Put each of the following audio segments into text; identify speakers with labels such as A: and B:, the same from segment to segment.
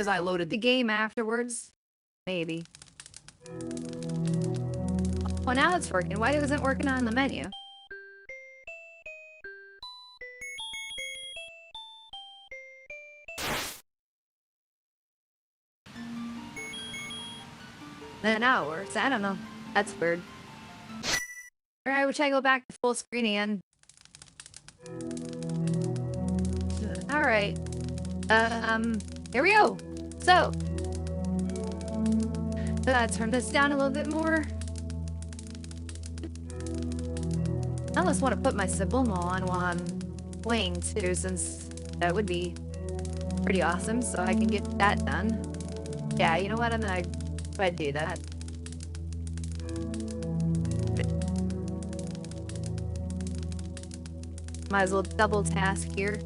A: because I loaded the game afterwards. Maybe. Well, now it's working. Why wasn't it working on the menu? Then now it works. I don't know. That's weird. Alright, which I go back to full screen again. Alright. Here we go. So. Turn this down a little bit more. I almost want to put my subliminal on while I'm playing too, since that would be pretty awesome, so I can get that done. Yeah, you know what? I'm gonna try to do that. Might as well double task here.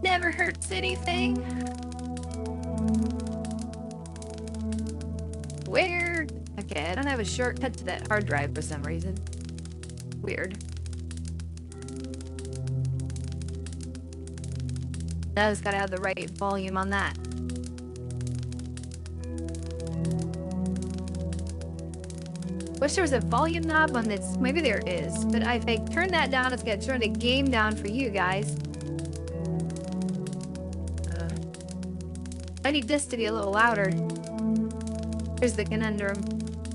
A: Never hurts anything. Where? Okay, I don't have a shortcut to that hard drive for some reason. Weird. I just gotta have the right volume on that. Wish there was a volume knob on this. Maybe there is, but if I turn that down, it's gonna turn the game down for you guys. I need this to be a little louder. Here's the conundrum.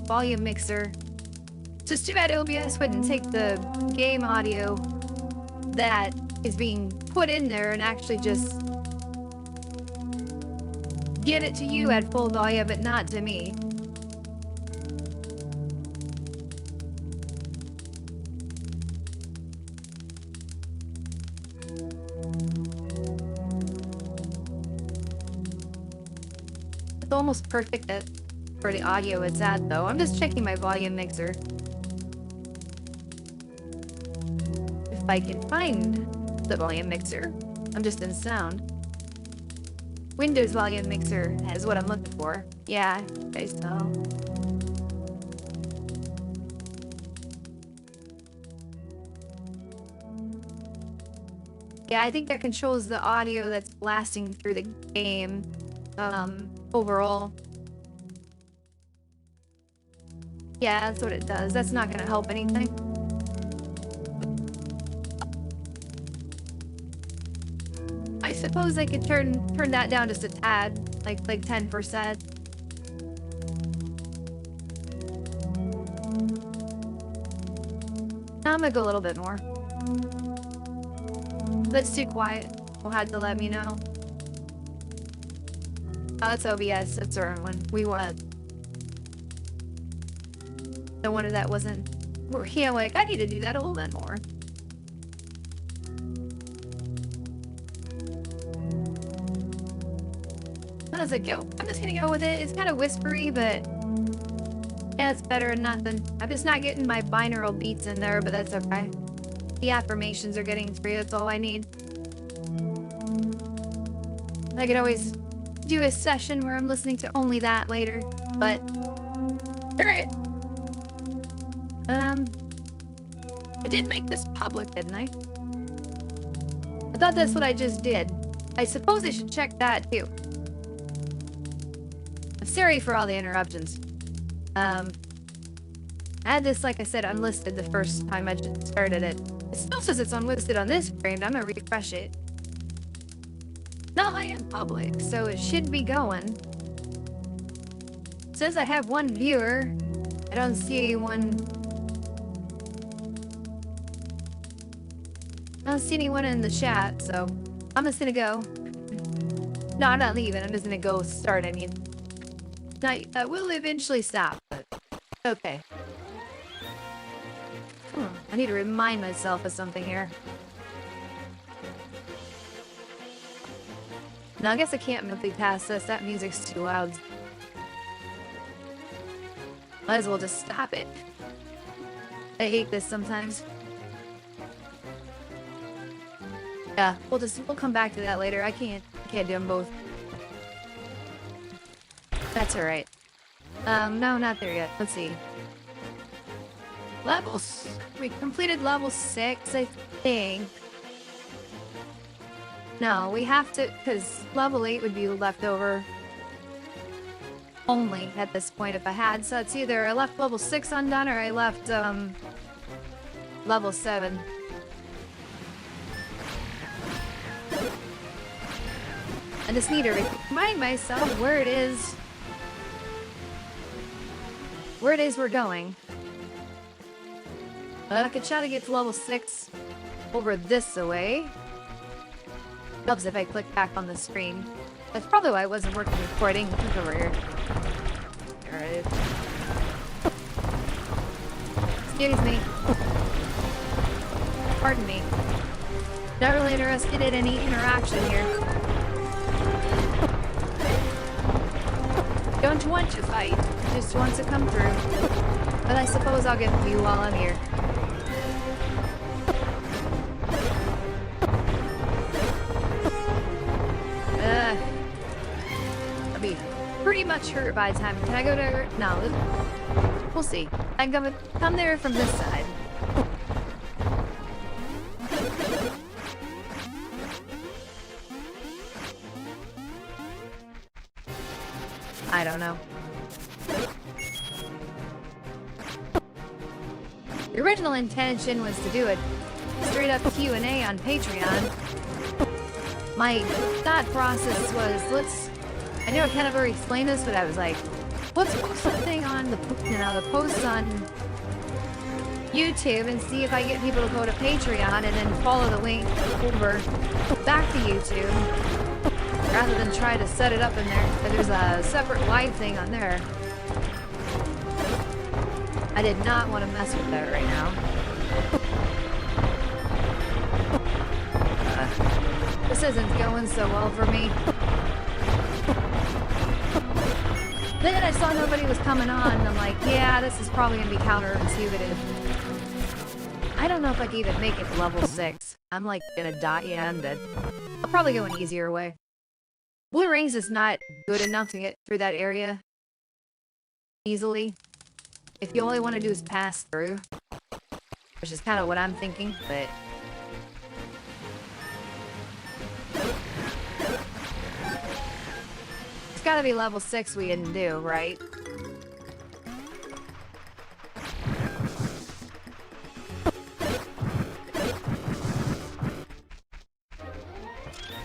A: Volume mixer. It's just too bad OBS wouldn't take the game audio that is being put in there and actually just get it to you at full volume, but not to me. It's almost perfect for the audio it's at, though. I'm just checking my volume mixer. If I can find the volume mixer. I'm just in sound. Windows volume mixer is what I'm looking for. Yeah, okay, so. Yeah, I think that controls the audio that's blasting through the game, overall. Yeah, that's what it does. That's not gonna help anything. I suppose I could turn that down just a tad, like 10%. I'm gonna go a little bit more. That's too quiet. You'll have to let me know. Oh, that's OBS. That's the wrong one. We want. No wonder that wasn't. Yeah, like I need to do that a little bit more. How does it go? I'm just gonna go with it. It's kind of whispery, but yeah, it's better than nothing. I'm just not getting my binaural beats in there, but that's okay. The affirmations are getting through. That's all I need. I could always do a session where I'm listening to only that later, but alright. I did make this public, didn't I? I thought that's what I just did. I suppose I should check that too. I'm sorry for all the interruptions. I had this, like I said, unlisted the first time I just started it. It still says it's unlisted on this frame. I'm gonna refresh it. No, I am public, so it should be going. It says I have one viewer. I don't see anyone. I don't see anyone in the chat, so I'm just gonna go. No, I'm not leaving. I'm just gonna go start. I mean, I will eventually stop, but okay. I need to remind myself of something here. No, I guess I can't multitask this. That music's too loud. Might as well just stop it. I hate this sometimes. Yeah, we'll come back to that later. I can't do them both. That's alright. No, not there yet. Let's see. Levels. We completed level 6, I think. No, we have to, because level 8 would be left over only at this point if I had. So it's either I left level 6 undone or I left level 7. I just need to remind myself where it is we're going. I could try to get to level 6 over this way. Helps if I click back on the screen. That's probably why I wasn't working before. I didn't click over here. There it is. Excuse me. Pardon me. Not really interested in any interaction here. Don't want to fight. Just want to come through. But I suppose I'll get to you while I'm here. I'll be pretty much hurt by the time. Can I go to... No. We'll see. I can come there from this side. I don't know. The original intention was to do a straight up Q&A on Patreon. My thought process was, I know I kind of already explained this, but I was like, let's post something on the posts on YouTube and see if I get people to go to Patreon and then follow the link over back to YouTube rather than try to set it up in there. But there's a separate live thing on there. I did not want to mess with that right now. This isn't going so well for me. Then I saw nobody was coming on, and I'm like, yeah, this is probably going to be counterintuitive. I don't know if I can even make it to level 6. I'm like gonna die. Yeah, I'm dead. I'll probably go an easier way. Blue Rings is not good enough to get through that area easily. If you only want to do is pass through, which is kind of what I'm thinking, but... It's gotta be level 6 we didn't do, right?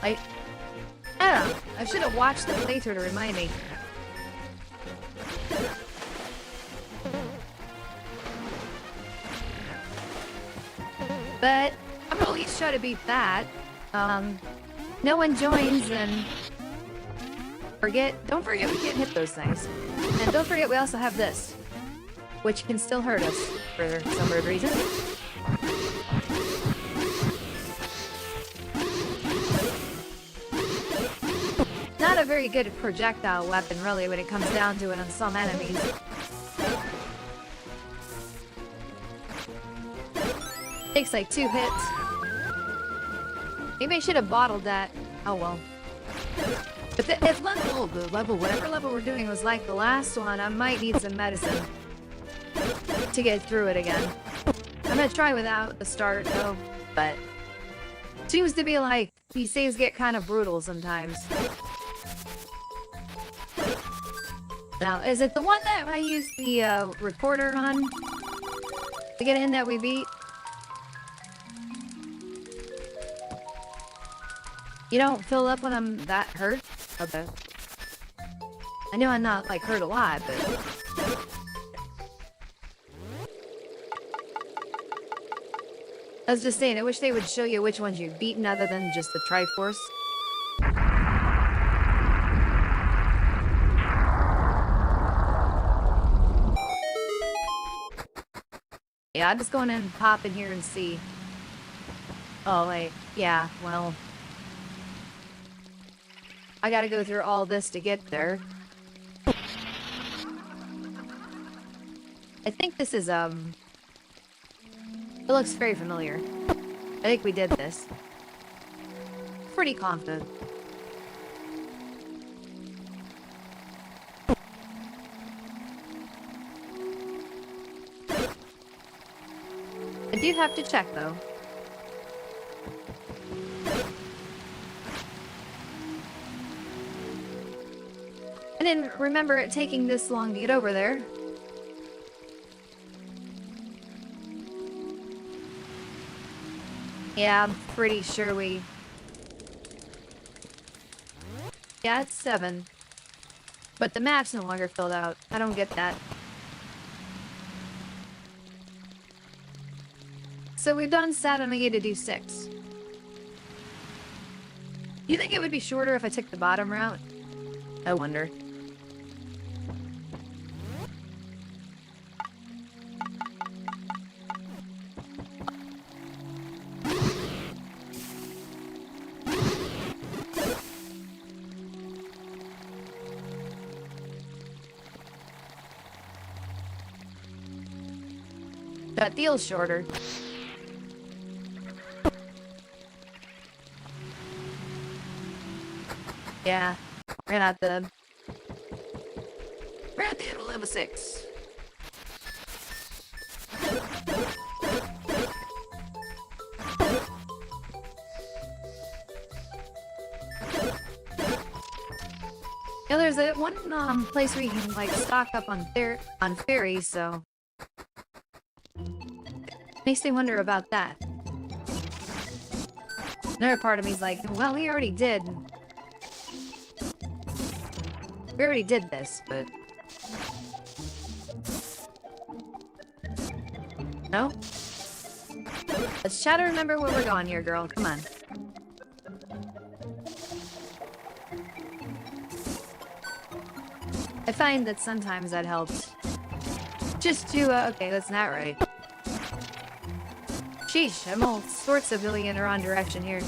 A: I don't know. I should have watched the playthrough to remind me. But I'm gonna at least try to beat that. No one joins and don't forget we can't hit those things. And don't forget we also have this, which can still hurt us for some weird reason. Not a very good projectile weapon, really, when it comes down to it on some enemies. Takes like 2 hits. Maybe I should have bottled that. Oh well. But if whatever level we're doing was like the last one, I might need some medicine to get through it again. I'm gonna try without the start though, but seems to be like these saves get kind of brutal sometimes. Now, is it the one that I used the recorder on to get in that we beat? You don't fill up when I'm that hurt? Okay. I know I'm not, like, hurt a lot, but... I was just saying, I wish they would show you which ones you've beaten other than just the Triforce. Yeah, I'm just going to pop in here and see. Oh, wait. Yeah, well... I gotta go through all this to get there. I think this is, It looks very familiar. I think we did this. Pretty confident. I do have to check, though. I didn't remember it taking this long to get over there. Yeah, I'm pretty sure we... Yeah, it's 7. But the map's no longer filled out. I don't get that. So we've done 7, we get to do 6. You think it would be shorter if I took the bottom route? I wonder. That feels shorter. Yeah, we're at the end of level 6. Yeah, there's a one place where you can like stock up on ferries, so makes me wonder about that. Another part of me's like, well, we already did this, but no. Let's try to remember where we're going here, girl. Come on. I find that sometimes that helps. Just to, okay, that's not right. Sheesh, I'm all sorts of going in the wrong direction here.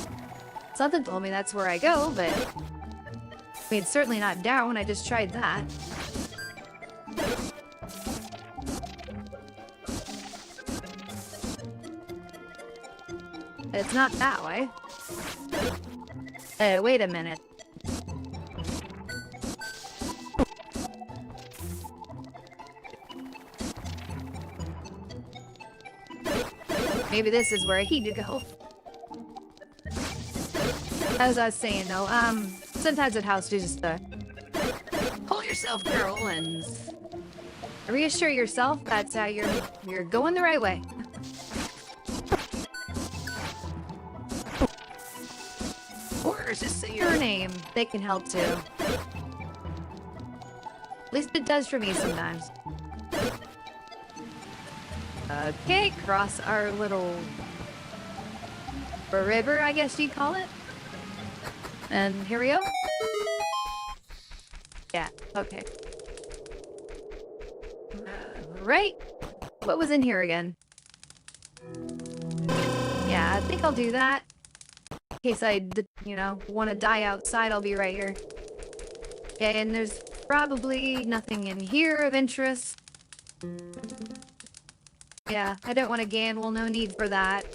A: Something told me that's where I go, but... I mean, it's certainly not down, I just tried that. But it's not that way. Wait a minute. Maybe this is where I need to go. As I was saying though, sometimes it helps to just, pull yourself, girl, and reassure yourself that, you're going the right way. Or just say your name. They can help too. At least it does for me sometimes. Okay, cross our little river, I guess you'd call it. And here we go. Yeah, okay. Right. What was in here again? Yeah, I think I'll do that. In case I, you know, want to die outside, I'll be right here. Okay, and there's probably nothing in here of interest. Yeah, I don't want to gamble, no need for that.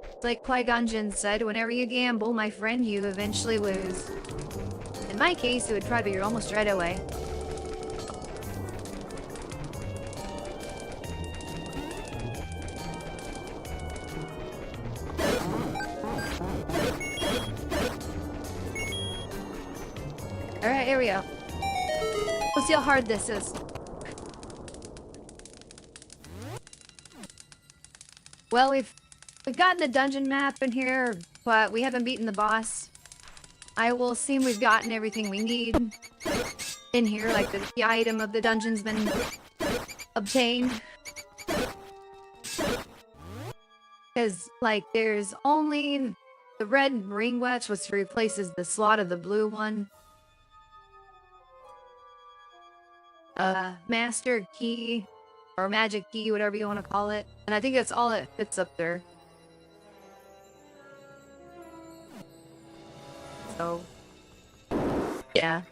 A: It's like Qui-Gon Jinn said, whenever you gamble, my friend, you eventually lose. In my case, it would probably be almost right away. Alright, here we go. We'll see how hard this is. Well, we've gotten the dungeon map in here, but we haven't beaten the boss. I will assume we've gotten everything we need in here, like the item of the dungeon's been obtained. Because, like, there's only the red ring wedge, which replaces the slot of the blue one. Master key, or magic key, whatever you want to call it. And I think that's all that fits up there. So, yeah.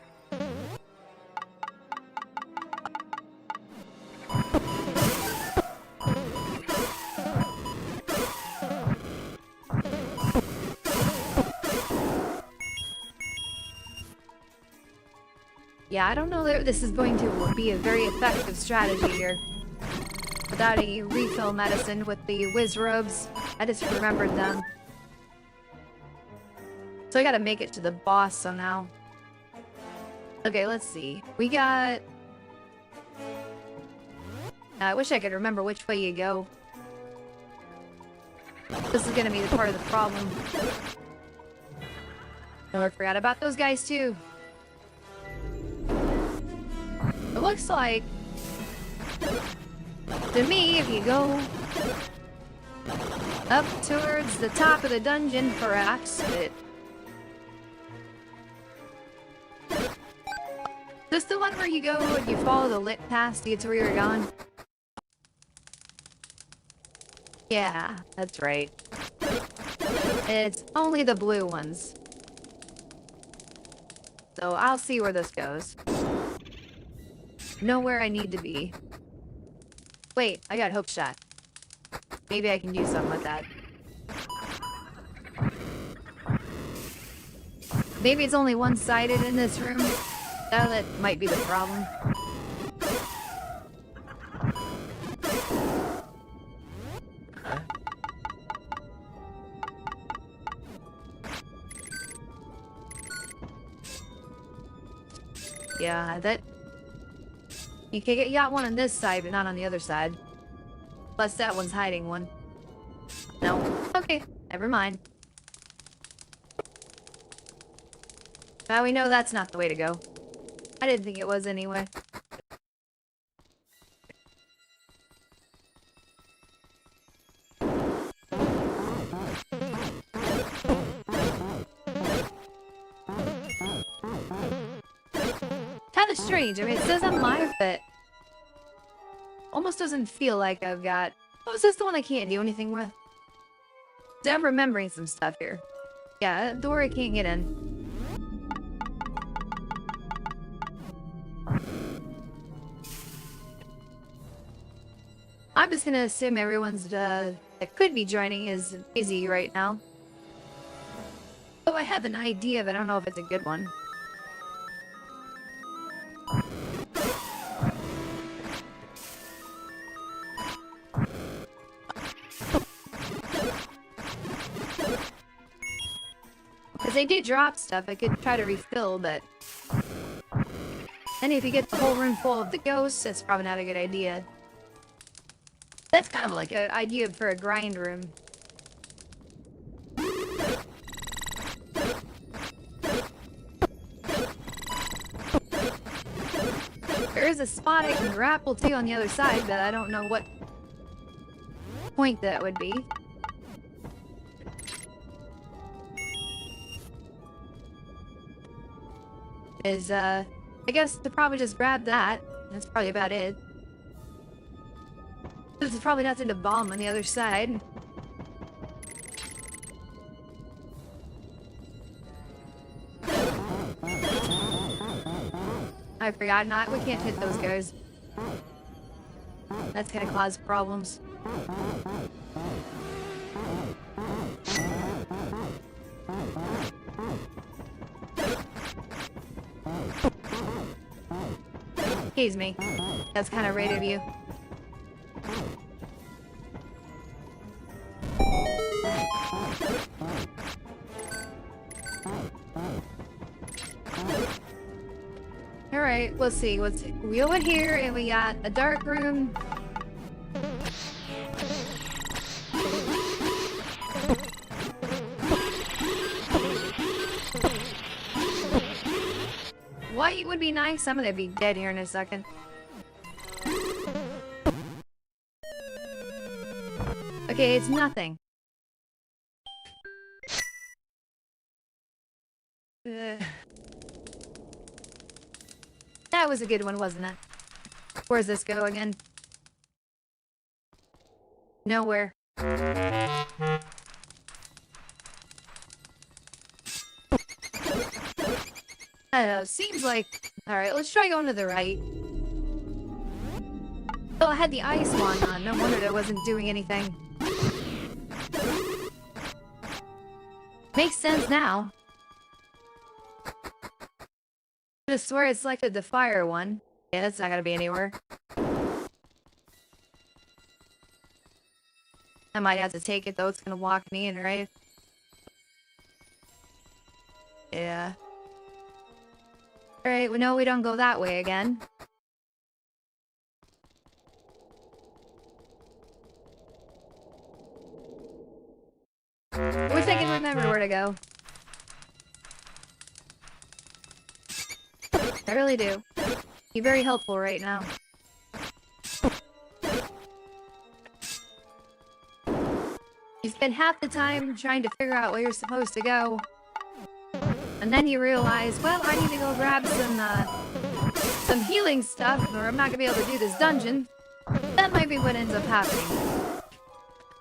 A: Yeah, I don't know that this is going to be a very effective strategy here. Without a refill medicine with the whiz robes, I just remembered them. So I gotta make it to the boss somehow. Okay, let's see. We got... I wish I could remember which way you go. This is gonna be the part of the problem. Oh, I forgot about those guys too. It looks like... to me, if you go... up towards the top of the dungeon, perhaps, but... Is this the one where you go and you follow the lit path to get to where you're going? Yeah, that's right. It's only the blue ones. So I'll see where this goes. Know where I need to be. Wait, I got hope shot. Maybe I can do something with that. Maybe it's only one-sided in this room. That might be the problem. Yeah, that... You got one on this side, but not on the other side. Plus that one's hiding one. No. Okay, never mind. Now we know that's not the way to go. I didn't think it was anyway. Kinda strange. I mean, it says I'm live, but almost doesn't feel like I've got... Oh, is this the one I can't do anything with? See, I'm remembering some stuff here. Yeah, a door I can't get in. I'm just gonna assume everyone's that could be joining is busy right now. Oh, I have an idea, but I don't know if it's a good one. Because they do drop stuff, I could try to refill, but... And if you get the whole room full of the ghosts, that's probably not a good idea. That's kind of like an idea for a grind room. There is a spot I can grapple to on the other side, but I don't know what point that would be. I guess to probably just grab that. That's probably about it. There's probably nothing to bomb on the other side. I forgot not. We can't hit those guys. That's gonna cause problems. Excuse me. That's kind of rude of you. Alright, let's see. We go in here and we got a dark room. White would be nice. I'm gonna be dead here in a second. Okay, it's nothing. That was a good one, wasn't it? Where's this go again? Nowhere. I don't know, seems like... Alright, let's try going to the right. Oh, I had the ice wand on. No wonder it wasn't doing anything. Makes sense now. I just swear it selected the fire one. Yeah, that's not gonna be anywhere. I might have to take it though, it's gonna walk me in, right? Yeah. Alright, well, no, we don't go that way again. I wish I could remember where to go. I really do. Be very helpful right now. You spend half the time trying to figure out where you're supposed to go. And then you realize, well, I need to go grab some healing stuff, or I'm not gonna be able to do this dungeon. That might be what ends up happening.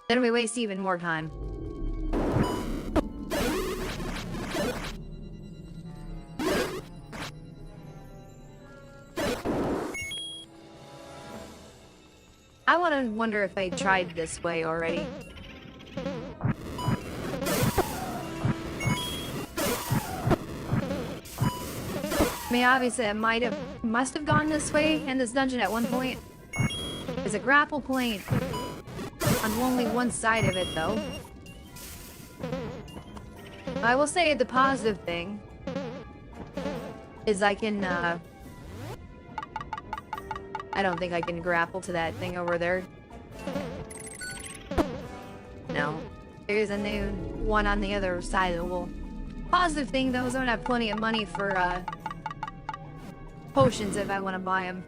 A: Then we waste even more time. I wonder if I tried this way already. I mean, obviously, must have gone this way in this dungeon at one point. There's a grapple point on only one side of it, though. I will say the positive thing is I can, I don't think I can grapple to that thing over there. No. There's a new one on the other side of the wall. Positive thing, though, is I'm gonna have plenty of money for, potions if I want to buy them.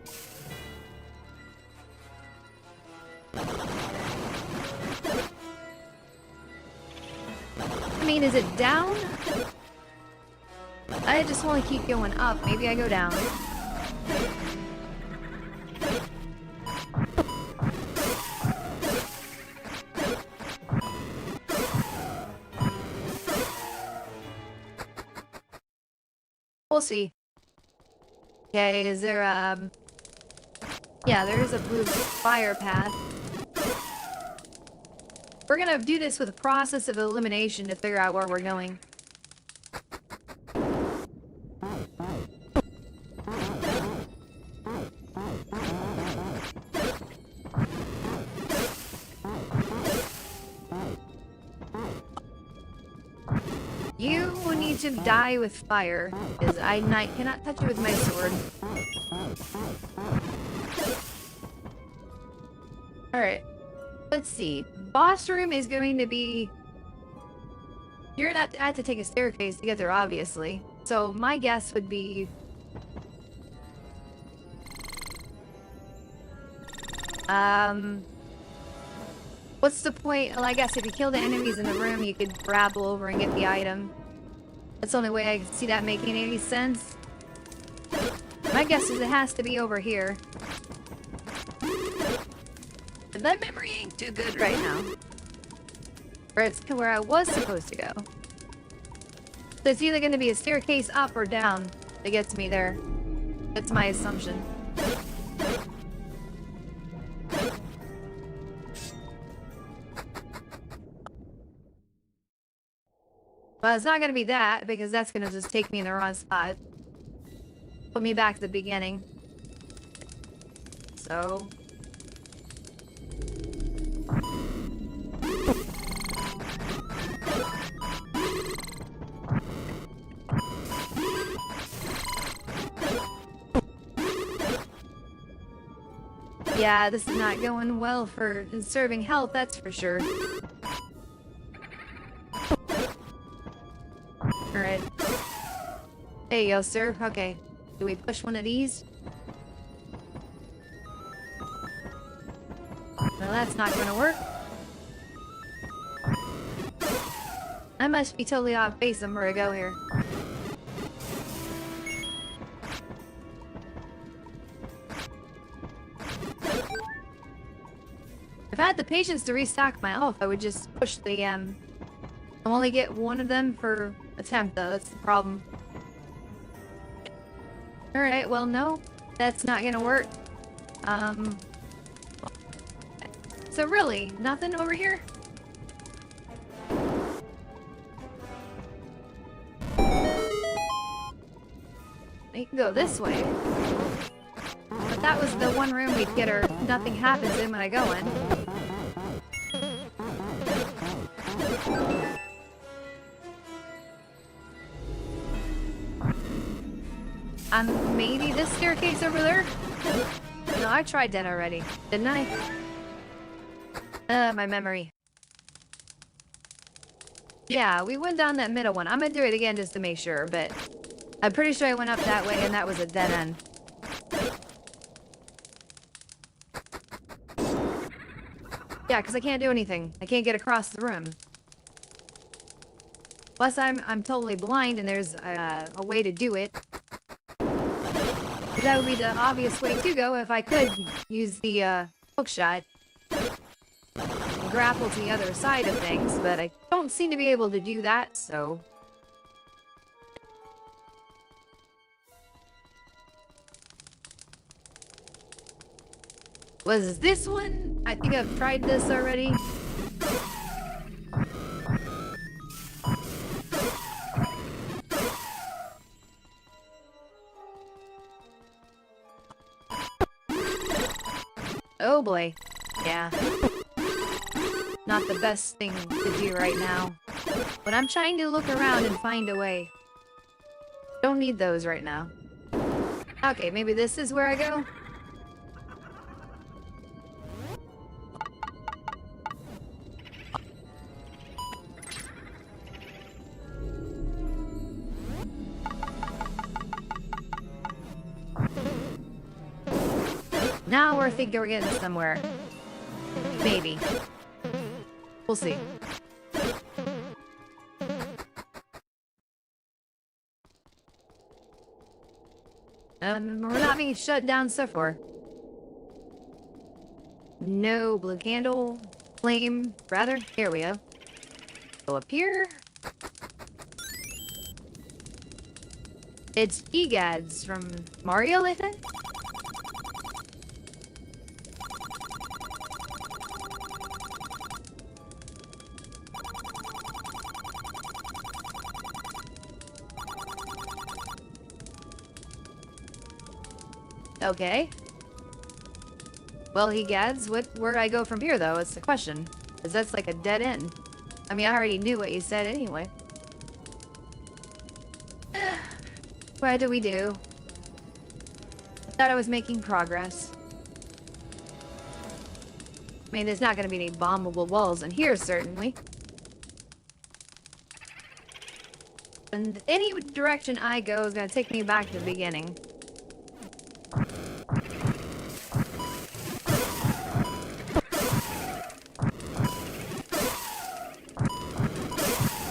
A: I mean, is it down? I just want to keep going up. Maybe I go down. We'll see. Okay, is there, yeah, there is a blue fire path. We're gonna do this with a process of elimination to figure out where we're going. You need to die with fire, because I cannot touch you with my sword. Alright. Let's see. Boss room is going to be... You're gonna have to take a staircase to get there, obviously. So my guess would be... What's the point? Well, I guess if you kill the enemies in the room, you could grapple over and get the item. That's the only way I can see that making any sense. My guess is it has to be over here. But that memory ain't too good right now. Or it's where I was supposed to go. So it's either going to be a staircase up or down that gets me there. That's my assumption. Well, it's not going to be that, because that's going to just take me in the wrong spot. Put me back to the beginning. So... Yeah, this is not going well for conserving health, that's for sure. Alright. There you go, sir. Okay. Do we push one of these? Well, that's not gonna work. I must be totally off base on where to go here. If I had the patience to restock my health, I would just push the, I'll only get one of them per attempt, though. That's the problem. Alright, well, no. That's not gonna work. So really, nothing over here? You can go this way. But that was the one room we'd get her. Nothing happens in when I go in. Maybe this staircase over there? No, I tried that already, didn't I? My memory. Yeah, we went down that middle one. I'm gonna do it again just to make sure, but I'm pretty sure I went up that way and that was a dead end. Yeah, because I can't do anything. I can't get across the room. Plus, I'm totally blind and there's a way to do it. That would be the obvious way to go if I could use the hookshot. Grapple to the other side of things, but I don't seem to be able to do that, so... Was this one? I think I've tried this already. Oh boy. Yeah. Not the best thing to do right now. But I'm trying to look around and find a way. Don't need those right now. Okay, maybe this is where I go? Now we're thinking we're getting somewhere. Maybe. We'll see. We're not being shut down so far. No blue candle. Flame, rather. Here we go. Go up here. It's Egads from Mario, I think? Okay. Well, Egads, where do I go from here, though? It's the question. Because that's like a dead end. I mean, I already knew what you said anyway. What do we do? I thought I was making progress. I mean, there's not going to be any bombable walls in here, certainly. And any direction I go is going to take me back to the beginning.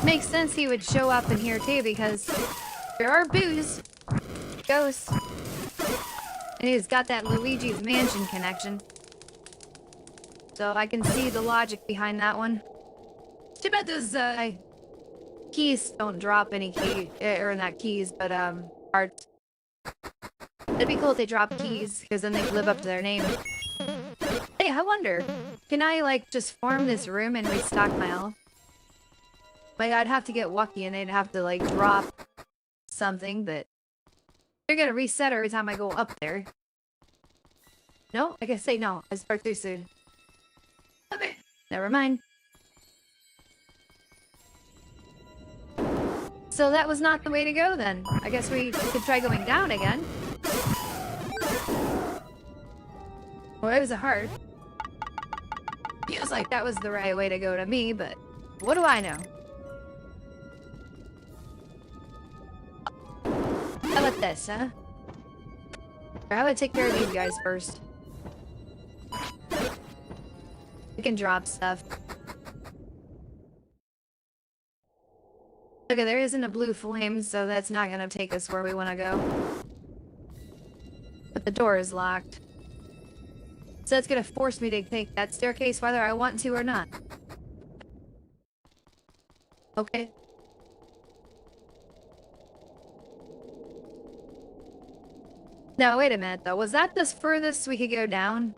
A: Makes sense he would show up in here too, because there are boos, ghosts, and he's got that Luigi's Mansion connection. So I can see the logic behind that one. Too bad those keys don't drop any key, or not keys, but hearts. It'd be cool if they drop keys, because then they could live up to their name. Hey, I wonder, can I like just farm this room and restock my health? Like, I'd have to get lucky and they'd have to, like, drop something, but they're gonna reset every time I go up there. No? I guess say no. I start too soon. Okay. Never mind. So that was not the way to go, then. I guess we could try going down again. Well, it was a heart. Feels like that was the right way to go to me, but what do I know? How about this, huh? Or how about I take care of these guys first? We can drop stuff. Okay, there isn't a blue flame, so that's not gonna take us where we want to go. But the door is locked. So it's gonna force me to take that staircase whether I want to or not. Okay. Now, wait a minute, though. Was that the furthest we could go down?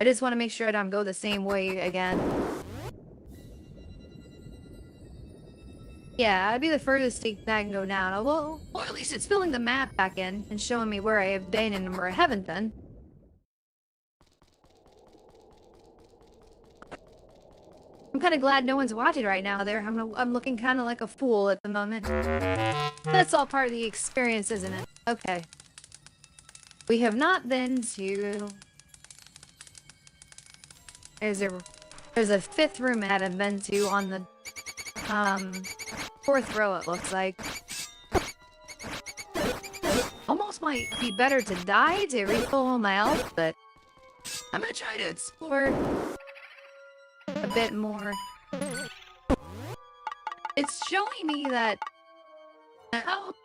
A: I just want to make sure I don't go the same way again. Yeah, I'd be the furthest I can go down. Although, or at least it's filling the map back in and showing me where I have been and where I haven't been. I'm kind of glad no one's watching right now there. I'm looking kind of like a fool at the moment. That's all part of the experience, isn't it? Okay. We have not been to... There's a fifth room I haven't been to on the fourth row, it looks like. Almost might be better to die to refill all my health, but I'm gonna try to explore a bit more. It's showing me that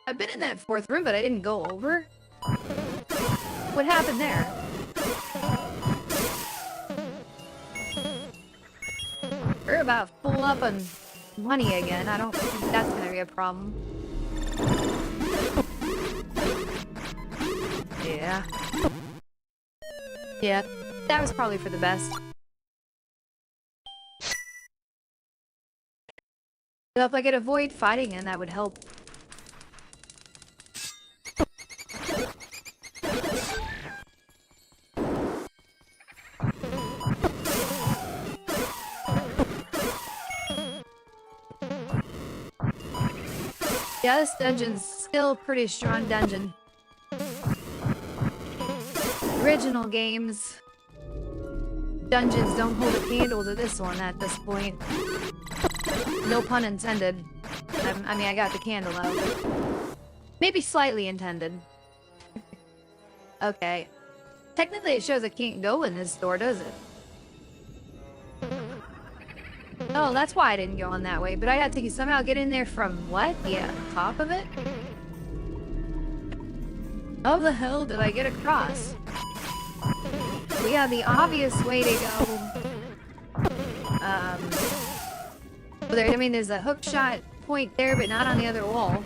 A: I've been in that fourth room, but I didn't go over. What happened there? We're about full up on money again. I don't think that's gonna be a problem. Yeah. Yeah, that was probably for the best. If I could avoid fighting and that would help. Yeah, this dungeon's still a pretty strong dungeon. Original games. Dungeons don't hold a candle to this one at this point. No pun intended. I mean, I got the candle out. Maybe slightly intended. Okay. Technically, it shows I can't go in this door, does it? Oh, that's why I didn't go on that way. But I had to somehow get in there from what? Yeah, top of it? How the hell did I get across? Well, yeah, the obvious way to go. There, I mean, there's a hook shot point there, but not on the other wall.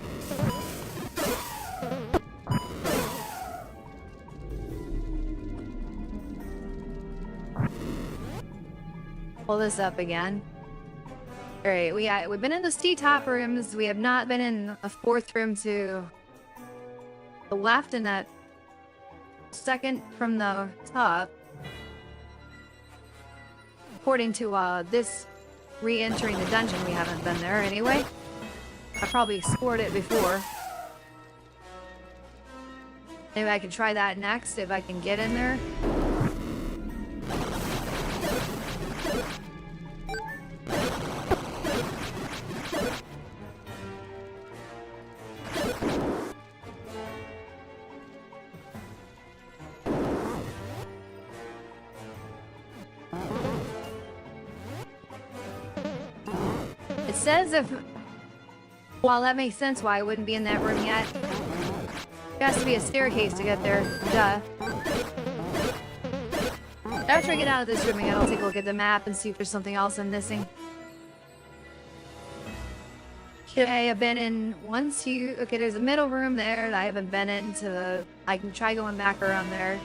A: Pull this up again. Alright, we've been in those T-top rooms. We have not been in a fourth room to the left and that second from the top. According to this re-entering the dungeon, we haven't been there anyway. I probably explored it before. Maybe I can try that next if I can get in there. Says if... Well, that makes sense why I wouldn't be in that room yet. There has to be a staircase to get there. Duh. After I get out of this room again, I'll take a look at the map and see if there's something else I'm missing. Okay, I've been in okay, there's a middle room there that I haven't been into. I can try going back around there.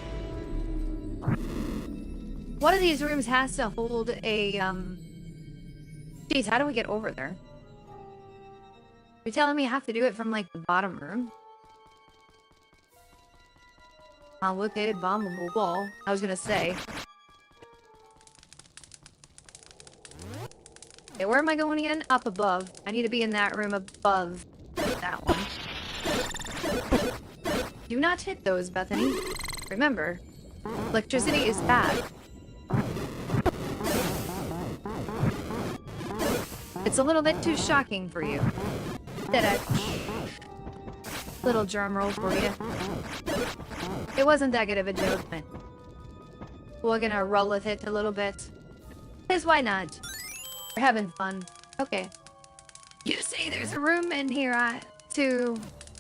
A: One of these rooms has to hold a, Jeez, how do we get over there? You're telling me I have to do it from, like, the bottom room? I'll look at it, bomb the wall. I was gonna say. Okay, where am I going again? Up above. I need to be in that room above that one. Do not hit those, Bethany. Remember, electricity is bad. It's a little bit too shocking for you. Did it? Little drum roll for you. It wasn't that good of a joke, but we're gonna roll with it a little bit. Because why not? We're having fun. Okay. You say there's a room in here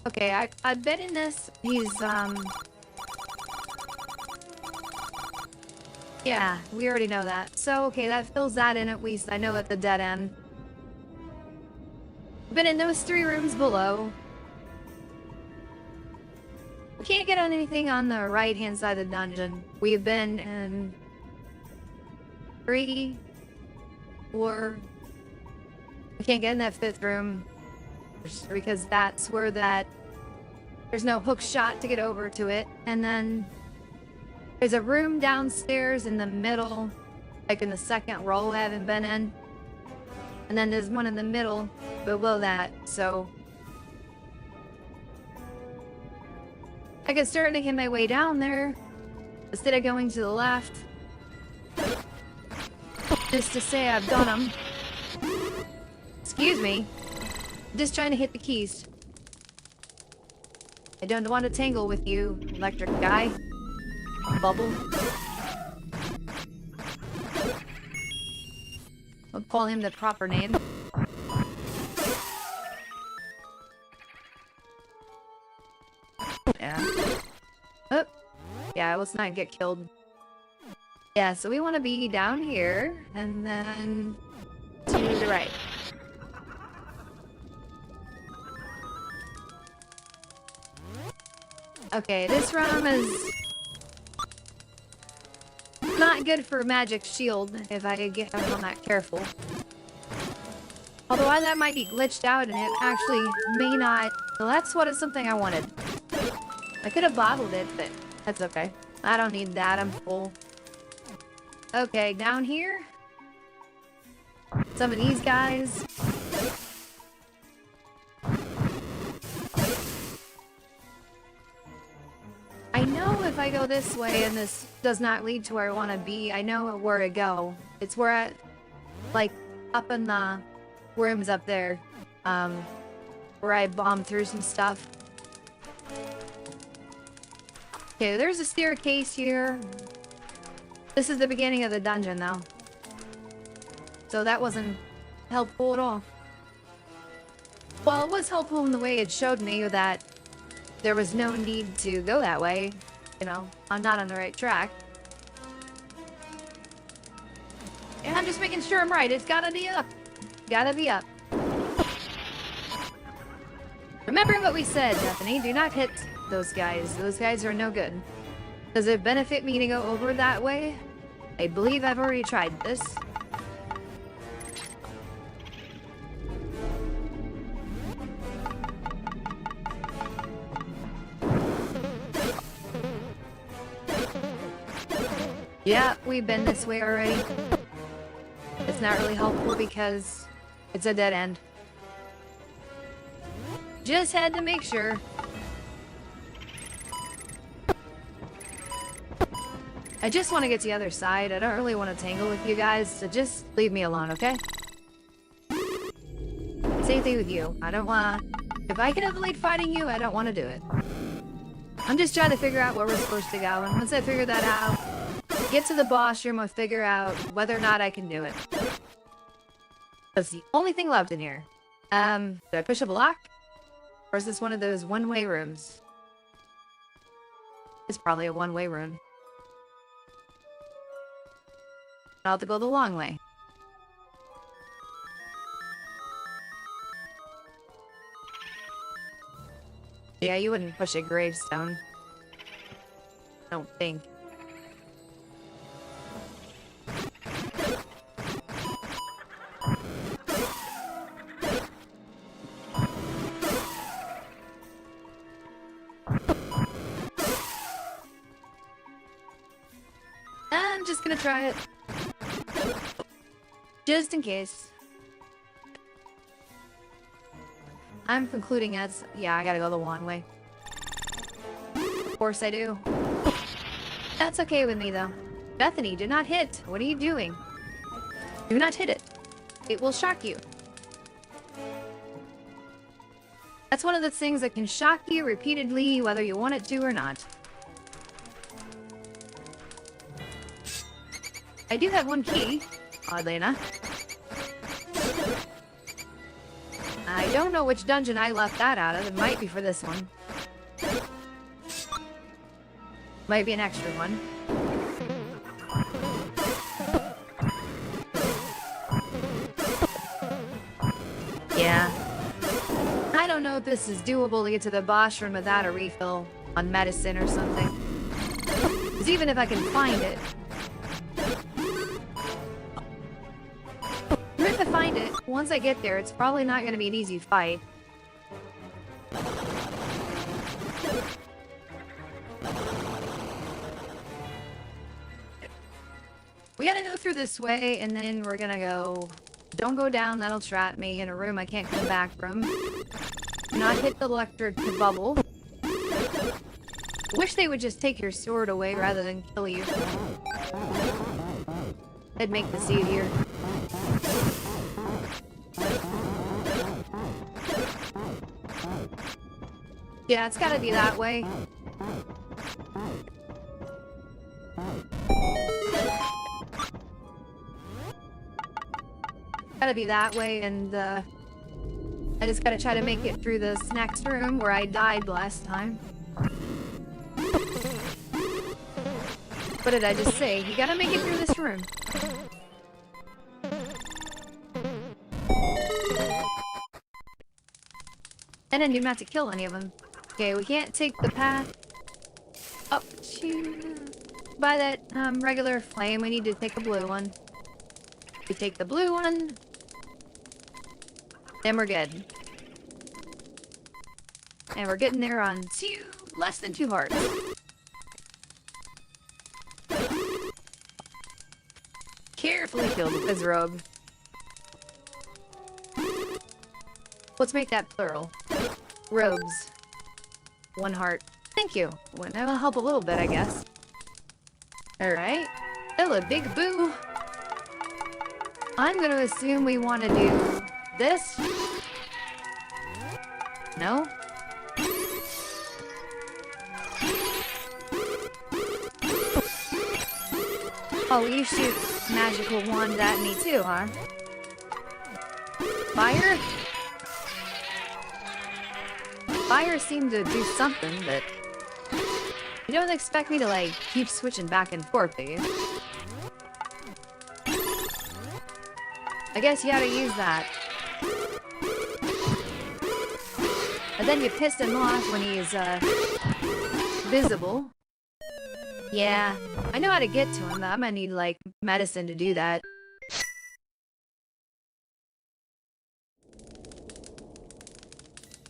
A: okay, I've been in this. Yeah, we already know that. So, okay, that fills that in at least. I know at the dead end. Been in those 3 rooms below. We can't get on anything on the right-hand side of the dungeon. We've been in 3, 4. We can't get in that 5th room because that's where there's no hook shot to get over to it. And then there's a room downstairs in the middle, like in the 2nd row I haven't been in. And then there's one in the middle below that, so I could start making my way down there instead of going to the left. Just to say I've done them. Excuse me. Just trying to hit the keys. I don't want to tangle with you, electric guy. Bubble. I'll call him the proper name. Yeah. Oh. Yeah, let's not get killed. Yeah, so we want to be down here, and then to the right. Okay, this room is not good for magic shield if I get I'm not careful. Although that might be glitched out and it actually may not. Well, that's what it's something I wanted. I could have bottled it, but that's okay. I don't need that, I'm full. Okay, down here. Some of these guys. I know if I go this way and this does not lead to where I want to be, I know where to go. It's where I, like, up in the rooms up there, where I bombed through some stuff. Okay, there's a staircase here. This is the beginning of the dungeon, though. So that wasn't helpful at all. Well, it was helpful in the way it showed me that there was no need to go that way. You know, I'm not on the right track. And I'm just making sure I'm right. It's gotta be up. Gotta be up. Remember what we said, Bethany. Do not hit those guys. Those guys are no good. Does it benefit me to go over that way? I believe I've already tried this. Yeah, we've been this way already. It's not really helpful because it's a dead end. Just had to make sure. I just want to get to the other side. I don't really want to tangle with you guys, so just leave me alone, okay? Same thing with you. I don't want to... If I can avoid fighting you, I don't want to do it. I'm just trying to figure out where we're supposed to go, and once I figure that out, get to the boss room, I'll figure out whether or not I can do it. That's the only thing left in here. Did I push a block? Or is this one of those one-way rooms? It's probably a one-way room. I'll have to go the long way. Yeah, you wouldn't push a gravestone. I don't think. I'm just gonna try it. Just in case. I'm concluding as... Yeah, I gotta go the long way. Of course I do. That's okay with me, though. Bethany, do not hit. What are you doing? Do not hit it. It will shock you. That's one of the things that can shock you repeatedly, whether you want it to or not. I do have one key, oddly enough. I don't know which dungeon I left that out of. It might be for this one. Might be an extra one. Yeah. I don't know if this is doable to get to the boss room without a refill on medicine or something. Because even if I can find it... Even if I find it, once I get there, it's probably not going to be an easy fight. We gotta go through this way, and then we're gonna go Don't go down, that'll trap me in a room I can't come back from. Do not hit the electric bubble. Wish they would just take your sword away rather than kill you. That'd make this easier. Yeah, it's gotta be that way. Gotta be that way, and I just gotta try to make it through this next room where I died last time. What did I just say? You gotta make it through this room. And then you don't have to kill any of them. Okay, we can't take the path up to by that regular flame. We need to take a blue one. We take the blue one, then we're good. And we're getting there on less than 2 hearts. Carefully killed with his robe. Let's make that plural. Robes. 1 heart. Thank you. Well, that'll help a little bit, I guess. Alright. Hello, big boo. I'm gonna assume we want to do this. No? Oh, you shoot magical wand at me too, huh? Fire? Fire seemed to do something, but you don't expect me to, like, keep switching back and forth, do you? I guess you gotta use that. And then you piss him off when he's, visible. Yeah, I know how to get to him, but I'm gonna need, like, medicine to do that.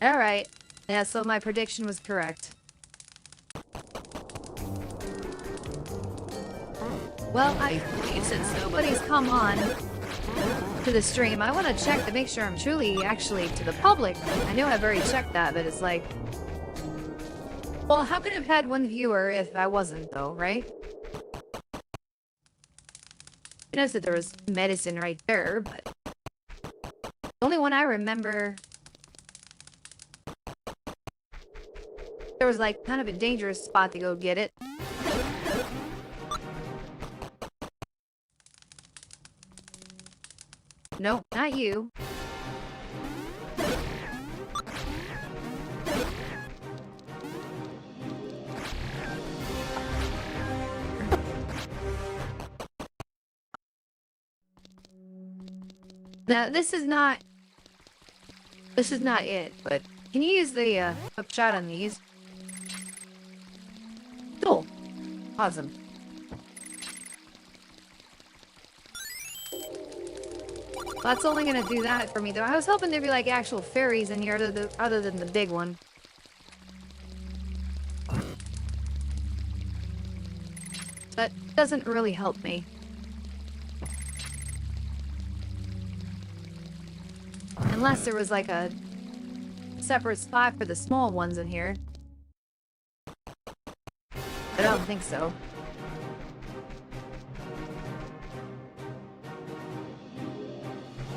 A: Alright. Yeah, so my prediction was correct. Well, since nobody's come on to the stream, I want to check to make sure I'm truly actually to the public. I know I've already checked that, but it's like... Well, how could I have had 1 viewer if I wasn't, though, right? I noticed that there was medicine right there, but... The only one I remember... There was, like, kind of a dangerous spot to go get it. No, not you. Now, this is not it, but can you use the upshot on these? Cool. Awesome. That's only gonna do that for me, though. I was hoping there'd be, like, actual fairies in here other than the big one. That doesn't really help me. Unless there was, like, a separate spot for the small ones in here. I don't think so.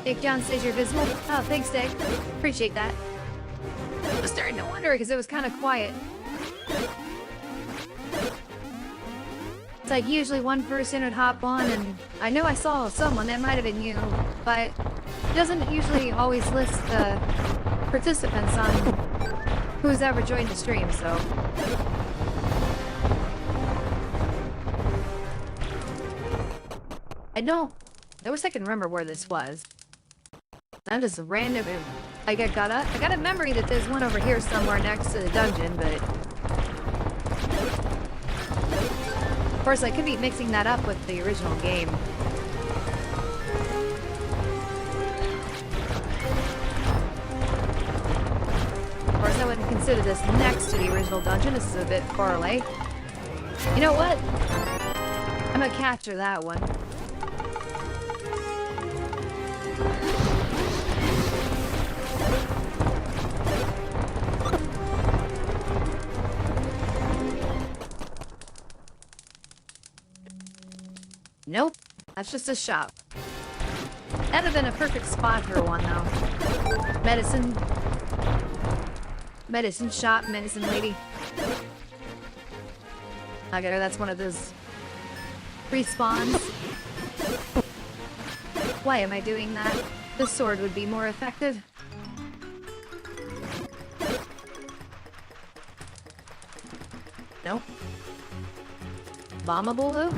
A: Dick John says you're visible. Oh, thanks, Dick. Appreciate that. I was starting to wonder because it was kind of quiet. It's like usually one person would hop on, and I know I saw someone, that might have been you, but it doesn't usually always list the participants on who's ever joined the stream, so... I wish I could remember where this was. I'm just random. I got a memory that there's one over here somewhere next to the dungeon, but of course I could be mixing that up with the original game. Of course, I wouldn't consider this next to the original dungeon. This is a bit far away. You know what? I'm gonna capture that one. Nope. That's just a shop. That'd have been a perfect spot for one, though. Medicine. Medicine shop, medicine lady. I get her, that's one of those respawns. Why am I doing that? The sword would be more effective. No. Bombable though?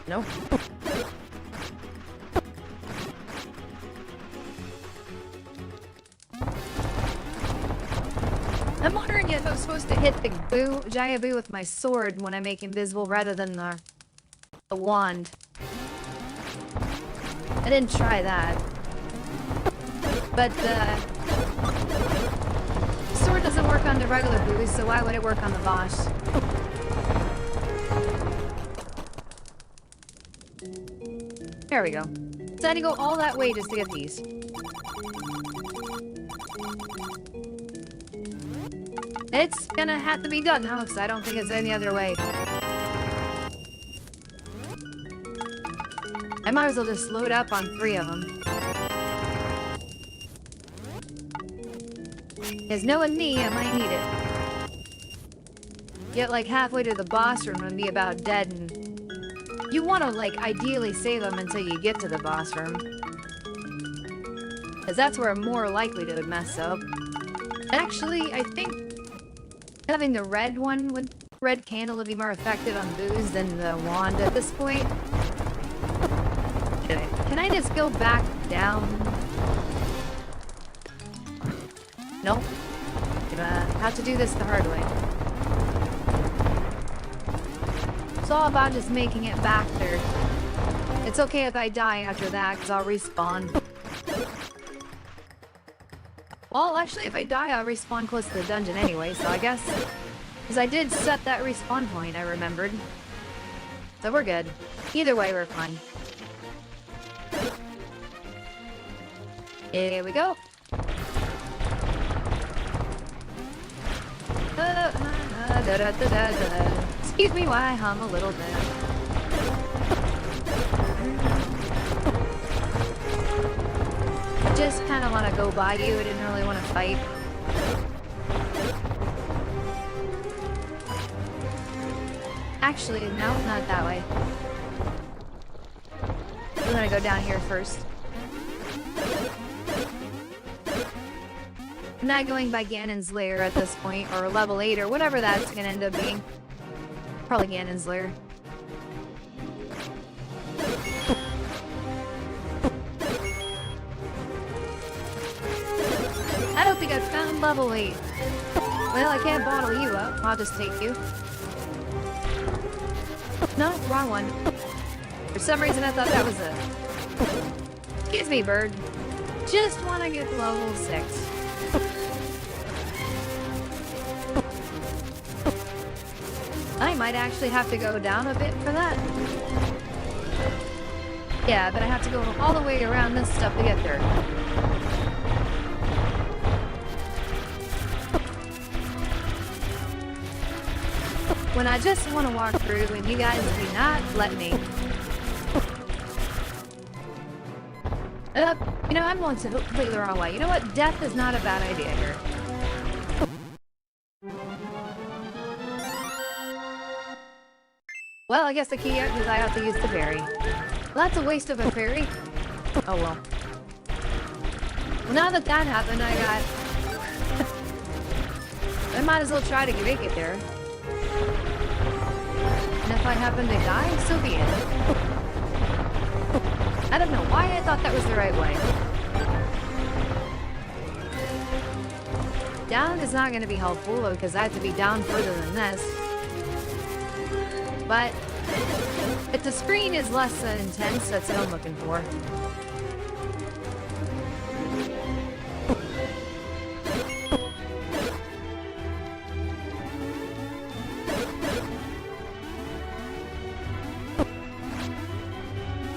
A: No. I'm wondering if I'm supposed to hit the Jayaboo with my sword when I make invisible rather than the wand. I didn't try that. But the sword doesn't work on the regular boos, so why would it work on the boss? There we go. So I had to go all that way just to get these. It's gonna have to be done now, because I don't think it's any other way. I might as well just load up on 3 of them. Because knowing me, I might need it. Get like halfway to the boss room and be about dead, and you want to like ideally save them until you get to the boss room. Because that's where I'm more likely to mess up. Actually, I think having the red candle would be more effective on boos than the wand at this point. Can I just go back down? Nope. Gonna have to do this the hard way. It's all about just making it back there. It's okay if I die after that, because I'll respawn. Well, actually, if I die, I'll respawn close to the dungeon anyway, so I guess... Because I did set that respawn point, I remembered. So we're good. Either way, we're fine. Here we go. Excuse me while I hum a little bit. I just kind of want to go by you. I didn't really want to fight. Actually, no, not that way. I'm gonna go down here first. I'm not going by Ganon's lair at this point, or level 8, or whatever that's gonna end up being. Probably Ganon's lair. I don't think I've found level 8. Well, I can't bottle you up. I'll just take you. No, wrong one. For some reason I thought that was it. Excuse me, bird. Just want to get level 6. I might actually have to go down a bit for that. Yeah, but I have to go all the way around this stuff to get there. When I just want to walk through and you guys do not let me. You know, I'm going to completely the wrong way. You know what? Death is not a bad idea here. Well, I guess the key is I have to use the fairy. Well, that's a waste of a fairy. Oh well. Well, now that that happened, I might as well try to make it there. And if I happen to die, so be it. I don't know why I thought that was the right way. Down is not going to be helpful, because I have to be down further than this. But if the screen is less intense, that's what I'm looking for.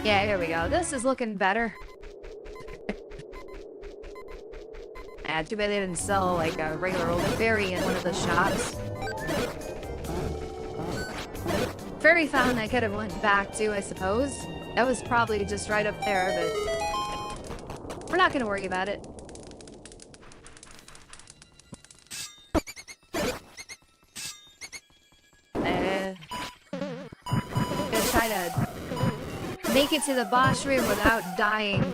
A: Yeah, here we go. This is looking better. Yeah, too bad they didn't sell like a regular old fairy in one of the shops. Fairy fountain I could have went back to, I suppose. That was probably just right up there, but we're not gonna worry about it. Gonna try to make it to the boss room without dying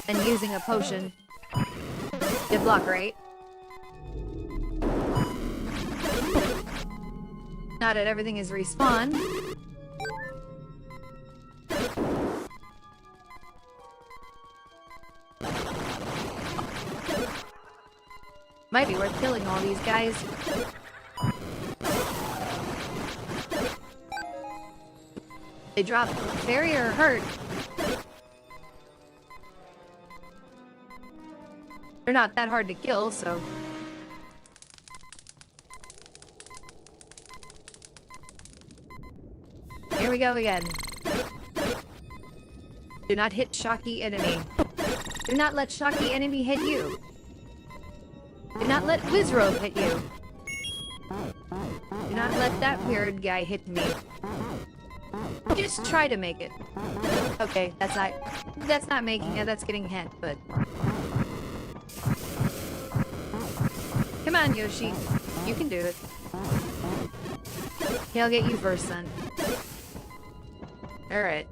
A: and using a potion. Good luck, right? Now that everything is respawned. Might be worth killing all these guys. They drop fairy or hurt. They're not that hard to kill, so... Here we go again. Do not hit shocky enemy. Do not let shocky enemy hit you. Do not let Wizrobe hit you. Do not let that weird guy hit me. Just try to make it. Okay, that's not making it, that's getting hit, but... Come on, Yoshi. You can do it. Okay, I'll get you first then. Alright.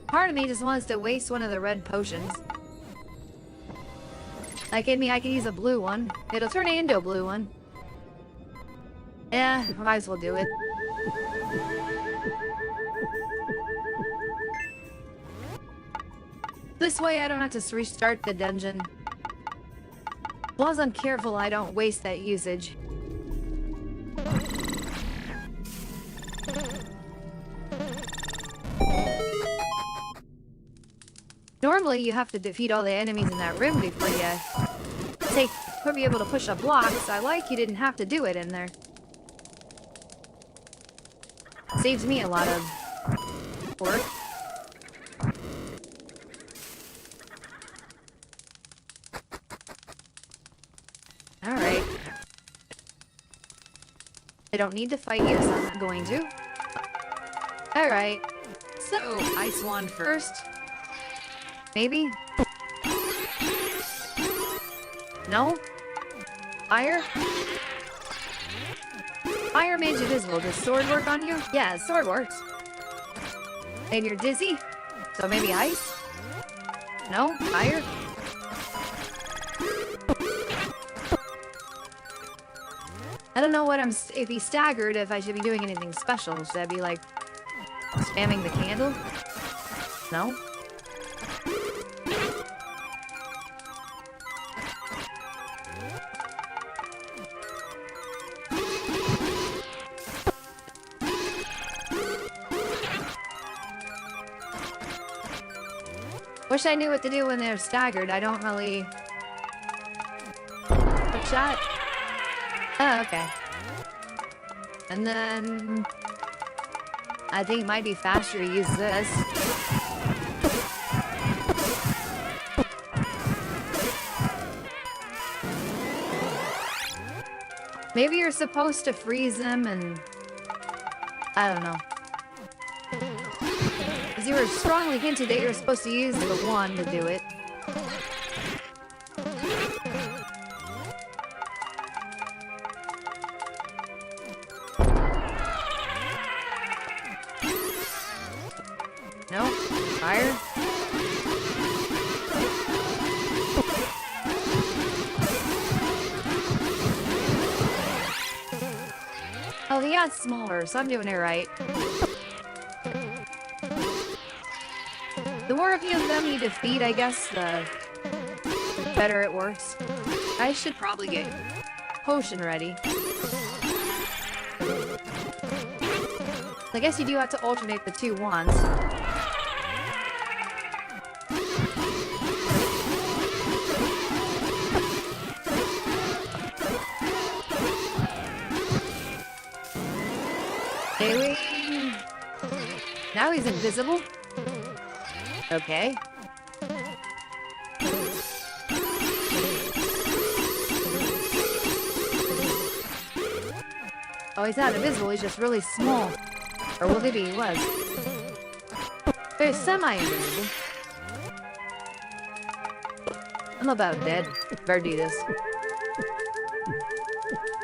A: Part of me just wants to waste one of the red potions. Like, I mean, I can use a blue one. It'll turn it into a blue one. Yeah, might as well do it. This way I don't have to restart the dungeon. As long as I'm careful I don't waste that usage. Normally you have to defeat all the enemies in that room before you be able to push a block, so I like you didn't have to do it in there. Saves me a lot of work. Alright. I don't need to fight you, so I'm not going to. Alright. So, Ice Wand first. Maybe? No? Fire? Fire made you visible. Does sword work on you? Yeah, sword works. Maybe you're dizzy? So maybe ice? No? Fire? I don't know what if he's staggered, if I should be doing anything special. Should I be like spamming the candle? No? Wish I knew what to do when they're staggered. I don't really... Quick shot. Oh, okay. And then... I think it might be faster to use this. Maybe you're supposed to freeze them and... I don't know. Because you were strongly hinted that you're supposed to use the wand to do it. No? Fire? Oh, he got smaller, so I'm doing it right. The more of them you defeat, I guess, the better it works. I should probably get potion ready. I guess you do have to alternate the two wands. Okay, now he's invisible. Okay. Oh, he's not invisible, he's just really small. Or well, maybe he was. But he's semi-invisible. I'm about dead. Better do this.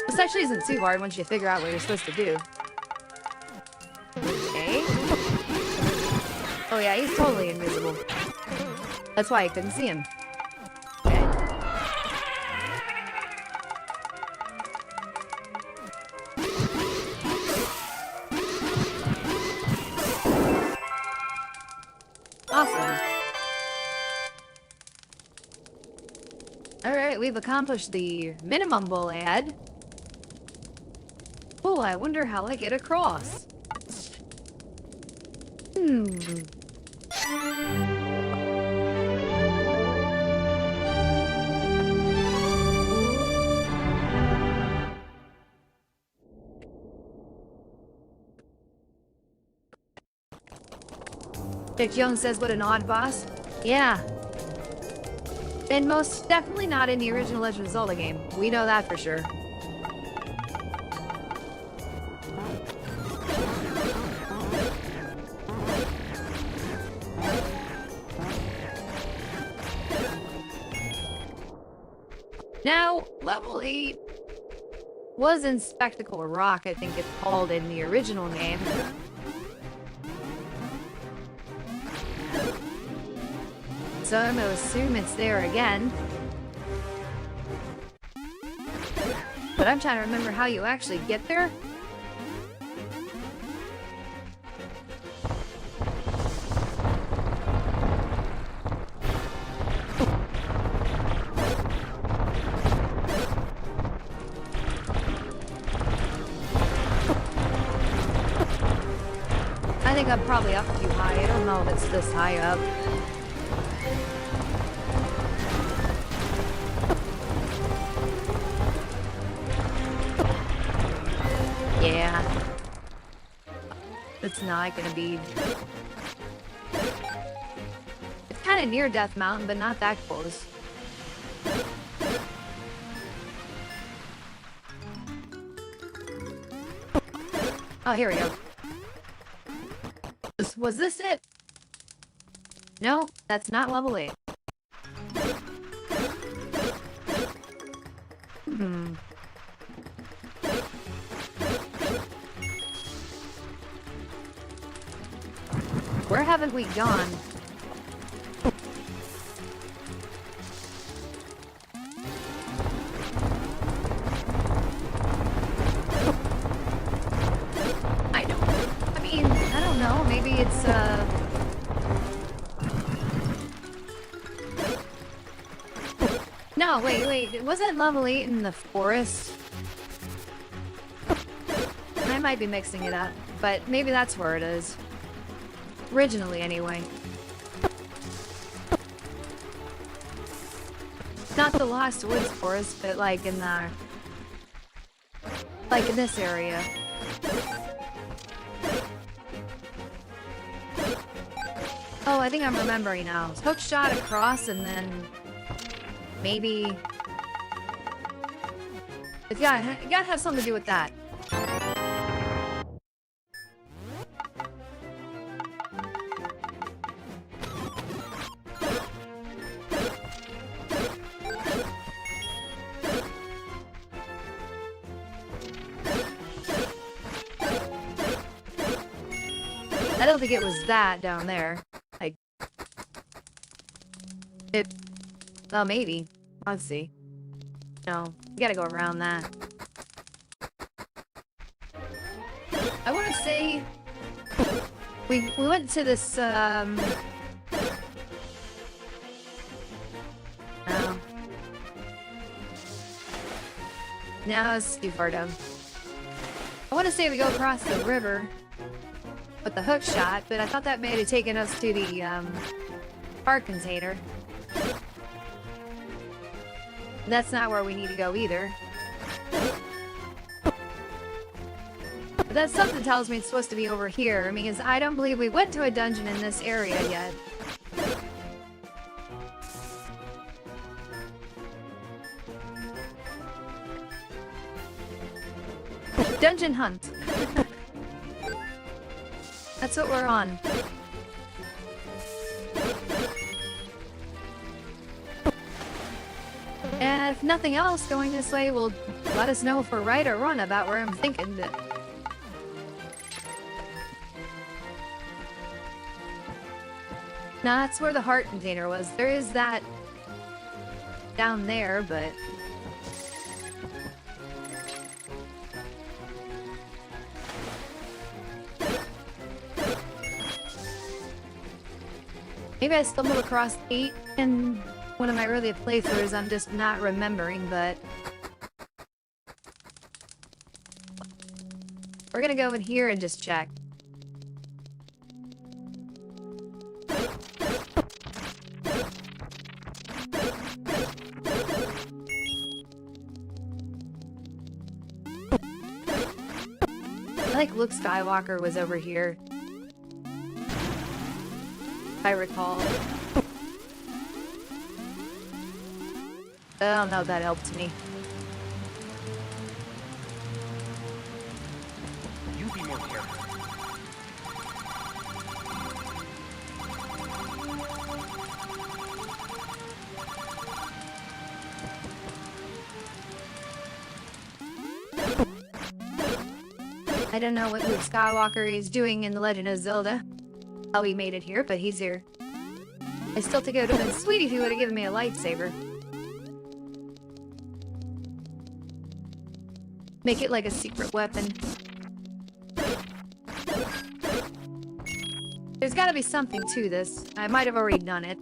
A: This actually isn't too hard once you figure out what you're supposed to do. Okay. Oh yeah, he's totally invisible. That's why I couldn't see him. Okay. Awesome. Alright, we've accomplished the minimum bull ad. Oh, I wonder how I get across. Dick Jones says, what an odd boss. Yeah. And most definitely not in the original Legend of Zelda game. We know that for sure. Now, level 8 was in Spectacle Rock, I think it's called in the original game. So I'm gonna assume it's there again. But I'm trying to remember how you actually get there. I think I'm probably up too high. I don't know if it's this high up. Yeah. It's not gonna be... It's kind of near Death Mountain, but not that close. Oh, here we go. Was this it? No, that's not level 8. Where haven't we gone? I don't know, maybe it's, No, wait, wasn't level 8 in the forest? I might be mixing it up, but maybe that's where it is. Originally, anyway. Not the Lost Woods Forest, but like in the... like in this area. Oh, I think I'm remembering now. Hook shot across and then... maybe... It's gotta have something to do with that. I don't think it was that down there. Like... it... oh, maybe. Let's see. No, you gotta go around that. I want to say... We went to this, No. No, it's too far down. I want to say we go across the river with the hook shot, but I thought that may have taken us to the, fart container. That's not where we need to go either. But that something tells me it's supposed to be over here, because I don't believe we went to a dungeon in this area yet. Dungeon hunt. That's what we're on. And if nothing else, going this way will let us know if we're right or wrong about where I'm thinking that. Nah, that's where the heart container was. There is that down there, but... maybe I stumbled across 8 in one of my earlier playthroughs, I'm just not remembering, but... we're gonna go in here and just check. I think Luke Skywalker was over here. If I recall. I don't know if that helped me.
B: You be more careful.
A: I don't know what Luke Skywalker is doing in The Legend of Zelda. How he made it here, but he's here. I still think it would have been sweet if he would have given me a lightsaber. Make it like a secret weapon. There's gotta be something to this. I might have already done it.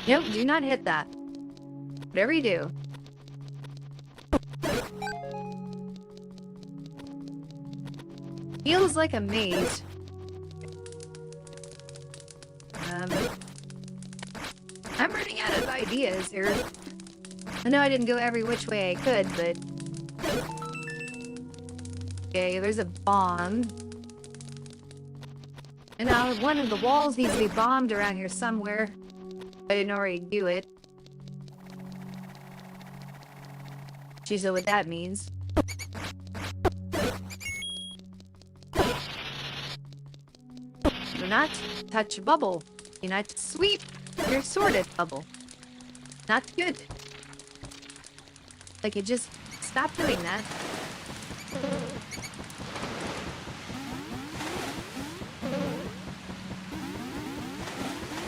A: Nope, do not hit that. Whatever you do. Feels like a maze. I'm running out of ideas here. I know I didn't go every which way I could, but... okay, there's a bomb. And now one of the walls needs to be bombed around here somewhere. I didn't already do it. Geez, so what that means. Do not touch a bubble. Do not sweep your sorted bubble. Not good. Like, you just stop doing that.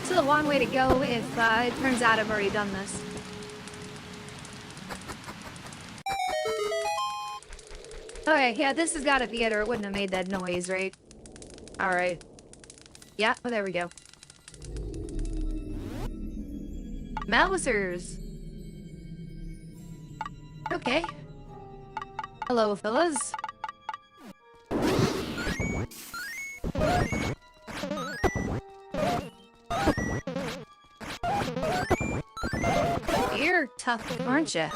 A: Still a long way to go if it turns out I've already done this. Okay, yeah, this has got to be it or it wouldn't have made that noise, right? Alright. Yeah, well, there we go. Mousers! Okay. Hello, fellas. You're tough, aren't you?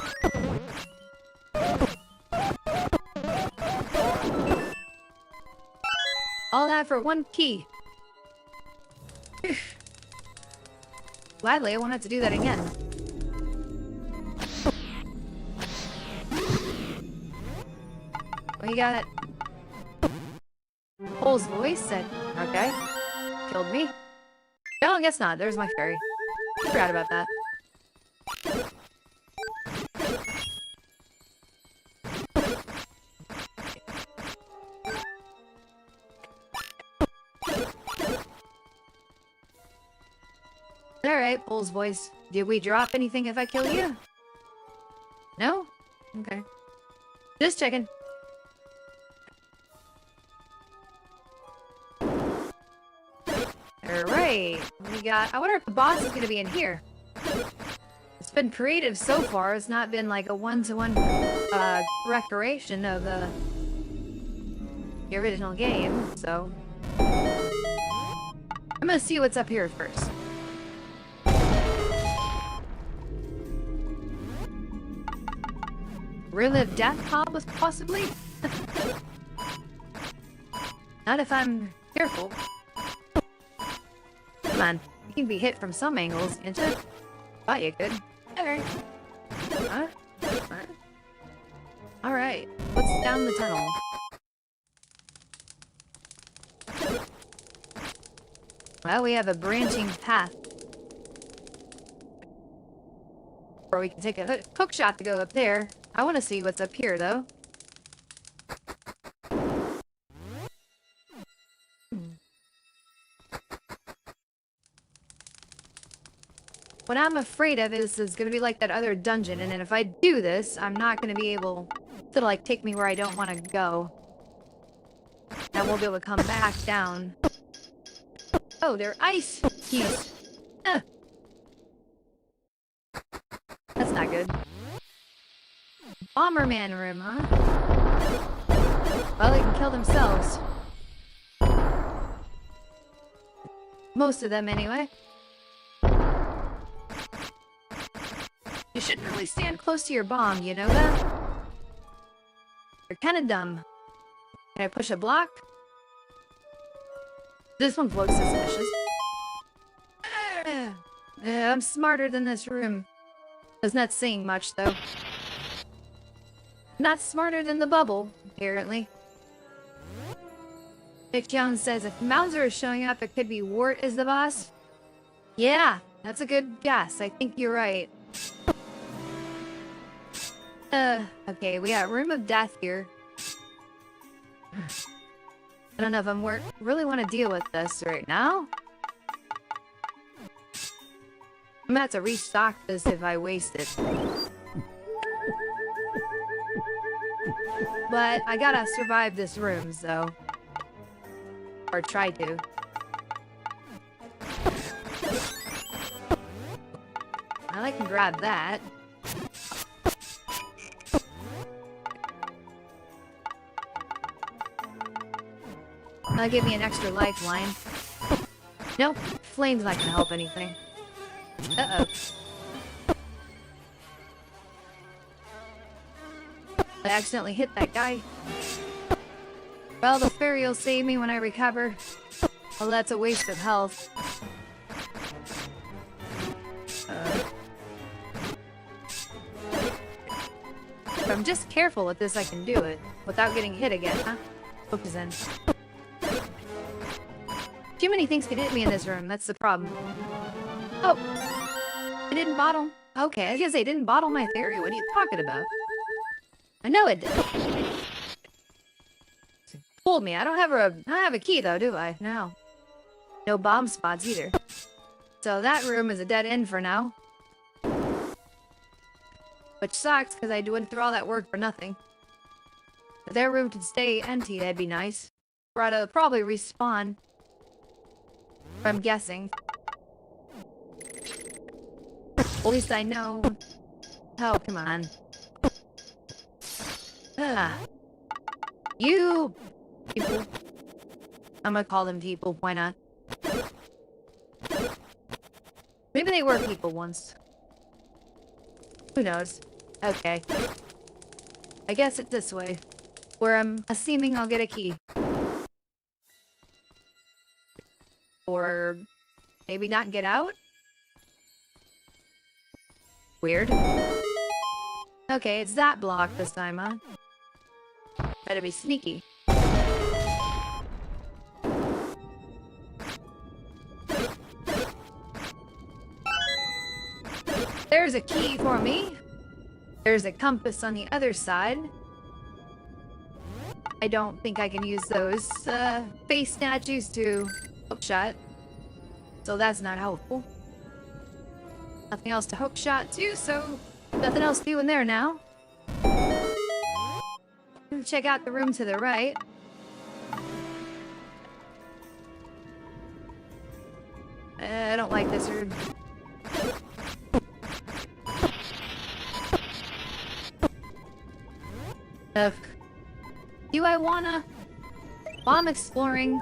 A: All that for one key. Gladly, I won't have to do that again. We got Cole's voice said, okay. Killed me. Oh, I guess not. There's my fairy. Forgot about that. Alright, Pole's voice. Did we drop anything if I kill you? No? Okay. Just checking. Alright. We got... I wonder if the boss is gonna be in here. It's been creative so far. It's not been like a one-to-one recreation of the original game, so... I'm gonna see what's up here first. Relive Death Hop was possibly? Not if I'm careful. Come on. You can be hit from some angles, can't you? Thought you could. Alright. Huh? What? Alright. What's down the tunnel? Well, we have a branching path. Or we can take a hook shot to go up there. I want to see what's up here, though. What I'm afraid of is going to be like that other dungeon, and then if I do this, I'm not going to be able to, like, take me where I don't want to go. I won't be able to come back down. Oh, they're ice keys. That's not good. Bomberman room, huh? Well, they can kill themselves. Most of them, anyway. You shouldn't really stand close to your bomb, you know that? You're kinda dumb. Can I push a block? This one looks suspicious. I'm smarter than this room. It's not saying much, though. Not smarter than the bubble, apparently. Nick Jones says, if Mauser is showing up, it could be Wart is the boss. Yeah, that's a good guess. I think you're right. Okay, we got Room of Death here. I don't know if I really want to deal with this right now. I'm gonna have to restock this if I waste it. But I gotta survive this room, so... Or try to. I can grab that. That'll give me an extra lifeline. Nope, flame's not gonna help anything. Uh-oh. I accidentally hit that guy. Well, the fairy will save me when I recover. Well, that's a waste of health. If I'm just careful with this, I can do it. Without getting hit again, huh? Focus in. Too many things can hit me in this room, that's the problem. Oh! I didn't bottle. Okay, I guess I didn't bottle my theory. What are you talking about? I know it did. Fooled me. I don't have a key though, do I? No. No bomb spots either. So that room is a dead end for now. Which sucks, because I went through all that work for nothing. If their room could stay empty, that'd be nice. Or I'd probably respawn. I'm guessing. At least I know. Oh, come on. You people. I'm gonna call them people, why not? Maybe they were people once. Who knows? Okay. I guess it's this way. Where I'm assuming I'll get a key. Or maybe not get out? Weird. Okay, it's that block this time, huh? Better be sneaky. There's a key for me. There's a compass on the other side. I don't think I can use those face statues to hookshot. So that's not helpful. Nothing else to hookshot to, so nothing else to do in there now. Check out the room to the right. I don't like this room. Do I wanna? While I'm exploring,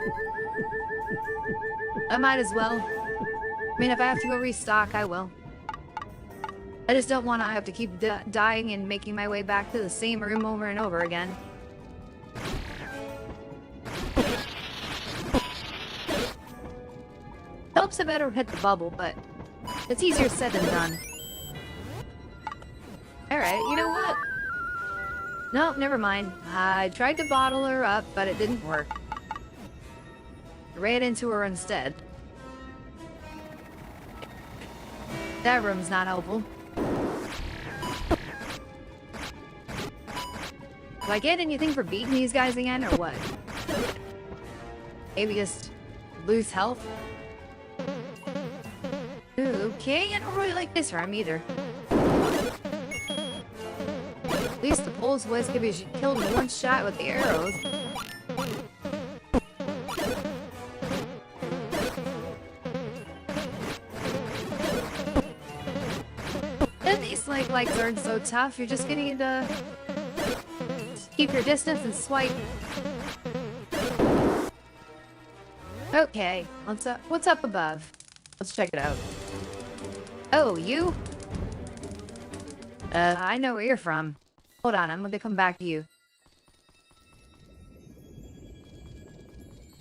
A: I might as well. I mean, if I have to go restock, I will. I just don't want to have to keep dying and making my way back to the same room over and over again. hopes I better hit the bubble, but it's easier said than done. Alright, you know what? Nope, never mind. I tried to bottle her up, but it didn't work. I ran into her instead. That room's not helpful. Do I get anything for beating these guys again, or what? Maybe just lose health? Okay, I don't really like this room either. At least the poles was could be killed in one shot with the arrows. And these legs aren't so tough. You're just gonna need to keep your distance and swipe. Okay, what's up above? Let's check it out. Oh, you? I know where you're from. Hold on, I'm gonna come back to you.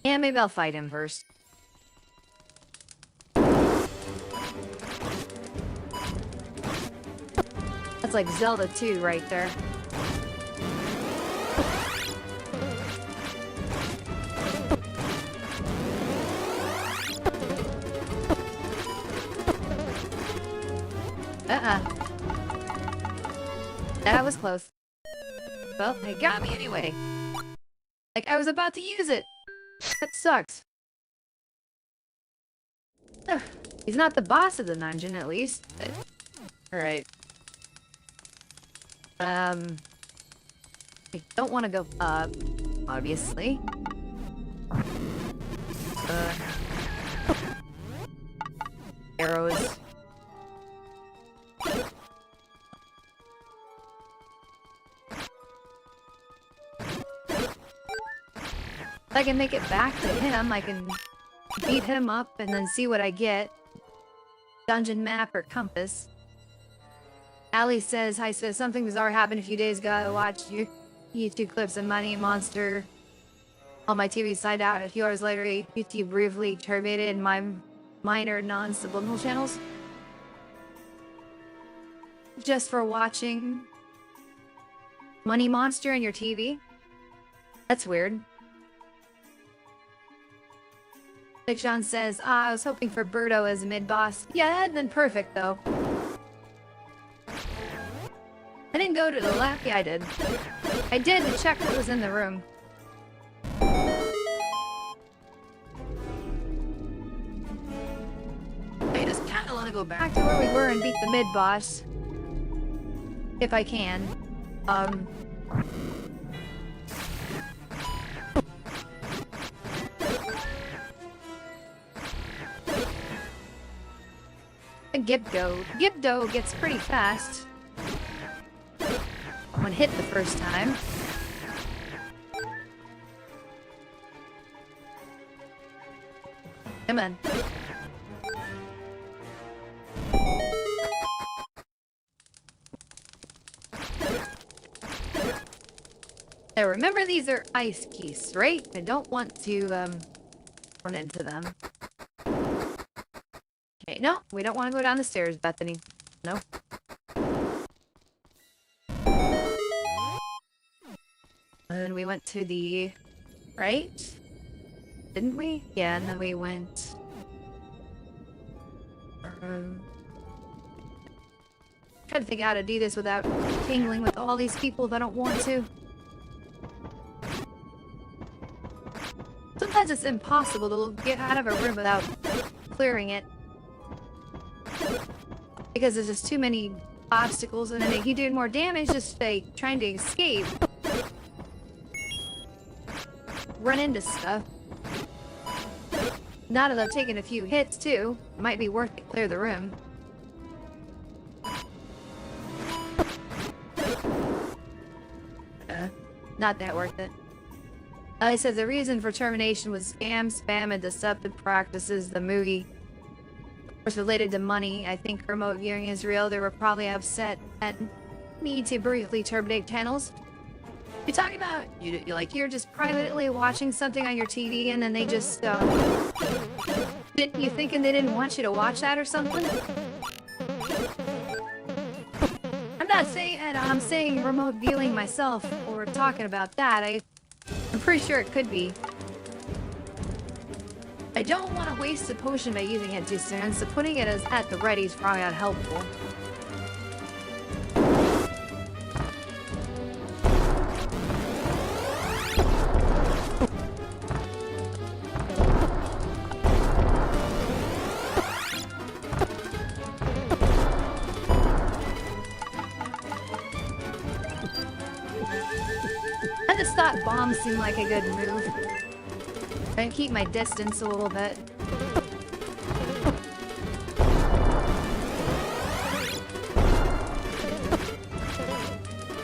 A: Yeah, maybe I'll fight him first. That's like Zelda 2 right there. That was close. Well, it got me anyway. Like, I was about to use it. That sucks. Ugh, he's not the boss of the dungeon, at least. Alright. I don't want to go up, obviously. Arrows. If I can make it back to him, I can beat him up and then see what I get. Dungeon map or compass. Allie says, hi, says, something bizarre happened a few days ago. I watched your YouTube clips of Money Monster on my TV side out. A few hours later, YouTube briefly terminated my minor non-subliminal channels. Just for watching Money Monster on your TV? That's weird. Like John says, I was hoping for Birdo as a mid-boss. Yeah, that'd been perfect, though. I didn't go to the lab. Yeah, I did. I did to check what was in the room. I just kind of want to go back to where we were and beat the mid-boss. If I can. Gibdo gets pretty fast when hit the first time. Come on. Now remember, these are ice keys, right? I don't want to run into them. Okay, no, we don't want to go down the stairs, Bethany. No. And we went to the right, didn't we? Yeah, and then we went. Trying to figure out how to do this without tingling with all these people that don't want to. Sometimes it's impossible to get out of a room without clearing it. Because there's just too many obstacles, and then you do more damage just by trying to escape. Run into stuff. Now that I've taken a few hits too, it might be worth it to clear the room. Not that worth it. He says the reason for termination was spam, and deceptive practices. The movie was related to money. I think remote viewing is real. They were probably upset at me to briefly terminate channels. You're talking about you're just privately watching something on your TV and then they just Didn't you thinking they didn't want you to watch that or something? I'm not saying that. I'm saying remote viewing myself, or talking about that. I'm pretty sure it could be. I don't want to waste a potion by using it too soon, so putting it as at the ready is probably not helpful. I just thought bombs seemed like a good move. I can keep my distance a little bit.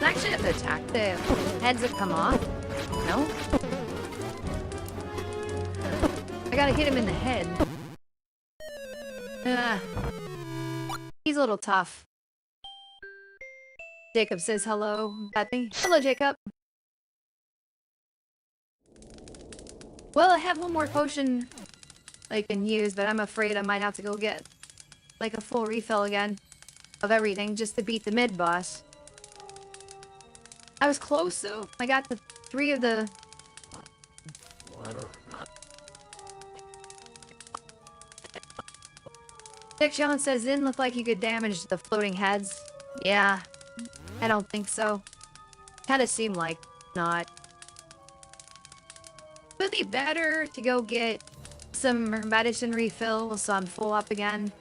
A: I actually have to attack the heads that come off. No? I gotta hit him in the head. He's a little tough. Jacob says hello, Bethany. Hello, Jacob. Well, I have one more potion I can use, but I'm afraid I might have to go get like a full refill again of everything just to beat the mid-boss. I was close though. I got the 3 of the... Dick John says, didn't look like you could damage the floating heads. Yeah, I don't think so. Kinda seemed like not. Would it be better to go get some medicine refill so I'm full up again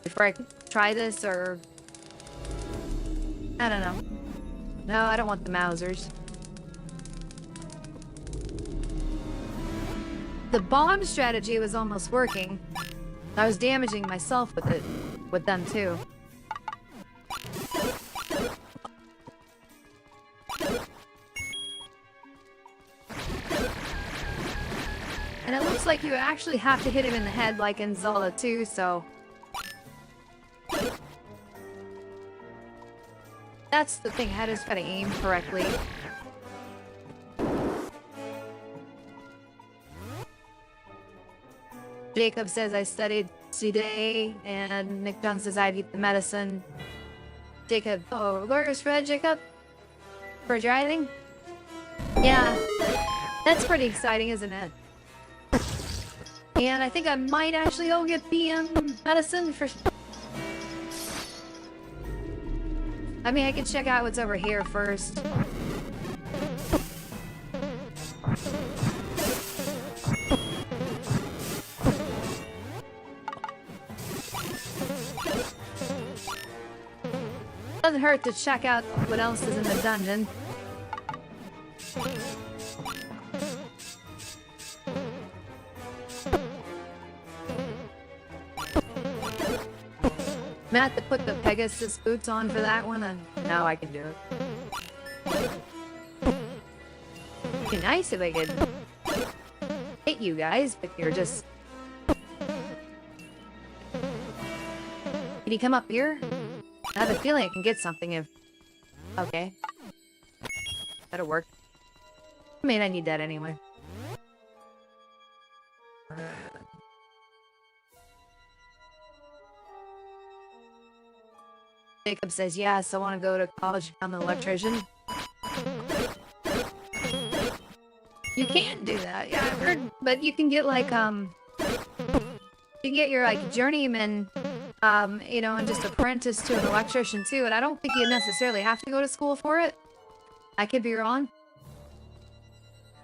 A: before I try this, or... I don't know. No, I don't want the Mausers. The bomb strategy was almost working. I was damaging myself with it, with them too. And it looks like you actually have to hit him in the head like in Zelda too, so... That's the thing, I just gotta aim correctly. Jacob says I studied today, and Nick John says I'd eat the medicine. Jacob, oh, burgers for Jacob? For driving? Yeah, that's pretty exciting, isn't it? And I think I might actually go get the medicine for... I mean, I can check out what's over here first. Doesn't hurt to check out what else is in the dungeon. Matt to put the Pegasus boots on for that one, and now I can do it. It'd be nice if I could hit you guys, but you're just... Can you come up here? I have a feeling I can get something if... Okay. That'll work. I mean, I need that anyway. Jacob says, yes, I want to go to college and become an electrician. You can do that, yeah, I've heard, but you can get like, you can get your, like, journeyman, you know, and just apprentice to an electrician too, and I don't think you necessarily have to go to school for it. I could be wrong.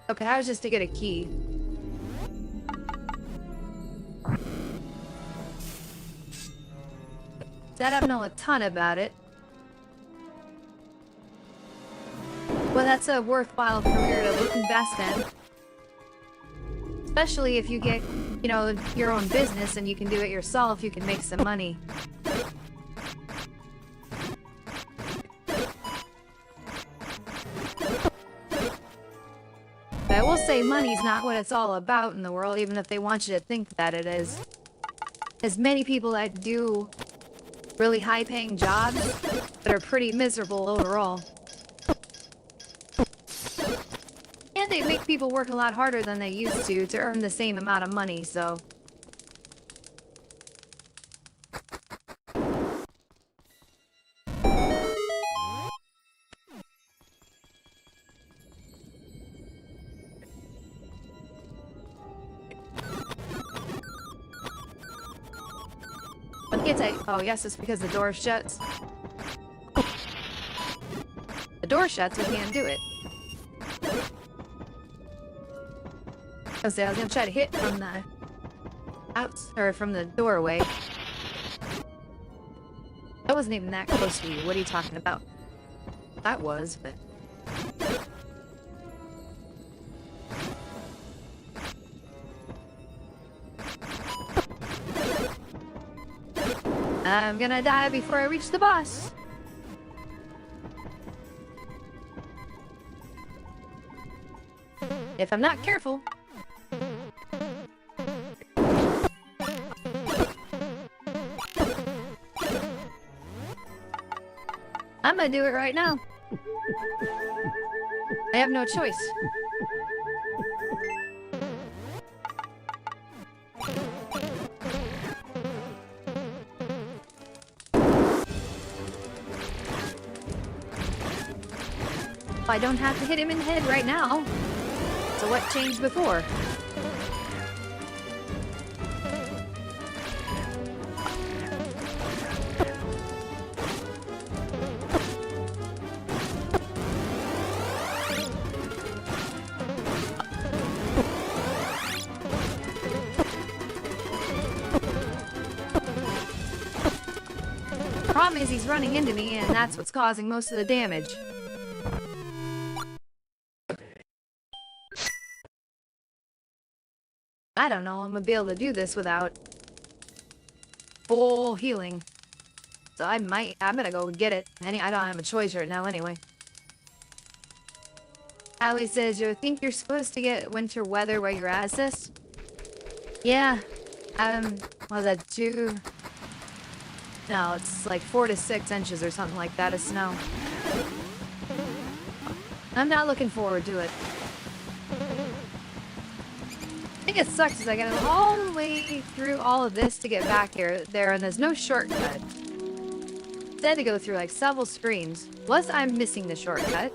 A: Okay, I was just to get a key. That I don't know a ton about it. Well, that's a worthwhile career to invest in. Especially if you get, you know, your own business and you can do it yourself, you can make some money. But I will say money's not what it's all about in the world, even if they want you to think that it is. There's many people that do really high-paying jobs that are pretty miserable overall. And they make people work a lot harder than they used to earn the same amount of money, so... It's a. Oh, yes, it's because the door shuts. The door shuts, we can't do it. I was gonna try to hit from the or from the doorway. That wasn't even that close to you. What are you talking about? That was, but. I'm gonna die before I reach the boss. If I'm not careful. I'm gonna do it right now. I have no choice. I don't have to hit him in the head right now. So what changed before? Problem is he's running into me and that's what's causing most of the damage. I don't know, I'm gonna be able to do this without full healing. So I'm gonna go get it. I don't have a choice right now anyway. Allie says, you think you're supposed to get winter weather where you're at, sis? Yeah. Was that 2? No, it's like 4 to 6 inches or something like that of snow. I'm not looking forward to it. I think it sucks is I gotta go all the way through all of this to get back there, and there's no shortcut. Instead to go through like several screens. Plus, I'm missing the shortcut.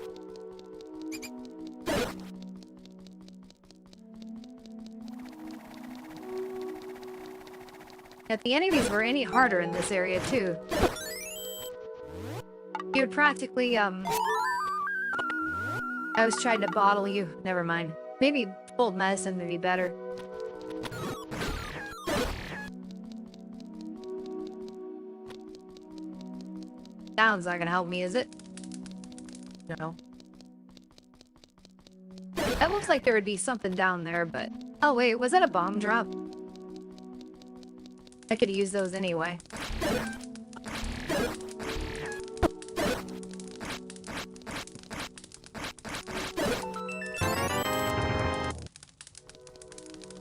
A: If the enemies were any harder in this area too, you would practically I was trying to bottle you. Never mind. Maybe full medicine would be better. Sound's not gonna help me, is it? No. That looks like there would be something down there, but... Oh wait, was that a bomb drop? I could use those anyway.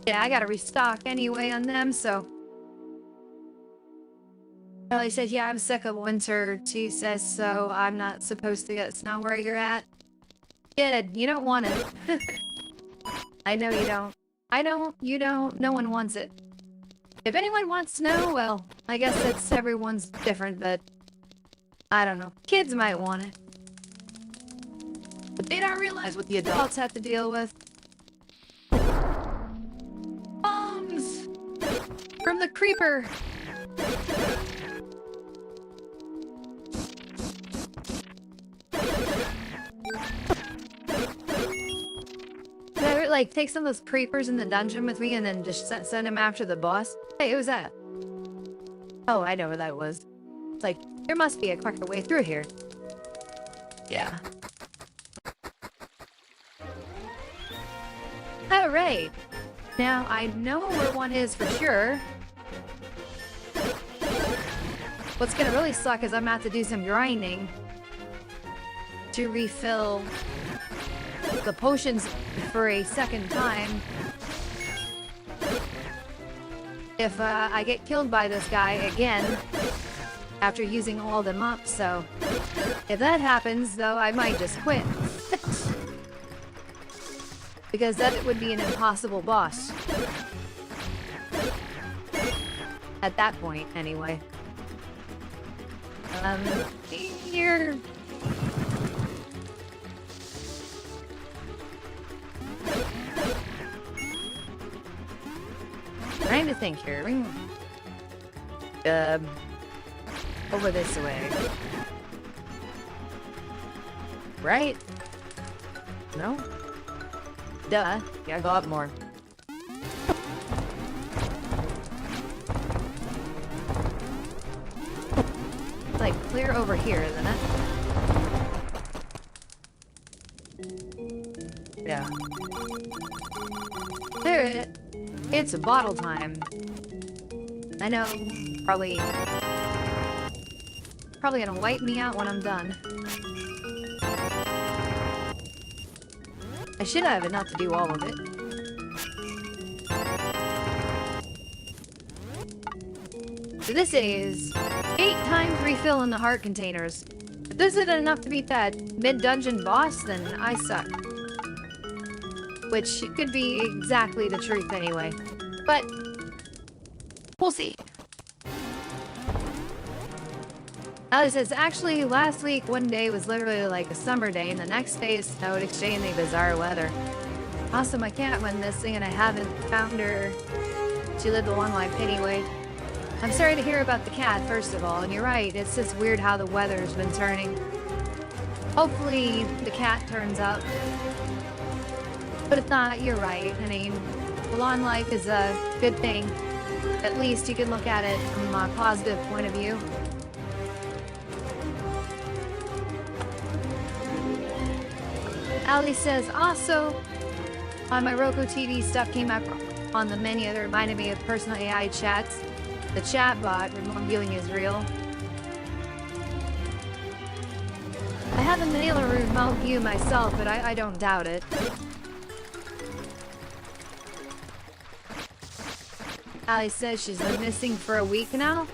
A: Yeah, I gotta restock anyway on them, so... Charlie said, yeah, I'm sick of winter. She says, so I'm not supposed to get snow where you're at. Kid, you don't want it. I know you don't. I don't, you don't, no one wants it. If anyone wants snow, well, I guess it's everyone's different, but... I don't know. Kids might want it. But they don't realize what the adults have to deal with. Bombs! From the creeper! Like, take some of those creepers in the dungeon with me and then just send them after the boss. Hey, who's that? Oh, I know where that was. It's like, there must be a quicker way through here. Yeah. Alright. Now, I know where one is for sure. What's gonna really suck is I'm gonna have to do some grinding to refill the potions for a second time if I get killed by this guy again after using all of them up, so if that happens, though, I might just quit. Because that would be an impossible boss. At that point, anyway. Here... Trying to think here. Over this way. Right? No? Duh. Yeah, go up more. Like, clear over here, isn't it? Yeah. There, it's a bottle time. I know, probably gonna wipe me out when I'm done. I should have enough to do all of it. So this is 8 times refill in the heart containers. If this isn't enough to beat that mid-dungeon boss, then I suck. Which could be exactly the truth anyway. But we'll see. Alice says, actually, last week, one day was literally like a summer day, and the next day it snowed, extremely bizarre weather. Also, my cat went missing, and I haven't found her. She lived a long life anyway. I'm sorry to hear about the cat, first of all, and you're right, it's just weird how the weather's been turning. Hopefully, the cat turns up. But if not, you're right. I mean, a long life is a good thing. At least you can look at it from a positive point of view. Ali says, also, on my Roku TV stuff came up on the menu that reminded me of personal AI chats. The chatbot remote viewing is real. I haven't been able to remote view myself, but I don't doubt it. Ali says she's been missing for a week now.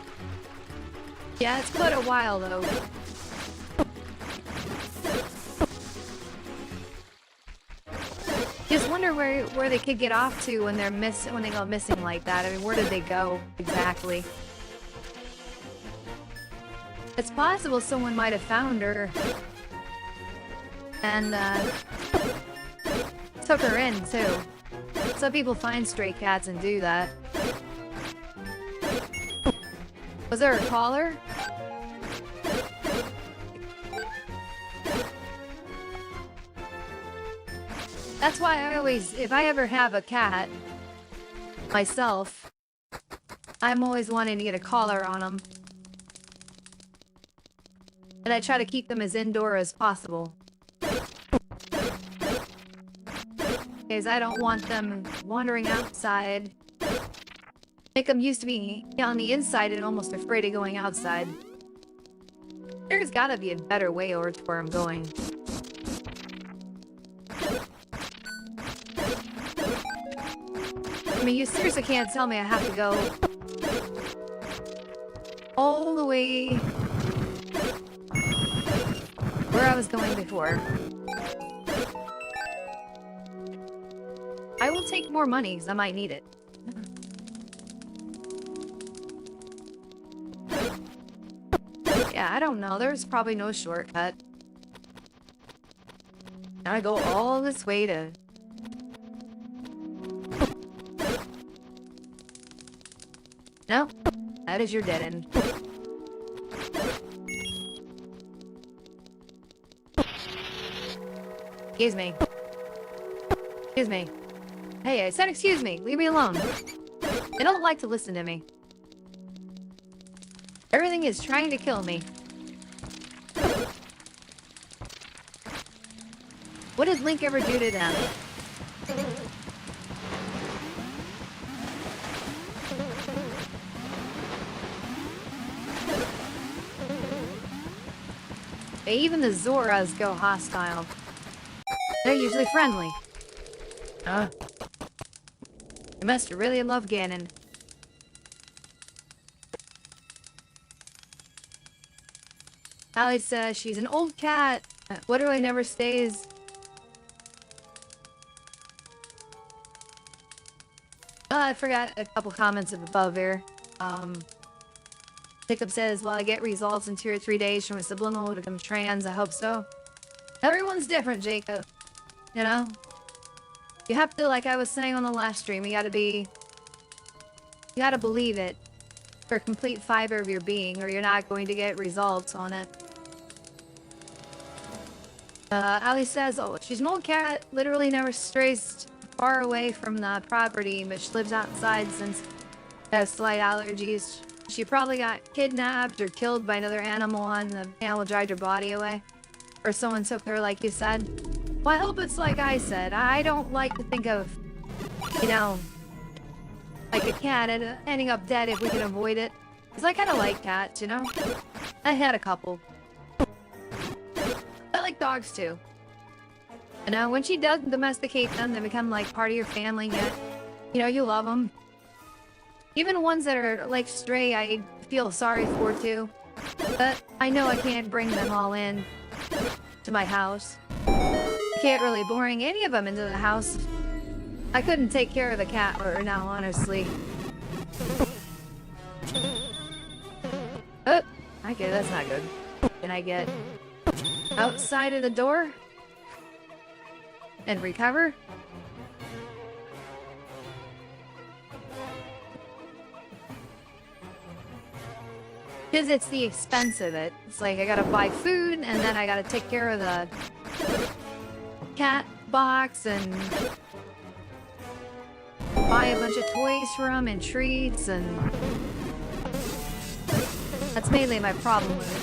A: Yeah, it's quite a while though. Just wonder where they could get off to when they go missing like that. I mean, where did they go exactly? It's possible someone might have found her and took her in too. Some people find stray cats and do that. Was there a collar? That's why I always, if I ever have a cat myself, I'm always wanting to get a collar on them. And I try to keep them as indoor as possible. Because I don't want them wandering outside. Make them used to be on the inside and almost afraid of going outside. There's gotta be a better way over to where I'm going. I mean, you seriously can't tell me I have to go all the way where I was going before. I will take more money because I might need it. Yeah, I don't know. There's probably no shortcut. Now I go all this way to... No, that is your dead end. Excuse me. Excuse me. Hey, I said excuse me. Leave me alone. They don't like to listen to me. Everything is trying to kill me. What did Link ever do to them? Even the Zoras go hostile. They're usually friendly. They must really love Ganon. Ali says she's an old cat. What do I never stays? I forgot a couple comments above here. Pickup says, well, I get results in 2 or 3 days from a subliminal to become trans. I hope so. Everyone's different, Jacob. You know? You have to, like I was saying on the last stream, you gotta believe it. for complete fiber of your being, or you're not going to get results on it. Ali says, oh, she's an old cat, literally never strays far away from the property, but she lives outside since she has slight allergies. She probably got kidnapped or killed by another animal and the animal dragged her body away. Or someone took her, like you said. Well, I hope it's like I said. I don't like to think of, you know, like a cat ending up dead if we can avoid it. Because I kind of like cats, you know? I had a couple. I like dogs too. You know, when she does domesticate them, they become like part of your family, yet, you know, you love them. Even ones that are like stray, I feel sorry for too. But I know I can't bring them all in to my house. I can't really bring any of them into the house. I couldn't take care of the cat or now, honestly. Oh, okay, that's not good. Can I get outside of the door and recover? Because it's the expense of it. It's like I gotta buy food and then I gotta take care of the cat box and buy a bunch of toys for them and treats, and that's mainly my problem with it.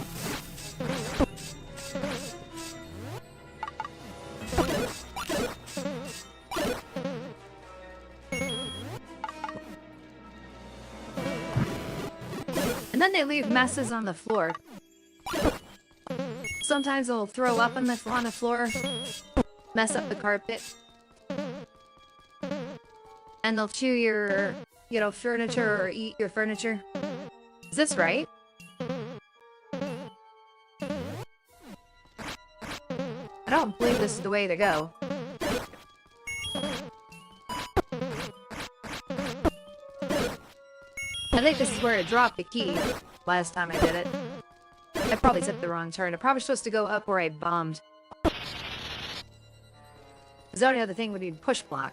A: And then they leave messes on the floor. Sometimes they'll throw up on the floor, mess up the carpet. And they'll chew your, you know, furniture or eat your furniture. Is this right? I don't believe this is the way to go. I think this is where I dropped the key last time I did it. I probably took the wrong turn. I'm probably supposed to go up where I bombed. The only other thing would be push block.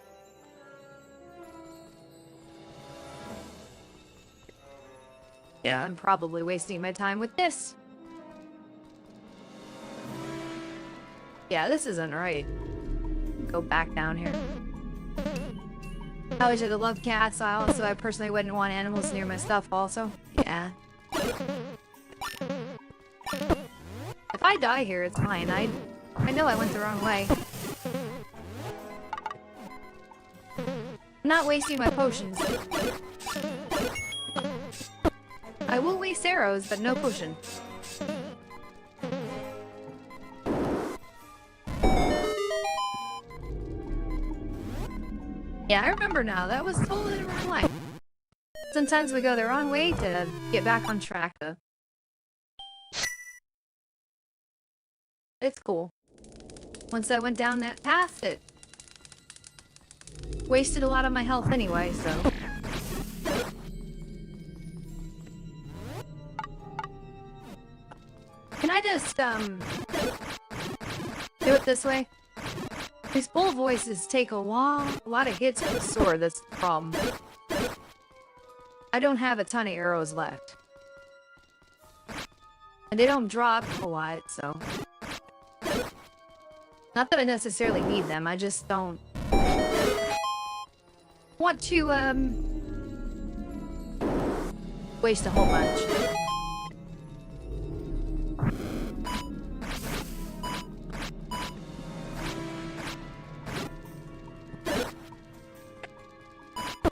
A: Yeah, I'm probably wasting my time with this. Yeah, this isn't right. Go back down here. I wish I love cats, I personally wouldn't want animals near my stuff also. Yeah. If I die here, it's fine. I know I went the wrong way. I'm not wasting my potions. I will waste arrows, but no potion. Yeah, I remember now. That was totally the wrong way. Sometimes we go the wrong way to get back on track, though. It's cool. Once I went down that path, it wasted a lot of my health anyway, so... Can I just, do it this way? These bull voices take a lot of hits with the sword, that's the problem. I don't have a ton of arrows left. And they don't drop a lot, so... Not that I necessarily need them, I just don't... want to, waste a whole bunch.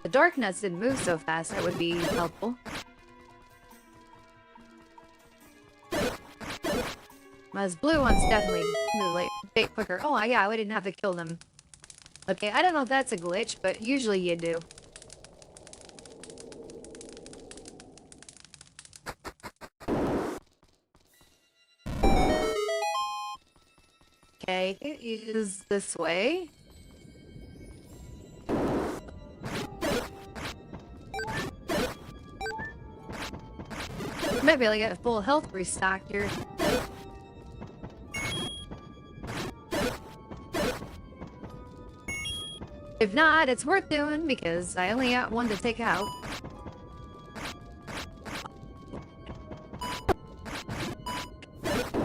A: The dark nuts didn't move so fast, that would be helpful. Those blue ones definitely move like a bit quicker. Oh yeah, I didn't have to kill them. Okay, I don't know if that's a glitch, but usually you do. Okay, it is this way. Might be able to get a full health restock here. If not, it's worth doing because I only got one to take out.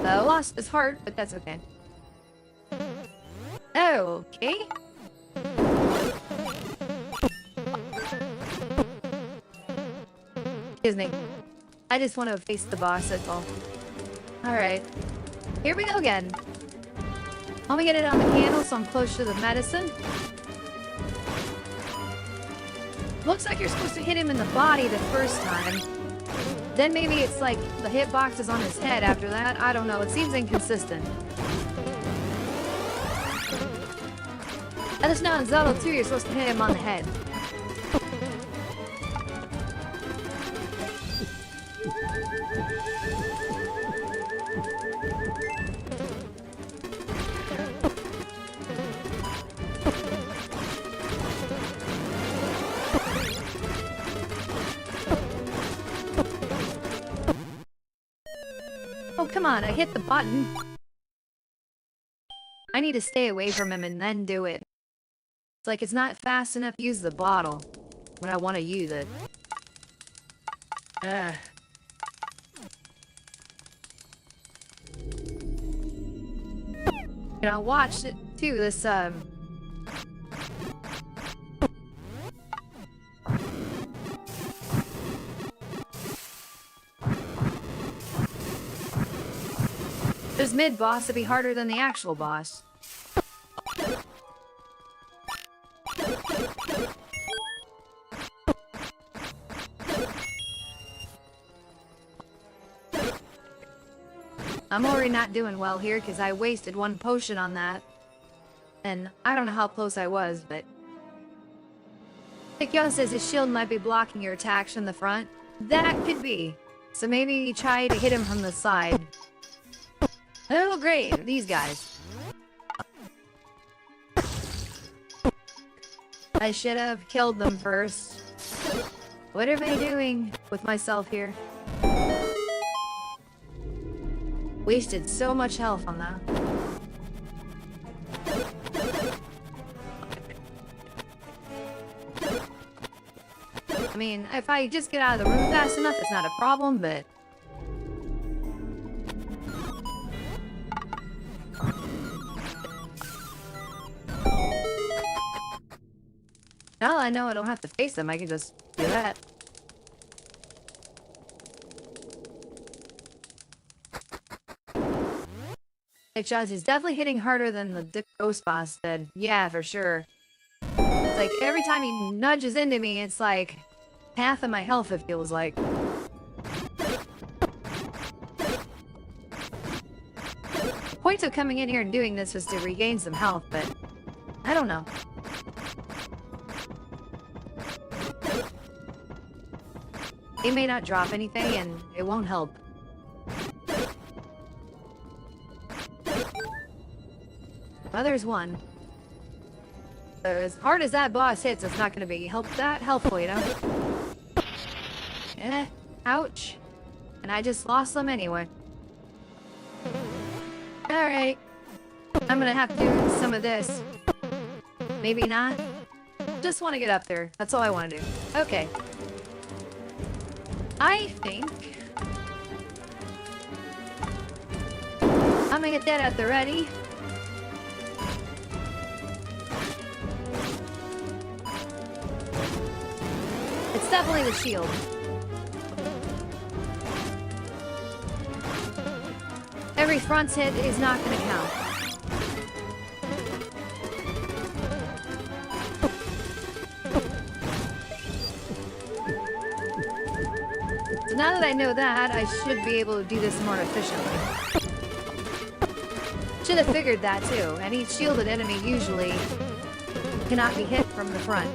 A: Lost his heart, but that's okay. Okay. Excuse me. I just want to face the boss, that's all. Alright. Here we go again. Let me get it on the candle so I'm close to the medicine. Looks like you're supposed to hit him in the body the first time. Then maybe it's like the hitbox is on his head after that. I don't know. It seems inconsistent. At least now in Zelda 2, you're supposed to hit him on the head. Oh, come on, I hit the button. I need to stay away from him and then do it. It's like it's not fast enough to use the bottle when I want to use it. And I watched it too, this, this mid-boss to be harder than the actual boss. I'm already not doing well here because I wasted one potion on that. And I don't know how close I was, but... Tikyo says his shield might be blocking your attacks from the front. That could be. So maybe try to hit him from the side. Oh great, these guys. I should have killed them first. What am I doing with myself here? Wasted so much health on that. I mean, if I just get out of the room fast enough, it's not a problem, but... Now I know I don't have to face them, I can just do that. Shots is definitely hitting harder than the ghost boss did. Yeah, for sure. It's like every time he nudges into me, it's like half of my health, it feels like. The point of coming in here and doing this was to regain some health, but I don't know. He may not drop anything and it won't help. Well, there's one. As hard as that boss hits, it's not going to be that helpful, you know? Ouch. And I just lost them anyway. Alright. I'm going to have to do some of this. Maybe not. Just want to get up there. That's all I want to do. Okay. I think... I'm going to get that at the ready. It's definitely the shield. Every front hit is not going to count. So now that I know that, I should be able to do this more efficiently. Should have figured that too. Any shielded enemy usually cannot be hit from the front.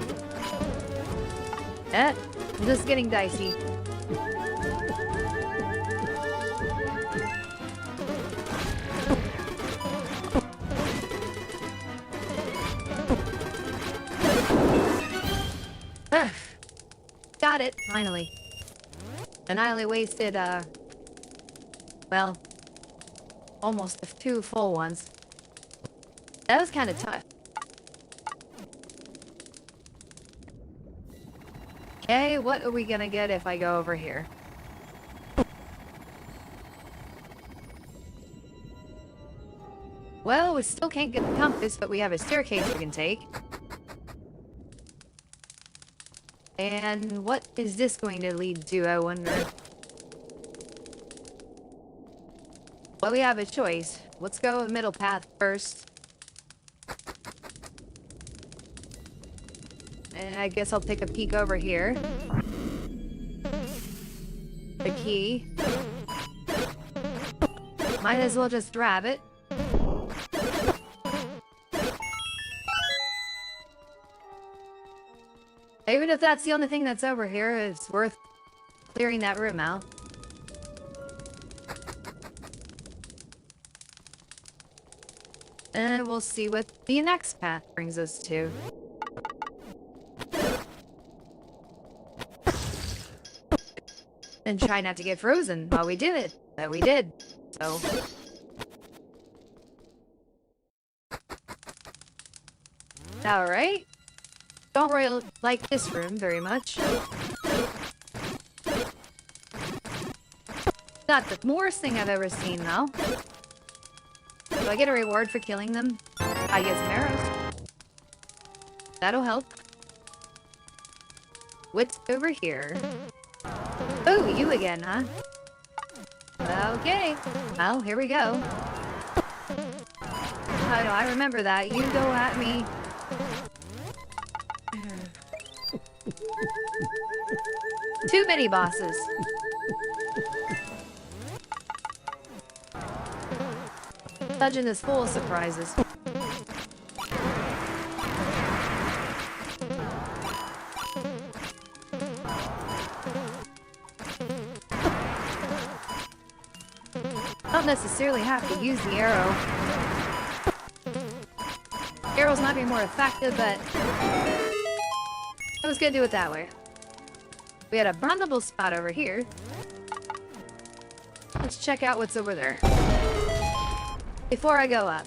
A: This is getting dicey. Got it, finally. And I only wasted, well, almost 2 full ones. That was kind of tough. Okay, what are we gonna get if I go over here? Well, we still can't get the compass, but we have a staircase we can take. And what is this going to lead to, I wonder? Well, we have a choice. Let's go with middle path first. And I guess I'll take a peek over here. The key. Might as well just grab it. Even if that's the only thing that's over here, it's worth clearing that room out. And we'll see what the next path brings us to. And try not to get frozen while we do it. But we did. So... Alright. Don't really like this room very much. Not the worst thing I've ever seen, though. Do I get a reward for killing them? I get some arrows. That'll help. What's over here? Oh, you again, huh? Okay. Well, here we go. I know, I remember that. You go at me. Too many bosses. Dungeon is full of surprises. Don't necessarily have to use the arrow. Arrows might be more effective, but I was gonna do it that way. We had a vulnerable spot over here. Let's check out what's over there. Before I go up.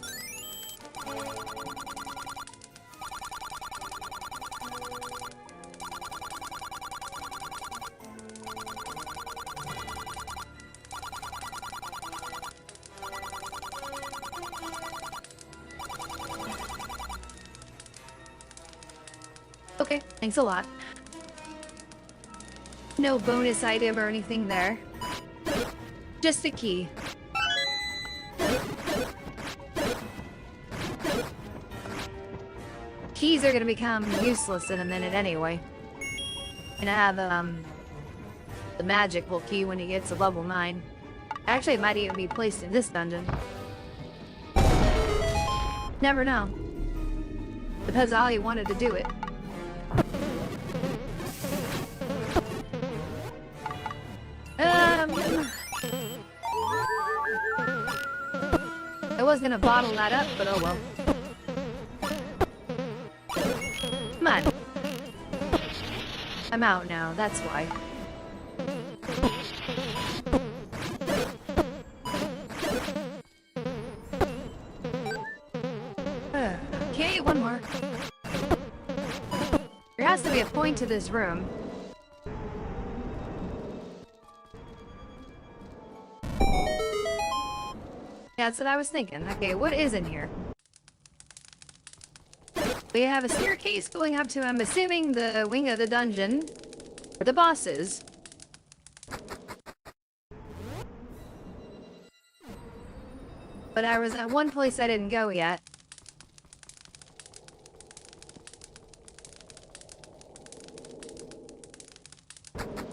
A: Okay, thanks a lot. No bonus item or anything there. Just a key. Keys are gonna become useless in a minute anyway. And I have the magical key when he gets to level 9. Actually, it might even be placed in this dungeon. Never know. Depends on how you wanted to do it. I was gonna bottle that up, but oh well. Come on. I'm out now, that's why. Okay, one more. There has to be a point to this room. That's what I was thinking. Okay, what is in here? We have a staircase going up to, I'm assuming, the wing of the dungeon. For the bosses. But I was at one place I didn't go yet.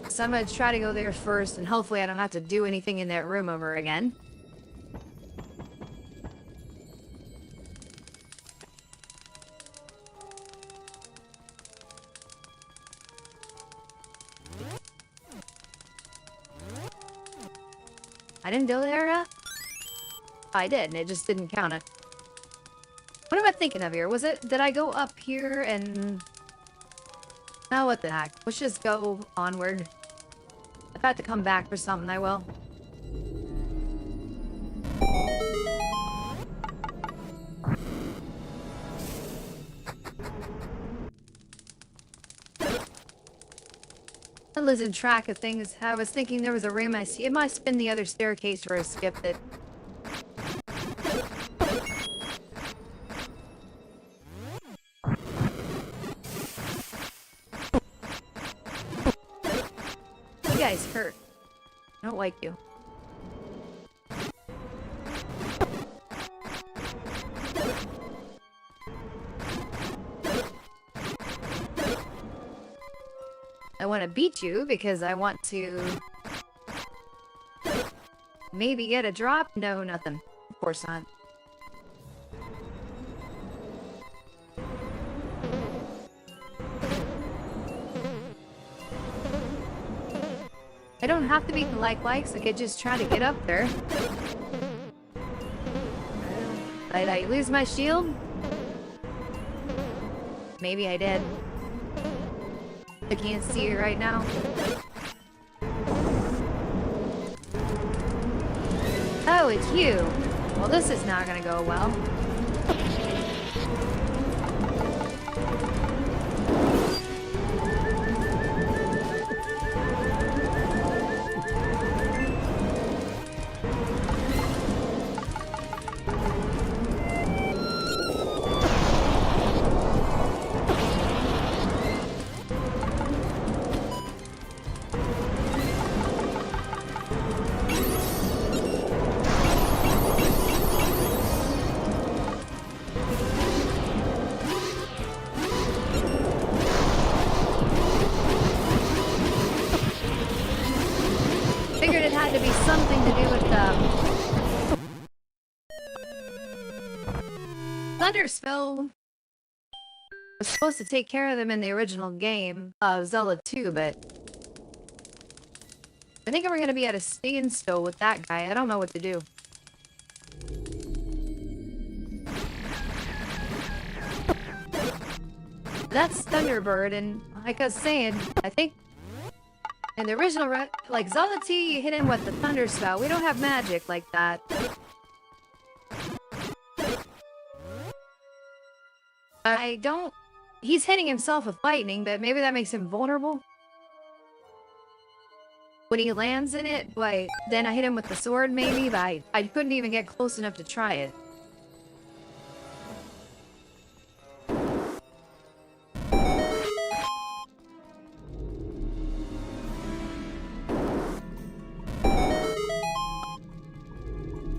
A: So I'm gonna try to go there first, and hopefully I don't have to do anything in that room over again. I didn't go there, I did, and it just didn't count it. What am I thinking of here? Was it, did I go up here and... Oh, what the heck. Let's just go onward. If I have to come back for something, I will. I'm losing track of things. I was thinking there was a room I see. It must have been the other staircase where I skipped it. like you. I want to beat you because I want to maybe get a drop? No, nothing. Of course not. I don't have to beat the likes. I could just try to get up there. Did I lose my shield? Maybe I did. I can't see it right now. Oh, it's you. Well, this is not gonna go well. Figured it had to be something to do with Thunderspell was supposed to take care of them in the original game of Zelda 2, but I think we're gonna be at a standstill with that guy. I don't know what to do. That's Thunderbird, and like I was saying, I think in the original, like Zelda 2, you hit him with the Thunder Spell. We don't have magic like that. I don't... He's hitting himself with lightning, but maybe that makes him vulnerable. When he lands in it, but then I hit him with the sword maybe, but I couldn't even get close enough to try it.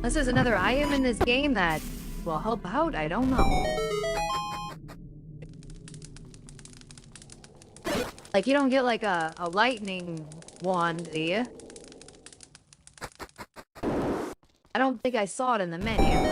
A: Unless there's another item in this game that will help out, I don't know. Like, you don't get like a lightning wand, do you? I don't think I saw it in the menu.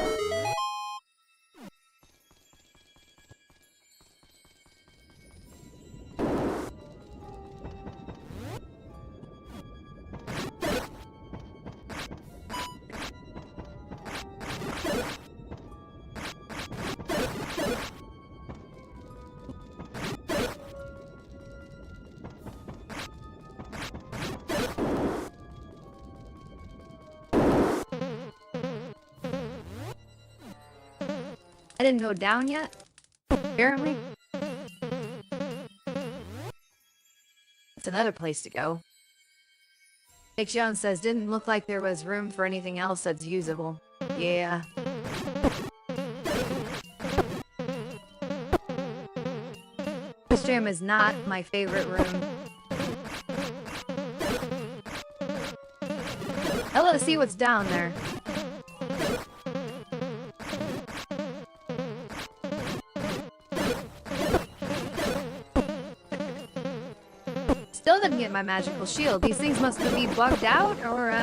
A: I didn't go down yet, apparently. That's another place to go. Nick Jones says, didn't look like there was room for anything else that's usable. Yeah. This room is not my favorite room. Let's see what's down there. Still didn't get my magical shield. These things must be bugged out, or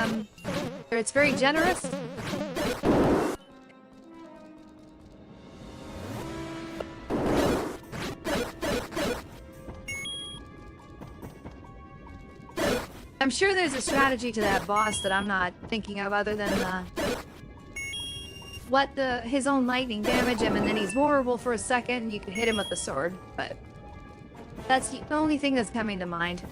A: it's very generous. I'm sure there's a strategy to that boss that I'm not thinking of other than his own lightning damage him and then he's vulnerable for a second. You can hit him with the sword, but that's the only thing that's coming to mind.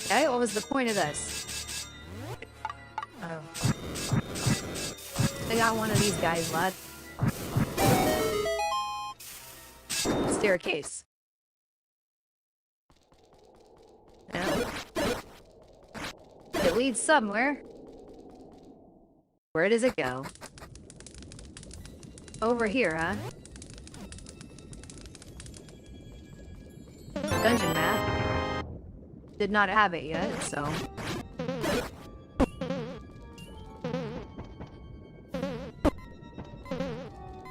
A: Okay, what was the point of this? Oh. I got one of these guys left. Staircase. No. It leads somewhere. Where does it go? Over here, huh? Dungeon map. Did not have it yet, so...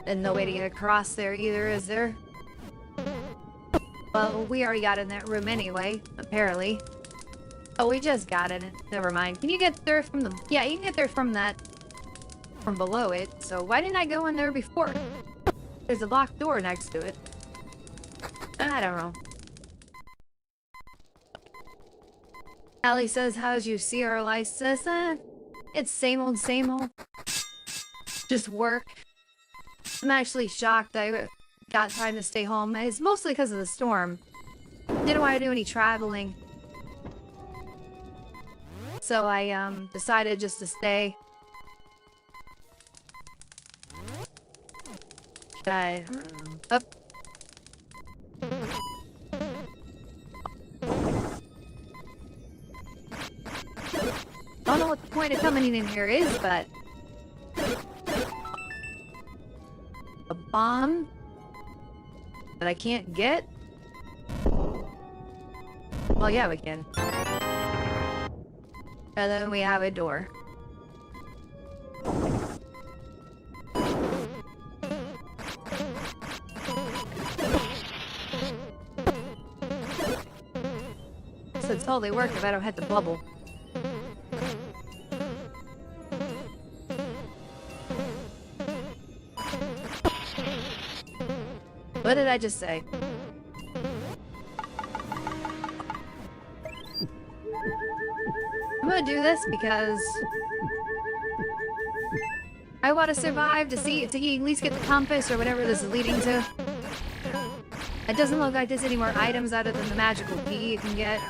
A: And no way to get across there either, is there? Well, we already got in that room anyway, apparently. Oh, we just got it. Never mind. Can you get there from the... Yeah, you can get there from that... From below it. So why didn't I go in there before? There's a locked door next to it. I don't know. Allie says, how's your CR license? It's same old, same old. Just work. I'm actually shocked I got time to stay home. It's mostly because of the storm. Didn't want to do any traveling. So I decided just to stay. Should I... Up. Don't know what the point of coming in here is, but... A bomb that I can't get? Well, yeah, we can. And then we have a door. So it totally worked if I don't hit the bubble. What did I just say? I'm gonna do this because I want to survive to at least get the compass or whatever this is leading to. It doesn't look like there's any more items other than the magical key you can get.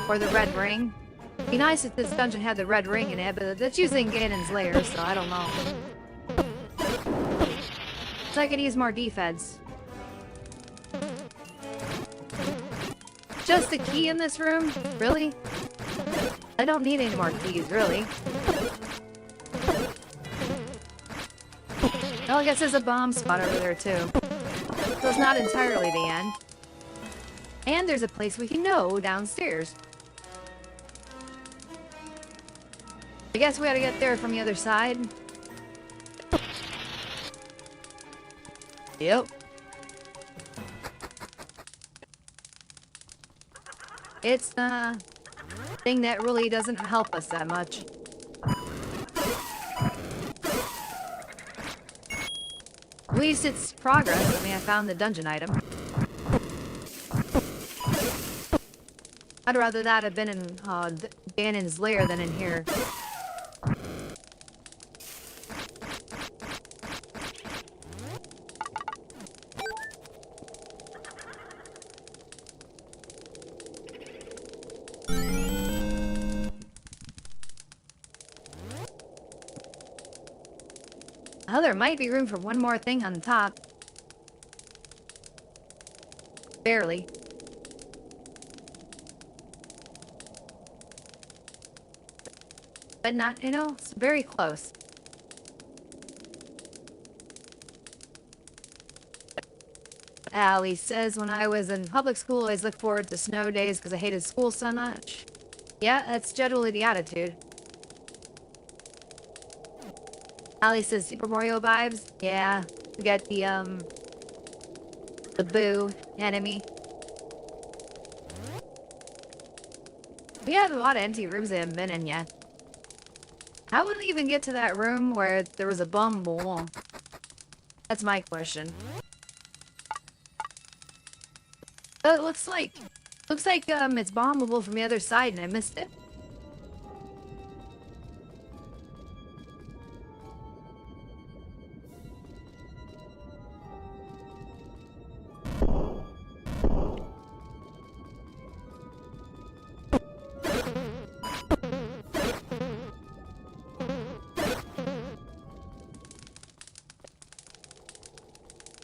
A: Or the red ring. It'd be nice if this dungeon had the red ring in it, but that's usually in Ganon's lair, so I don't know. So I could use more defense. Just a key in this room? Really? I don't need any more keys, really. Well, I guess there's a bomb spot over there, too. So it's not entirely the end. And there's a place we can go downstairs. I guess we gotta get there from the other side. Yep. It's the thing that really doesn't help us that much. At least it's progress. I mean, I found the dungeon item. I'd rather that have been in Ganon's lair than in here. Oh, there might be room for one more thing on top. Barely. But not, you know, it's very close. Allie says, when I was in public school, I always looked forward to snow days because I hated school so much. Yeah, that's generally the attitude. Allie says, Super Mario vibes? Yeah, we got the Boo enemy. We have a lot of empty rooms I haven't been in yet. How would we even get to that room where there was a bumble? That's my question. But it looks like it's bombable from the other side and I missed it.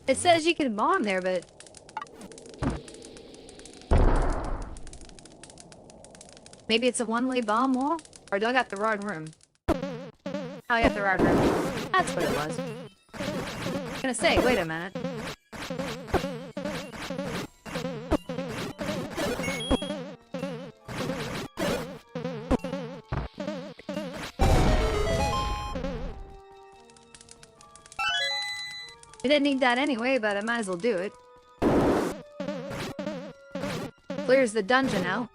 A: It says you can bomb there, but... Maybe it's a one-way bomb wall? Or do I got the wrong room? Oh, I got the wrong room. That's what it was. I was gonna say, wait a minute. We didn't need that anyway, but I might as well do it. Clears the dungeon out.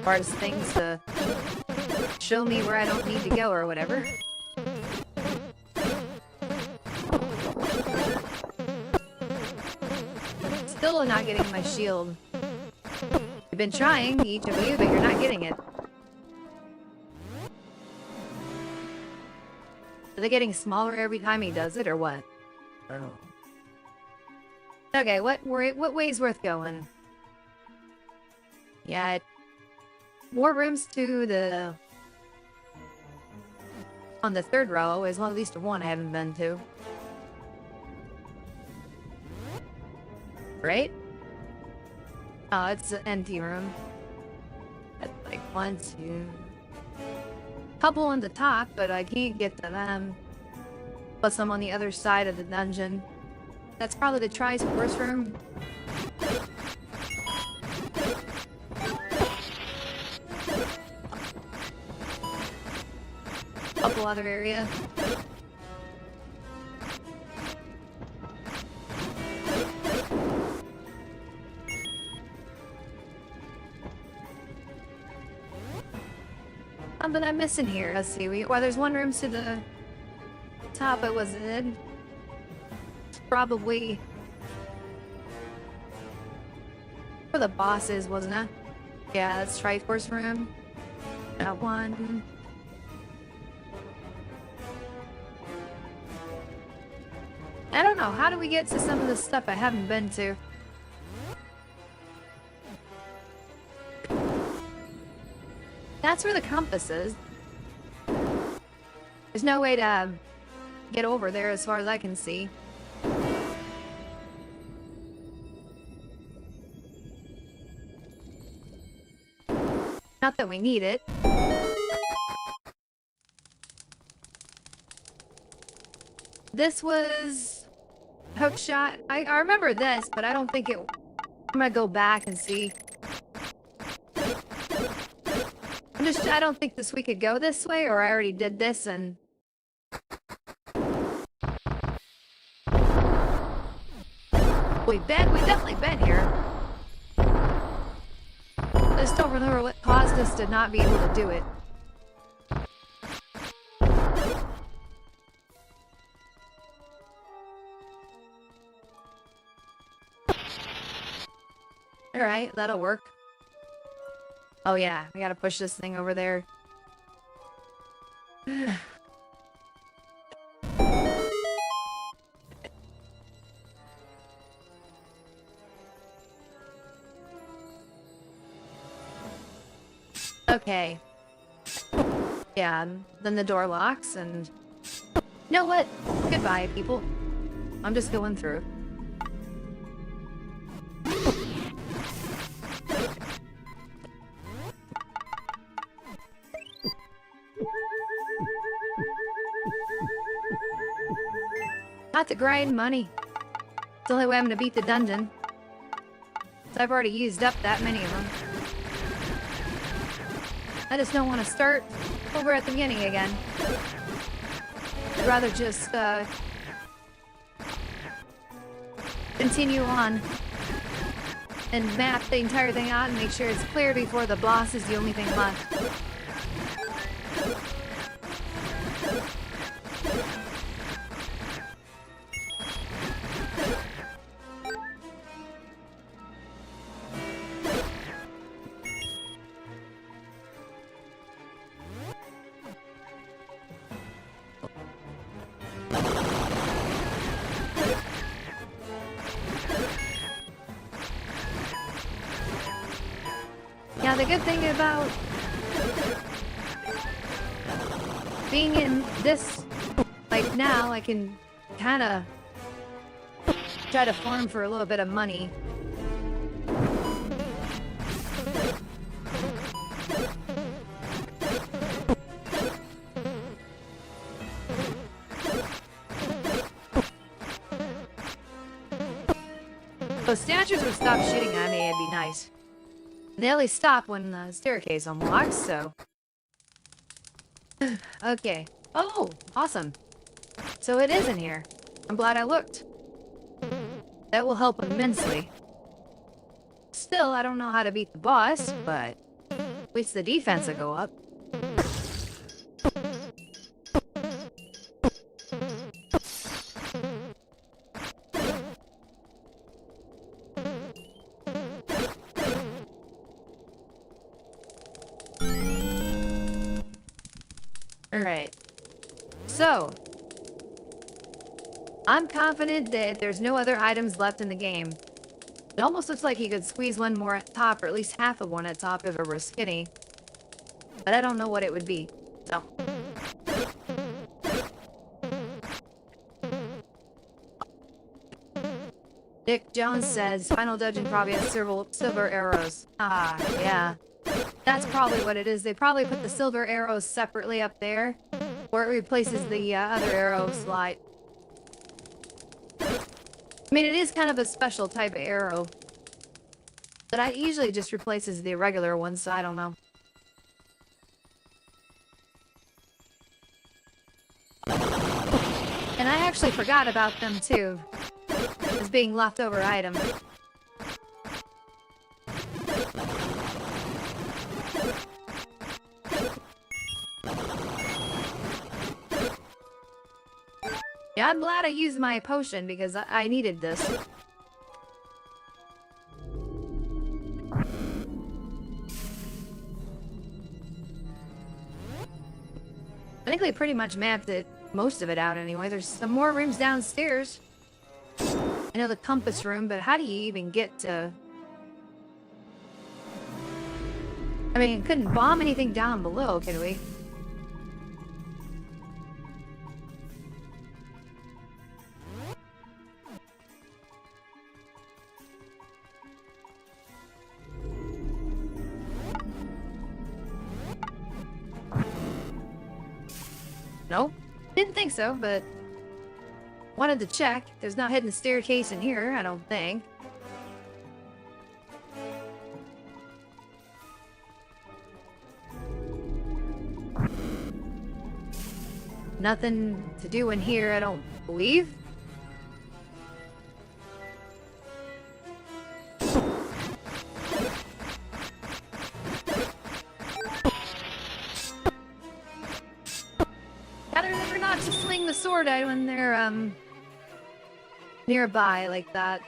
A: As things to show me where I don't need to go or whatever. Still not getting my shield. You've been trying, each of you, but you're not getting it. Are they getting smaller every time he does it, or what? I don't know. Okay, what way's worth going? Yeah, more rooms to the... on the third row is at least one I haven't been to. Right? Oh, it's an empty room. That's like 1, 2... couple on the top, but I can't get to them. Plus I'm on the other side of the dungeon. That's probably the Triforce room. Couple other area. Something I'm missing here. Let's see. Well, there's one room to the top I wasn't in. It's probably for the bosses, wasn't it? Yeah, that's Triforce room. That one. I don't know. How do we get to some of the stuff I haven't been to? That's where the compass is. There's no way to get over there as far as I can see. Not that we need it. This was hook shot. I remember this, but I don't think it... I'm gonna go back and see. I don't think we could go this way, or I already did this and... We've definitely been here. I just don't remember what caused us to not be able to do it. Alright, that'll work. Oh yeah, we gotta push this thing over there. Okay. Yeah, then the door locks and... You know what? Goodbye, people. I'm just going through. Not to grind money. It's the only way I'm gonna beat the dungeon. So I've already used up that many of them. I just don't want to start over at the beginning again. I'd rather just continue on and map the entire thing out and make sure it's clear before the boss is the only thing left. Yeah, the good thing about being in this, like now, I can kind of try to farm for a little bit of money. those statues would stop shooting at me, it'd be nice. They only stop when the staircase unlocks, so... Okay. Oh, awesome. So it is in here. I'm glad I looked. That will help immensely. Still, I don't know how to beat the boss, but... at least the defense will go up. Alright. So, I'm confident that there's no other items left in the game. It almost looks like you could squeeze one more at top, or at least half of one at top if it were skinny. But I don't know what it would be, so... Dick Jones says, Final Dungeon probably has silver arrows. Ah, yeah. That's probably what it is. They probably put the silver arrows separately up there, or it replaces the other arrow slot. I mean, it is kind of a special type of arrow, but it usually just replaces the regular one, so I don't know. And I actually forgot about them too, as being leftover items. Yeah, I'm glad I used my potion because I needed this. I think we pretty much mapped it, most of it out anyway. There's some more rooms downstairs. I know the compass room, but how do you even get to... I mean, couldn't bomb anything down below, can we? Nope. Didn't think so, but... wanted to check. There's not a hidden staircase in here, I don't think. Nothing to do in here, I don't believe. Gotta remember not to swing the sword out when they're, nearby like that.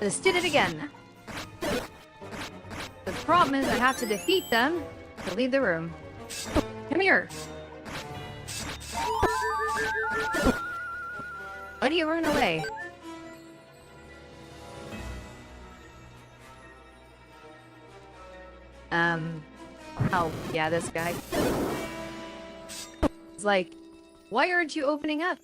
A: Just did it again. The problem is I have to defeat them to leave the room. Come here. Why do you run away? Oh, yeah, this guy. It's like, why aren't you opening up?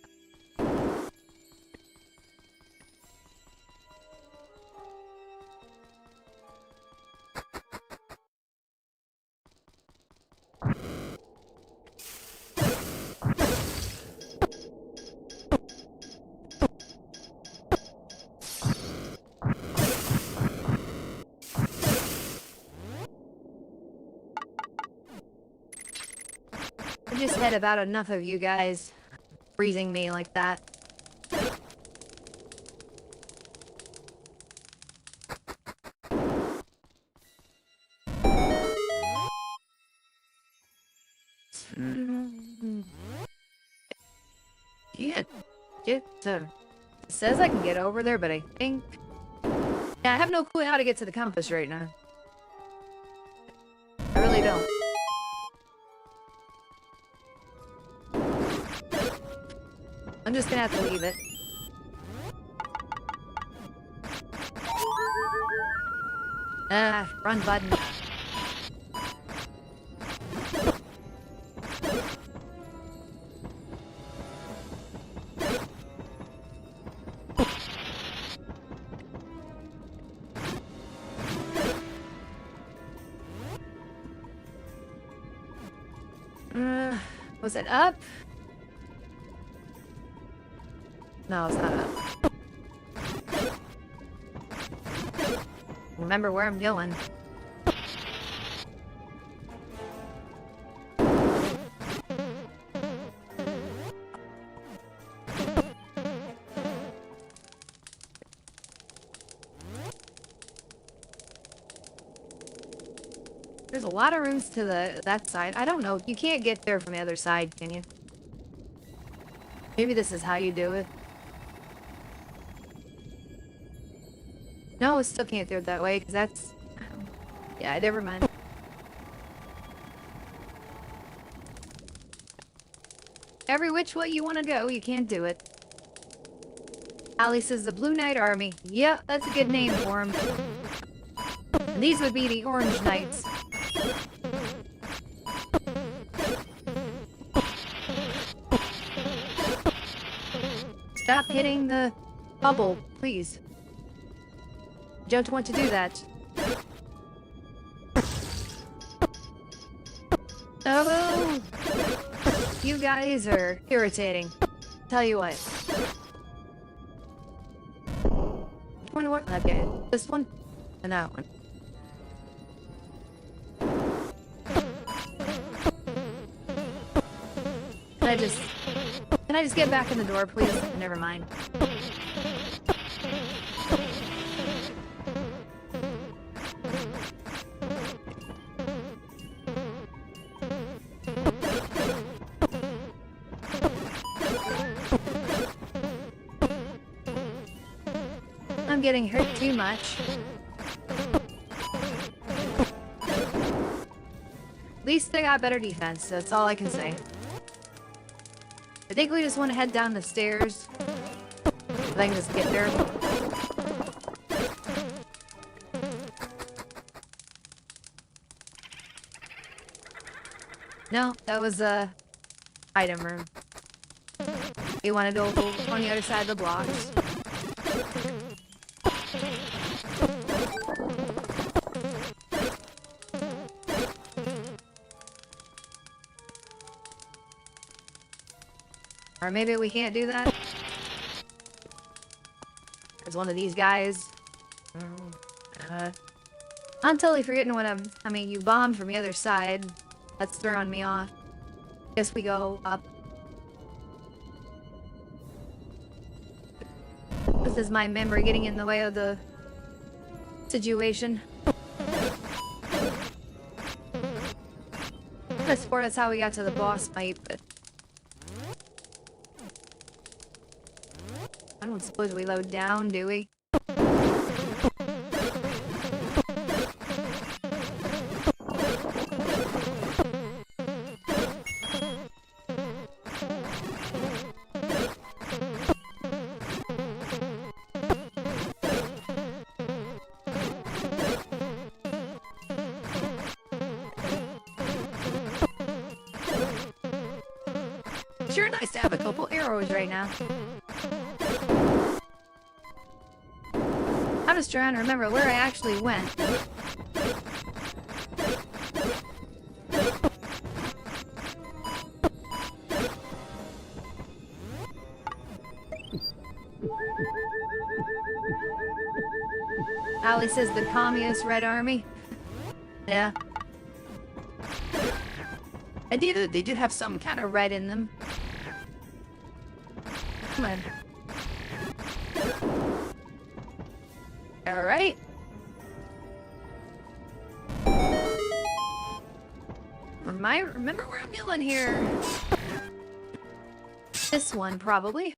A: I just had about enough of you guys freezing me like that. Yeah, it says I can get over there, but I think... yeah, I have no clue how to get to the compass right now. I really don't. I'm just gonna have to leave it. Run button. Was it up? No, it's not up. Remember where I'm going. There's a lot of rooms to that side. I don't know. You can't get there from the other side, can you? Maybe this is how you do it. No, I still can't do it that way, because that's... Yeah, never mind. Every which way you want to go, you can't do it. Ali says the Blue Knight Army. Yep, that's a good name for him. And these would be the Orange Knights. Stop hitting the bubble, please. Don't want to do that. Oh, you guys are irritating. Tell you what. Okay, this one and that one. Can I just get back in the door, please? Never mind. I'm getting hurt too much. At least I got better defense, that's all I can say. I think we just want to head down the stairs. If I can just get there. No, that was a item room. We wanted to go on the other side of the blocks. Or maybe we can't do that. There's one of these guys. I'm totally forgetting what I mean, you bombed from the other side. That's throwing me off. Guess we go up. This is my memory getting in the way of the situation. I swore that's how we got to the boss fight, but I don't suppose we load down, do we? Sure nice to have a couple arrows right now. I'm just trying to remember where I actually went. Ali says the communist Red Army. Yeah. They did have some kind of red in them. Come on. Alright. Remember where I'm going here. This one, probably.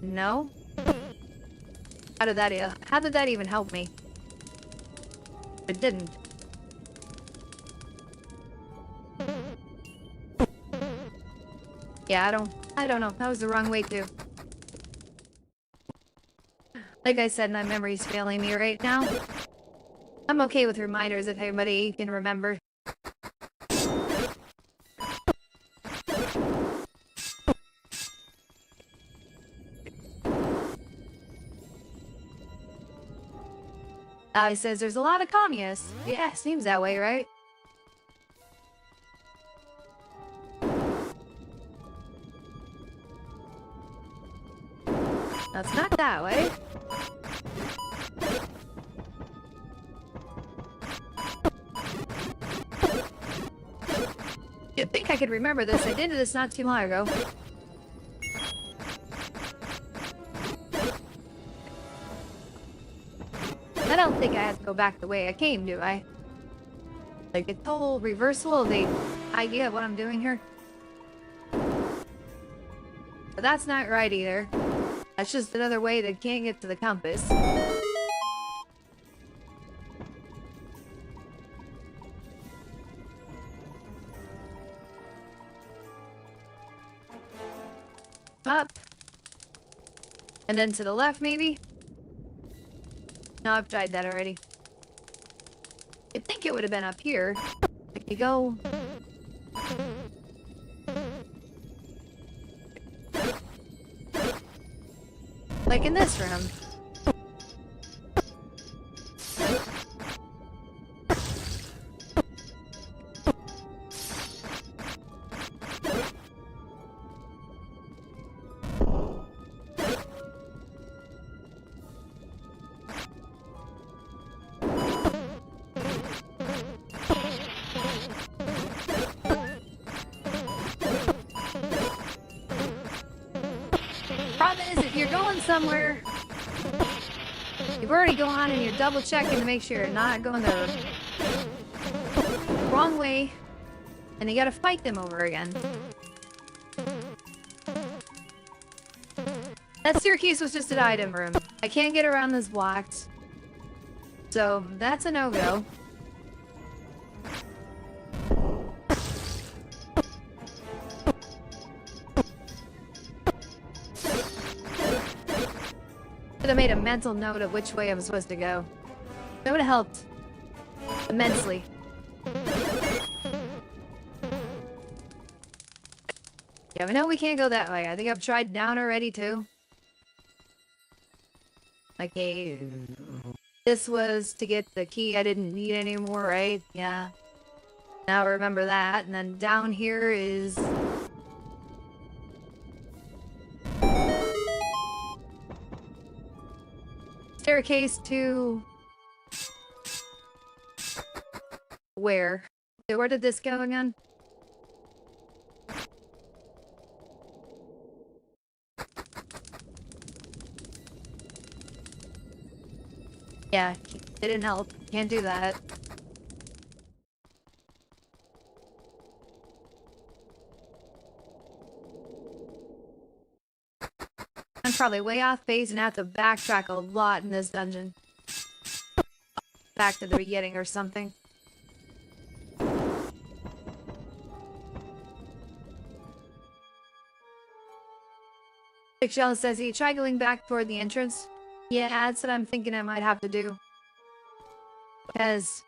A: No? How did that even help me? It didn't. Yeah, I don't know. That was the wrong way too. Like I said, my memory's failing me right now. I'm okay with reminders if everybody can remember. He says there's a lot of communists. Yeah, seems that way, right? That's not that way. You'd think I could remember this. I did this not too long ago. I don't think I have to go back the way I came, do I? Like a total reversal of the idea of what I'm doing here. But that's not right either. That's just another way that can't get to the compass. Up. And then to the left, maybe? No, I've tried that already. You'd think it would have been up here. Like you go... like in this room. Problem is, if you're going somewhere, you've already gone and you're double checking to make sure you're not going the wrong way, and you gotta fight them over again. That staircase was just an item room. I can't get around this blocked, so that's a no-go. Should have made a mental note of which way I'm supposed to go. That would have helped immensely. Yeah, I know we can't go that way. I think I've tried down already too. Okay, this was to get the key I didn't need anymore, right? Yeah. Now I remember that. And then down here is... staircase to... where? Okay, where did this go again? Yeah, it didn't help. Can't do that. I'm probably way off base and have to backtrack a lot in this dungeon. Back to the beginning or something. Big Shell says, "You try going back toward the entrance?" Yeah, that's what I'm thinking I might have to do. Because,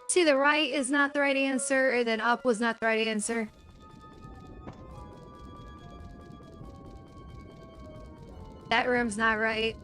A: see, the right is not the right answer, and then up was not the right answer. That room's not right.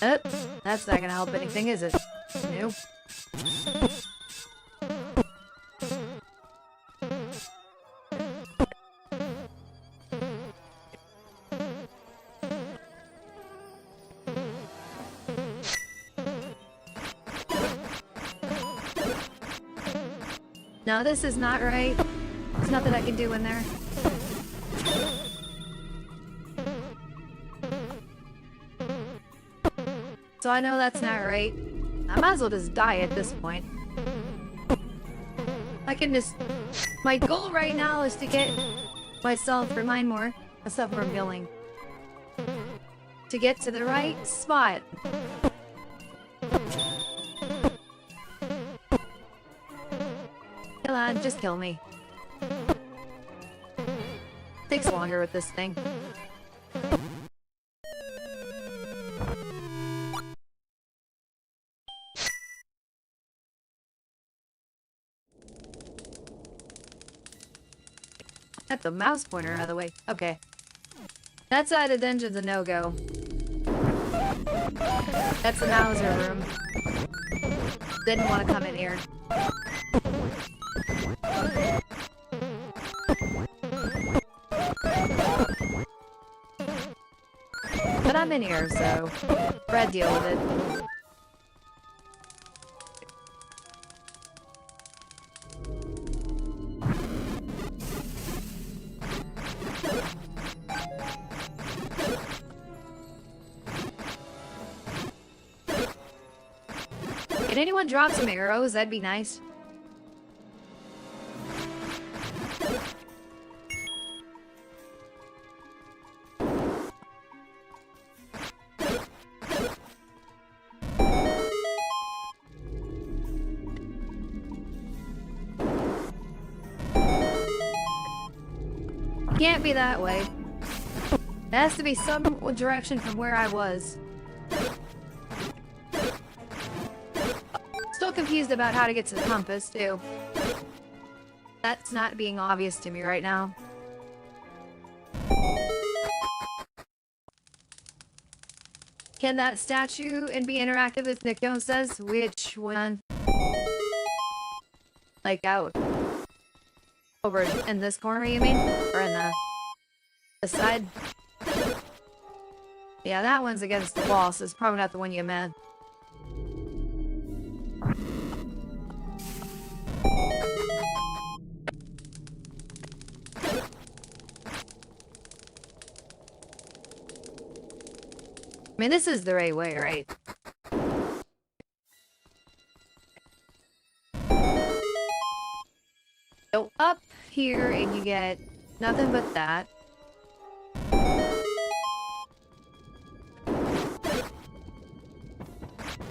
A: Oops, that's not gonna help anything, is it? Nope. No, this is not right. There's nothing I can do in there. So I know that's not right. I might as well just die at this point. I can just... my goal right now is to get myself, remind more myself where I'm going. to get to the right spot. Come on, just kill me. Takes longer with this thing. Got the mouse pointer out of the way. Okay. That side of the dungeon's a no-go. That's the Mauser room. Didn't want to come in here. But I'm in here, so Brad deal with it. Can anyone drop some arrows? That'd be nice. Can't be that way. It has to be some direction from where I was. Still confused about how to get to the compass, too. That's not being obvious to me right now. Can that statue and be interactive as Nico says? Which one? Like out over in this corner, you mean? Or in the side? Yeah, that one's against the wall, so it's probably not the one you meant. I mean, this is the right way, right? So up here and you get nothing but that.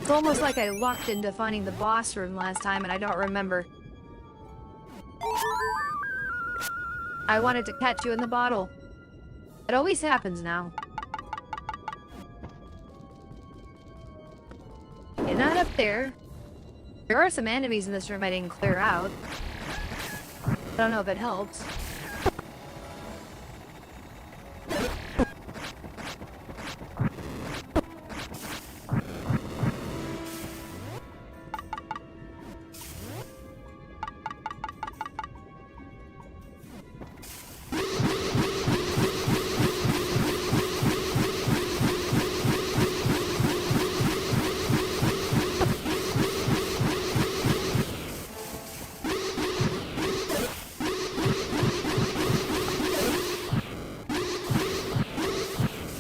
A: It's almost like I lucked into finding the boss room last time and I don't remember. I wanted to catch you in the bottle. It always happens now. You're not up there. There are some enemies in this room I didn't clear out. I don't know if it helps.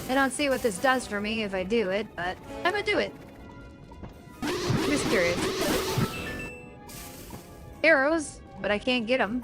A: I don't see what this does for me if I do it, but I'm gonna do it. I'm just curious. Arrows, but I can't get them.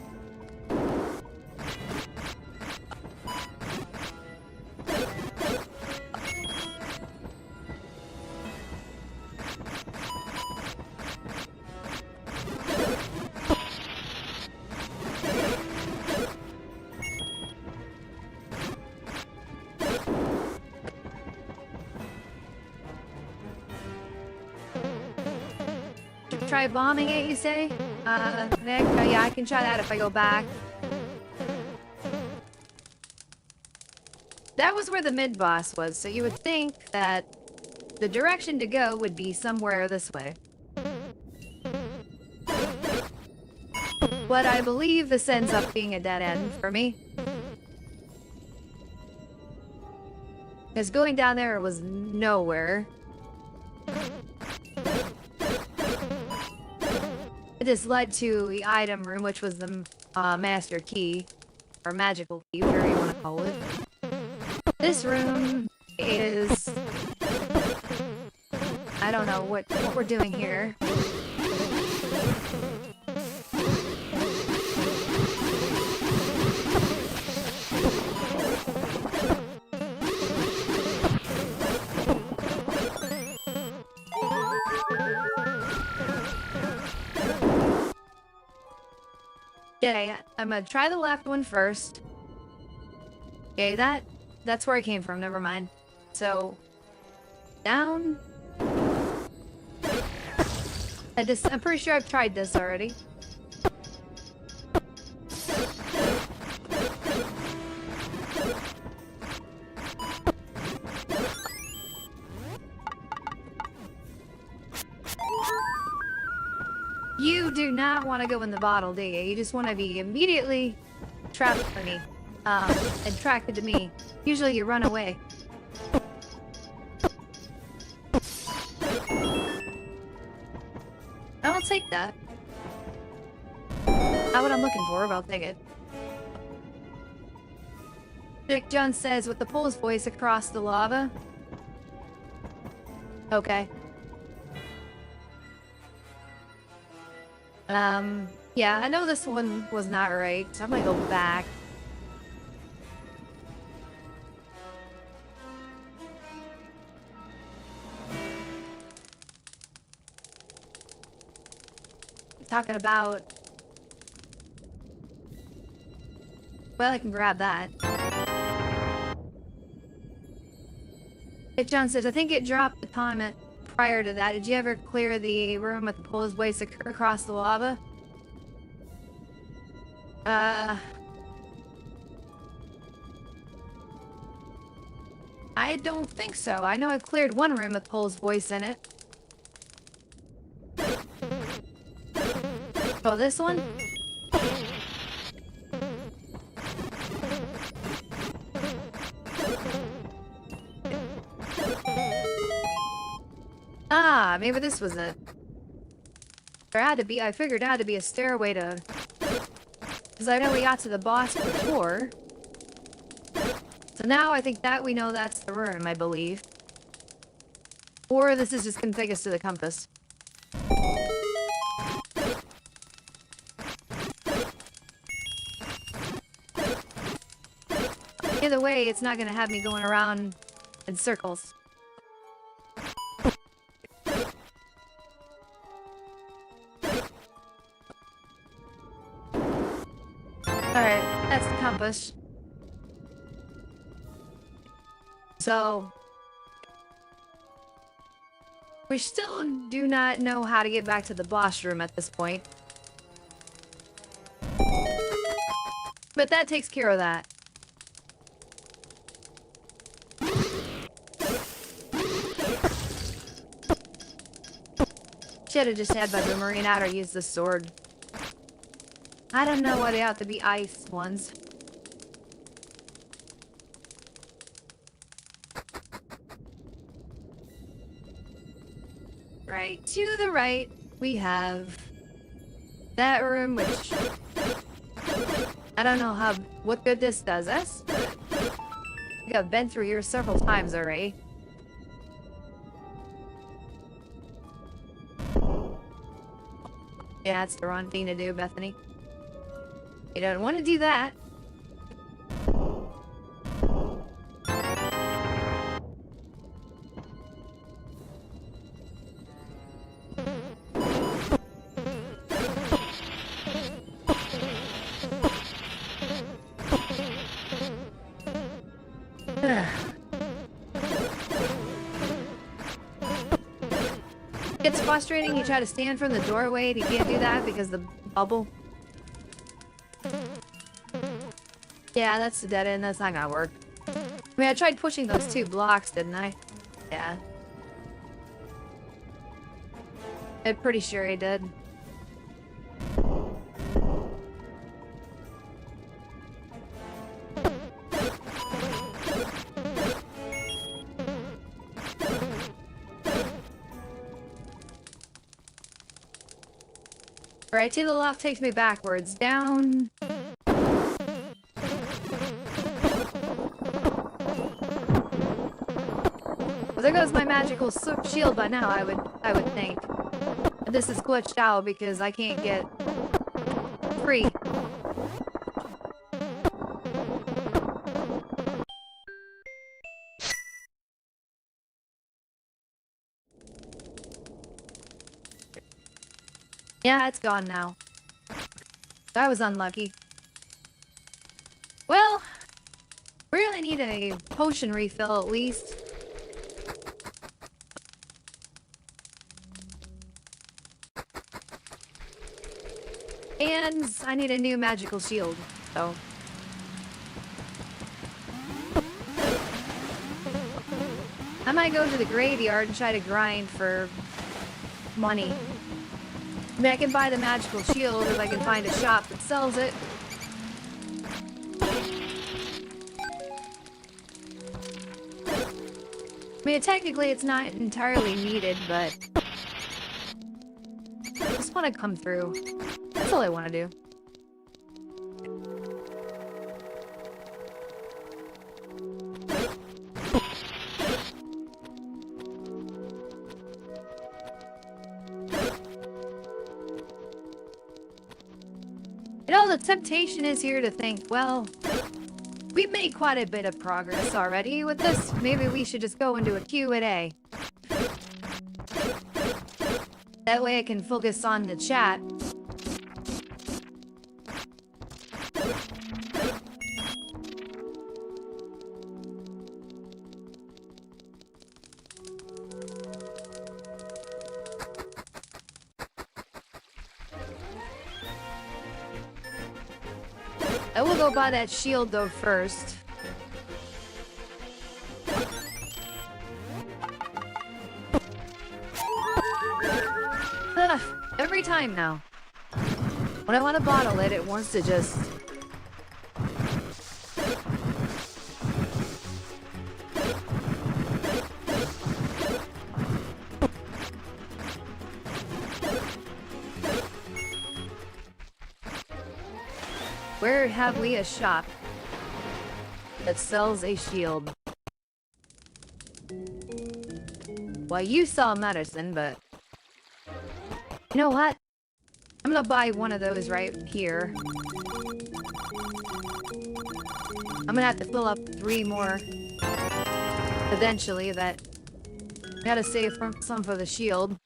A: Try bombing it, you say? Nick? Oh, yeah, I can try that if I go back. That was where the mid-boss was, so you would think that the direction to go would be somewhere this way. But I believe this ends up being a dead end for me. Because going down there was nowhere. This led to the item room, which was the master key, or magical key, whatever you want to call it. This room is... I don't know what we're doing here. Okay, I'm gonna try the left one first. Okay, that's where I came from, never mind. So, down. I'm pretty sure I've tried this already. You do not want to go in the bottle, do you? You just want to be immediately trapped by me. Attracted to me. Usually you run away. I'll take that. Not what I'm looking for, but I'll take it. Dick John says with the Pole's voice across the lava. Okay. Yeah, I know this one was not right, so I'm gonna go back. Talking about... Well, I can grab that. Dick John says, I think it dropped the comment prior to that. Did you ever clear the room with the Pole's voice across the lava? I don't think so. I know I've cleared one room with Pole's voice in it. Oh, this one? Ah, maybe this was it. There had to be, I figured there had to be a stairway to... Because I know we got to the boss before. So now I think that we know that's the room, I believe. Or this is just gonna take us to the compass. Either way, it's not gonna have me going around in circles. Alright, that's the compass. So... we still do not know how to get back to the boss room at this point. But that takes care of that. Should have just had my boomerang out or used the sword. I don't know why they have to be ice ones. Right, to the right, we have that room, which I don't know what good this does us, but I think I've been through here several times already. Yeah, it's the wrong thing to do, Bethany. You don't want to do that. It's frustrating. You try to stand from the doorway and you can't do that because the bubble. Yeah, that's the dead end. That's not gonna work. I mean, I tried pushing those 2 blocks, didn't I? Yeah. I'm pretty sure I did. Right to the left takes me backwards. Down. Well, there goes my magical shield by now, I would think. This is glitched out because I can't get free. Yeah, it's gone now. I was unlucky. Well, we really need a potion refill at least. And I need a new magical shield, so. I might go to the graveyard and try to grind for money. I mean, I can buy the magical shield if I can find a shop that sells it. I mean, technically it's not entirely needed, but I just want to come through. That's all I want to do. You know, the temptation is here to think, well, we've made quite a bit of progress already with this. Maybe we should just go into a Q&A. That way I can focus on the chat. I will go buy that shield though first. Ugh, every time now. When I want to bottle it, it wants to just... Where have we a shop that sells a shield? Well, you sell medicine, but... You know what? I'm gonna buy one of those right here. I'm gonna have to fill up 3 more eventually that I gotta save some for the shield.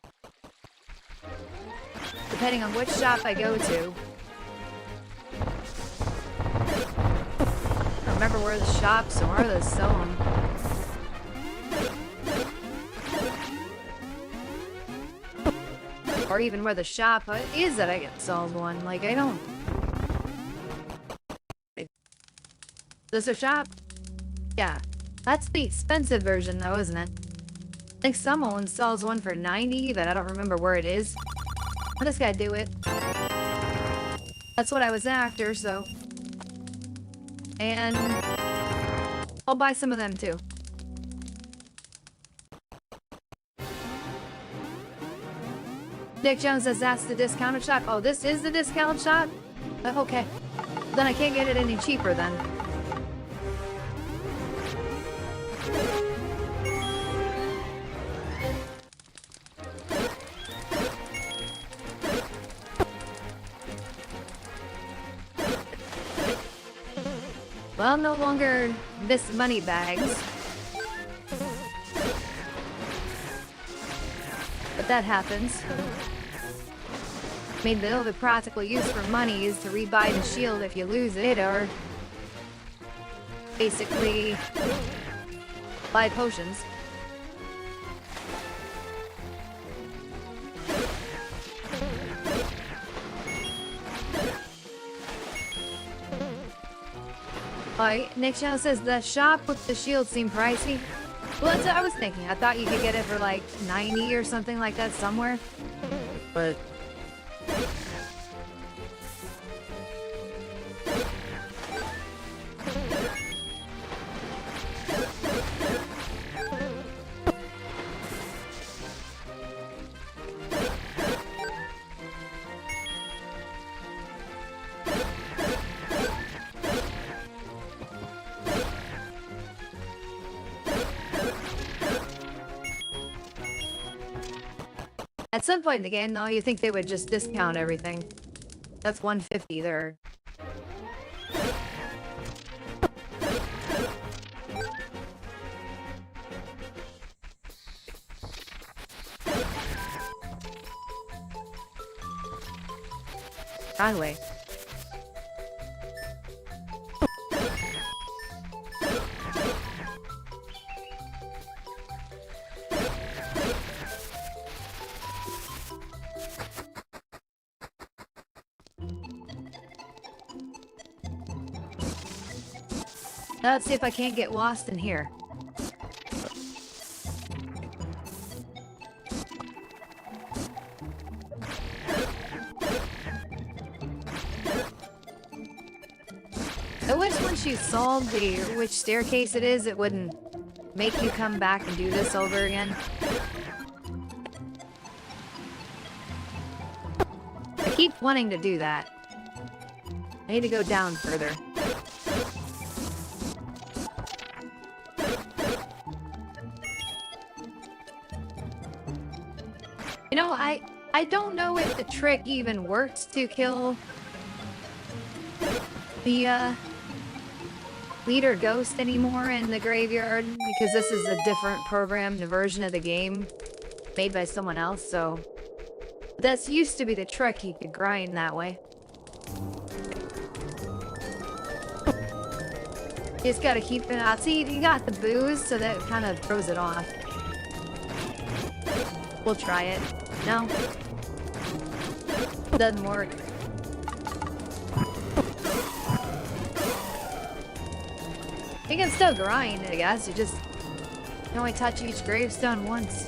A: Depending on which shop I go to. I don't remember where the shops are that sell them. Or even where the shop is that I get sold one. Like, I don't... Is this a shop? Yeah. That's the expensive version though, isn't it? I think someone sells one for 90 that I don't remember where it is. Let this guy do it. That's what I was after, so... And... I'll buy some of them too. Nick Jones says that's the discounted shop. Oh, this is the discount shop? Okay. Then I can't get it any cheaper then. Well, no longer this money bags. But that happens. I mean, the only practical use for money is to rebuy the shield if you lose it, or basically buy potions. Nick Shadow says the shop with the shield seemed pricey. Well, that's what I was thinking. I thought you could get it for like 90 or something like that somewhere. But... At some point in the game, though, you think they would just discount everything. That's 150 there. Wrong way. Let's see if I can't get lost in here. I wish once you solved which staircase it is, it wouldn't make you come back and do this over again. I keep wanting to do that. I need to go down further. You know, I don't know if the trick even works to kill the leader ghost anymore in the graveyard, because this is a different programmed version of the game made by someone else, so that's used to be the trick. You could grind that way. You just gotta keep it out. See, you got the booze, so that kind of throws it off. We'll try it. No? Doesn't work. You can still grind, I guess. You just can only touch each gravestone once.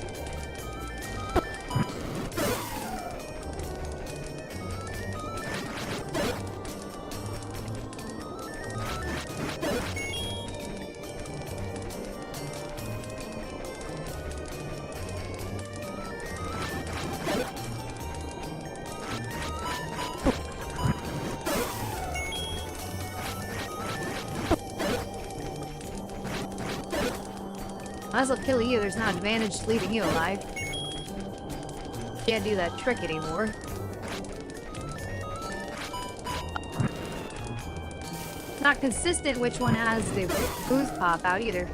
A: Might as well kill you, there's no advantage to leaving you alive. Can't do that trick anymore. It's not consistent which one has the booze pop out either.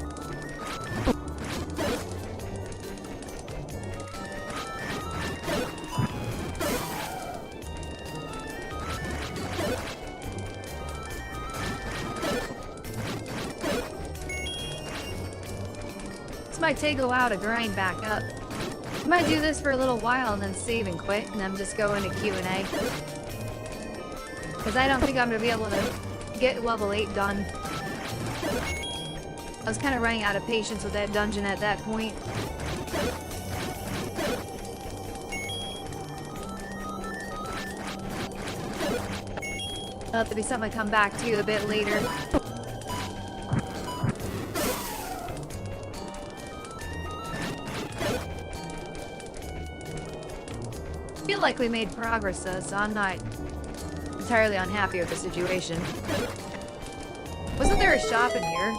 A: Might take a while to grind back up. I might do this for a little while and then save and quit, and then just go into Q&A. Because I don't think I'm going to be able to get level 8 done. I was kind of running out of patience with that dungeon at that point. That'll have to be something I come back to a bit later. I feel like we made progress though, so I'm not entirely unhappy with the situation. Wasn't there a shop in here?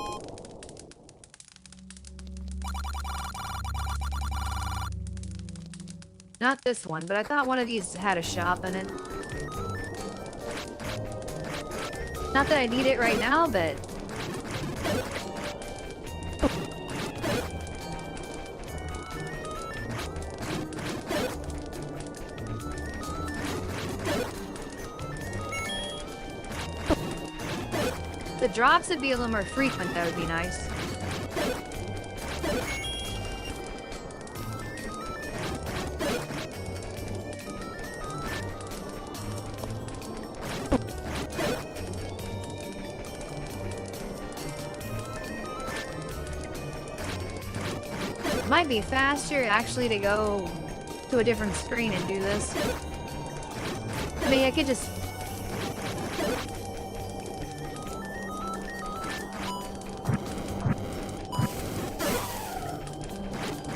A: Not this one, but I thought one of these had a shop in it. Not that I need it right now, but... the drops would be a little more frequent, that would be nice. Might be faster actually to go to a different screen and do this. I mean, I could just...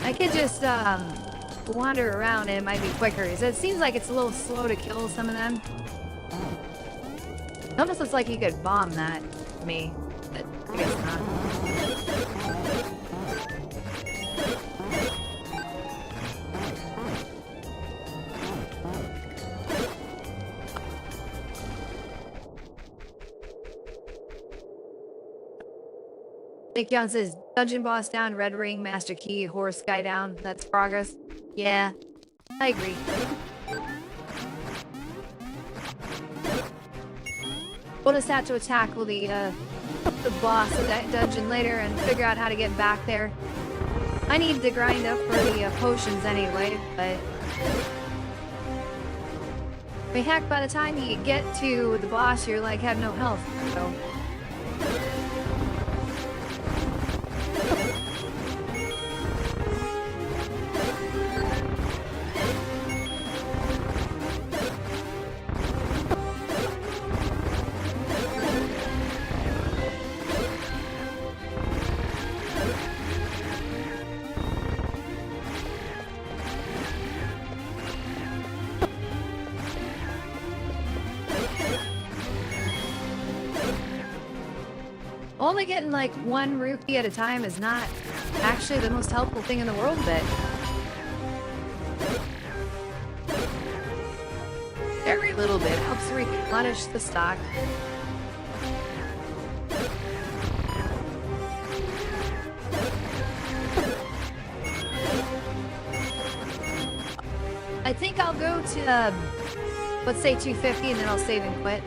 A: I could just wander around and it might be quicker. It seems like it's a little slow to kill some of them. It almost looks like you could bomb that, me, but I guess not. Nick Young says, dungeon boss down, red ring, master key, horse guy down. That's progress. Yeah, I agree. We'll just have to tackle the boss of that dungeon later and figure out how to get back there. I need to grind up for the potions anyway, but... I mean, heck, by the time you get to the boss, you're like, have no health, so... only getting like one rupee at a time is not actually the most helpful thing in the world, but every little bit helps replenish the stock. I think I'll go to, let's say 250 and then I'll save and quit.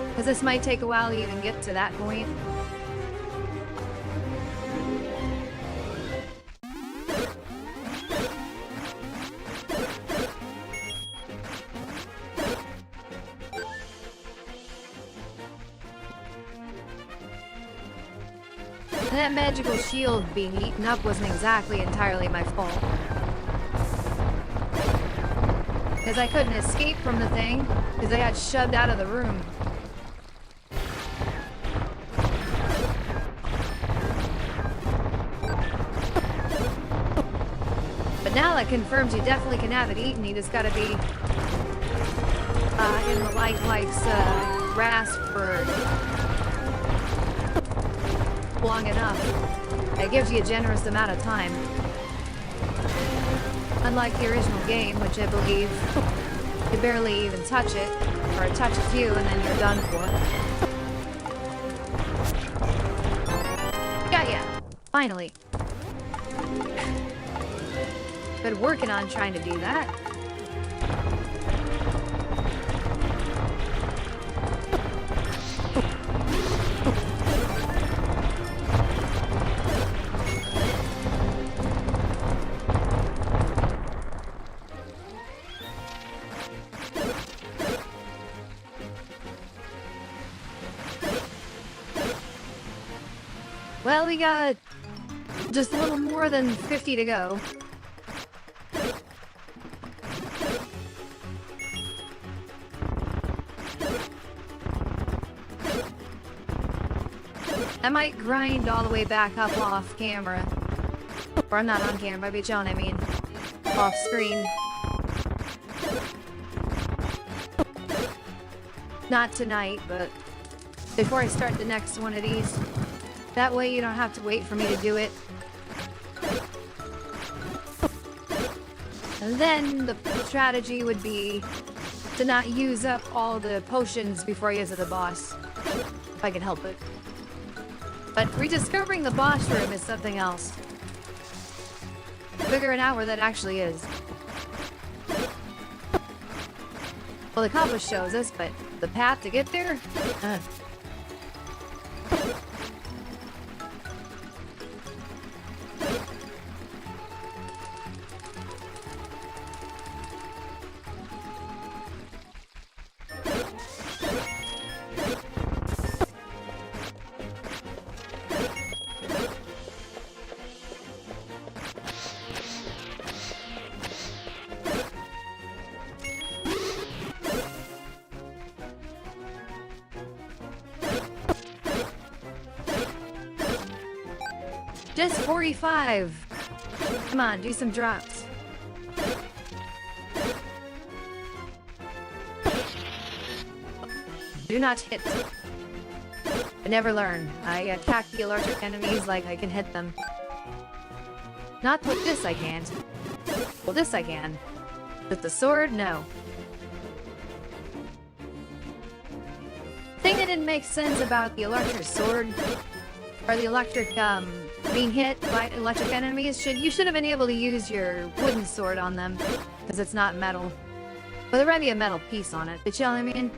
A: Because this might take a while to even get to that point. That magical shield being eaten up wasn't exactly entirely my fault. Because I couldn't escape from the thing, because I got shoved out of the room. But now that confirms you definitely can have it eaten. You just gotta be in the life's grasp for long enough. It gives you a generous amount of time. Unlike the original game, which I believe you barely even touch it, or it touches you and then you're done for. Got ya! Finally. Been working on trying to do that. Well, we got just a little more than 50 to go. I might grind all the way back up off camera. Or I'm not on camera, by John, I mean. Off screen. Not tonight, but before I start the next one of these. That way you don't have to wait for me to do it. And then the strategy would be to not use up all the potions before I get to the boss. If I can help it. But rediscovering the boss room is something else. Figuring out where that actually is. Well, the compass shows us, but the path to get there? Just 45. Come on, do some drops. Do not hit. I never learn. I attack the electric enemies like I can hit them. Not with this I can't. Well, this I can. With the sword, no. Thing that didn't make sense about the electric sword, or the electric, being hit by electric enemies, you should have been able to use your wooden sword on them, because it's not metal. Well, there might be a metal piece on it, but you know what I mean?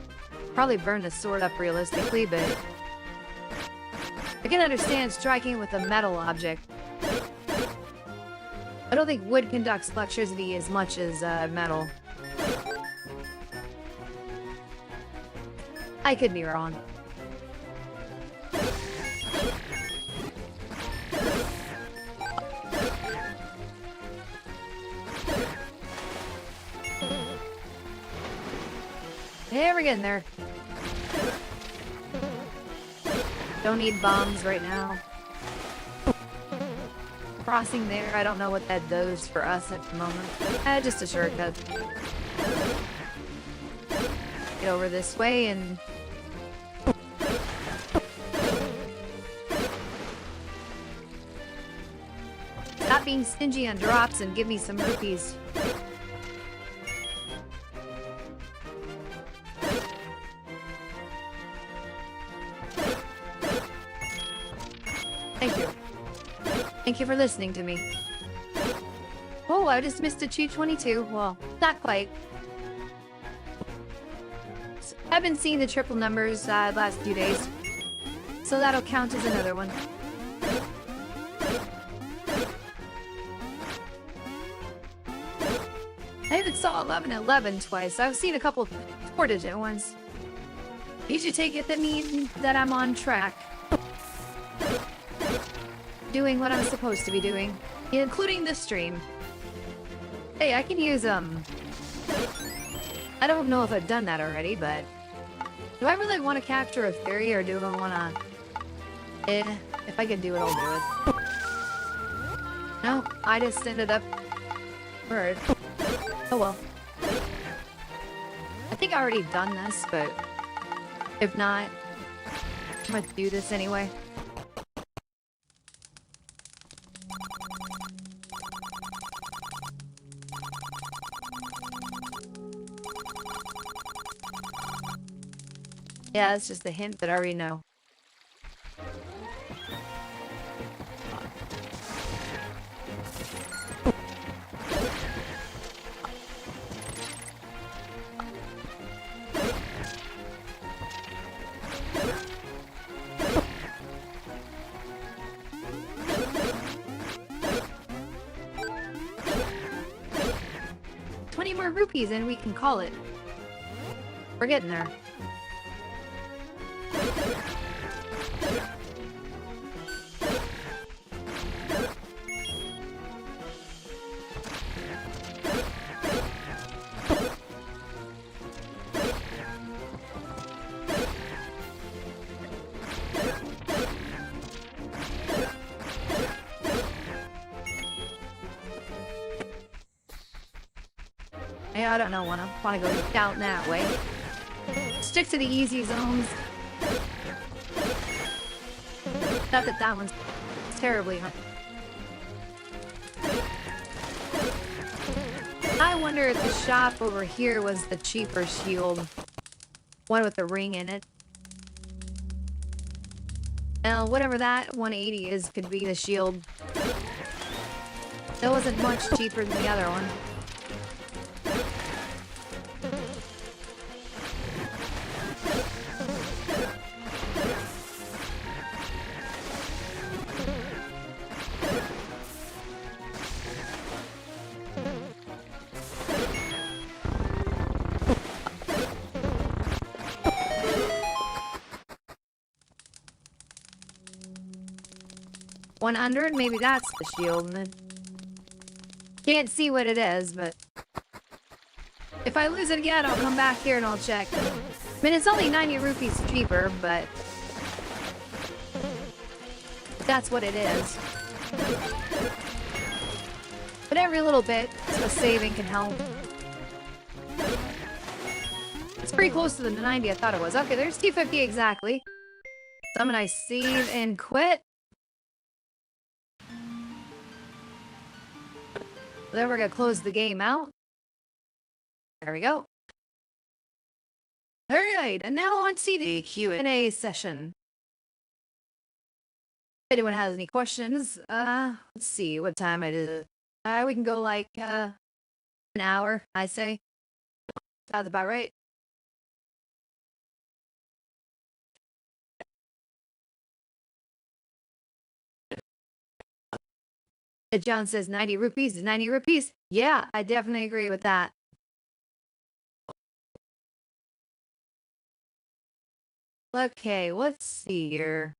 A: Probably burn the sword up realistically, but I can understand striking with a metal object. I don't think wood conducts electricity as much as metal. I could be wrong. Hey, we're getting there. Don't need bombs right now. Crossing there, I don't know what that does for us at the moment. Just a shortcut. Get over this way and being stingy on drops and give me some rupees. Thank you. Thank you for listening to me. Oh, I just missed a 222. Well, not quite. I've been seeing the triple numbers last few days, so that'll count as another one. I haven't saw 1111 twice. I've seen a couple 4-digit ones. You should take it that means that I'm on track. Doing what I'm supposed to be doing, including this stream. Hey, I can use, I don't know if I've done that already, but do I really want to capture a fairy, or do I want to... if I can do it, I'll do it. No, I just ended up... Bird. Oh well. I think I already done this, but if not, I'm gonna do this anyway. Yeah, it's just a hint that I already know. More rupees and we can call it. We're getting there. I don't know, want to go down that way. Stick to the easy zones. Not that that one's terribly hard. I wonder if the shop over here was the cheaper shield. One with the ring in it. Now, whatever that 180 is could be the shield. That wasn't much cheaper than the other one. $100? Maybe that's the shield. Can't see what it is, but if I lose it again, I'll come back here and I'll check. I mean, it's only 90 rupees cheaper, but that's what it is. But every little bit of saving can help. It's pretty close to the 90 I thought it was. Okay, there's 250 exactly. So I'm gonna save and quit. Then we're gonna close the game out. There we go. Alright, and now on to the Q&A session. If anyone has any questions, let's see what time it is. We can go like an hour, I say. Sounds about right. John says 90 rupees is 90 rupees. Yeah, I definitely agree with that. Okay, let's see here.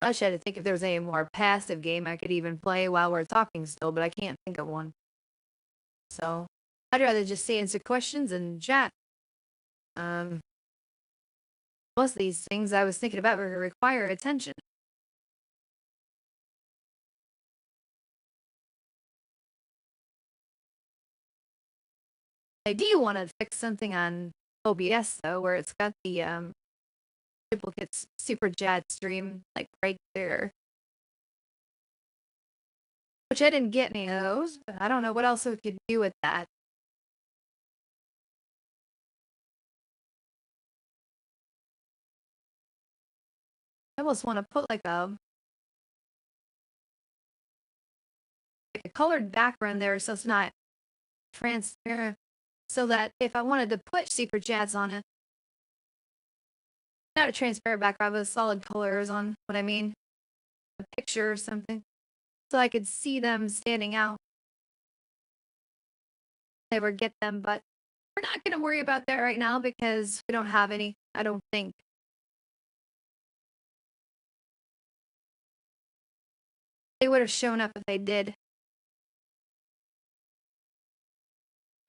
A: I should have to think if there was any more passive game I could even play while we're talking still, but I can't think of one. So, I'd rather just answer questions and chat. Most of these things I was thinking about require attention. I do want to fix something on OBS though, where it's got the duplicates super chat stream, like right there. Which I didn't get any of those, but I don't know what else we could do with that. I almost want to put like a colored background there so it's not transparent, so that if I wanted to put super chats on it, not a transparent background, but a solid colors on what I mean, a picture or something, so I could see them standing out. I would get them, but we're not going to worry about that right now because we don't have any, I don't think. They would have shown up if they did.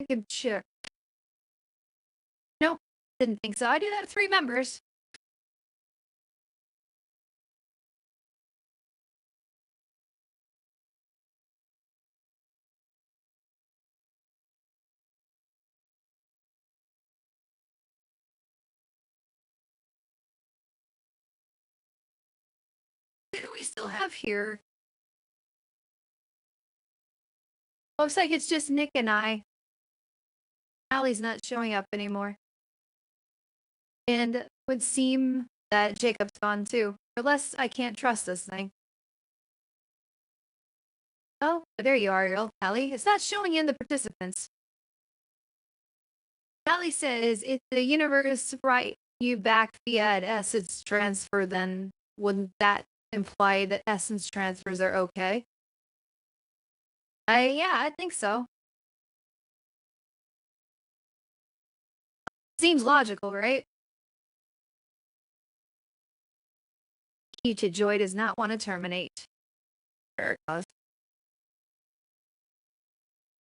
A: I could check. Nope, didn't think so. I do have 3 members. Who do we still have here? Looks like it's just Nick and I. Allie's not showing up anymore. And it would seem that Jacob's gone too. Unless I can't trust this thing. Oh, there you are, Allie. It's not showing in the participants. Allie says, if the universe write you back via an essence transfer, then wouldn't that imply that essence transfers are okay? Yeah, I think so. Seems logical, right? Key to joy does not want to terminate. There it goes.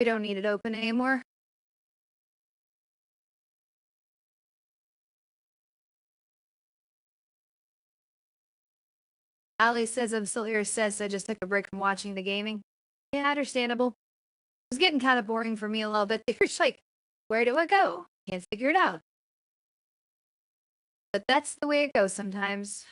A: We don't need it open anymore. Ali says I'm still here, says I just took a break from watching the gaming. Yeah, understandable. It was getting kind of boring for me a little bit. You're just like, where do I go? Can't figure it out. But that's the way it goes sometimes.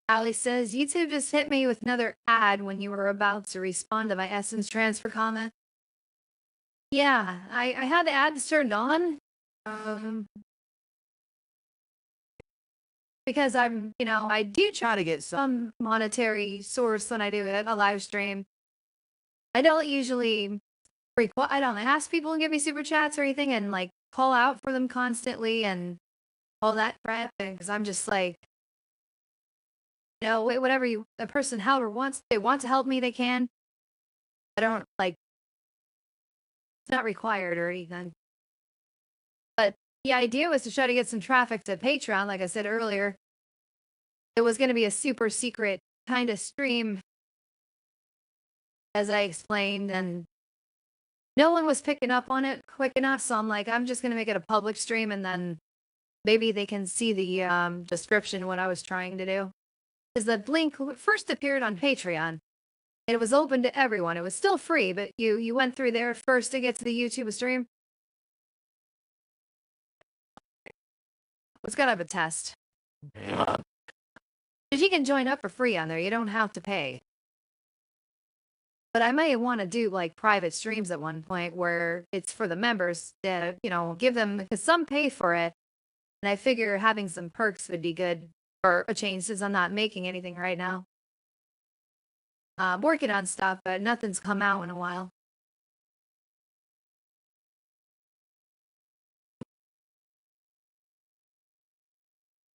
A: Ali says, YouTube just hit me with another ad when you were about to respond to my Essence transfer comment. Yeah, I had the ads turned on. Because I do try to get some monetary source when I do it, a live stream. I don't usually I don't ask people to give me super chats or anything and like call out for them constantly and all that crap because I'm just like, whatever a person however they want to help me, they can. I don't like, it's not required or anything. But the idea was to try to get some traffic to Patreon, like I said earlier. It was going to be a super secret kind of stream, as I explained, and no one was picking up on it quick enough. So I'm like, I'm just going to make it a public stream and then maybe they can see the description what I was trying to do. Because the link first appeared on Patreon. It was open to everyone. It was still free, but you went through there first to get to the YouTube stream. It's got to have a test. But you can join up for free on there. You don't have to pay. But I may want to do like private streams at one point where it's for the members to, give them, because some pay for it. And I figure having some perks would be good for a change since I'm not making anything right now. I'm working on stuff, but nothing's come out in a while.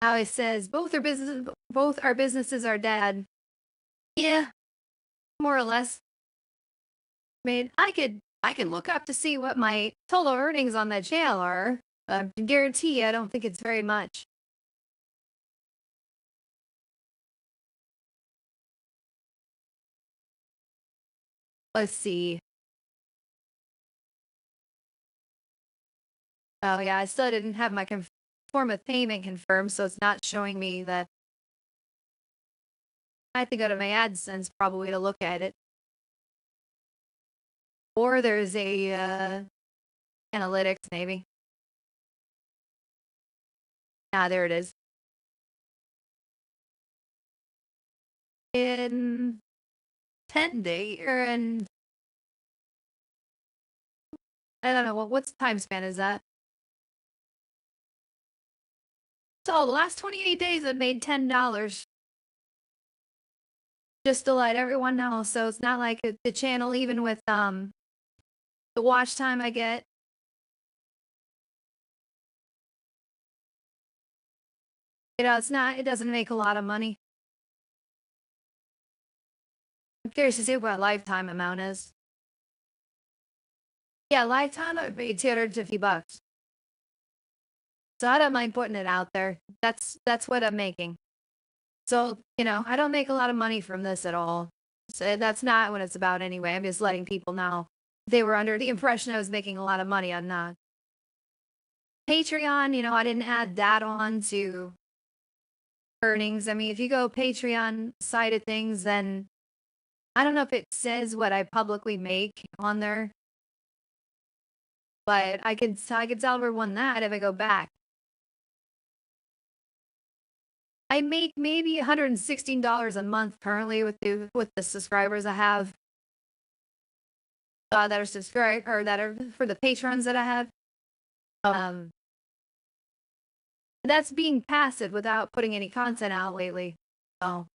A: Howie says both our businesses are dead. Yeah, more or less. I mean, I can look up to see what my total earnings on that channel are. I guarantee you, I don't think it's very much. Let's see. Oh yeah, I still didn't have my form of payment confirmed, so it's not showing me that. I have to go to my AdSense probably to look at it. Or there's a analytics maybe. Ah, there it is. In 10 days, or in, I don't know, what's time span is that? So the last 28 days I've made $10. Just to let everyone know, so it's not like the channel, even with the watch time I get. It's not, it doesn't make a lot of money. I'm curious to see what lifetime amount is. Yeah, lifetime I paid $250. So I don't mind putting it out there. That's what I'm making. So, I don't make a lot of money from this at all. So that's not what it's about anyway. I'm just letting people know. They were under the impression I was making a lot of money. I'm not. Patreon, I didn't add that on to earnings. I mean, if you go Patreon side of things, then I don't know if it says what I publicly make on there, but I could tell everyone that if I go back. I make maybe $116 a month currently with the subscribers I have that are subscribed or that are for the patrons that I have. Um, that's being passive without putting any content out lately. So,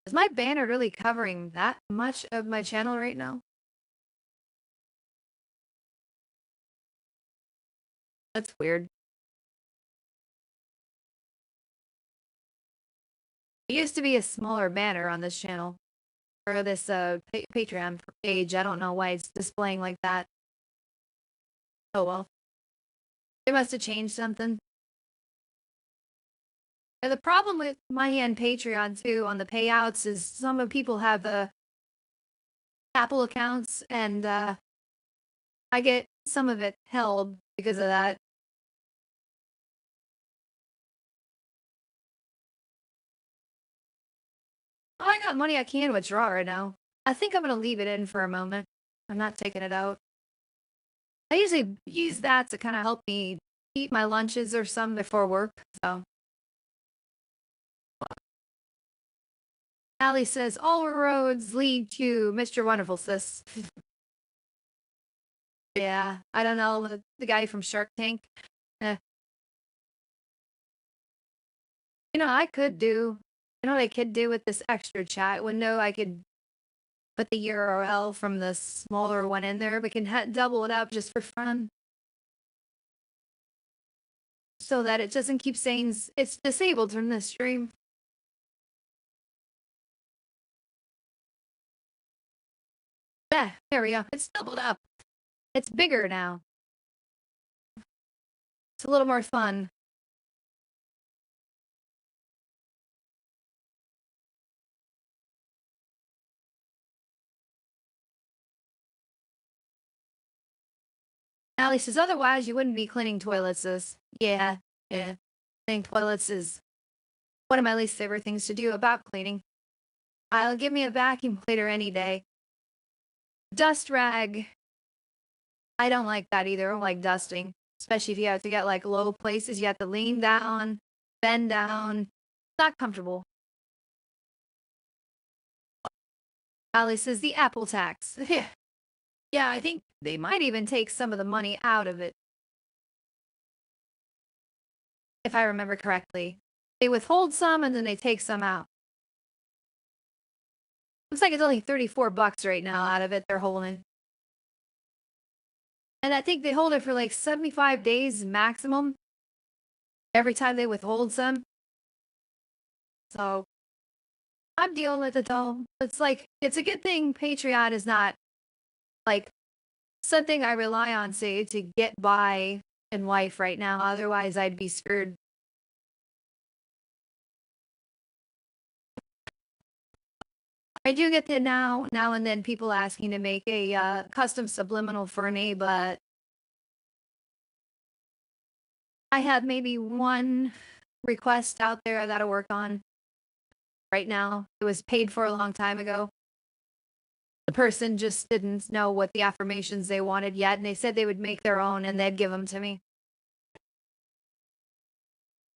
A: is my banner really covering that much of my channel right now? That's weird. It used to be a smaller banner on this channel or this Patreon page. I don't know why it's displaying like that. Oh well, they must have changed something. And the problem with my and Patreon too on the payouts is some of people have the Apple accounts, and I get some of it held because of that. Oh, I got money I can withdraw right now. I think I'm gonna leave it in for a moment. I'm not taking it out. I usually use that to kind of help me eat my lunches or some before work. So Allie says all roads lead to Mr. Wonderful, sis. Yeah, I don't know the guy from Shark Tank. Eh. I could do. What I could do with this extra chat window? I could put the URL from the smaller one in there. We can double it up just for fun. So that it doesn't keep saying it's disabled from the stream. Yeah, there we go. It's doubled up. It's bigger now. It's a little more fun. Allie says, otherwise you wouldn't be cleaning toilets, sis. Yeah. Cleaning toilets is one of my least favorite things to do about cleaning. I'll give me a vacuum cleaner any day. Dust rag. I don't like that either. I don't like dusting. Especially if you have to get like low places. You have to lean down, bend down. Not comfortable. Allie says the Apple tax. Yeah, I think they might even take some of the money out of it. If I remember correctly. They withhold some and then they take some out. Looks like it's only $34 right now out of it they're holding. And I think they hold it for like 75 days maximum every time they withhold some. So I'm dealing with it all. It's a good thing Patreon is not like something I rely on, say, to get by in life right now. Otherwise, I'd be screwed. I do get that now and then people asking to make a custom subliminal for an but I have maybe one request out there that I work on right now. It was paid for a long time ago. The person just didn't know what the affirmations they wanted yet, and they said they would make their own and they'd give them to me.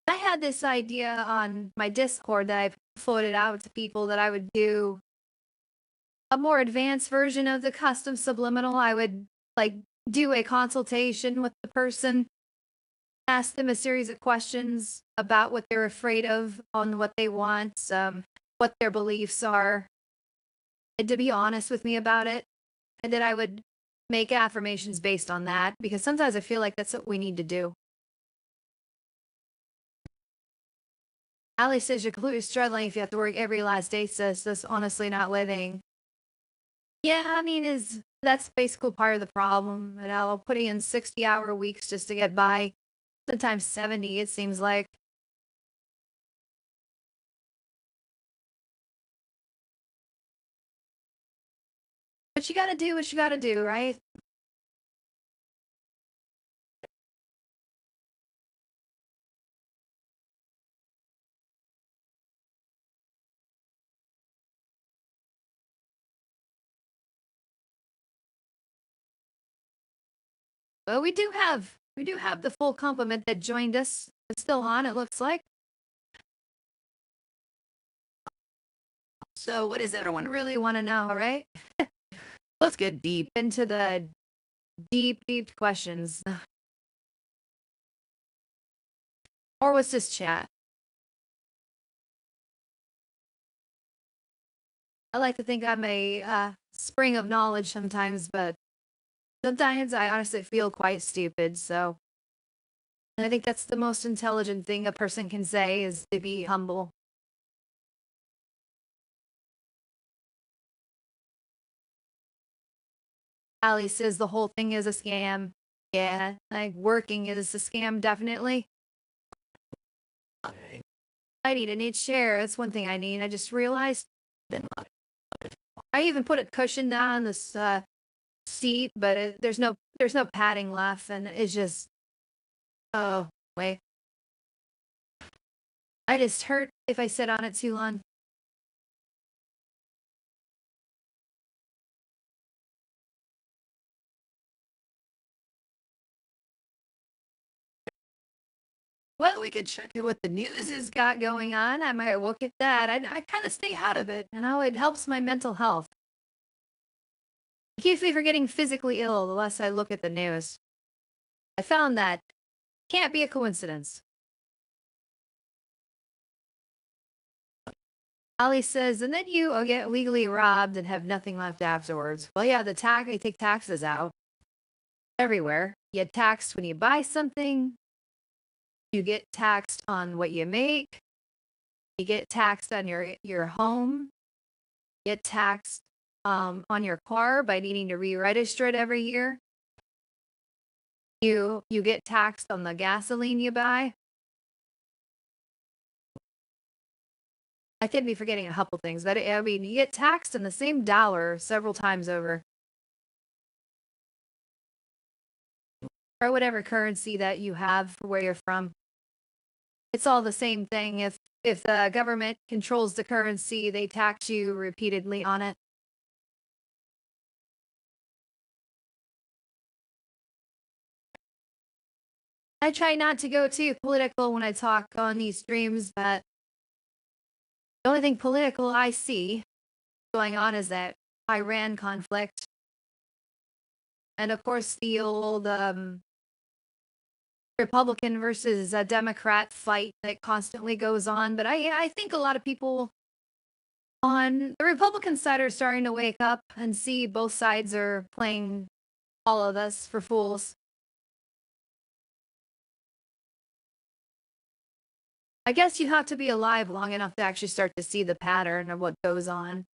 A: I had this idea on my Discord that I've floated out to people that I would do a more advanced version of the custom subliminal. I would like do a consultation with the person, ask them a series of questions about what they're afraid of, on what they want, what their beliefs are, and to be honest with me about it. And then I would make affirmations based on that because sometimes I feel like that's what we need to do. Ali says you're completely struggling if you have to work every last day, sis. That's honestly not living. Yeah, I mean, is that's basically part of the problem. And I'll putting in 60-hour weeks just to get by. Sometimes 70, it seems like. But you gotta do what you gotta do, right? But we do have the full complement that joined us. It's still on, it looks like. So what does everyone really want to know, right? Let's get deep into the deep questions. Or was this chat? I like to think I'm a spring of knowledge sometimes, but sometimes I honestly feel quite stupid. So I think that's the most intelligent thing a person can say is to be humble. Ali says the whole thing is a scam. Yeah, like working is a scam, definitely. I need a neat chair. That's one thing I need. I just realized. I even put a cushion down on this seat, but there's no padding left, and it's just oh wait. I just hurt if I sit on it too long. Well, we could check what the news has got going on. I might look at that. I kind of stay out of it, it helps my mental health. It keeps me from getting physically ill the less I look at the news. I found that can't be a coincidence. Ali says, and then you get legally robbed and have nothing left afterwards. Well, yeah, they take taxes out everywhere. You get taxed when you buy something. You get taxed on what you make. You get taxed on your home. You get taxed on your car by needing to re-register it every year. You get taxed on the gasoline you buy. I could be forgetting a couple things, but I mean, you get taxed on the same dollar several times over, or whatever currency that you have for where you're from. It's all the same thing. If the government controls the currency, they tax you repeatedly on it. I try not to go too political when I talk on these streams, but the only thing political I see going on is that Iran conflict. And of course, the old Republican versus a Democrat fight that constantly goes on. But I think a lot of people on the Republican side are starting to wake up and see both sides are playing all of us for fools. I guess you have to be alive long enough to actually start to see the pattern of what goes on.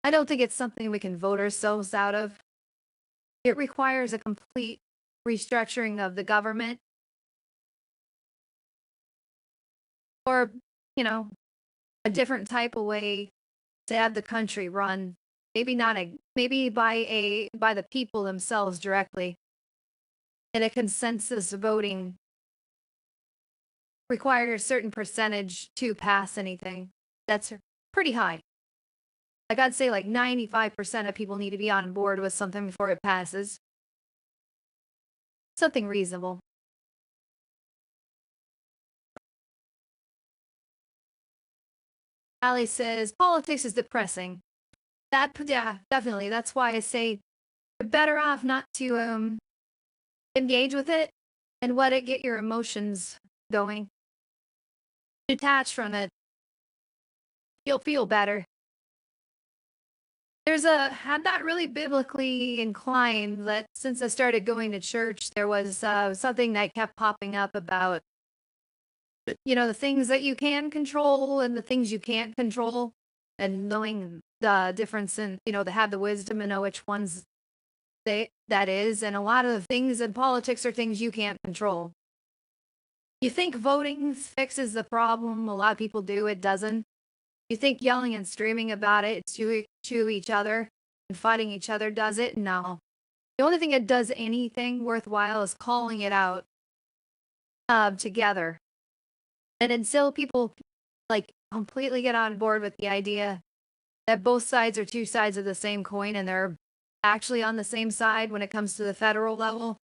A: I don't think it's something we can vote ourselves out of. It requires a complete restructuring of the government or, you know, a different type of way to have the country run. Maybe not maybe by the people themselves directly. And a consensus voting required a certain percentage to pass anything. That's pretty high. Like I'd say like 95% of people need to be on board with something before it passes. Something reasonable. Ali says politics is depressing. Yeah, definitely. That's why I say you're better off not to engage with it and let it get your emotions going. Detach from it. You'll feel better. I'm not really biblically inclined, but since I started going to church, there was something that kept popping up about, the things that you can control and the things you can't control, and knowing the difference in, to have the wisdom and know which ones that is. And a lot of the things in politics are things you can't control. You think voting fixes the problem? A lot of people do. It doesn't. You think yelling and screaming about it to each other and fighting each other does it? No. The only thing that does anything worthwhile is calling it out together. And until people like completely get on board with the idea that both sides are two sides of the same coin and they're actually on the same side when it comes to the federal level,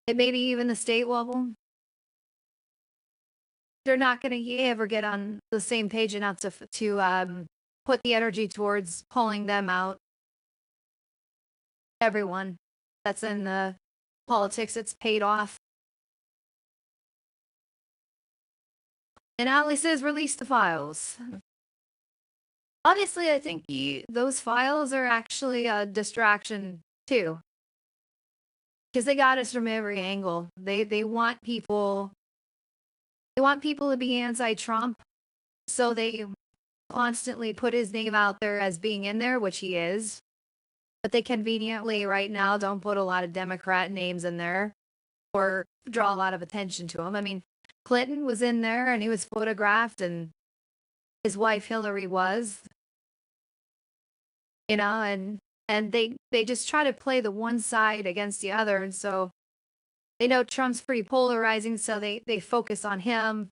A: and maybe even the state level, they're not going to ever get on the same page enough to put the energy towards pulling them out. Everyone that's in the politics, it's paid off. And Ali says, release the files. Honestly, I think those files are actually a distraction too, because they got us from every angle. They want people. They want people to be anti-Trump, so they constantly put his name out there as being in there, which he is. But they conveniently right now don't put a lot of Democrat names in there or draw a lot of attention to him. I mean, Clinton was in there and he was photographed, and his wife Hillary was, and they just try to play the one side against the other, and so they know Trump's pretty polarizing, so they focus on him,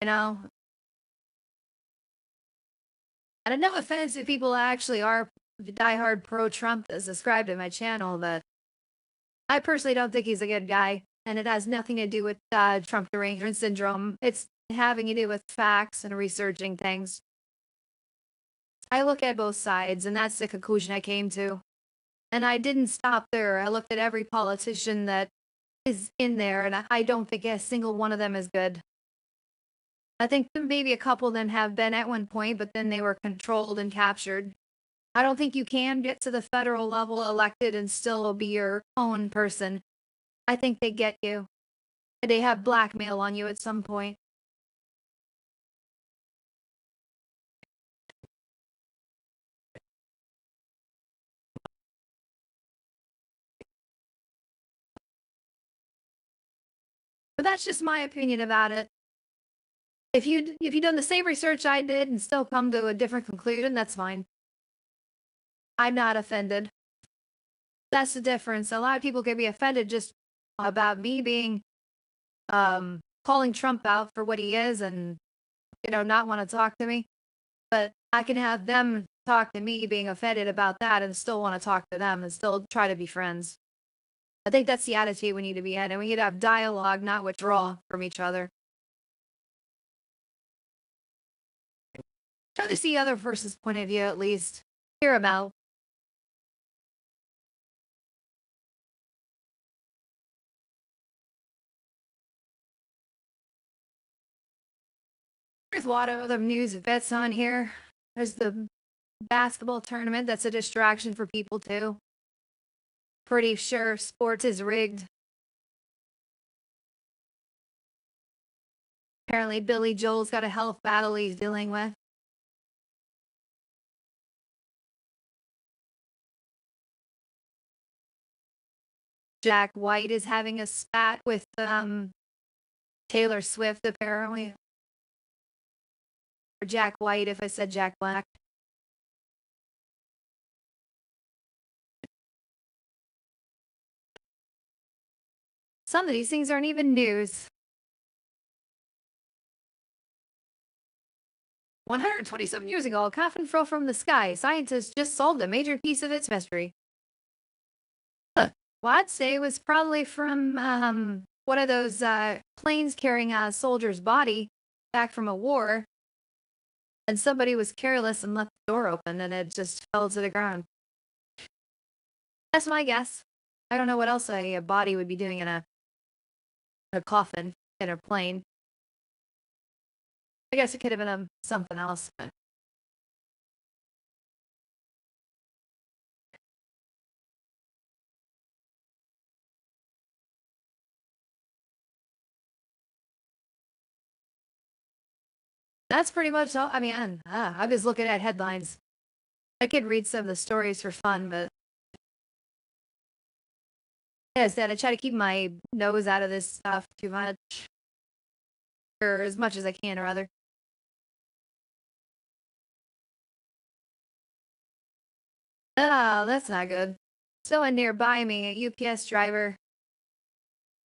A: you know. And no offense if people actually are diehard pro-Trump as described in my channel, but I personally don't think he's a good guy, and it has nothing to do with Trump derangement syndrome. It's having to do with facts and researching things. I look at both sides, and that's the conclusion I came to. And I didn't stop there. I looked at every politician that is in there, and I don't think a single one of them is good. I think maybe a couple of them have been at one point, but then they were controlled and captured. I don't think you can get to the federal level elected and still be your own person. I think they get you. They have blackmail on you at some point. But that's just my opinion about it. If you done the same research I did and still come to a different conclusion, that's fine. I'm not offended. That's the difference. A lot of people can be offended just about me being calling Trump out for what he is and not want to talk to me. But I can have them talk to me being offended about that and still want to talk to them and still try to be friends. I think that's the attitude we need to be in, and we need to have dialogue, not withdraw from each other. Try to see other person's point of view at least. Hear them out. There's a lot of other news bets on here. There's the basketball tournament. That's a distraction for people too. Pretty sure sports is rigged. Apparently Billy Joel's got a health battle he's dealing with. Jack White is having a spat with Taylor Swift apparently. or Jack White if I said Jack Black. Some of these things aren't even news. 127 years ago, a coffin fell from the sky. Scientists just solved a major piece of its mystery. Well, I'd say it was probably from one of those planes carrying a soldier's body back from a war, and somebody was careless and left the door open, and it just fell to the ground. That's my guess. I don't know what else a body would be doing in a coffin in a plane. I guess it could have been something else. But that's pretty much all. I mean, I was looking at headlines. I could read some of the stories for fun, but as I said, I try to keep my nose out of this stuff too much, or as much as I can, or rather. Oh, that's not good. Someone nearby me, a UPS driver,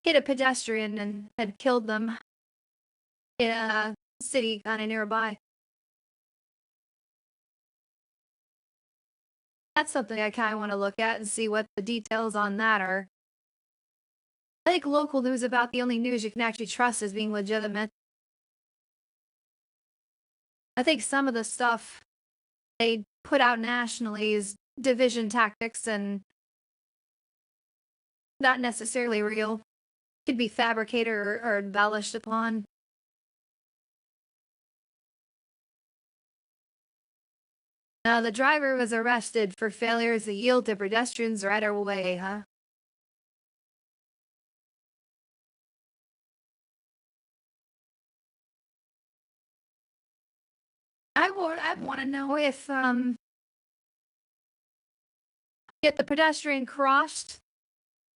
A: hit a pedestrian and had killed them in a city kind of nearby. That's something I kind of want to look at and see what the details on that are. I think local news about the only news you can actually trust as being legitimate. I think some of the stuff they put out nationally is division tactics and not necessarily real. Could be fabricated or embellished upon. Now, the driver was arrested for failure to yield to pedestrians right away, huh? I want to know if the pedestrian crossed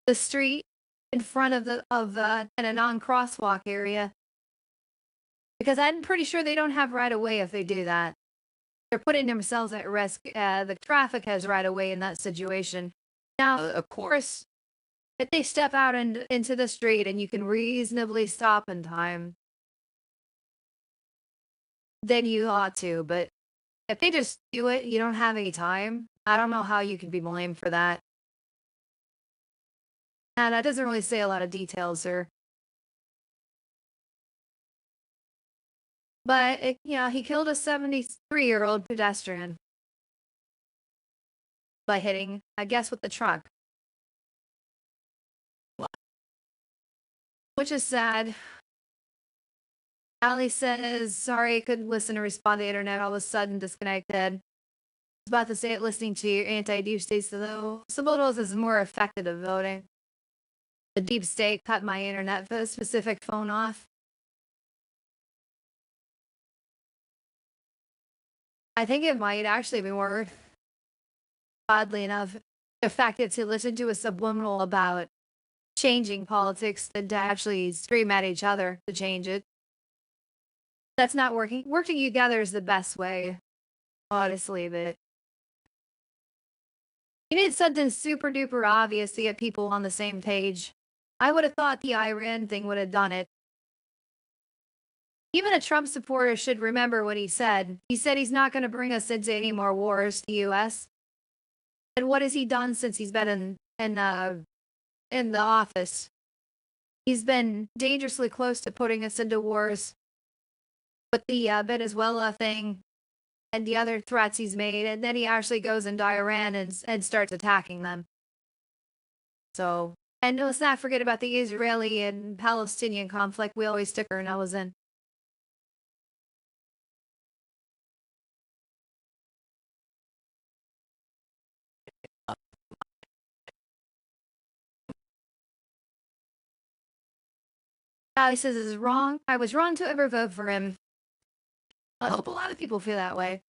A: the street in front of in a non-crosswalk area, because I'm pretty sure they don't have right of way if they do that. They're putting themselves at risk. The traffic has right of way in that situation. Now, of course, if they step out into the street and you can reasonably stop in time, then you ought to. But if they just do it, you don't have any time. I don't know how you can be blamed for that. And that doesn't really say a lot of details, sir. But yeah, he killed a 73-year-old pedestrian by hitting, I guess, with the truck, which is sad. Ali says, sorry, couldn't listen or respond to the internet. All of a sudden, disconnected. I was about to say it, listening to your anti-deep states, though. Subliminals is more effective at voting. The deep state cut my internet for a specific phone off. I think it might actually be more, oddly enough, effective to listen to a subliminal about changing politics than to actually scream at each other to change it. That's not working. Working together is the best way, honestly, but you need something super duper obvious to get people on the same page. I would have thought the Iran thing would have done it. Even a Trump supporter should remember what he said. He said he's not going to bring us into any more wars, the U.S. And what has he done since he's been in the office? He's been dangerously close to putting us into wars with the Venezuela thing and the other threats he's made, and then he actually goes into Iran and starts attacking them. So, and let's not forget about the Israeli and Palestinian conflict we always stick our nose in. He says this is wrong. I was wrong to ever vote for him. I hope a lot of people feel that way.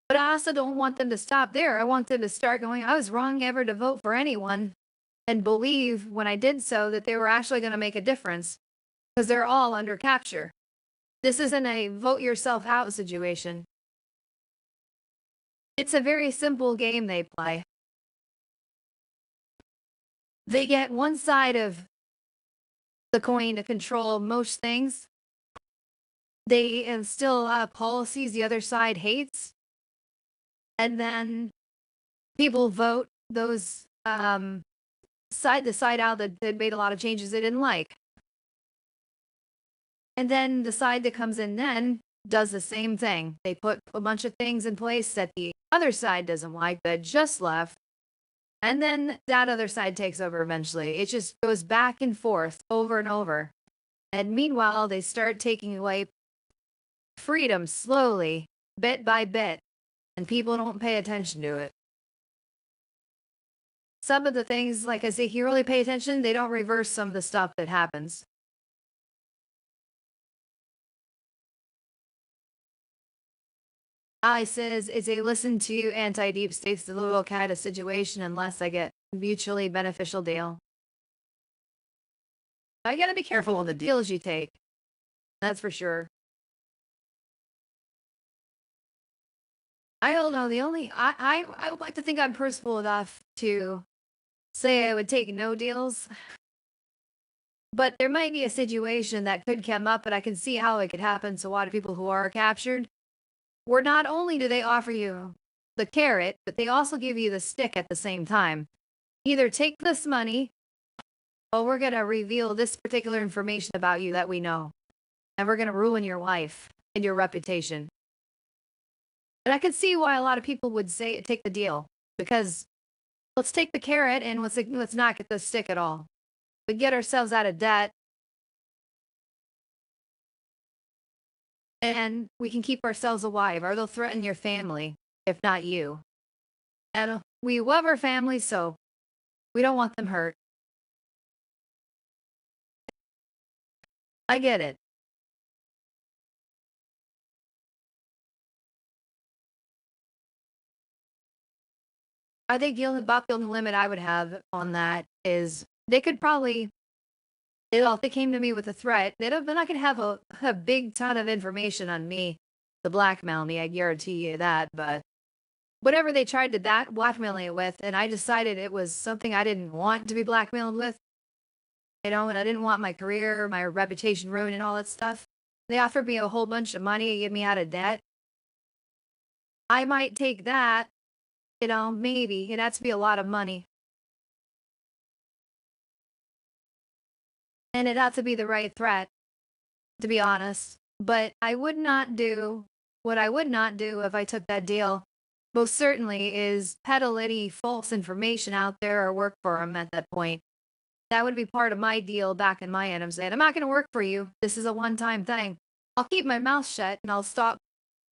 A: But I also don't want them to stop there. I want them to start going, I was wrong ever to vote for anyone, and believe when I did so that they were actually going to make a difference, because they're all under capture. This isn't a vote yourself out situation. It's a very simple game they play. They get one side of the coin to control most things. They instill policies the other side hates. And then people vote those the side out that made a lot of changes they didn't like. And then the side that comes in then does the same thing. They put a bunch of things in place that the other side doesn't like that just left. And then that other side takes over eventually. It just goes back and forth over and over. And meanwhile, they start taking away freedom slowly, bit by bit, and people don't pay attention to it. Some of the things, like I say, if you really pay attention, they don't reverse some of the stuff that happens. I says it's a listen to anti-deep states the little kind of situation unless I get mutually beneficial deal. I gotta be careful on the deals you take. That's for sure. I don't know. I would like to think I'm personable enough to say I would take no deals, but there might be a situation that could come up, and I can see how it could happen. So a lot of people who are captured, where not only do they offer you the carrot, but they also give you the stick at the same time. Either take this money, or we're gonna reveal this particular information about you that we know, and we're gonna ruin your life and your reputation. And I can see why a lot of people would say take the deal because let's take the carrot and let's not get the stick at all. We get ourselves out of debt and we can keep ourselves alive, or they'll threaten your family, if not you. And we love our family, so we don't want them hurt. I get it. I think about the only limit I would have on that is they could probably, if they came to me with a threat, they're not going to have a big ton of information on me to blackmail me. I guarantee you that. But whatever they tried to blackmail me with, and I decided it was something I didn't want to be blackmailed with, and I didn't want my career, my reputation ruined, and all that stuff. They offered me a whole bunch of money to get me out of debt. I might take that, maybe. It'd have to be a lot of money. And it'd have to be the right threat, to be honest. But I would not do what I would not do if I took that deal. Most certainly is peddle any false information out there or work for them at that point. That would be part of my deal back in my end. I'm saying, I'm not going to work for you. This is a one time thing. I'll keep my mouth shut and I'll stop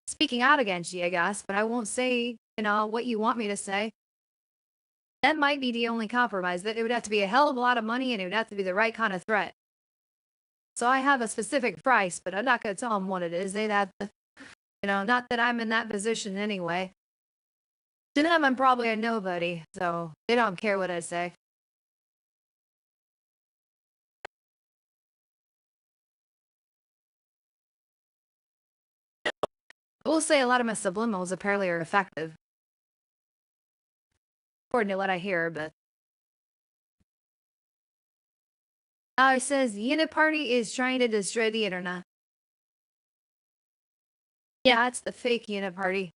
A: speaking out against you, I guess, but I won't say, what you want me to say. That might be the only compromise. That it would have to be a hell of a lot of money and it would have to be the right kind of threat. So I have a specific price, but I'm not going to tell them what it is. They'd have to, not that I'm in that position anyway. To them, I'm probably a nobody, so they don't care what I say. I will say a lot of my subliminals apparently are effective. According to what I hear, but it says the Unit Party is trying to destroy the internet. Yeah, it's the fake Unit Party.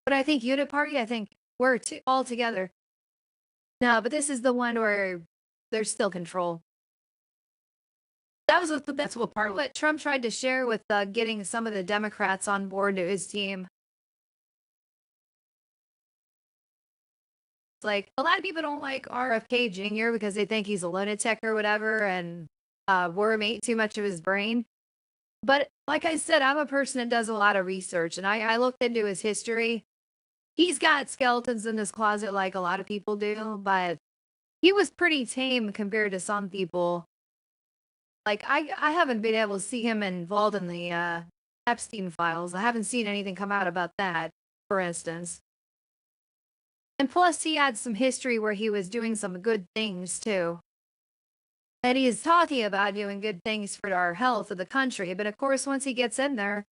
A: But I think Unit Party, I think we're all together. No, but this is the one where there's still control. That was that's what part what Trump tried to share with getting some of the Democrats on board to his team. It's like a lot of people don't like RFK Jr. because they think he's a lunatic or whatever, and Worm ate too much of his brain. But like I said, I'm a person that does a lot of research, and I looked into his history. He's got skeletons in his closet like a lot of people do, but he was pretty tame compared to some people. Like I haven't been able to see him involved in the Epstein files. I haven't seen anything come out about that, for instance. And plus, he had some history where he was doing some good things too. And he is talking about doing good things for our health of the country. But of course, once he gets in there,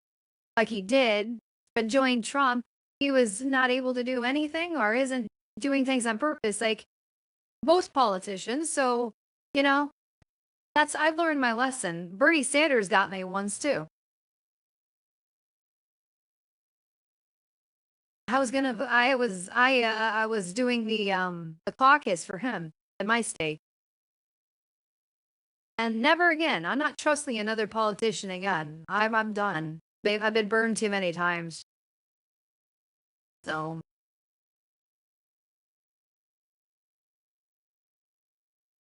A: like he did, but joined Trump, he was not able to do anything or isn't doing things on purpose, like most politicians. So, you know, I've learned my lesson. Bernie Sanders got me once too. I was doing the caucus for him in my state. And never again. I'm not trusting another politician again. I'm done. I've been burned too many times. So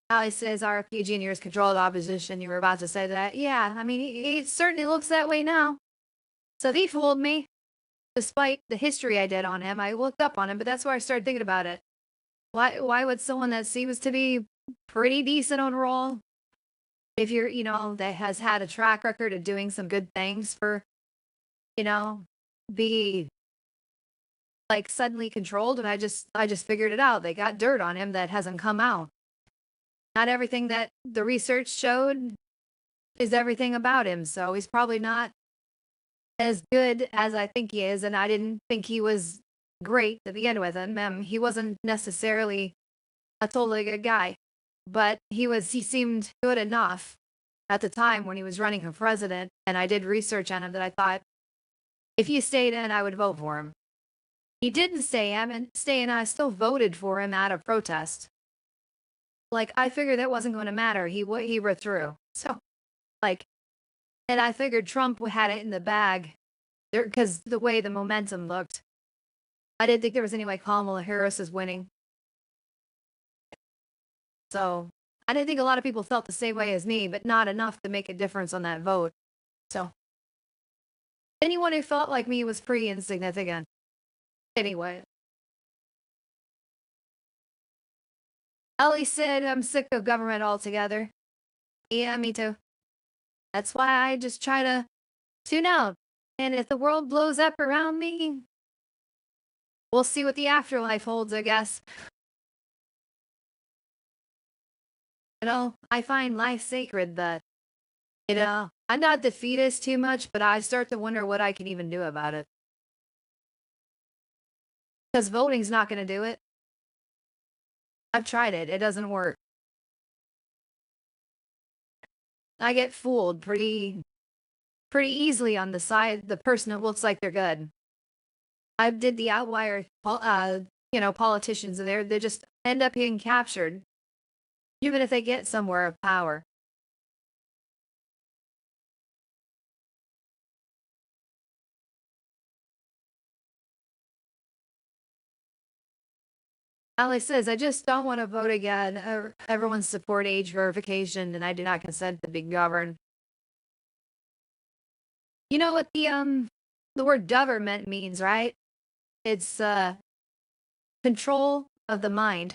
A: Ali says RFK Jr. is controlled opposition. You were about to say that. Yeah, I mean, he certainly looks that way now. So they fooled me. Despite the history I did on him, I looked up on him, but that's where I started thinking about it. Why would someone that seems to be pretty decent overall, if you're, that has had a track record of doing some good things for, you know, be like suddenly controlled? And I just figured it out. They got dirt on him that hasn't come out. Not everything that the research showed is everything about him. So he's probably not as good as I think he is. And I didn't think he was great to begin with. And he wasn't necessarily a totally good guy, but he seemed good enough at the time when he was running for president. And I did research on him that I thought if he stayed in, I would vote for him. He didn't stay in, I still voted for him out of protest. Like, I figured that wasn't going to matter. He withdrew. So, like, and I figured Trump had it in the bag because the way the momentum looked. I didn't think there was any way Kamala Harris is winning. So, I didn't think a lot of people felt the same way as me, but not enough to make a difference on that vote. So, anyone who felt like me was pretty insignificant. Anyway, Ellie said, I'm sick of government altogether. Yeah, me too. That's why I just try to tune out. And if the world blows up around me, we'll see what the afterlife holds, I guess. I find life sacred, but, I'm not defeatist too much, but I start to wonder what I can even do about it. Because voting's not going to do it. I've tried it, it doesn't work. I get fooled pretty easily on the person who looks like they're good. I did the outlier, politicians, and they just end up being captured, even if they get somewhere of power. Ali says, I just don't want to vote again. Everyone support age verification, and I do not consent to be governed. You know what the word government means, right? It's control of the mind.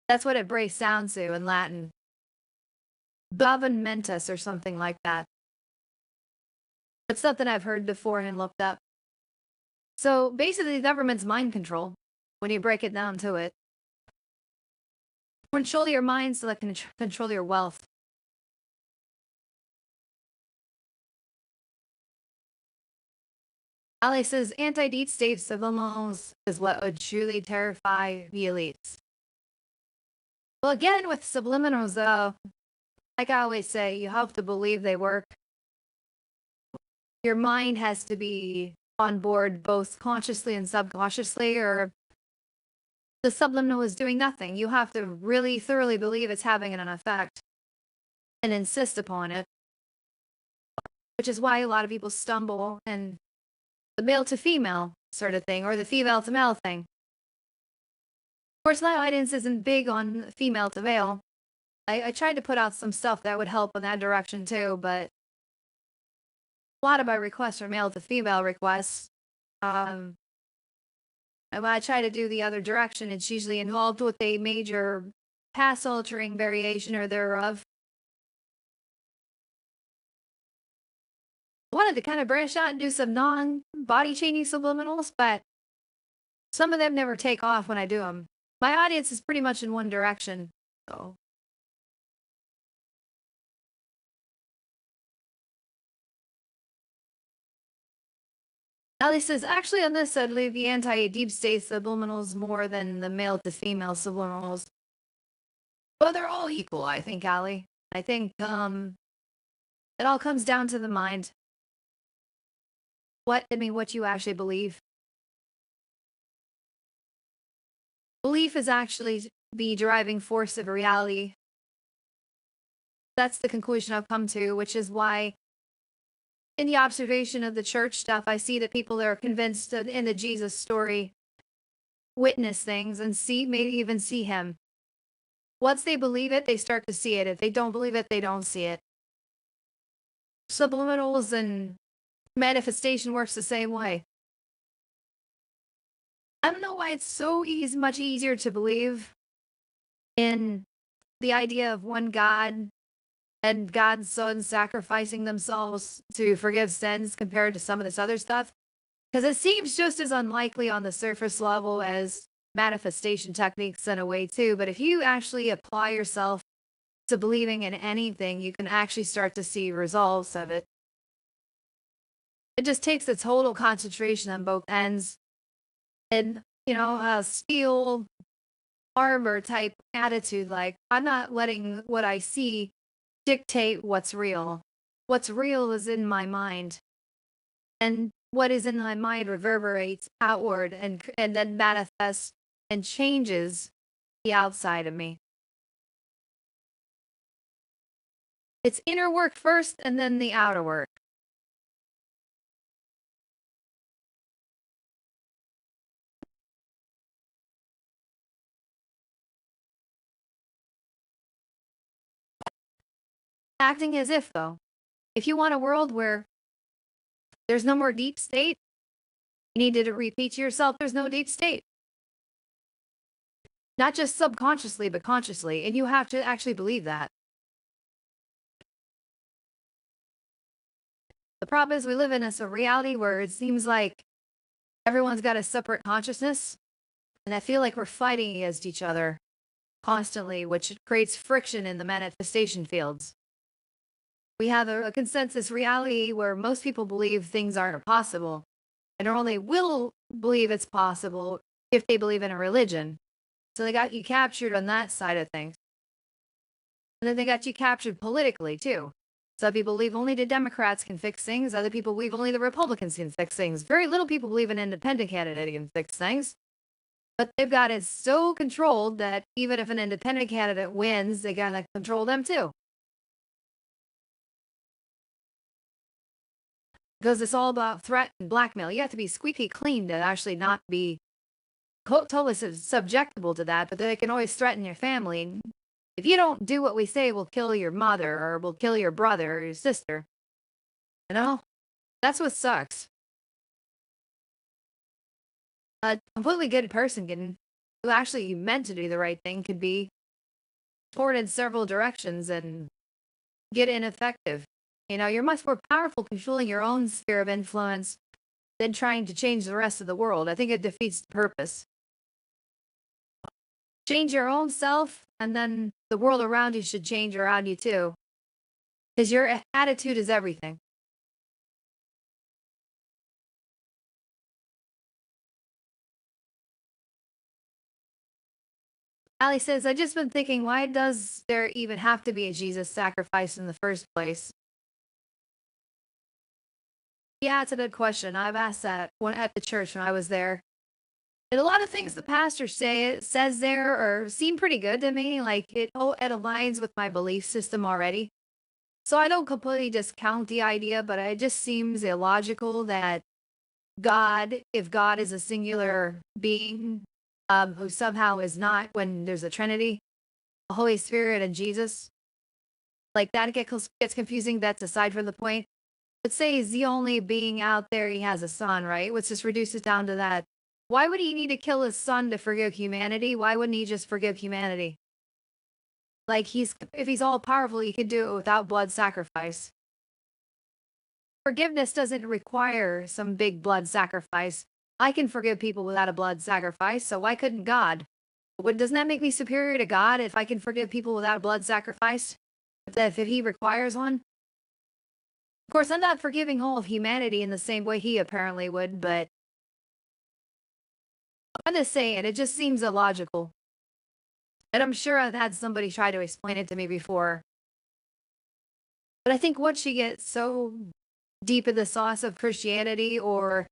A: That's what it breaks down to in Latin. Governmentus or something like that. It's something I've heard before and looked up. So basically, the government's mind control, when you break it down to it. Control your mind so that can control your wealth. Ali says anti-deep state subliminals is what would truly terrify the elites. Well, again, with subliminals, though, like I always say, you have to believe they work. Your mind has to be on board both consciously and subconsciously, or the subliminal is doing nothing. You have to really thoroughly believe it's having an effect and insist upon it, which is why a lot of people stumble and the male to female sort of thing, or the female to male thing. Of course, my audience isn't big on female to male. I tried to put out some stuff that would help in that direction too, but a lot of my requests are male to female requests. And when I try to do the other direction, it's usually involved with a major pass altering variation or thereof. I wanted to kind of branch out and do some non body changing subliminals, but some of them never take off when I do them. My audience is pretty much in one direction. So Ali says, actually, on this, I'd leave the anti-deep state subliminals more than the male to female subliminals. But they're all equal, I think, Ali. I think, it all comes down to the mind. What you actually believe. Belief is actually the driving force of reality. That's the conclusion I've come to, which is why, in the observation of the church stuff, I see that people that are convinced in the Jesus story witness things and maybe even see him. Once they believe it, they start to see it. If they don't believe it, they don't see it. Subliminals and manifestation works the same way. I don't know why it's so much easier to believe in the idea of one God and God's Son sacrificing themselves to forgive sins compared to some of this other stuff. Because it seems just as unlikely on the surface level as manifestation techniques in a way too. But if you actually apply yourself to believing in anything, you can actually start to see results of it. It just takes a total concentration on both ends and, a steel armor type attitude. Like, I'm not letting what I see dictate what's real. What's real is in my mind. And what is in my mind reverberates outward and then manifests and changes the outside of me. It's inner work first and then the outer work. Acting as if, though, if you want a world where there's no more deep state, you need to repeat to yourself there's no deep state. Not just subconsciously, but consciously. And you have to actually believe that. The problem is we live in a reality where it seems like everyone's got a separate consciousness. And I feel like we're fighting against each other constantly, which creates friction in the manifestation fields. We have a consensus reality where most people believe things aren't possible and only will believe it's possible if they believe in a religion. So they got you captured on that side of things. And then they got you captured politically too. Some people believe only the Democrats can fix things. Other people believe only the Republicans can fix things. Very little people believe an independent candidate can fix things. But they've got it so controlled that even if an independent candidate wins, they gotta control them too. Because it's all about threat and blackmail. You have to be squeaky clean to actually not be totally subjectable to that, but they can always threaten your family. If you don't do what we say, we'll kill your mother or we'll kill your brother or your sister. You know? That's what sucks. A completely good person who actually meant to do the right thing could be poured in several directions and get ineffective. You're much more powerful controlling your own sphere of influence than trying to change the rest of the world. I think it defeats the purpose. Change your own self, and then the world around you should change around you too. Because your attitude is everything. Ali says, I just been thinking, why does there even have to be a Jesus sacrifice in the first place? Yeah, it's a good question. I've asked that at the church when I was there. And a lot of things the pastor says there seem pretty good to me. Like it aligns with my belief system already. So I don't completely discount the idea, but it just seems illogical that if God is a singular being, who somehow is not when there's a Trinity, the Holy Spirit and Jesus, like that gets confusing. That's aside from the point. Let's say he's the only being out there. He has a son, right? Let's just reduce it down to that. Why would he need to kill his son to forgive humanity? Why wouldn't he just forgive humanity? Like if he's all powerful, he could do it without blood sacrifice. Forgiveness doesn't require some big blood sacrifice. I can forgive people without a blood sacrifice, so why couldn't God? Doesn't that make me superior to God if I can forgive people without blood sacrifice? If he requires one? Of course, I'm not forgiving all of humanity in the same way he apparently would, but I'm just saying, it just seems illogical. And I'm sure I've had somebody try to explain it to me before. But I think once you get so deep in the sauce of Christianity or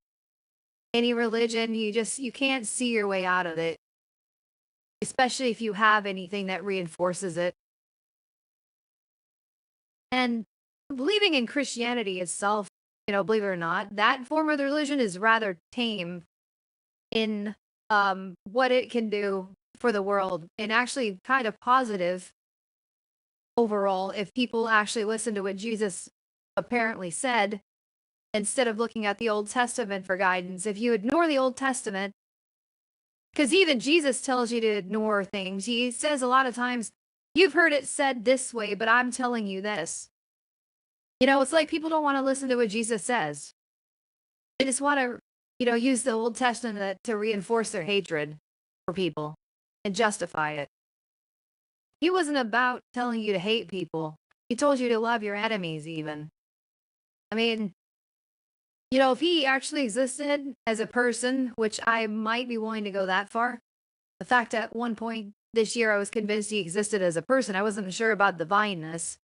A: any religion, you can't see your way out of it, especially if you have anything that reinforces it. And believing in Christianity itself, believe it or not, that form of the religion is rather tame in what it can do for the world and actually kind of positive overall if people actually listen to what Jesus apparently said instead of looking at the Old Testament for guidance. If you ignore the Old Testament, because even Jesus tells you to ignore things, he says a lot of times, you've heard it said this way, but I'm telling you this. It's like people don't want to listen to what Jesus says. They just want to, use the Old Testament to reinforce their hatred for people and justify it. He wasn't about telling you to hate people. He told you to love your enemies, even. I mean, if he actually existed as a person, which I might be willing to go that far, the fact at one point this year I was convinced he existed as a person, I wasn't sure about divineness.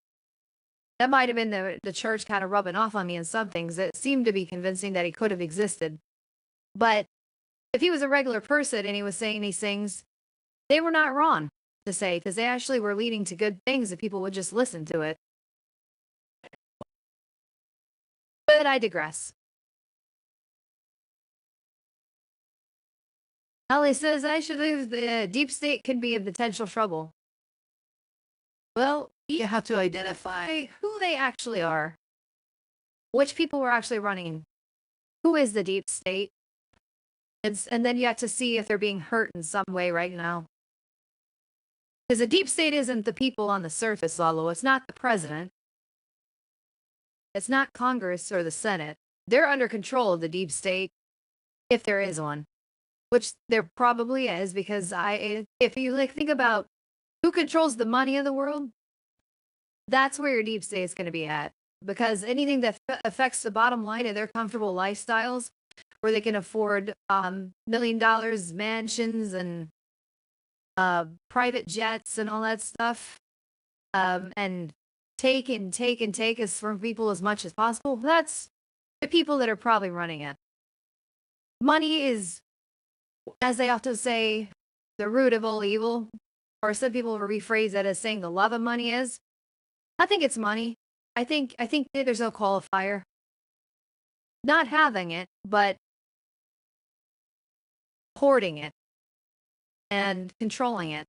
A: That might have been the church kind of rubbing off on me in some things. It seemed to be convincing that he could have existed. But if he was a regular person and he was saying these things, they were not wrong to say, because they actually were leading to good things if people would just listen to it. But I digress. Ali says I should leave the deep state could be a potential trouble. Well, you have to identify who they actually are, which people were actually running, who is the deep state, and then you have to see if they're being hurt in some way right now. Because the deep state isn't the people on the surface, Lalo. It's not the president. It's not Congress or the Senate. They're under control of the deep state, if there is one, which there probably is. Because if you think about who controls the money of the world, that's where your deep state is going to be at. Because anything that affects the bottom line of their comfortable lifestyles, where they can afford $1 million mansions and private jets and all that stuff, and take and take and take us from people as much as possible. That's the people that are probably running it. Money is, as they often say, the root of all evil, or some people rephrase that as saying the love of money is. I think it's money. I think that there's no qualifier. Not having it, but hoarding it and controlling it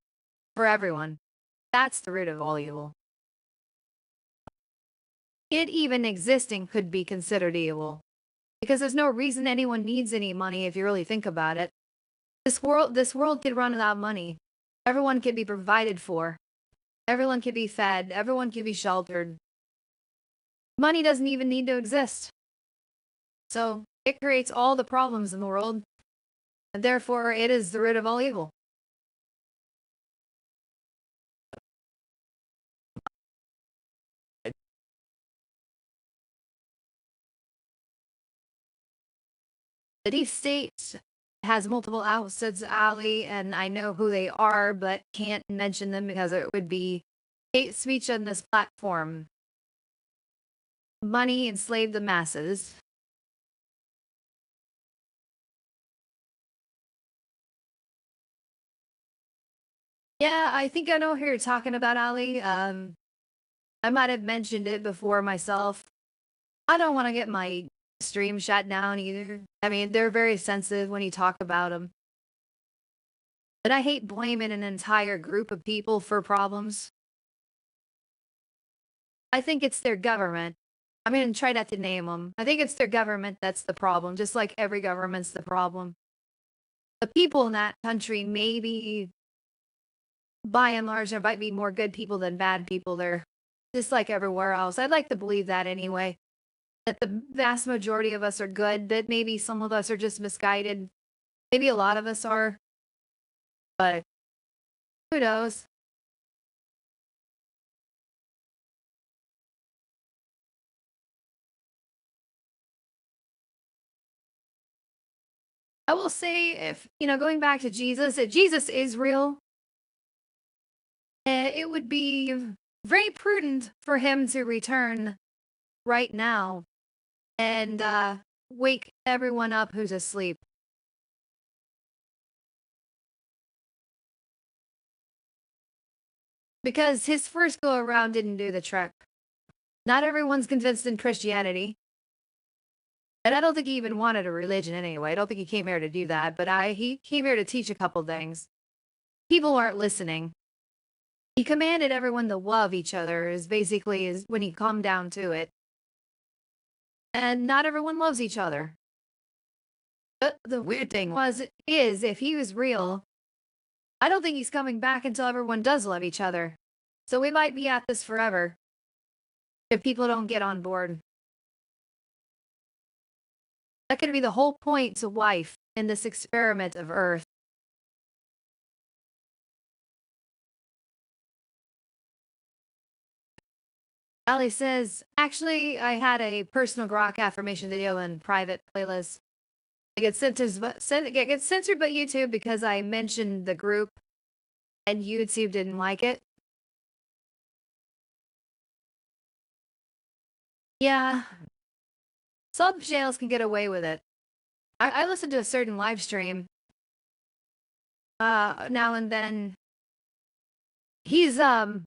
A: for everyone. That's the root of all evil. It even existing could be considered evil. Because there's no reason anyone needs any money if you really think about it. This world could run without money. Everyone could be provided for. Everyone could be fed. Everyone could be sheltered. Money doesn't even need to exist. So it creates all the problems in the world, and therefore it is the root of all evil. The deep state has multiple outlets, Ali, and I know who they are, but can't mention them because it would be hate speech on this platform. Money enslaved the masses. Yeah, I think I know who you're talking about, Ali. I might have mentioned it before myself. I don't want to get my stream shut down either. I mean, they're very sensitive when you talk about them. But I hate blaming an entire group of people for problems. I think it's their government. I'm going to try not to name them. I think it's their government that's the problem, just like every government's the problem. The people in that country, maybe by and large, there might be more good people than bad people there, just like everywhere else. I'd like to believe that anyway. That the vast majority of us are good, that maybe some of us are just misguided. Maybe a lot of us are, but who knows? I will say if, going back to Jesus, if Jesus is real, it would be very prudent for him to return right now and wake everyone up who's asleep. Because his first go around didn't do the trick. Not everyone's convinced in Christianity. And I don't think he even wanted a religion anyway. I don't think he came here to do that, but he came here to teach a couple things. People aren't listening. He commanded everyone to love each other is basically is when he come down to it. And not everyone loves each other. But the weird thing is if he was real, I don't think he's coming back until everyone does love each other. So we might be at this forever if people don't get on board. That could be the whole point to life in this experiment of Earth. Ali says, actually, I had a personal grok affirmation video in private playlist. It gets censored, it gets censored by YouTube because I mentioned the group and YouTube didn't like it. Yeah, some channels can get away with it. I listen to a certain live stream now and then. He's one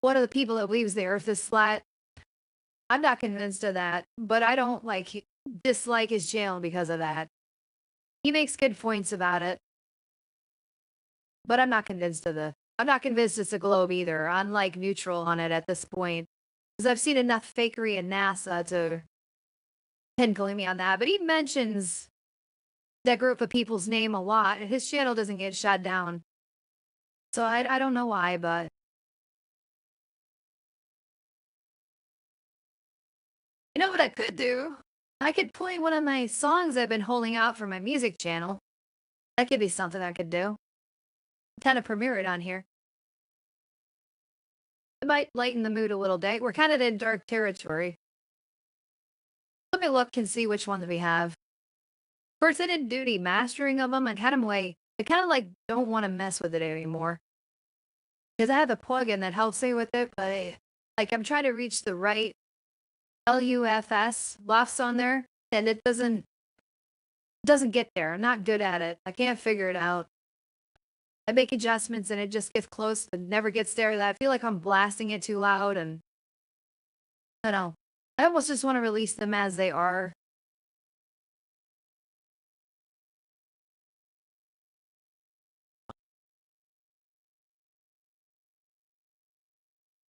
A: of the people that believes the earth is flat. I'm not convinced of that, but I don't dislike his channel because of that. He makes good points about it. But I'm not convinced it's a globe either. I'm like neutral on it at this point. Because I've seen enough fakery in NASA to pinpoint me on that. But he mentions that group of people's name a lot. And his channel doesn't get shut down. So I don't know why, but you know what I could do? I could play one of my songs I've been holding out for my music channel. That could be something I could do. Kind of premiere it on here. It might lighten the mood a little bit. We're kind of in dark territory. Let me look and see which ones we have. Of course, I didn't do the mastering of them. I kind of like don't want to mess with it anymore. Because I have a plugin that helps me with it, but like I'm trying to reach the right LUFS lofts on there, and it doesn't get there. I'm not good at it. I can't figure it out. I make adjustments and it just gets close but never gets there. I feel like I'm blasting it too loud and I don't know. I almost just want to release them as they are.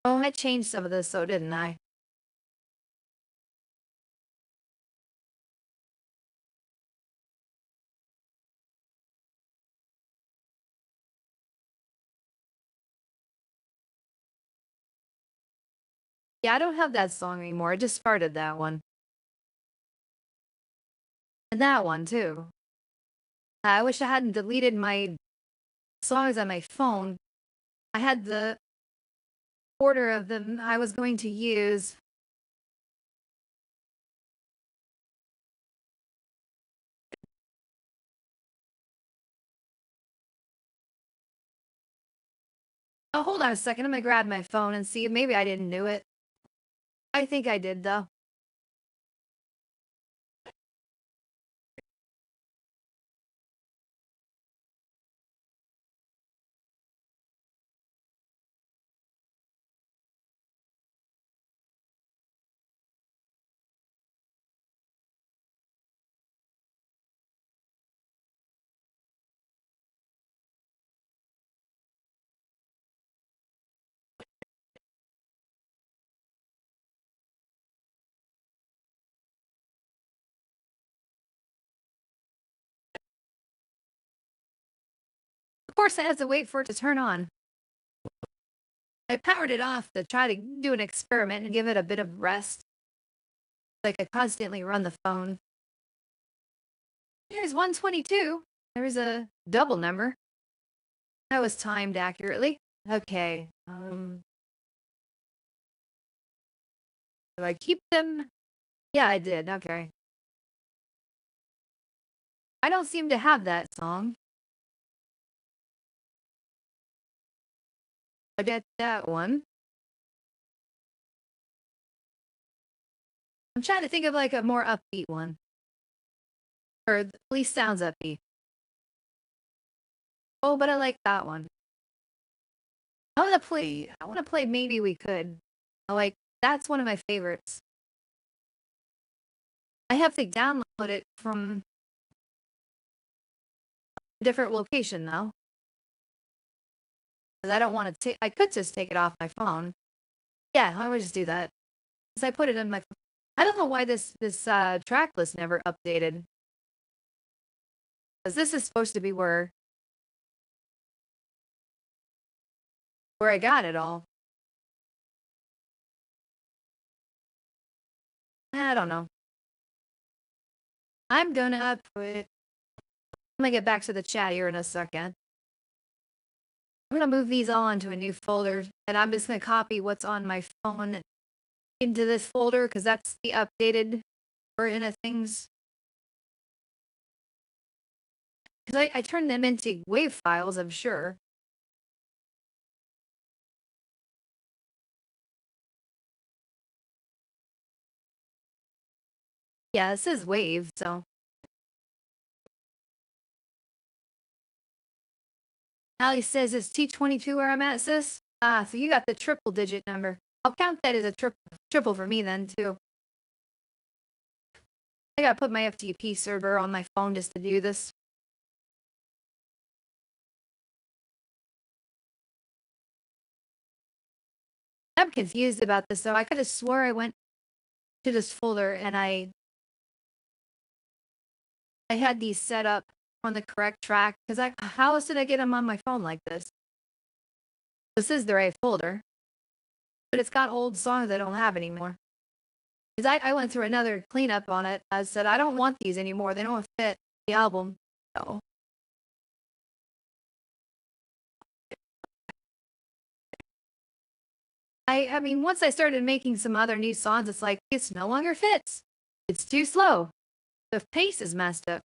A: Oh, I changed some of this, so didn't I? Yeah, I don't have that song anymore. I just started that one. And that one too. I wish I hadn't deleted my songs on my phone. I had the order of them I was going to use. Oh, hold on a second. I'm gonna grab my phone and see if maybe I didn't do it. I think I did though. Of course, I have to wait for it to turn on. I powered it off to try to do an experiment and give it a bit of rest. Like I constantly run the phone. Here's 122. There's a double number. That was timed accurately. Okay. Do I keep them? Yeah, I did. Okay. I don't seem to have that song. I get that one. I'm trying to think of like a more upbeat one. Or at least sounds upbeat. Oh, but I like that one. I wanna play Maybe We Could. I like that's one of my favorites. I have to download it from a different location though. Because I don't want to take I could just take it off my phone. Yeah, I would just do that. Because I put it in my I don't know why this track list never updated. Because this is supposed to be where I got it all. I don't know. I'm gonna put I'm gonna get back to the chat here in a second. I'm gonna move these all into a new folder, and I'm just gonna copy what's on my phone into this folder because that's the updated version of things. Because I turned them into WAV files, I'm sure. Yeah, this is WAV, so. Ali says it's T22 where I'm at, sis. Ah, so you got the triple digit number. I'll count that as a triple for me then, too. I gotta put my FTP server on my phone just to do this. I'm confused about this, though. I could have swore I went to this folder and I had these set up on the correct track. Because how else did I get them on my phone like this? This is the right folder. But it's got old songs I don't have anymore. Because I went through another cleanup on it. I said, I don't want these anymore. They don't fit the album. So. I mean, once I started making some other new songs, it's like, this no longer fits. It's too slow. The pace is messed up.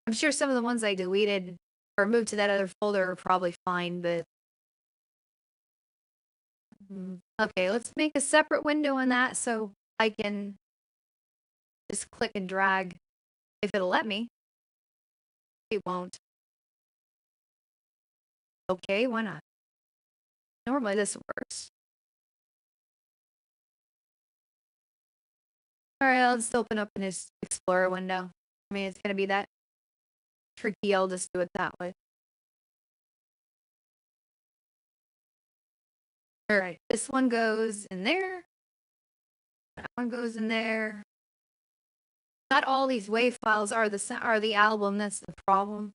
A: I'm sure some of the ones I deleted or moved to that other folder are probably fine, but. Okay, let's make a separate window on that so I can just click and drag if it'll let me. It won't. Okay, why not? Normally this works. Alright, I'll just open up in this Explorer window. I mean, it's gonna be that tricky, I'll just do it that way. Alright, this one goes in there. That one goes in there. Not all these WAV files are the album, that's the problem.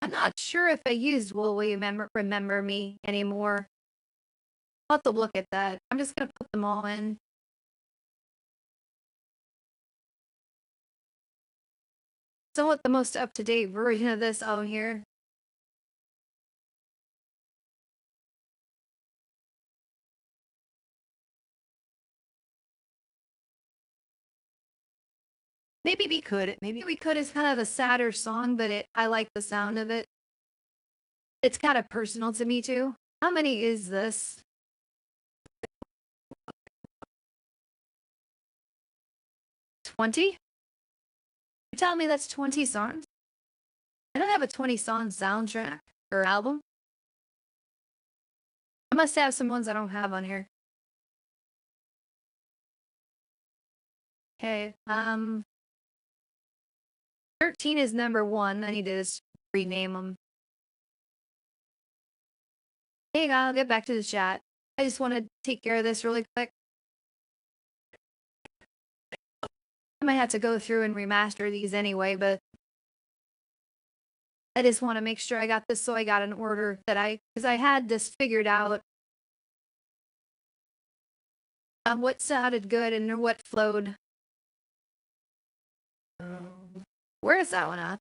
A: I'm not sure if I used Will You Remember Me anymore. I'll have to look at that. I'm just gonna put them all in. Somewhat the most up-to-date version of this album here. Maybe we could. Maybe we could is kind of a sadder song, but I like the sound of it. It's kind of personal to me too. How many is this? 20? You're telling me that's 20 songs? I don't have a 20-song soundtrack or album. I must have some ones I don't have on here. Okay, 13 is number 1. I need to just rename them. Hey, I'll get back to the chat. I just want to take care of this really quick. I might have to go through and remaster these anyway, but I just want to make sure I got this so I got an order that because I had this figured out on what sounded good and what flowed. Where is that one at?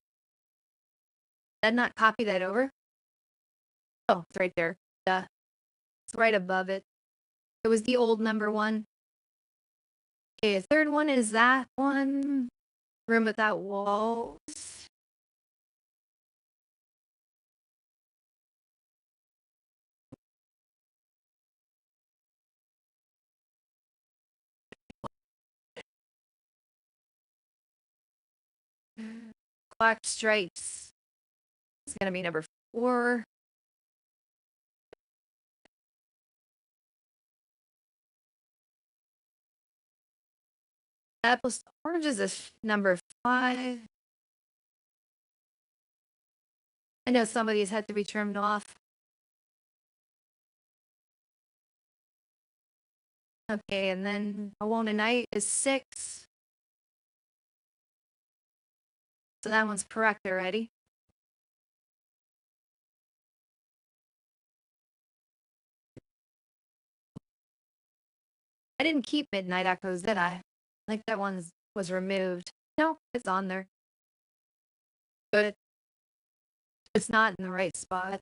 A: Did I not copy that over? Oh, it's right there. Duh. It's right above it. It was the old number one. Okay, the third one is that one. Room without walls. Black stripes. It's gonna be number 4. Apples to oranges is number 5. I know some of these had to be trimmed off. Okay, and then Alone at Night is 6. So that one's correct already. I didn't keep Midnight Echoes, did I? Like that one was removed. No, it's on there. But it's not in the right spot.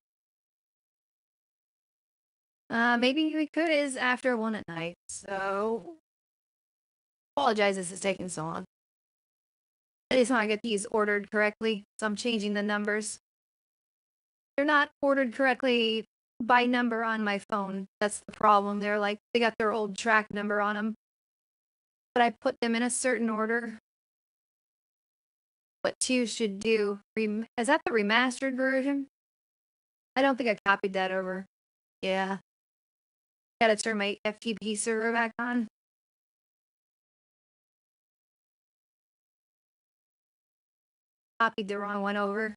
A: Maybe we could is after One at Night. So apologize this is taking so long. I just want to get these ordered correctly, so I'm changing the numbers. They're not ordered correctly by number on my phone. That's the problem. They got their old track number on them. But I put them in a certain order. What 2 should do. Is that the remastered version? I don't think I copied that over. Yeah. Gotta turn my FTP server back on. Copied the wrong one over.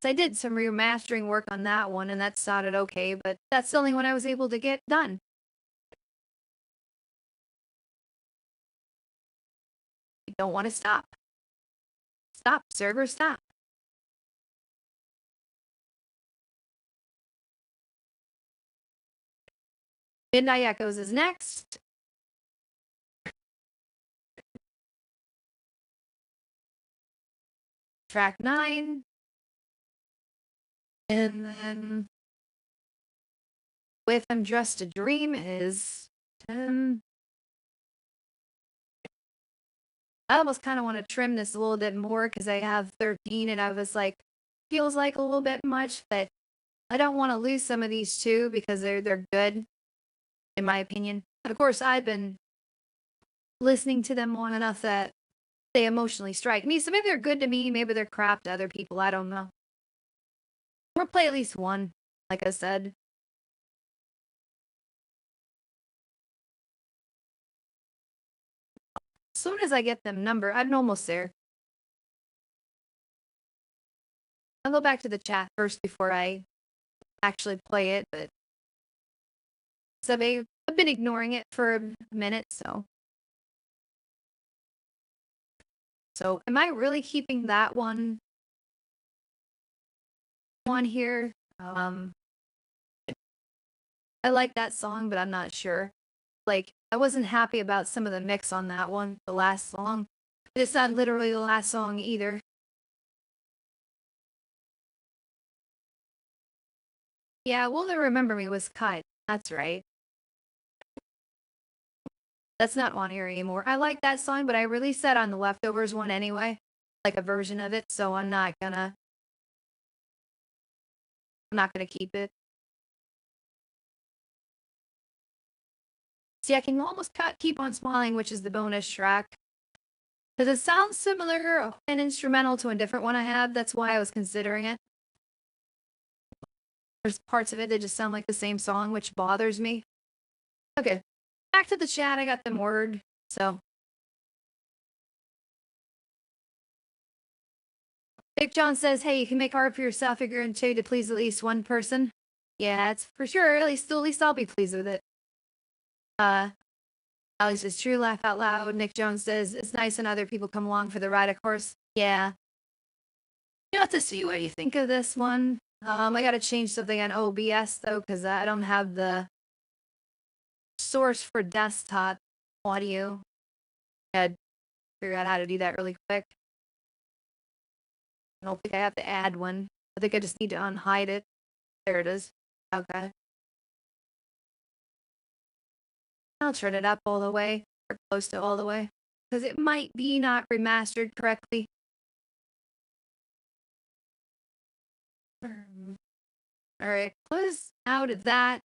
A: I did some remastering work on that one, and that sounded okay, but that's the only one I was able to get done. You don't want to stop. Stop, server, stop. Midnight Echoes is next. Track 9. And then With I'm Just a Dream is 10. I almost kind of want to trim this a little bit more because I have 13 and I was like, feels like a little bit much, but I don't want to lose some of these too because they're good, in my opinion. Of course, I've been listening to them long enough that they emotionally strike me. So maybe they're good to me, maybe they're crap to other people. I don't know. We'll play at least one, like I said. As soon as I get them number, I'm almost there. I'll go back to the chat first before I actually play it, but so I've been ignoring it for a minute, so. So am I really keeping that one here? I like that song, but I'm not sure. Like, I wasn't happy about some of the mix on that one, the last song. But it's not literally the last song either. Yeah, Will They Remember Me was cut. That's right. That's not on here anymore. I like that song, but I released that on the Leftovers one anyway. Like a version of it, so I'm not gonna keep it. See, I can almost Keep On Smiling, which is the bonus track. Because it sounds similar and instrumental to a different one I had. That's why I was considering it. There's parts of it that just sound like the same song, which bothers me. Okay, back to the chat. I got them word, so. Big John says, hey, you can make art for yourself figure in 2 to please at least one person. Yeah, it's for sure. At least I'll be pleased with it. Allie says, true, laugh out loud. Nick Jones says, it's nice when other people come along for the ride, of course. Yeah. You have to see what you think of this one. I gotta change something on OBS though, because I don't have the source for desktop audio. I'd figure out how to do that really quick. I don't think I have to add one. I think I just need to unhide it. There it is. Okay. I'll turn it up all the way, or close to all the way, because it might be not remastered correctly. Alright, close out of that.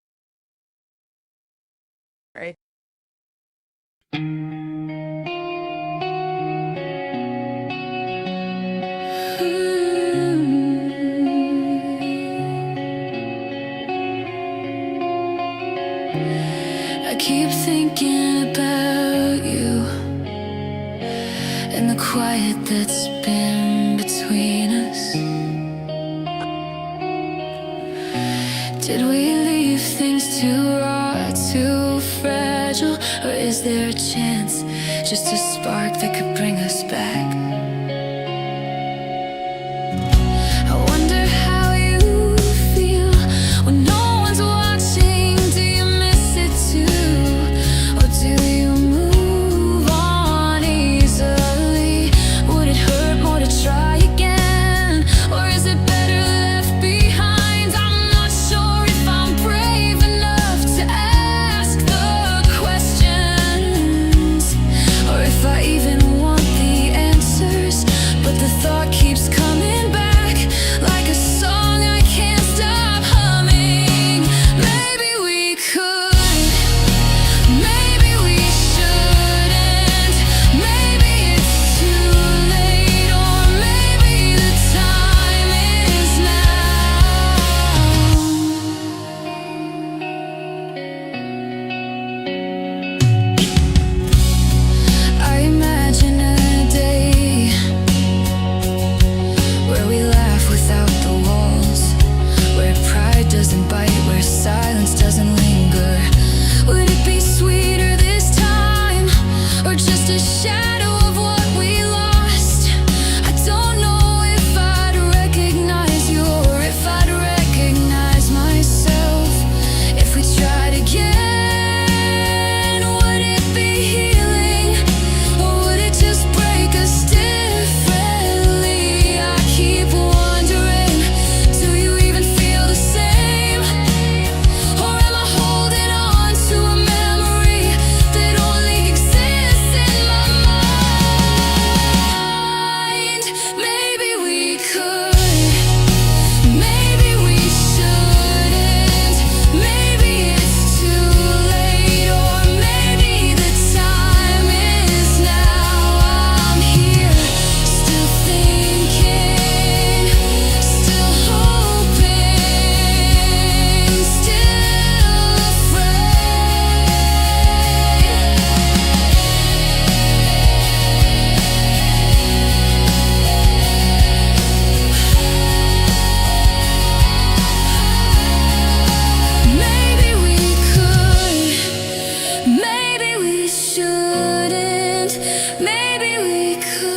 A: Right.
C: I keep thinking about you and the quiet that's been between us. Did we leave things too raw, too fragile? Or is there a chance, just a spark that could bring us back? I wonder how you feel when no one's watching. Do you miss it too? Or do you move on easily? Would it hurt more to try again? Or is it better left behind? I'm not sure if I'm brave enough to ask the questions, or if I even want the answers. But the thought keeps coming back like a song I can't stop humming. Maybe we could, maybe we shouldn't. Maybe it's too late, or maybe the time is now. I imagine a day where we laugh without the walls, where pride doesn't bite, where silence doesn't linger. Would it be sweeter this time, or just a shadow of what we lost? I don't know if I'd recognize you, or if I'd recognize myself. If we tried again, would it be healing, or would it just break us differently? I keep wondering, do you even feel the same? Or am I holding on to a memory that only exists in my mind? Maybe we could, maybe we shouldn't. Maybe it's too late, or maybe the time is now. I'm here, still thinking, still hoping, still afraid. Maybe we could, maybe we shouldn't. Maybe we could.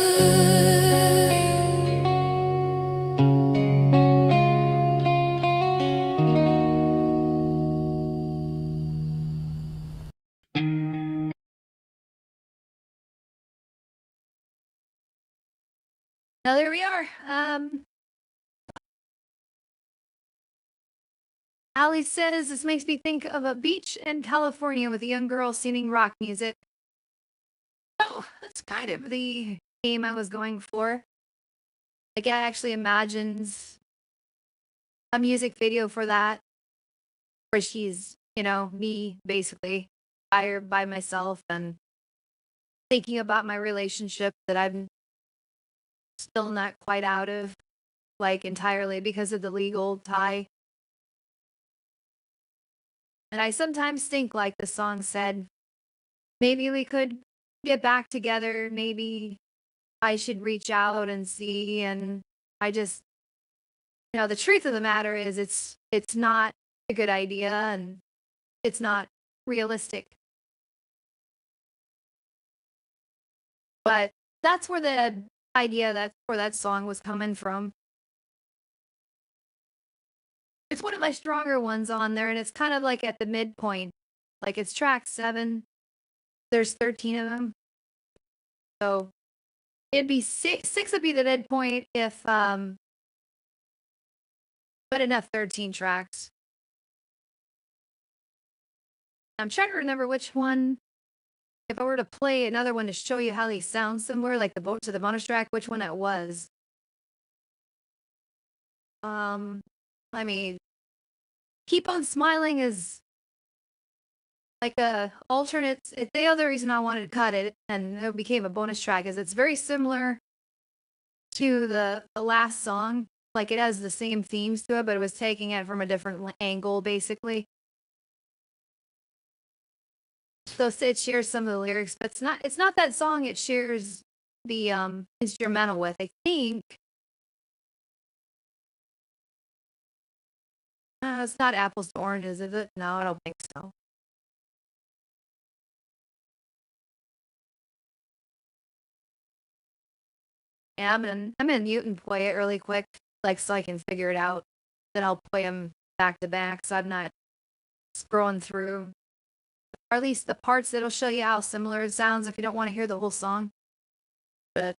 A: Now there we are. Allie says this makes me think of a beach in California with a young girl singing rock music. Oh, that's kind of the theme I was going for. Like, I actually imagines a music video for that, where she's, me basically, by myself and thinking about my relationship that I'm still not quite out of, like, entirely because of the legal tie. And I sometimes think, like the song said, maybe we could get back together. Maybe I should reach out and see. And I just, the truth of the matter is it's not a good idea, and it's not realistic. But that's where the idea that's where that song was coming from. It's one of my stronger ones on there, and it's kind of like at the midpoint. Like it's track 7. There's 13 of them. So it'd be six would be the midpoint if but enough 13 tracks. I'm trying to remember which one. If I were to play another one to show you how they sound similar, like the boat to the bonus track, which one it was. I mean, Keep on Smiling is like a alternate. The other reason I wanted to cut it and it became a bonus track is it's very similar to the last song. Like it has the same themes to it, but it was taking it from a different angle, basically. So it shares some of the lyrics, but it's not that song it shares the instrumental with. I think it's not apples to oranges, is it? No, I don't think so. Yeah, I'm gonna mute and play it really quick, like so I can figure it out. Then I'll play them back to back, so I'm not scrolling through. Or at least the parts that'll show you how similar it sounds if you don't want to hear the whole song. But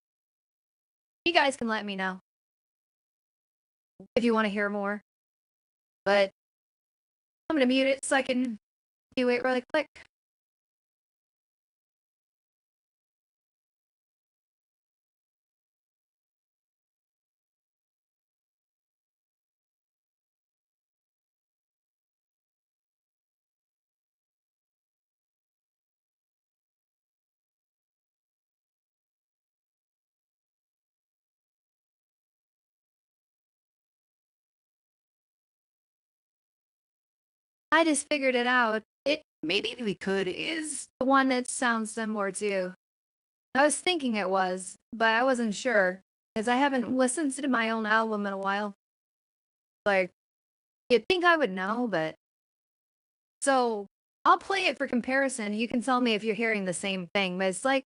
A: you guys can let me know if you want to hear more. But I'm gonna mute it so I can do it really quick. I just figured it out. It maybe we could is the one that sounds similar to. I was thinking it was, but I wasn't sure because I haven't listened to my own album in a while. Like you'd think I would know, but so I'll play it for comparison. You can tell me if you're hearing the same thing, but it's like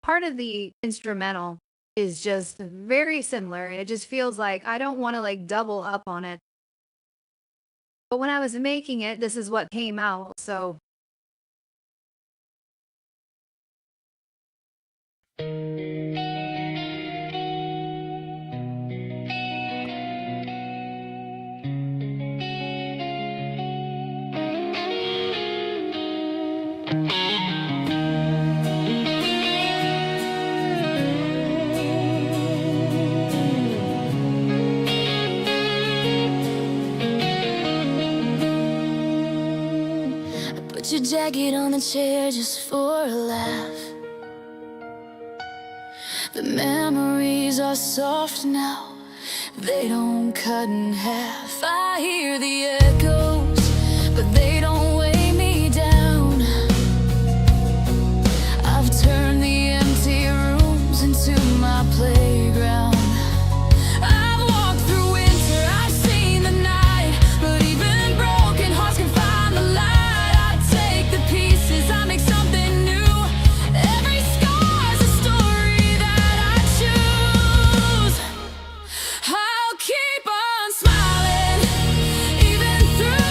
A: part of the instrumental is just very similar. It just feels like I don't want to like double up on it. But when I was making it, this is what came out. So
C: Put your jacket on the chair just for a laugh. The memories are soft now, they don't cut in half. I hear the echoes, but they don't weigh me down. I've turned the empty rooms into my playground. I've walked through winter, I've seen the night, but even broken hearts can find the light. I make something new. Every scar's a story that I choose. I'll keep on smiling, even through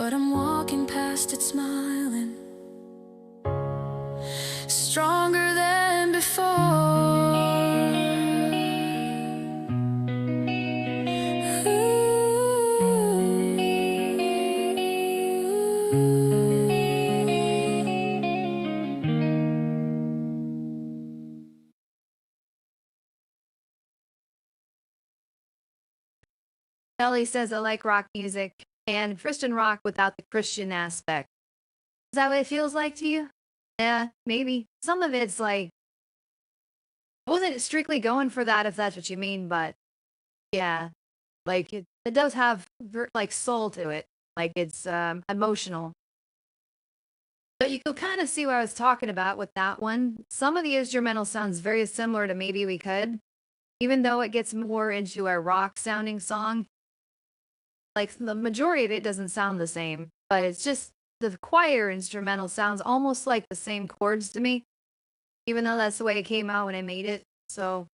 C: but I'm walking past it smiling, stronger than before.
A: Ellie says I like rock music and Christian rock without the Christian aspect. Is that what it feels like to you? Yeah, maybe. Some of it's like, I wasn't strictly going for that if that's what you mean, but yeah, like it does have like soul to it. Like it's emotional. But you can kind of see what I was talking about with that one. Some of the instrumental sounds very similar to Maybe We Could, even though it gets more into a rock sounding song. Like the majority of it doesn't sound the same, but it's just the choir instrumental sounds almost like the same chords to me, even though that's the way it came out when I made it. So,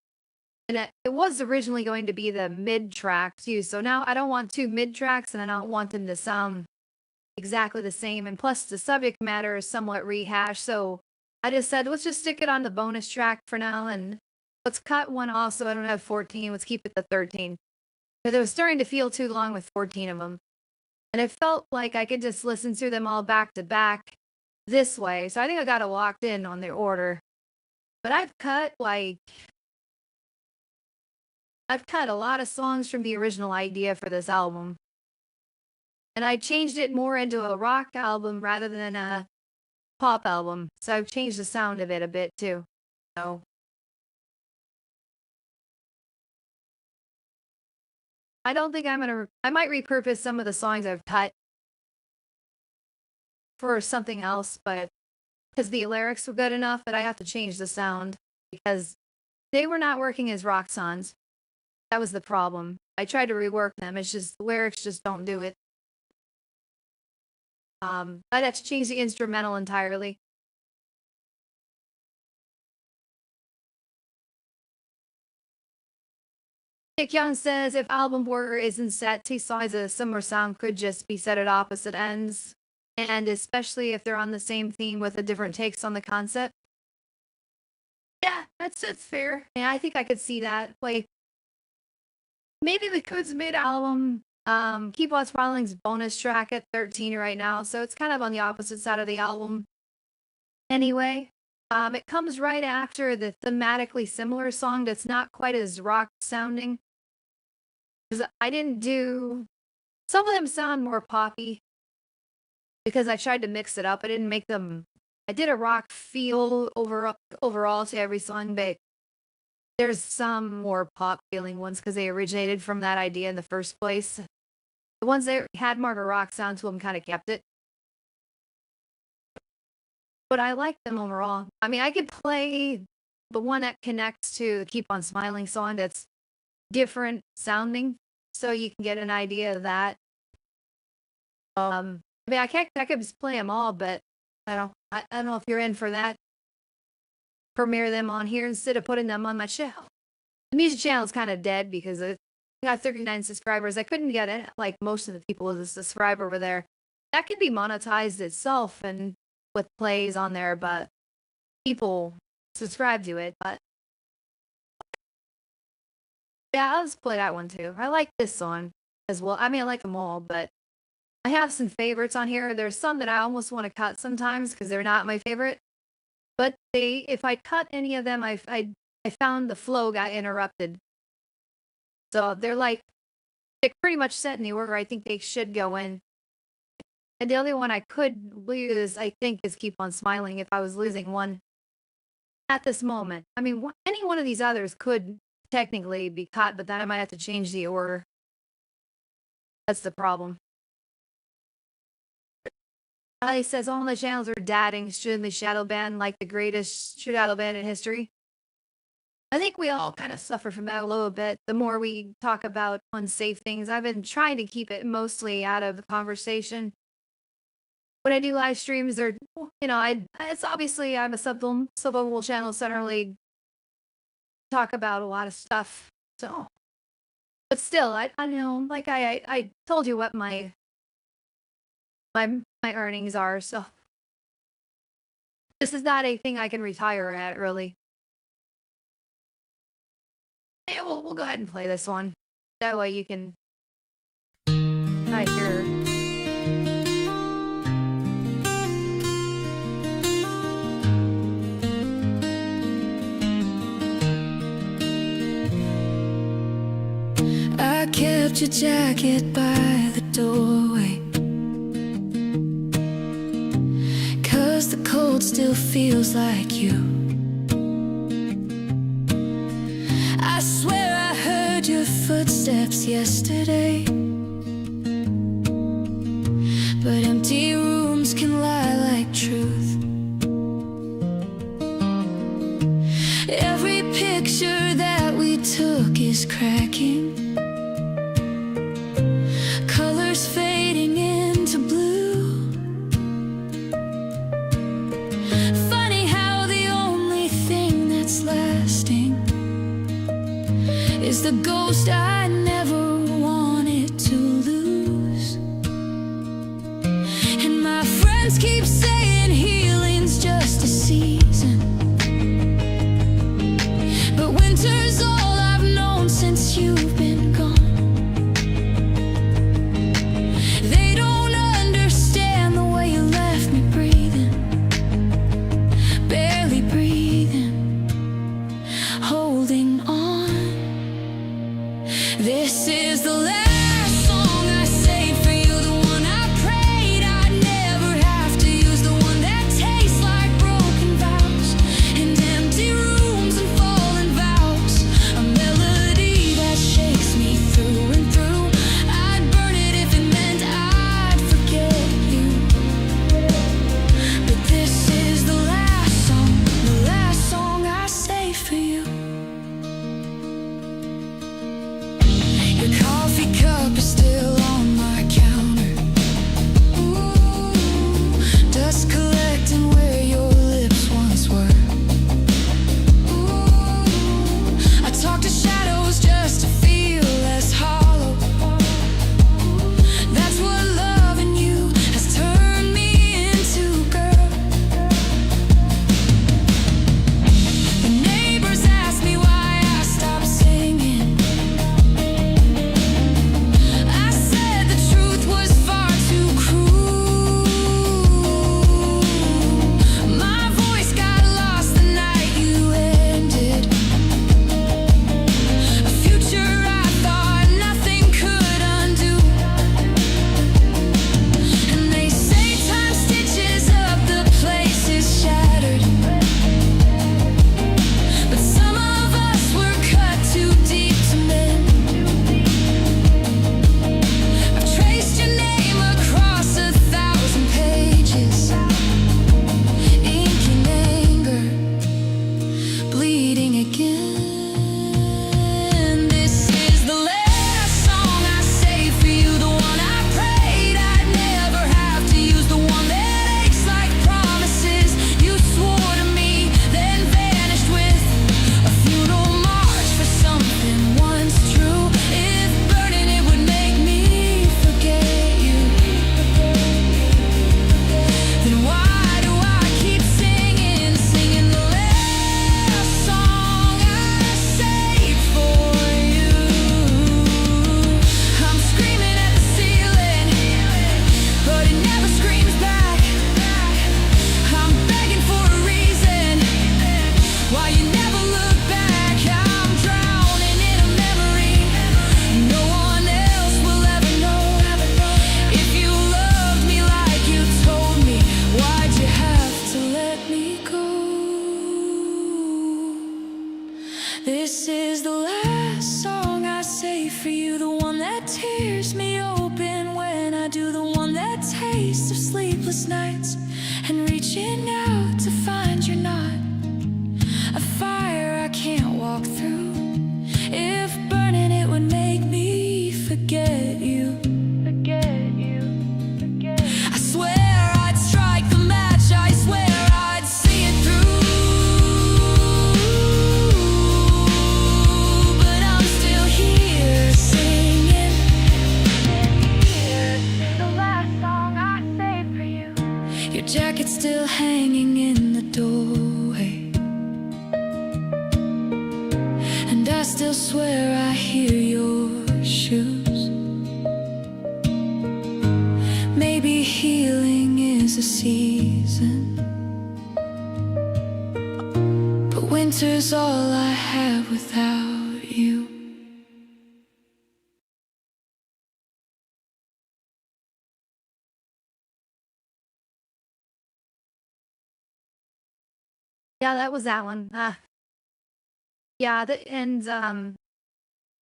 A: and it was originally going to be the mid track too. So now I don't want two mid tracks and I don't want them to sound exactly the same. And plus, the subject matter is somewhat rehashed. So I just said, let's just stick it on the bonus track for now and let's cut one off so I don't have 14. Let's keep it to 13. Because it was starting to feel too long with 14 of them. And it felt like I could just listen to them all back to back this way. So I think I got it locked in on the order. But I've cut a lot of songs from the original idea for this album. And I changed it more into a rock album rather than a pop album. So I've changed the sound of it a bit too. So I don't think I might repurpose some of the songs I've cut for something else, but because the lyrics were good enough that I have to change the sound because they were not working as rock songs. That was the problem. I tried to rework them. It's just the lyrics just don't do it. I'd have to change the instrumental entirely. Nick Young says if album order isn't set, two songs of a similar sound could just be set at opposite ends. And especially if they're on the same theme with a different takes on the concept. Yeah, that's fair. Yeah, I think I could see that. Like maybe the Code's mid album. Keep On Smiling's bonus track at 13 right now, so it's kind of on the opposite side of the album. Anyway, it comes right after the thematically similar song that's not quite as rock sounding. Because I didn't do some of them sound more poppy because I tried to mix it up. I didn't make them. I did a rock feel overall to every song, but there's some more pop feeling ones because they originated from that idea in the first place. The ones that had more of a rock sound to them kind of kept it. But I like them overall. I mean, I could play the one that connects to the Keep On Smiling song that's different sounding, so you can get an idea of that. I mean, I could just play them all, but I don't know if you're in for that. Premiere them on here instead of putting them on my channel. The music channel is kind of dead because I got 39 subscribers. I couldn't get it like most of the people as a subscriber over there. That could be monetized itself and with plays on there, but people subscribe to it. But yeah, I'll just play that one too. I like this song as well. I mean, I like them all, but I have some favorites on here. There's some that I almost want to cut sometimes because they're not my favorite. But if I cut any of them, I found the flow got interrupted. So they're pretty much set in the order I think they should go in. And the only one I could lose, I think, is Keep On Smiling if I was losing one at this moment. I mean, any one of these others could technically be cut, but then I might have to change the order. That's the problem. He says all the channels are dadding, should the shadow ban like the greatest shadow ban in history. I think we all kind of suffer from that a little bit. The more we talk about unsafe things, I've been trying to keep it mostly out of the conversation. When I do live streams, it's obviously I'm a subliminal channel, so I don't really talk about a lot of stuff. So, but still, I know, like I told you what my my earnings are, so this is not a thing I can retire at, really. Yeah, we'll go ahead and play this one. That way you can hear.
C: I kept your jacket by the doorway, 'cause the cold still feels like you. I swear I heard your footsteps yesterday, but empty rooms can lie like truth. Every picture that we took is cracking, colors fading into blue. Funny how the only thing that's lasting is the ghost I never wanted to lose. And my friends keep saying healing's just a season, but winter's all I've known since you've been gone. They don't understand the way you left me breathing, barely breathing, holding on. This is the last song I say for you, the one I prayed I'd never have to use, the one that tastes like broken vows and empty rooms and fallen vows, a melody that shakes me through and through. I'd burn it if it meant I'd forget you, but this is the last song I say for you. Your coffee cup is still on my counter. Ooh, dust collecting where your lips once were. Ooh, I talk to shadows just to feel less hollow. That's what loving you has turned me into, girl. The neighbors ask me why I stopped singing. I said the truth was far too cruel. My voice got lost the night you ended, a future I thought nothing could undo. And they say time stitches up the places shattered, but some of us were cut too deep to mend. I've traced your name across 1,000 pages, ink and anger, bleeding again. This is the last song I say for you, the one I prayed I'd never have to use, the one that aches like promises you swore to me, then vanished with a funeral march for something once true. If burning it would make me forget you, then why do I keep singing the last song I saved for you? I'm screaming at the ceiling, but it never screams back. I'm begging for a reason why you never look back. I'm drowning in a memory no one else will ever know. If you loved me like you told me, why'd you have to let me go? This is the last song I say for you, the one that tears me open when I do, the one that tastes of sleepless nights and reaching out to find you're not, a fire I can't walk through. If burning it would make me forget you, I swear I'd strike the match, I swear I'd see it through, but I'm still here singing. The last song I say Your jacket's still hanging in the doorway, and I still swear I hear your shoes. Maybe healing is a season, but winter's all I have without you.
A: Yeah, that was that one. Yeah,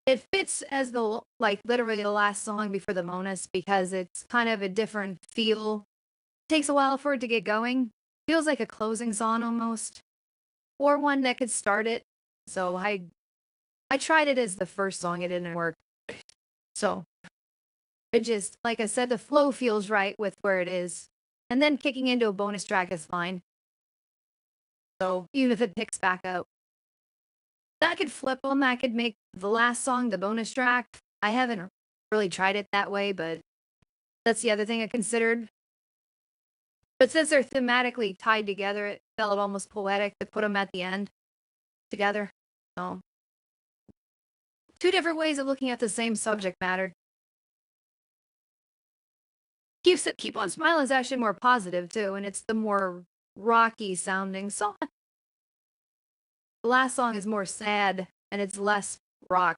A: it fits as like literally the last song before the bonus because it's kind of a different feel. Takes a while for it to get going. Feels like a closing song almost, or one that could start it. So I tried it as the first song, it didn't work. So it just, like I said, the flow feels right with where it is, and then kicking into a bonus track is fine. So even if it picks back up, that could flip them. That could make the last song the bonus track. I haven't really tried it that way, but that's the other thing I considered. But since they're thematically tied together, it felt almost poetic to put them at the end together. So, two different ways of looking at the same subject matter. Keep on Smiling is actually more positive too, and it's the more rocky sounding song. The last song is more sad and it's less rock.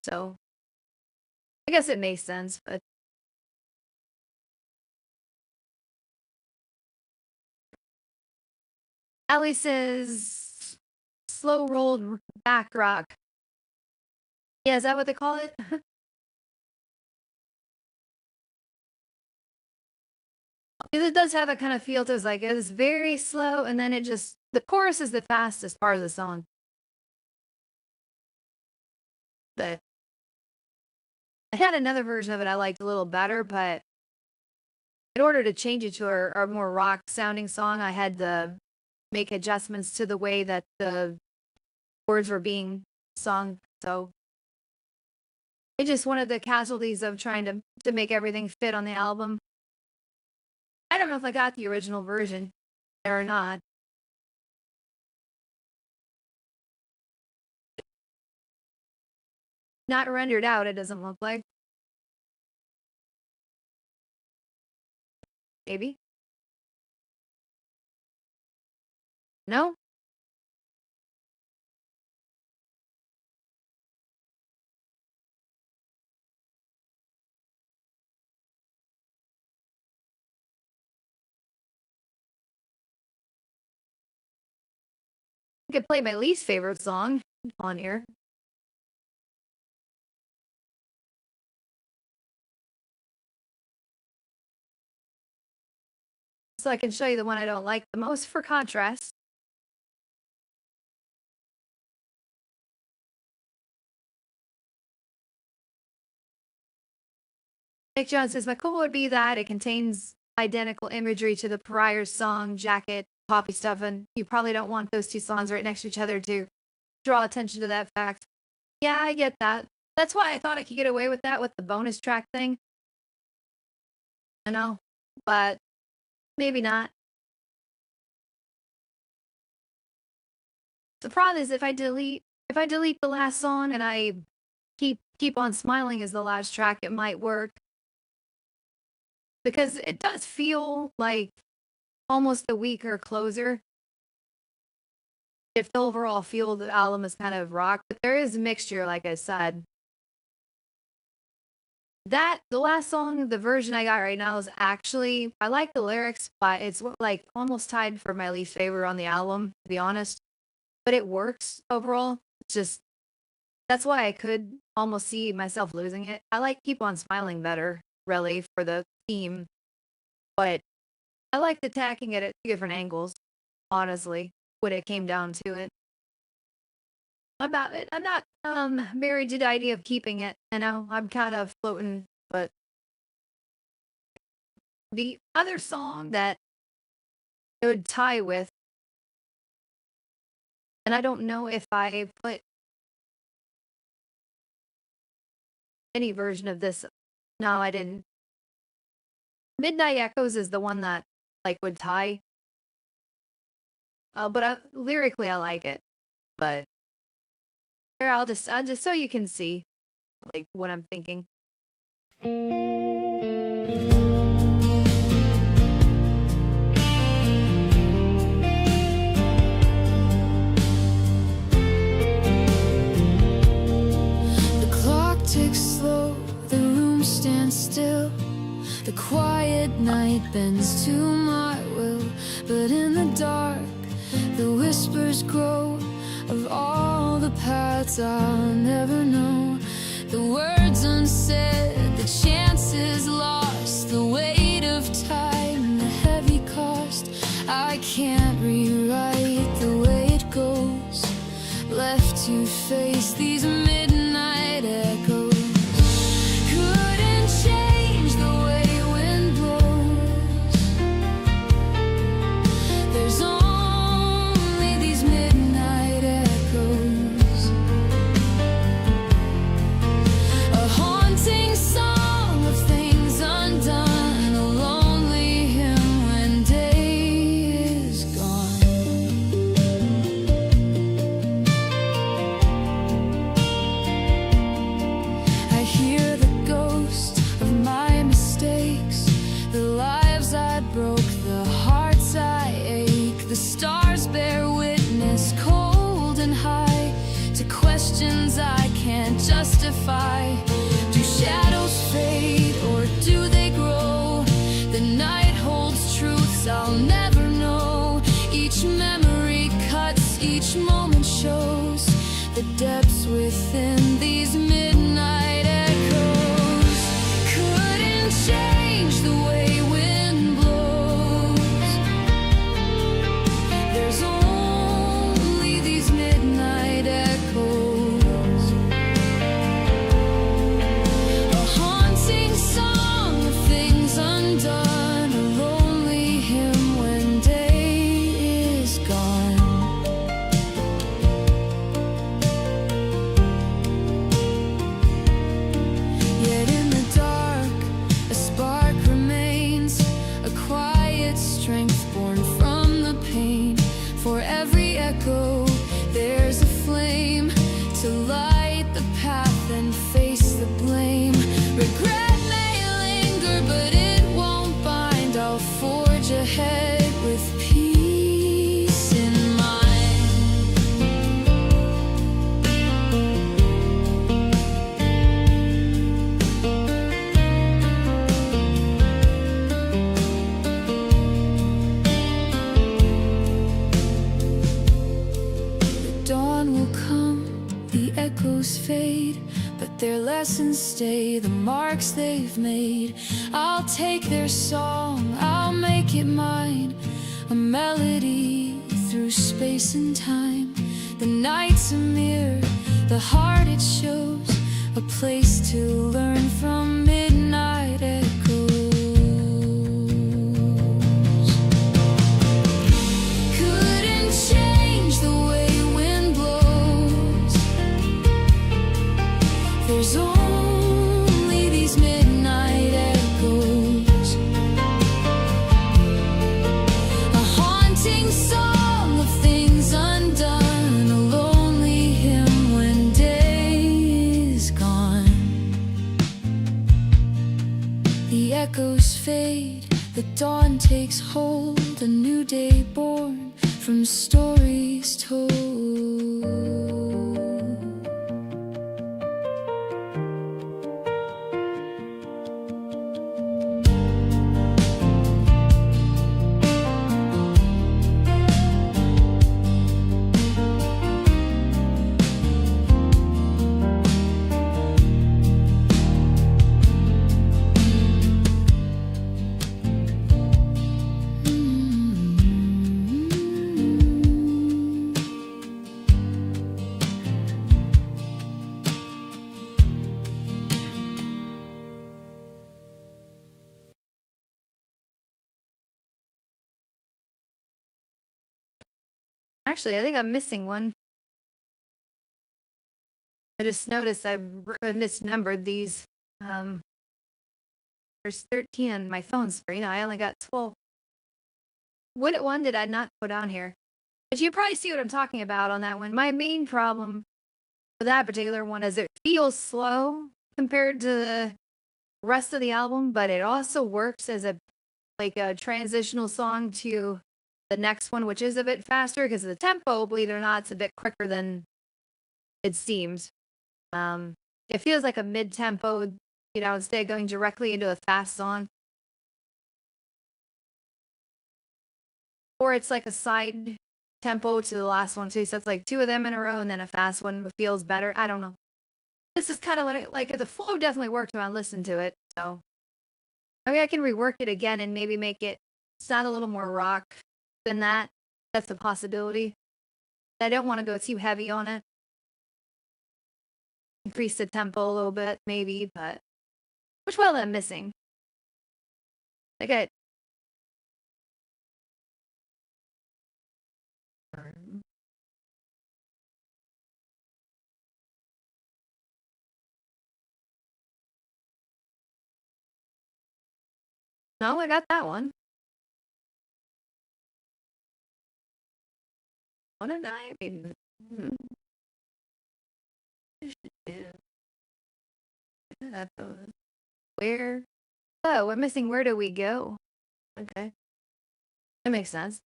A: So I guess it makes sense, but Allie says slow rolled back rock. Yeah, is that what they call it? It does have that kind of feel to it. It's like it's very slow, and then the chorus is the fastest part of the song. But I had another version of it I liked a little better, but in order to change it to a more rock sounding song, I had to make adjustments to the way that the words were being sung. So it's just one of the casualties of trying to make everything fit on the album. I don't know if I got the original version or not. Not rendered out, it doesn't look like. Maybe. No? I could play my least favorite song on here. So I can show you the one I don't like the most for contrast. Nick John says, my quote would be that it contains identical imagery to the prior song, Jacket, Poppy Stuff, and you probably don't want those two songs right next to each other to draw attention to that fact. Yeah, I get that. That's why I thought I could get away with that with the bonus track thing. I know, but maybe not. The problem is if I delete the last song and I keep on smiling as the last track, it might work. Because it does feel like almost a weaker closer. If the overall feel of the album is kind of rock, but there is a mixture, like I said. The last song, the version I got right now is actually, I like the lyrics, but it's like almost tied for my least favorite on the album, to be honest. But it works overall. It's just, that's why I could almost see myself losing it. I like Keep On Smiling better, really, for the theme. But I liked attacking it at two different angles, honestly, when it came down to it. About it. I'm not married to the idea of keeping it. You know, I'm kind of floating, but the other song that it would tie with, and I don't know if I put any version of this. No, I didn't. Midnight Echoes is the one that like would tie. But lyrically, I like it. But here, I'll just so you can see like what I'm thinking.
C: The clock ticks slow, the room stands still. The quiet night bends to my will. But in the dark, the whispers grow of all the paths I'll never know. The words unsaid, the chances lost, the weight of time, the heavy cost. I can't rewrite the way it goes, left to face these midnight echoes. Couldn't change the way wind blows. There's only these midnight echoes. A haunting song of things undone, a lonely hymn when day is gone. I hear the ghost of my mistakes, the lives I broke, the hearts I ache. The stars bear witness, cold and high, to questions I can't justify. Do shadows fade or do they grow? The night holds truths I'll never know. Each memory cuts, each moment shows the depths within these midnight echoes. Couldn't change the way wind blows. There's only these midnight echoes. A haunting song of things undone, a lonely hymn when day is gone. Yet in the dark, a spark remains, a quiet strength born from the pain. For every echo, there's a flame to light the path and face the blame. Regret may linger, but it won't bind. I'll forge ahead with peace in mind. The dawn will come, the echoes fade, but their lessons stay, the marks they've made. I'll take their song, I'll make it mine, a melody through space and time. The night's a mirror, the heart it shows, a place to learn from midnight echoes. Couldn't change the way wind blows. There's only these midnight echoes. A haunting song of things undone, a lonely hymn when day is gone. The echoes fade, the dawn takes hold, a new day born from stories told.
A: Actually, I think I'm missing one. I just noticed I misnumbered these. There's 13 on my phone screen. I only got 12. what one did I not put on here? But you probably see what I'm talking about on that one. My main problem with that particular one is it feels slow compared to the rest of the album, but it also works as a transitional song to the next one, which is a bit faster because the tempo, believe it or not, it's a bit quicker than it seems. Um, it feels like a mid-tempo, instead of going directly into a fast song. Or it's like a side tempo to the last one too. So it's like two of them in a row and then a fast one feels better. I don't know. This is kind of like the flow definitely worked when I listened to it. So maybe I can rework it again and maybe make it sound a little more rock than that. That's a possibility. I don't want to go too heavy on it. Increase the tempo a little bit, maybe, but which one am I missing? Like I no, I got that one. What did I mean? Where? Oh, we're missing where do we go? Okay. That makes sense.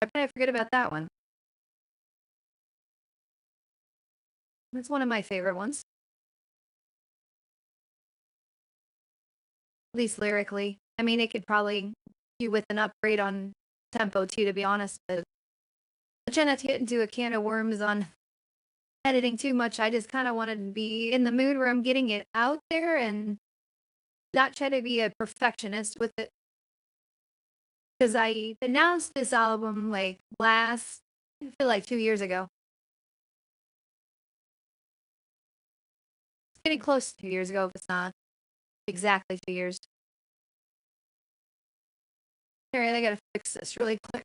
A: Why did I forget about that one? That's one of my favorite ones. At least lyrically. I mean, it could probably do with an upgrade on tempo too, to be honest, but I try not to get into a can of worms on editing too much. I just kind of wanted to be in the mood where I'm getting it out there and not try to be a perfectionist with it. Because I announced this album like I feel like 2 years ago. It's getting close to 2 years ago if it's not exactly 2 years. Alright, I gotta fix this really quick.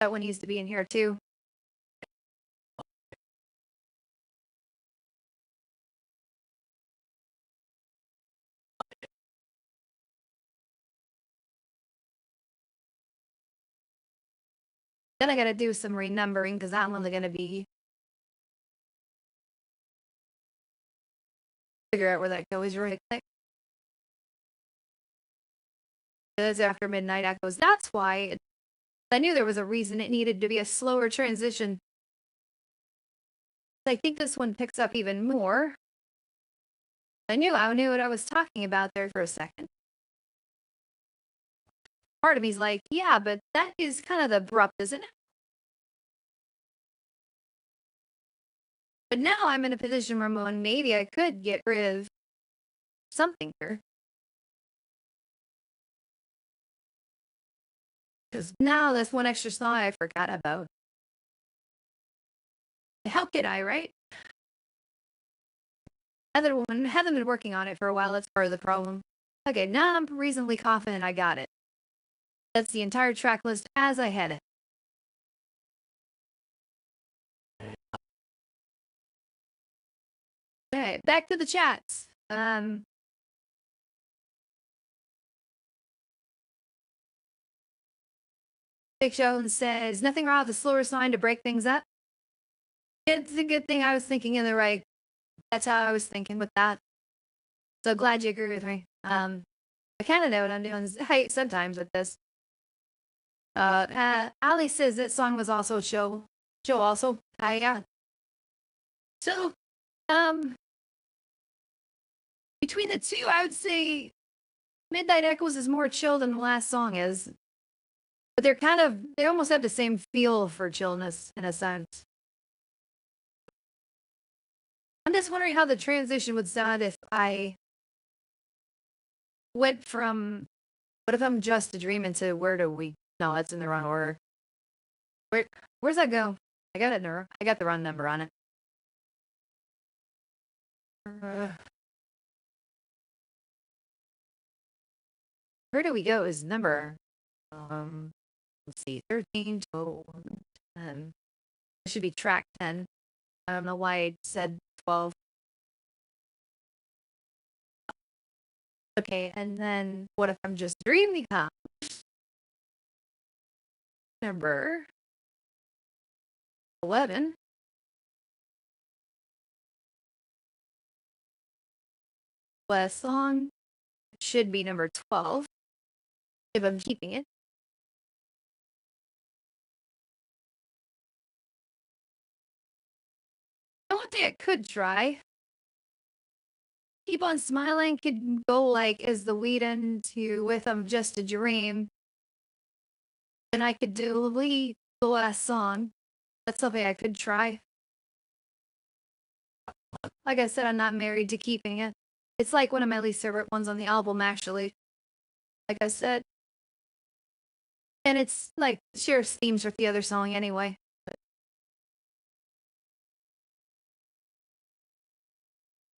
A: That one needs to be in here too. Then I gotta do some renumbering because I'm only gonna be figure out where that goes really quick. It's after midnight echoes. That's why I knew there was a reason it needed to be a slower transition. I think this one picks up even more. I knew what I was talking about there for a second. Part of me's like, yeah, but that is kind of the abrupt, isn't it? But now I'm in a position where maybe I could get rid of something here. Because now that's one extra song I forgot about. How could I, right? Heather haven't been working on it for a while. That's part of the problem. Okay, now I'm reasonably confident I got it. That's the entire track list as I had it. Okay, back to the chats. Big Show says, nothing wrong with a slower sign to break things up. It's a good thing I was thinking in the right. That's how I was thinking with that. So glad you agree with me. I kind of know what I'm doing. Hey, sometimes with this. Ali says that song was also show also. Yeah. So, between the two, I would say Midnight Echoes is more chill than the last song is. But they almost have the same feel for chillness in a sense. I'm just wondering how the transition would sound if I went from what if I'm just a dream into where do we? No, that's in the wrong order. Where's that go? I got it. I got the wrong number on it. Where do we go? Is number? Let's see, 13 to 10. It should be track 10. I don't know why I said 12. Okay, and then what if I'm just dreaming come? Number 11. Last song should be number 12 if I'm keeping it. The one thing I could try, Keep on Smiling could go like as the lead into With I'm Just a Dream. And I could delete the last song. That's something I could try. Like I said, I'm not married to keeping it. It's like one of my least favorite ones on the album, actually. Like I said. And it's like shares themes with the other song anyway.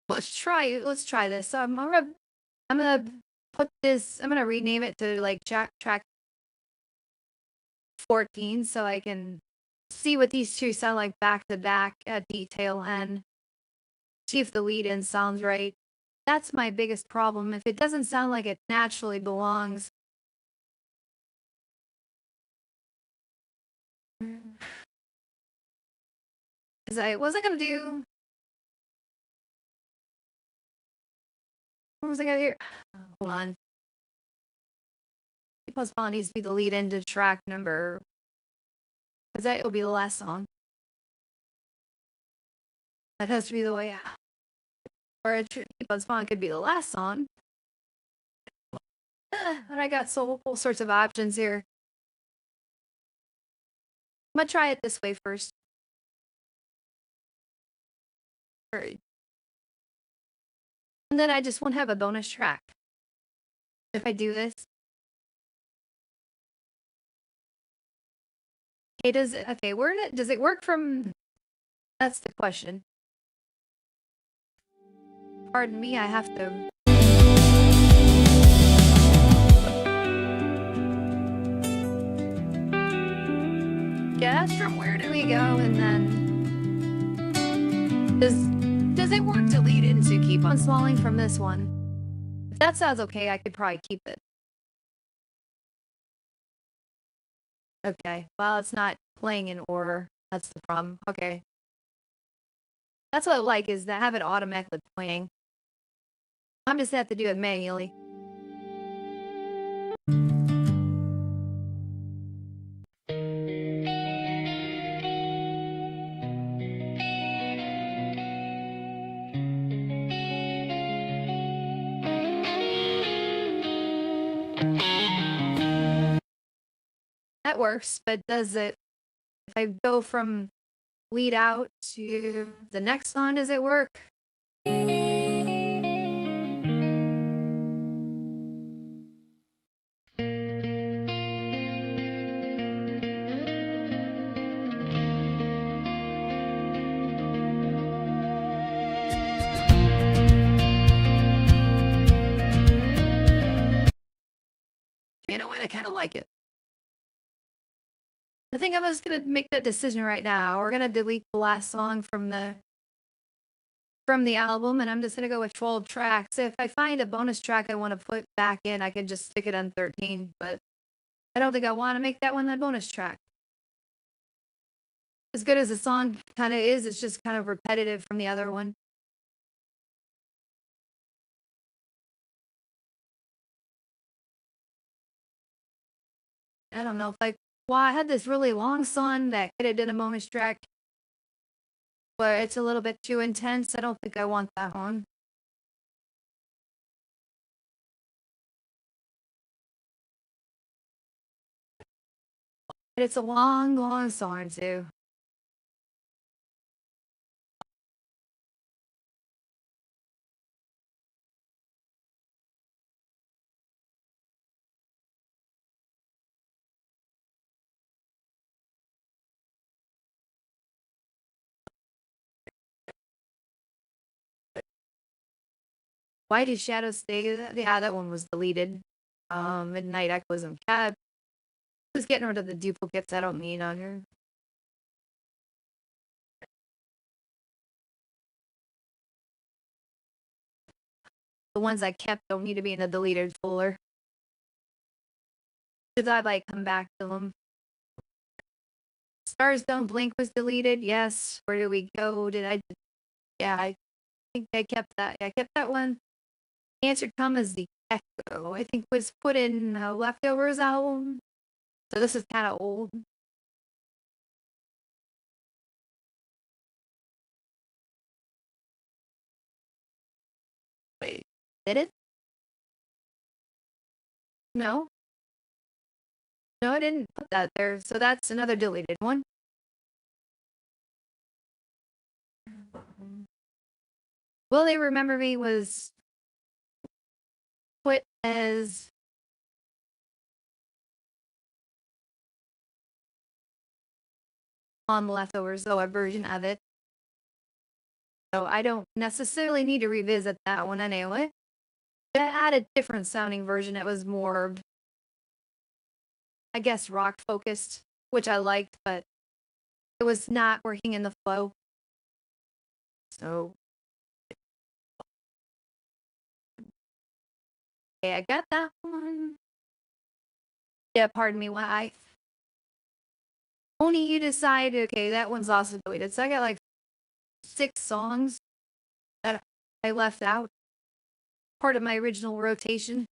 A: Let's try this. So I'm gonna put this, I'm gonna rename it to like track 14 so I can see what these two sound like back to back at detail and see if the lead in sounds right. That's my biggest problem. If it doesn't sound like it naturally belongs. Because I wasn't gonna do. What was I gonna do? Hold on. Plus Bond needs to be the lead into track number. Because that will be the last song. That has to be the way out. Or Plus Bond could be the last song. But I got all sorts of options here. I'm gonna try it this way first. And then I just won't have a bonus track. If I do this. Okay, does it work from, that's the question. Pardon me, I have to. Guess from where do we go? And then does it work to lead into Keep on Smiling from this one? If that sounds okay, I could probably keep it. Okay, well, it's not playing in order. That's the problem. Okay. That's what I like, is to have it automatically playing. I'm just have to do it manually. That works, but does it, if I go from lead out to the next song, does it work? You know what? I kind of like it. I think I'm just gonna make that decision right now. We're gonna delete the last song from the album, and I'm just gonna go with 12 tracks. If I find a bonus track I want to put back in, I can just stick it on 13. But I don't think I want to make that one the bonus track. As good as the song kind of is, it's just kind of repetitive from the other one. I don't know if well, I had this really long song that could have done a bonus track, but it's a little bit too intense. I don't think I want that one. But it's a long, long song too. Why do shadows stay? Yeah, that one was deleted. Midnight Echoes and Cab. Just getting rid of the duplicates I don't need on here. the ones I kept don't need to be in the deleted folder. Because I like come back to them. Stars Don't Blink was deleted. Yes. Where did we go? Yeah, I think I kept that. I kept that one. Answer Come as the Echo, I think was put in Leftovers album. So this is kind of old. Wait, did it? No. No, I didn't put that there. So that's another deleted one. Will They Remember Me was put as on Leftovers, though, a version of it. So I don't necessarily need to revisit that one anyway. I had a different sounding version. It was more, I guess, rock focused, which I liked, but it was not working in the flow. So, okay, I got that one. Yeah, pardon me, why? Only You Decide, okay, that one's also deleted. So I got like 6 songs that I left out. Part of my original rotation.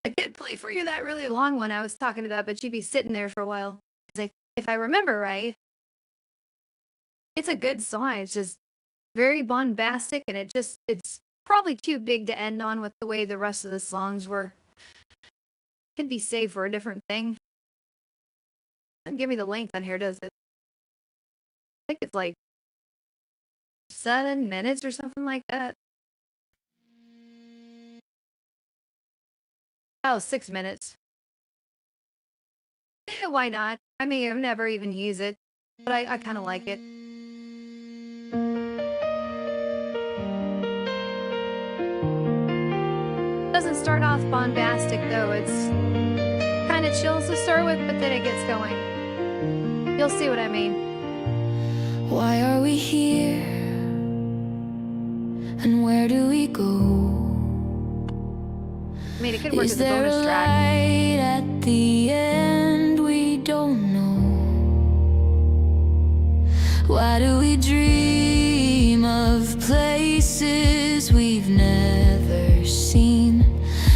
A: I did play for you that really long one I was talking about, but you'd be sitting there for a while. Like, if I remember right, it's a good song. It's just very bombastic, and it's probably too big to end on with the way the rest of the songs were. Could be saved for a different thing. Doesn't give me the length on here, does it? I think it's like 7 minutes or something like that. Oh, 6 minutes. Why not? I mean, I've never even used it, but I kind of like it. Doesn't start off bombastic though. It's kind of chills to start with, but then it gets going. You'll see what I mean.
C: Why are we here? And where do we go?
A: I mean, it could work
C: Is
A: as a
C: there
A: bonus
C: a
A: track.
C: light at the end? We don't know. Why do we dream of places we've never seen?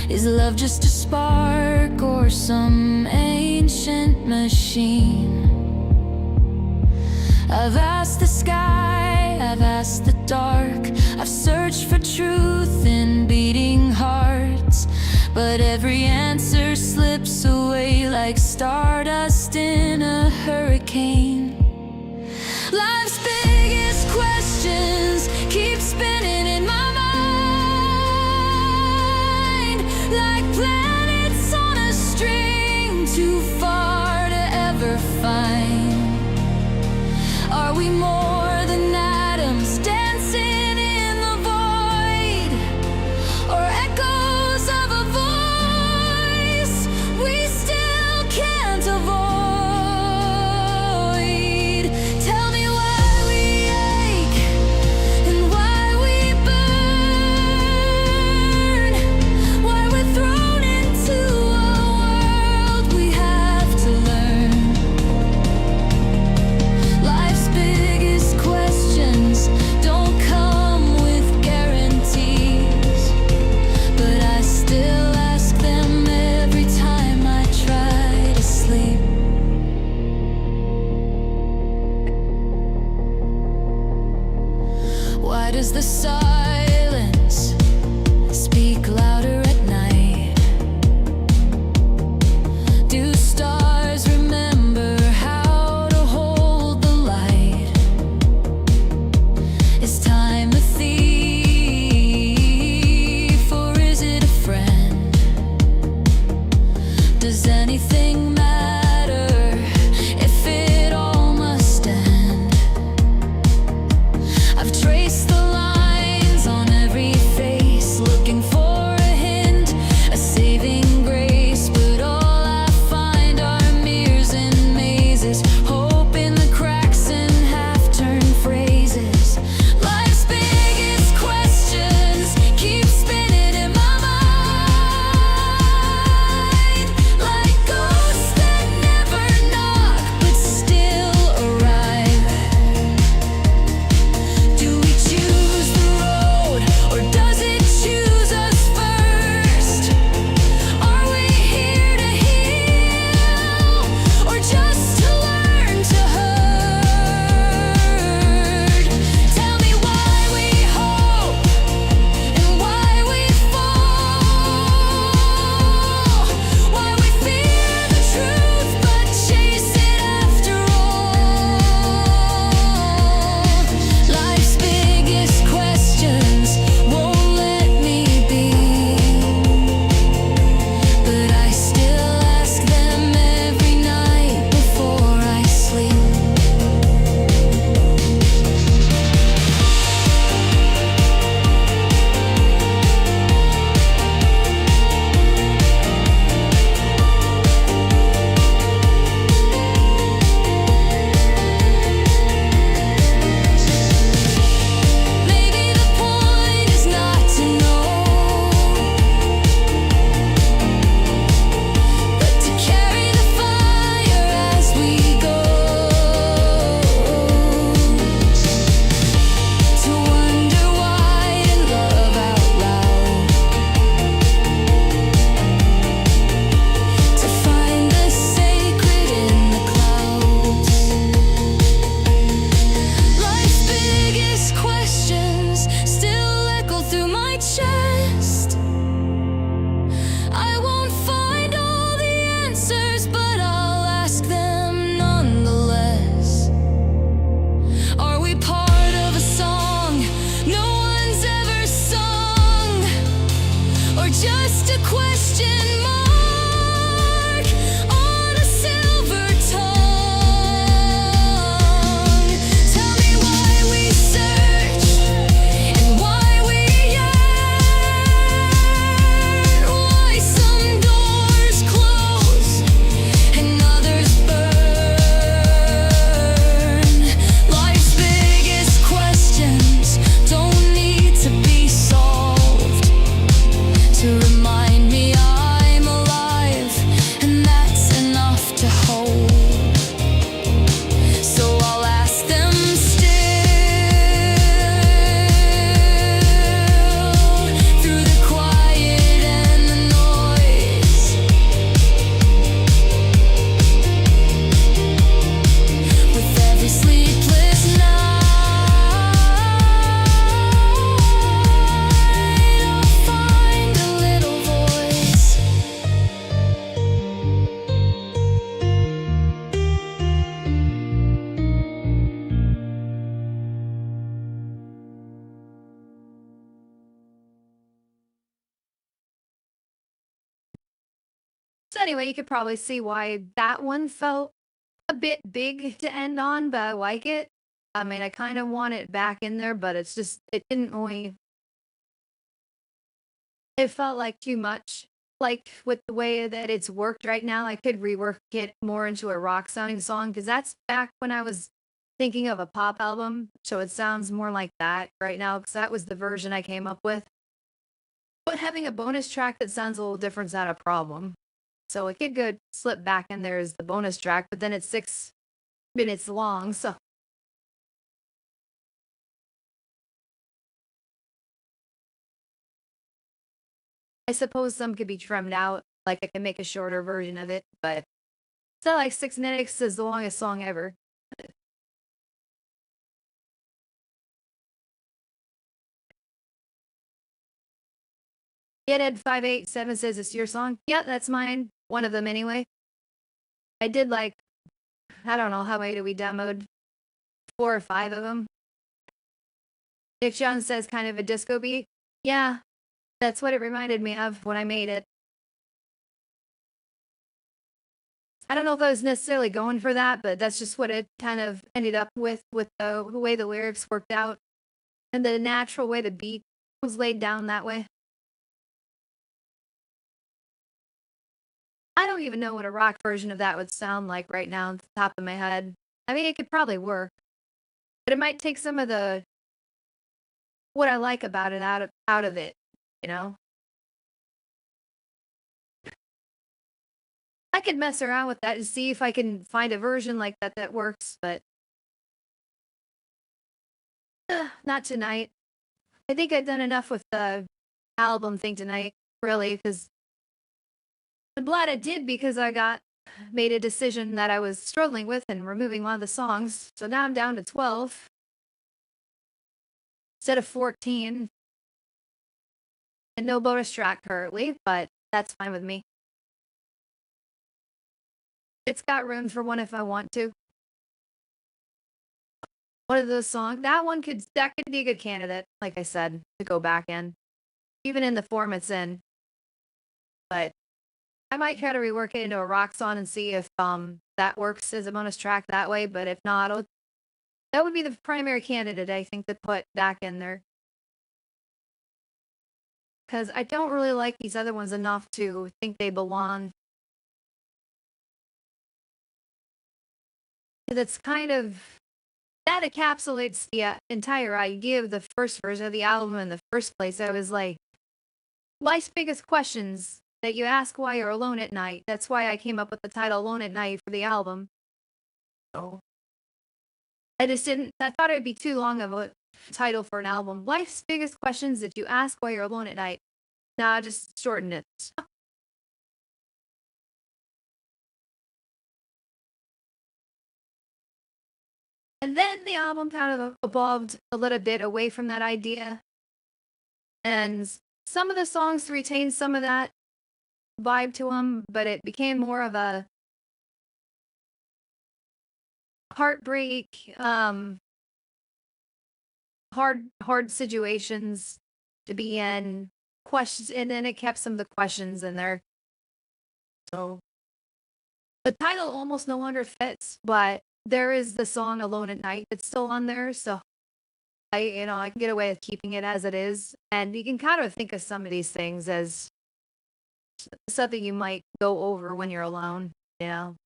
C: Is love just a spark or some ancient machine? I've asked the sky, I've asked the dark, I've searched for truth in beating hearts, but every answer slips away like stardust in a hurricane. Life's biggest questions keep spinning in my mind, like planets on a string too far to ever find. Are we more than atoms dancing in the void, or echoes of a voice we still can't avoid? Tell me why we ache and why we burn, why we're thrown into a world we have to learn. Life's biggest questions don't come with guarantees, but I still ask them every time I try to sleep. Why does the silence speak louder at night? Do stars remember how to hold the light? Is time a thief or is it a friend? Does anything matter if it all must end? I've traced the lines on
A: Anyway, you could probably see why that one felt a bit big to end on, but I like it. I mean, I kind of want it back in there, but it's just, it didn't really, it felt like too much. Like with the way that it's worked right now, I could rework it more into a rock sounding song because that's back when I was thinking of a pop album. So it sounds more like that right now because that was the version I came up with. But having a bonus track that sounds a little different is not a problem. So it could go slip back in there as the bonus track, but then it's 6 minutes long. So I suppose some could be trimmed out. Like I can make a shorter version of it, but it's not like 6 minutes is the longest song ever. Get Ed 587 says it's your song. Yeah, that's mine. One of them anyway. I did like, I don't know how many did we demoed? 4 or 5 of them. Nick John says kind of a disco beat. Yeah, that's what it reminded me of when I made it. I don't know if I was necessarily going for that, but that's just what it kind of ended up with the way the lyrics worked out and the natural way the beat was laid down that way. I don't even know what a rock version of that would sound like right now off the top of my head. I mean, it could probably work, but it might take some of the what I like about it out of it, you know? I could mess around with that and see if I can find a version like that that works, but not tonight. I think I've done enough with the album thing tonight, really, because I'm glad I did because I got made a decision that I was struggling with and removing one of the songs. So now I'm down to 12 instead of 14 and no bonus track currently, but that's fine with me. It's got room for one if I want to. One of those songs, that could be a good candidate, like I said, to go back in, even in the form it's in. But I might try to rework it into a rock song and see if that works as a bonus track that way. But if not, that would be the primary candidate I think to put back in there. Because I don't really like these other ones enough to think they belong. That's kind of that encapsulates the entire idea of the first version of the album in the first place. I was like, life's biggest questions that you ask while you're alone at night. That's why I came up with the title Alone at Night for the album. So I just didn't, I thought it'd be too long of a title for an album. Life's biggest questions that you ask while you're alone at night. Nah, just shorten it. And then the album kind of evolved a little bit away from that idea. And some of the songs retained some of that vibe to them, but it became more of a heartbreak, hard situations to be in, questions, and then it kept some of the questions in there. So the title almost no longer fits, but there is the song Alone at Night that's still on there. So I can get away with keeping it as it is. And you can kind of think of some of these things as something you might go over when you're alone, you know?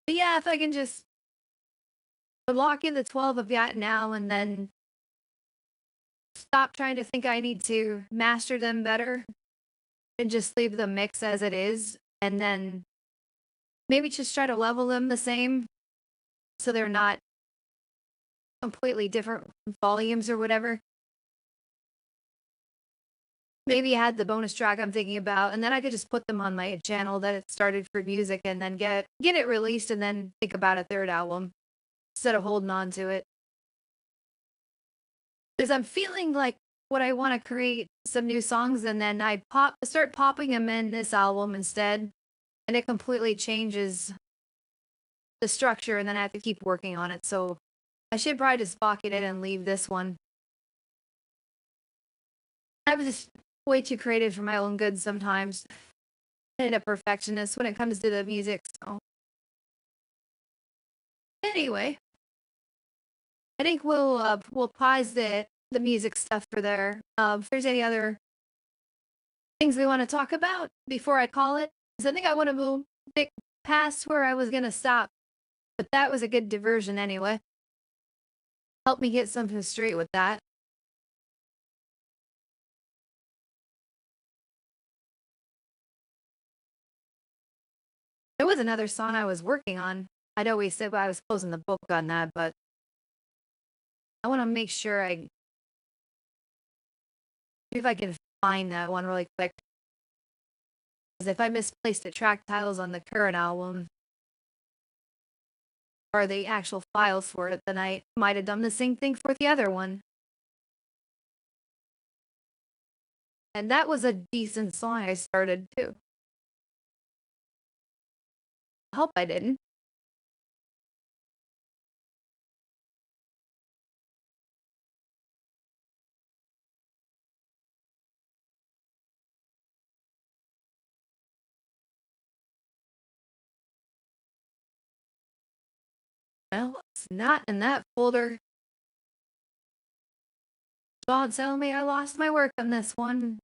A: But yeah, if I can just lock in the 12 of that now and then stop trying to think I need to master them better and just leave the mix as it is. And then maybe just try to level them the same so they're not completely different volumes or whatever. Maybe add the bonus track I'm thinking about, and then I could just put them on my channel that it started for music and then get it released and then think about a third album instead of holding on to it. Because I'm feeling like what I want to create some new songs and then I start popping them in this album instead, and it completely changes the structure, and then I have to keep working on it. So I should probably just pocket it and leave this one. I was just way too creative for my own good sometimes. And a perfectionist when it comes to the music. So anyway, I think we'll pause the music stuff for there. If there's any other things we want to talk about before I call it, because I think I want to move pick past where I was gonna stop. But that was a good diversion anyway. Help me get something straight with that. There was another song I was working on. I'd always said I was closing the book on that, but I want to make sure I see if I can find that one really quick. Because if I misplaced the track titles on the current album or the actual files for it, then I might have done the same thing for the other one. And that was a decent song I started too. I hope I didn't. Well, it's not in that folder. God tell me I lost my work on this one.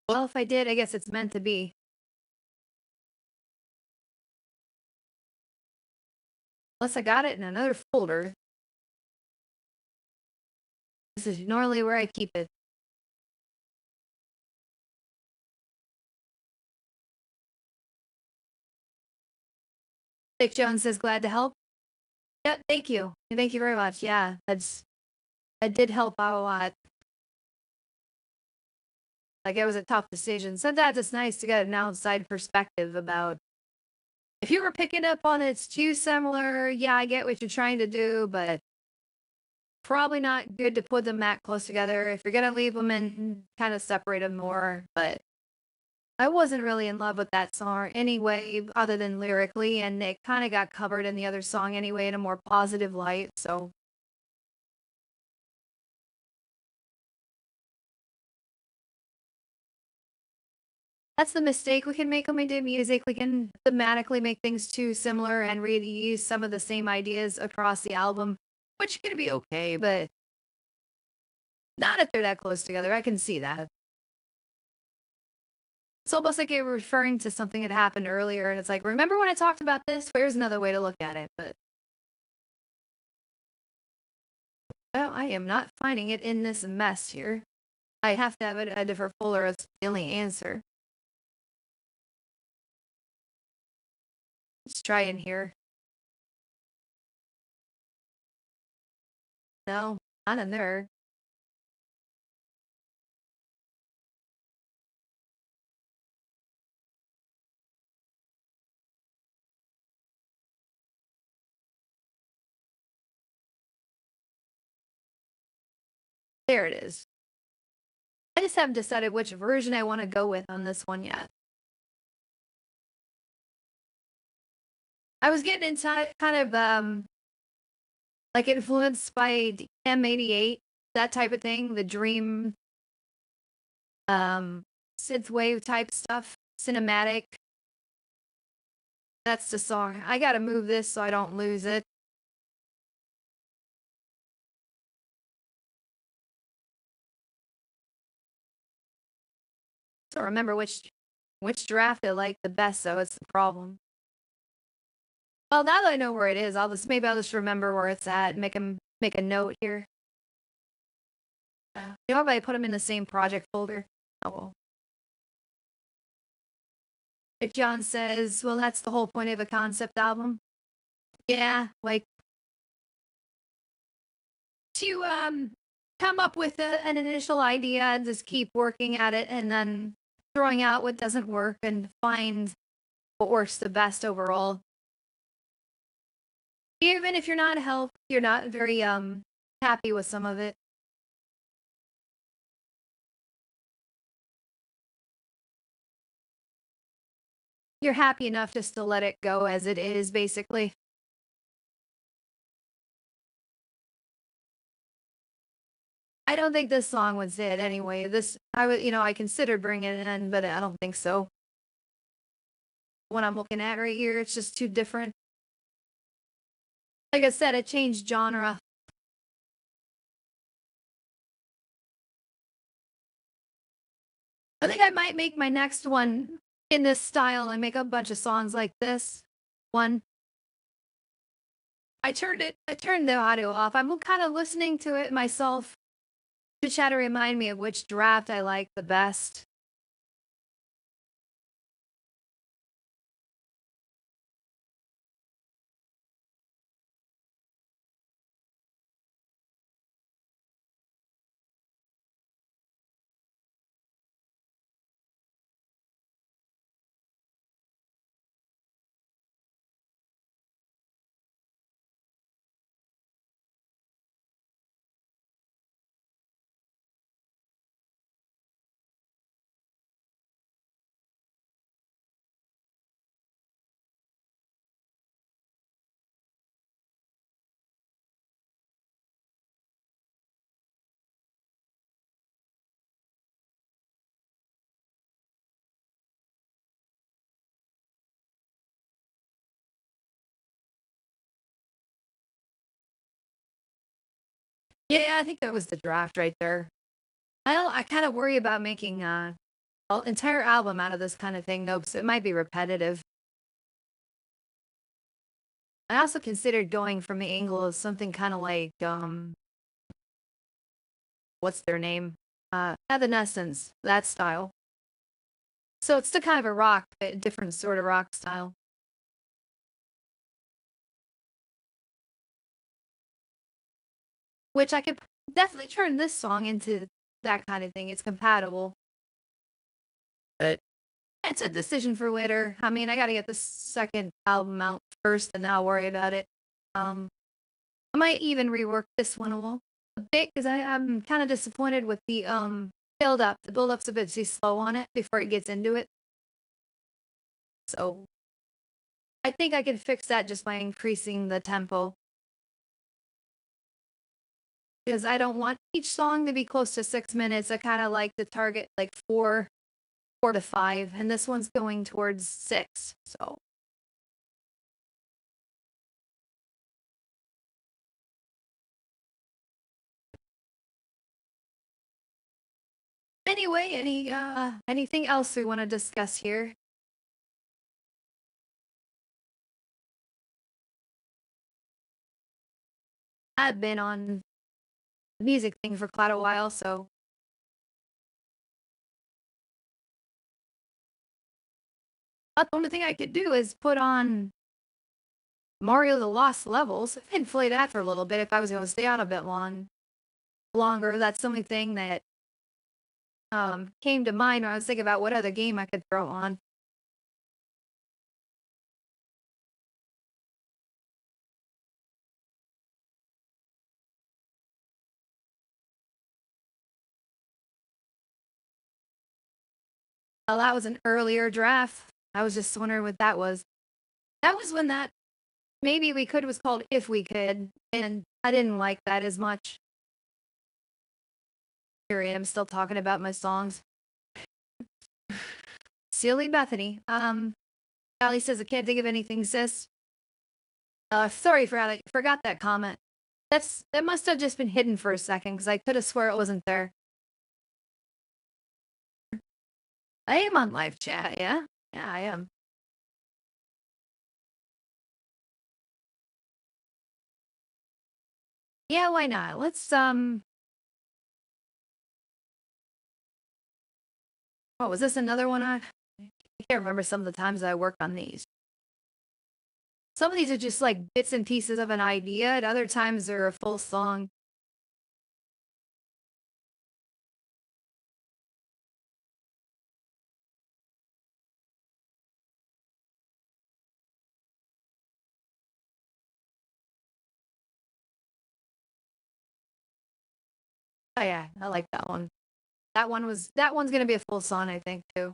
A: Well, if I did, I guess it's meant to be. Unless I got it in another folder. This is normally where I keep it. Dick Jones says, glad to help. Yeah, thank you. Thank you very much. Yeah, that did help out a lot. Like, it was a tough decision. Sometimes it's nice to get an outside perspective about if you were picking up on it's too similar. Yeah, I get what you're trying to do, but probably not good to put them that close together. If you're gonna leave them in, kind of separate them more. But I wasn't really in love with that song anyway, other than lyrically, and it kind of got covered in the other song anyway in a more positive light. So that's the mistake we can make when we do music. We can thematically make things too similar and reuse some of the same ideas across the album, which can be okay, but not if they're that close together. I can see that. It's almost like you're referring to something that happened earlier, and it's like, remember when I talked about this? Here's another way to look at it. But well, I am not finding it in this mess here. I have to have it in a different folder. It's the only answer. Let's try in here. No, not in there. There it is. I just haven't decided which version I want to go with on this one yet. I was getting into kind of like influenced by M88, that type of thing, the dream synthwave type stuff, cinematic. That's the song. I gotta move this so I don't lose it. So remember which draft I like the best, so it's the problem. Well, now that I know where it is, I'll just remember where it's at, make a note here. You know, if I put them in the same project folder. Oh well. If John says, well, that's the whole point of a concept album. Yeah, like to come up with an initial idea and just keep working at it and then throwing out what doesn't work and find what works the best overall. Even if you're not very happy with some of it. You're happy enough just to let it go as it is, basically. I don't think this song was it anyway. This I would, I considered bringing it in, but I don't think so. What I'm looking at right here, it's just too different. Like I said, it changed genre. I think I might make my next one in this style and make a bunch of songs like this. One, I turned the audio off. I'm kind of listening to it myself to try to remind me of which draft I like the best. Yeah, I think that was the draft right there. I kind of worry about making an entire album out of this kind of thing though, because it might be repetitive. I also considered going from the angle of something kind of like what's their name? Evanescence, that style. So it's still kind of a rock, but a different sort of rock style. Which I could definitely turn this song into that kind of thing. It's compatible. But it's a decision for later. I mean, I got to get the second album out first, and then I'll worry about it. Um, I might even rework this one a bit because I'm kind of disappointed with the build up. The build up's a bit too slow on it before it gets into it. So I think I can fix that just by increasing the tempo. Because I don't want each song to be close to 6 minutes. I kind of like to target like 4 to 5, and this one's going towards 6. So anyway, anything else we want to discuss here? I've been on the music thing for quite a while, so the only thing I could do is put on Mario the Lost Levels and play that for a little bit if I was going to stay on a bit longer. That's the only thing that came to mind when I was thinking about what other game I could throw on. That was an earlier draft. I was just wondering what that was. That was when that maybe we could was called If We Could, and I didn't like that as much. Here I am still talking about my songs. Silly Bethany. Allie says I can't think of anything, sis. Sorry for I forgot that comment. That must have just been hidden for a second because I could have swore it wasn't there. I am on live chat, yeah? Yeah, I am. Yeah, why not? Let's oh, was this another one I can't remember some of the times I worked on these. Some of these are just like bits and pieces of an idea, and other times they're a full song. Oh yeah, I like that one. That one's gonna be a full song, I think, too.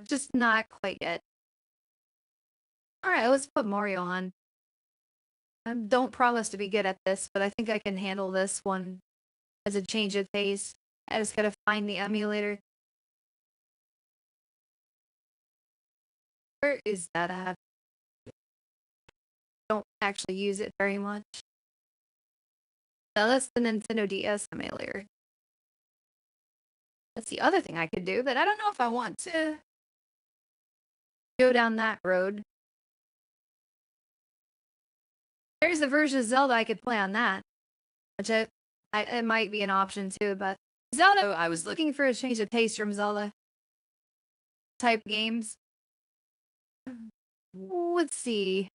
A: Just not quite yet. Alright, let's put Mario on. Don't promise to be good at this, but I think I can handle this one as a change of pace. I just gotta find the emulator. Where is that at? Don't actually use it very much. Now that's the Nintendo DS emulator. That's the other thing I could do, but I don't know if I want to go down that road. There's a version of Zelda I could play on that, which it might be an option too, but Zelda, I was looking for a change of pace from Zelda type games. Let's see.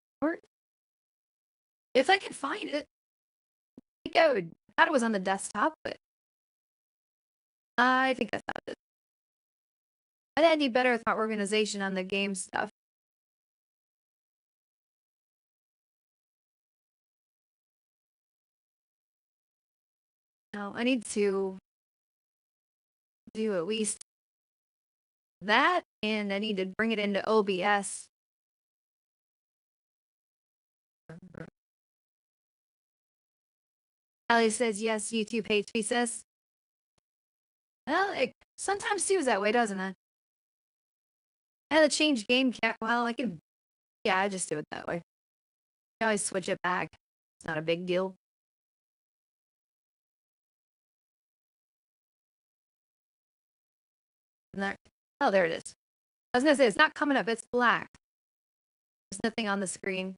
A: If I can find it, I think I would. I thought it was on the desktop, but I think I found it. I think I need better with my organization on the game stuff. No, I need to do at least that, and I need to bring it into OBS. Ali says yes, YouTube HP says. Well, it sometimes seems that way, doesn't it? I had to change game cap. Well, I can. Yeah, I just do it that way. I always switch it back. It's not a big deal. There. Oh, there it is. I was gonna say it's not coming up. It's black. There's nothing on the screen.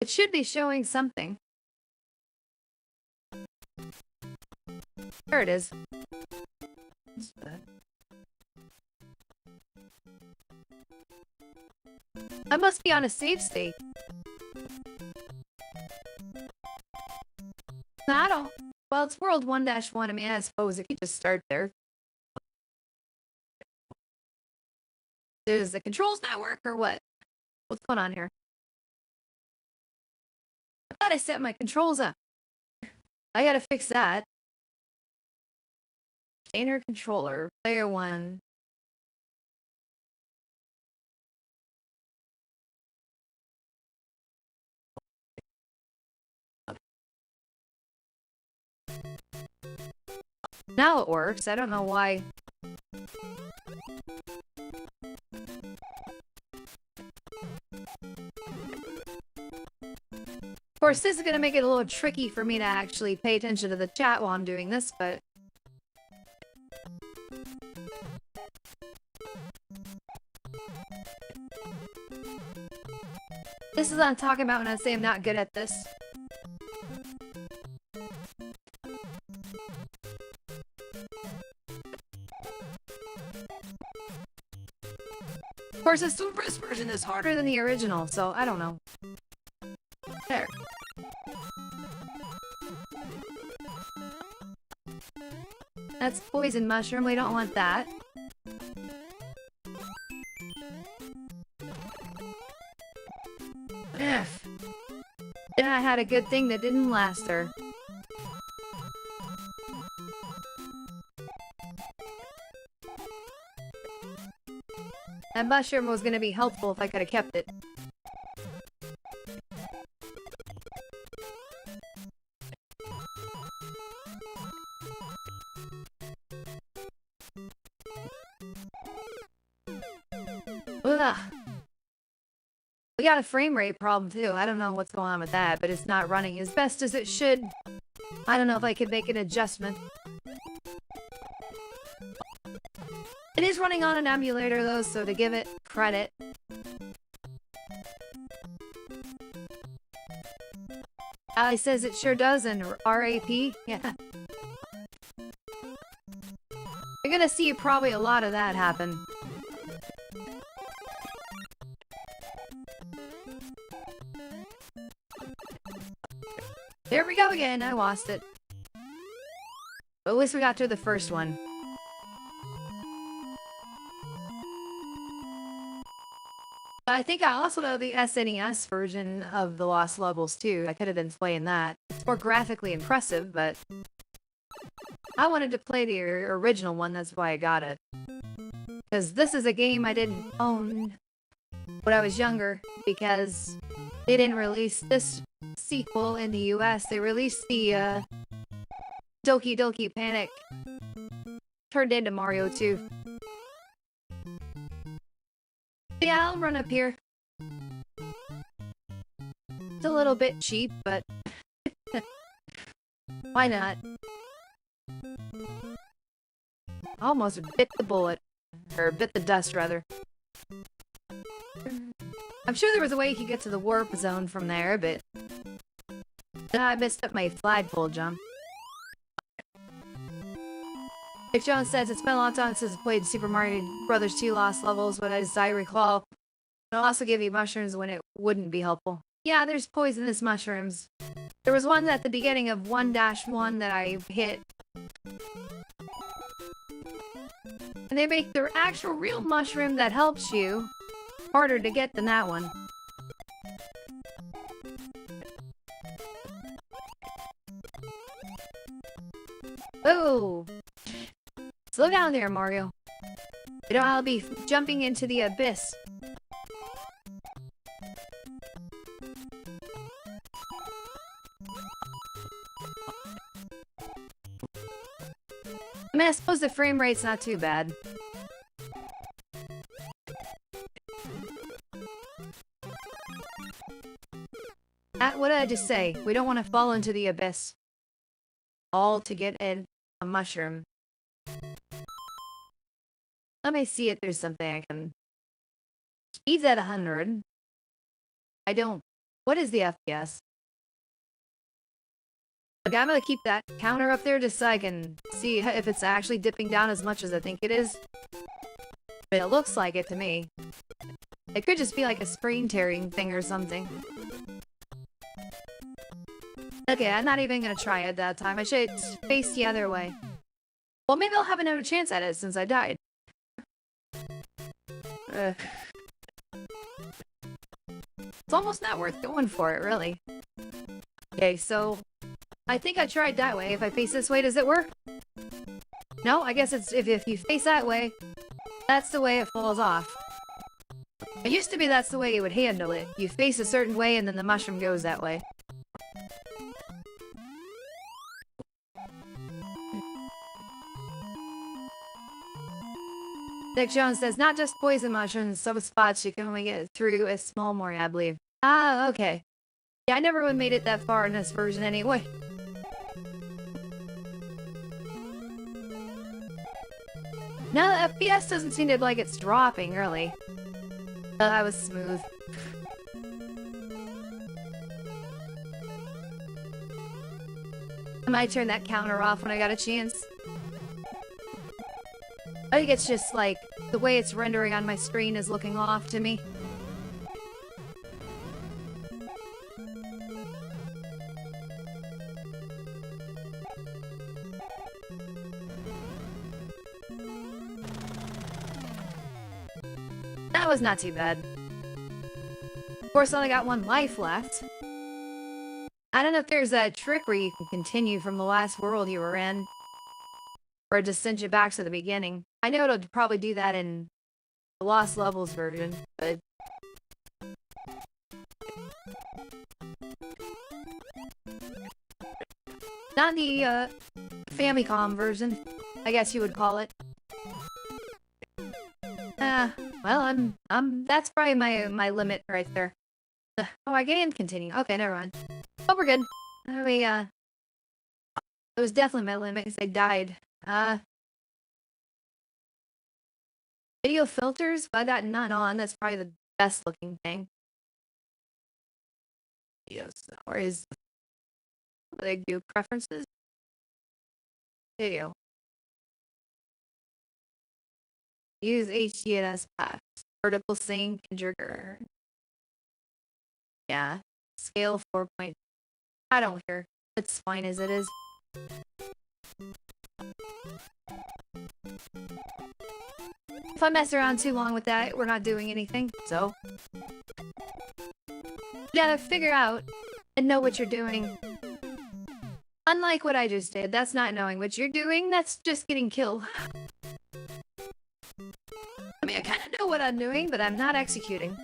A: It should be showing something. There it is. I must be on a save state. Not all. Well, it's World 1-1. I mean, I suppose it could just start there. Does the controls not work or what? What's going on here? I thought I set my controls up. I gotta fix that. Container controller, player 1. Now it works. I don't know why. Of course, this is going to make it a little tricky for me to actually pay attention to the chat while I'm doing this, but... This is what I'm talking about when I say I'm not good at this. Of course, the Super version is harder than the original, so I don't know. There. That's poison mushroom. We don't want that. F. Then I had a good thing that didn't last her. That mushroom was gonna be helpful if I could have kept it. Ugh. We got a frame rate problem too. I don't know what's going on with that, but it's not running as best as it should. I don't know if I could make an adjustment. It is running on an emulator though, so to give it credit. Ali says it sure does, and RAP, yeah. You're gonna see probably a lot of that happen. There we go again, I lost it. But at least we got to the first one. I think I also know the SNES version of the Lost Levels too. I could have been playing that. It's more graphically impressive, but I wanted to play the original one, that's why I got it. Because this is a game I didn't own. when I was younger, because they didn't release this sequel in the US. They released the Doki Doki Panic turned into Mario 2. Yeah, I'll run up here. It's a little bit cheap, but why not? Almost bit the bullet. Or bit the dust, rather. I'm sure there was a way you could get to the warp zone from there, but I messed up my flagpole jump. Nick Jones says, it's been a long time since I played Super Mario Bros. 2 Lost Levels, but as I recall, it'll also give you mushrooms when it wouldn't be helpful. Yeah, there's poisonous mushrooms. There was one at the beginning of 1-1 that I hit. And they make their actual real mushroom that helps you harder to get than that one. Oh! Slow down there, Mario. You know I'll be jumping into the abyss. I mean, I suppose the frame rate's not too bad. What did I just say? We don't want to fall into the abyss. All to get a mushroom. Let me see if there's something I can... Speed's at 100. I don't... What is the FPS? Okay, I'm gonna keep that counter up there just so I can see if it's actually dipping down as much as I think it is. But it looks like it to me. It could just be like a screen tearing thing or something. Okay, I'm not even gonna try it that time. I should face the other way. Well, maybe I'll have another chance at it since I died. It's almost not worth going for it, really. Okay, so... I think I tried that way. If I face this way, does it work? No, I guess it's if you face that way, that's the way it falls off. It used to be that's the way you would handle it. You face a certain way and then the mushroom goes that way. Nick Jones says, not just poison mushrooms, some spots you can only get through a small more, I believe. Ah, okay. Yeah, I never would have made it that far in this version anyway. No, the FPS doesn't seem to like it's dropping, really. That was smooth. I might turn that counter off when I got a chance. I think it's just like the way it's rendering on my screen is looking off to me. That was not too bad. Of course, I only got one life left. I don't know if there's a trick where you can continue from the last world you were in. Or just send you back to the beginning. I know it'll probably do that in the Lost Levels version, but... Not the, Famicom version, I guess you would call it. Well, that's probably my limit right there. Oh, I can continue. Okay, never mind. Oh, we're good. It was definitely my limit because I died. Video filters? I got none on. That's probably the best looking thing. Yes. Or is... What do they do? Preferences? Video. Use HDNS paths. Vertical sync and trigger. Yeah. Scale 4 point. I don't care. It's fine as it is. If I mess around too long with that, we're not doing anything, so... You gotta figure out and know what you're doing. Unlike what I just did, that's not knowing what you're doing, that's just getting killed. I mean, I kinda know what I'm doing, but I'm not executing.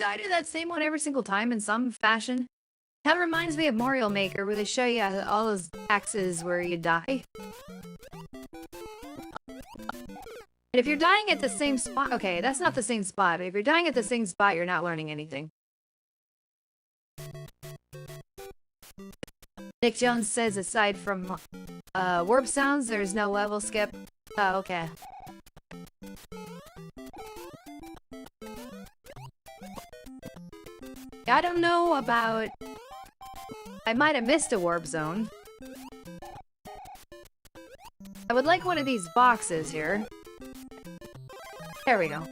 A: die to that same one every single time in some fashion? That reminds me of Mario Maker, where they show you all those axes where you die. And if you're dying at the same spot, okay, that's not the same spot, but if you're dying at the same spot, you're not learning anything. Nick Jones says aside from warp sounds, there's no level skip. Oh, okay. I don't know about... I might have missed a warp zone. I would like one of these boxes here. There we go.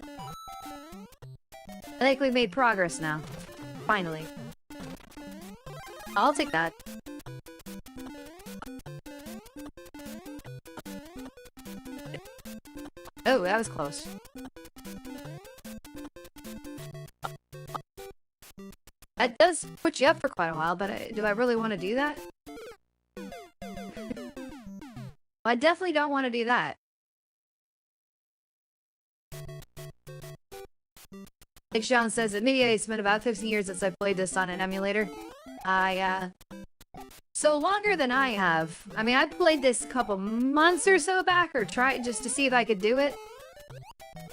A: I think we've made progress now. Finally. I'll take that. Oh, that was close. That does put you up for quite a while, but do I really want to do that? I definitely don't want to do that. Like Sean says, admittedly, it's been about 15 years since I played this on an emulator. So longer than I have. I mean, I played this a couple months or so back, or tried just to see if I could do it.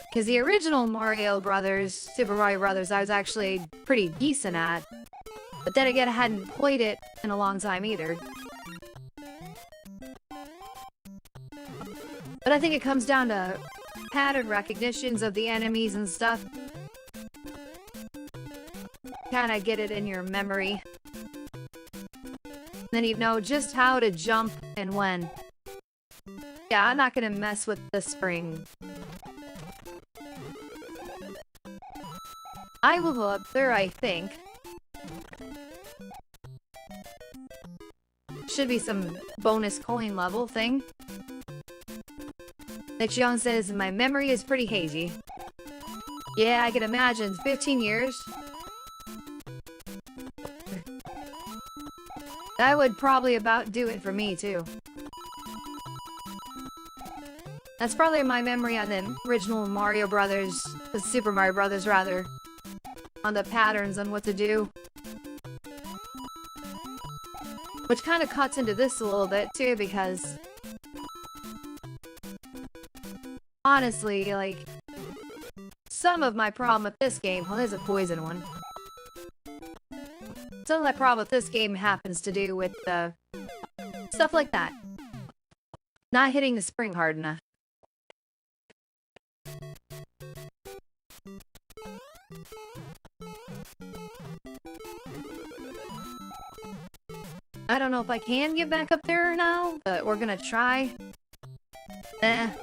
A: Because the original Mario Brothers, Super Mario Brothers, I was actually pretty decent at. But then again, I hadn't played it in a long time either. But I think it comes down to pattern recognitions of the enemies and stuff. Kinda get it in your memory. Then you know just how to jump and when. Yeah, I'm not gonna mess with the spring. I will go up there, I think. Should be some bonus coin level thing. Like Sean says, my memory is pretty hazy. Yeah, I can imagine. 15 years. That would probably about do it for me, too. That's probably my memory on the original Mario Brothers, the Super Mario Brothers, rather. On the patterns on what to do. Which kind of cuts into this a little bit, too, because... honestly, like... some of my problem with this game... well, there's a poison one. Some of my problem with this game happens to do with, stuff like that. Not hitting the spring hard enough. I don't know if I can get back up there now, but we're gonna try. That's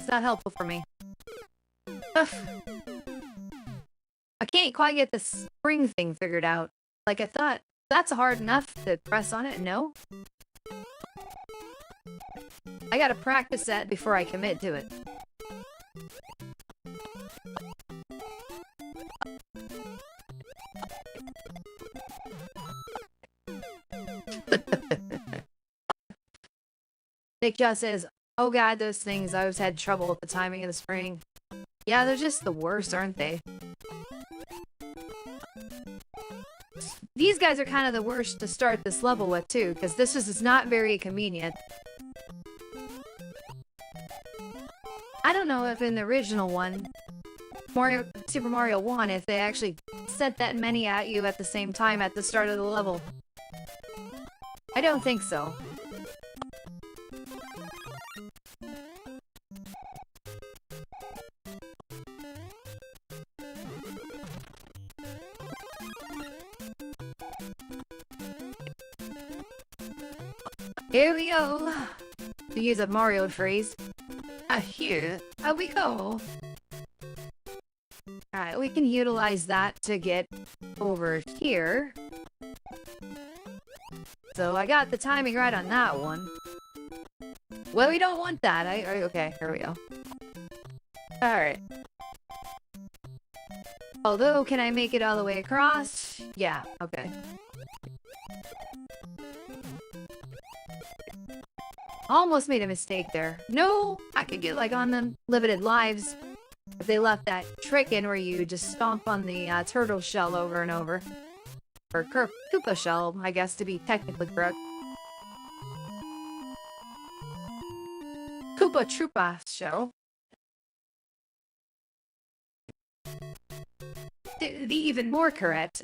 A: not helpful for me. Ugh. I can't quite get the spring thing figured out. Like I thought, that's hard enough to press on it, no? I gotta practice that before I commit to it. Nick just says, oh god, those things, I always had trouble with the timing of the spring. Yeah, they're just the worst, aren't they? These guys are kind of the worst to start this level with, too, because this is not very convenient. I don't know if in the original one, Super Mario 1, if they actually sent that many at you at the same time at the start of the level. I don't think so. Here we go! To use a Mario phrase. Here we go! Alright, we can utilize that to get over here. So I got the timing right on that one. Well, we don't want that. Okay, here we go. Alright. Although, can I make it all the way across? Yeah, okay. Almost made a mistake there. No, I could get like on the limited lives They left that trick in where you just stomp on the turtle shell over and over. Or Koopa shell, I guess, to be technically correct. Koopa Troopa shell. To be even more correct.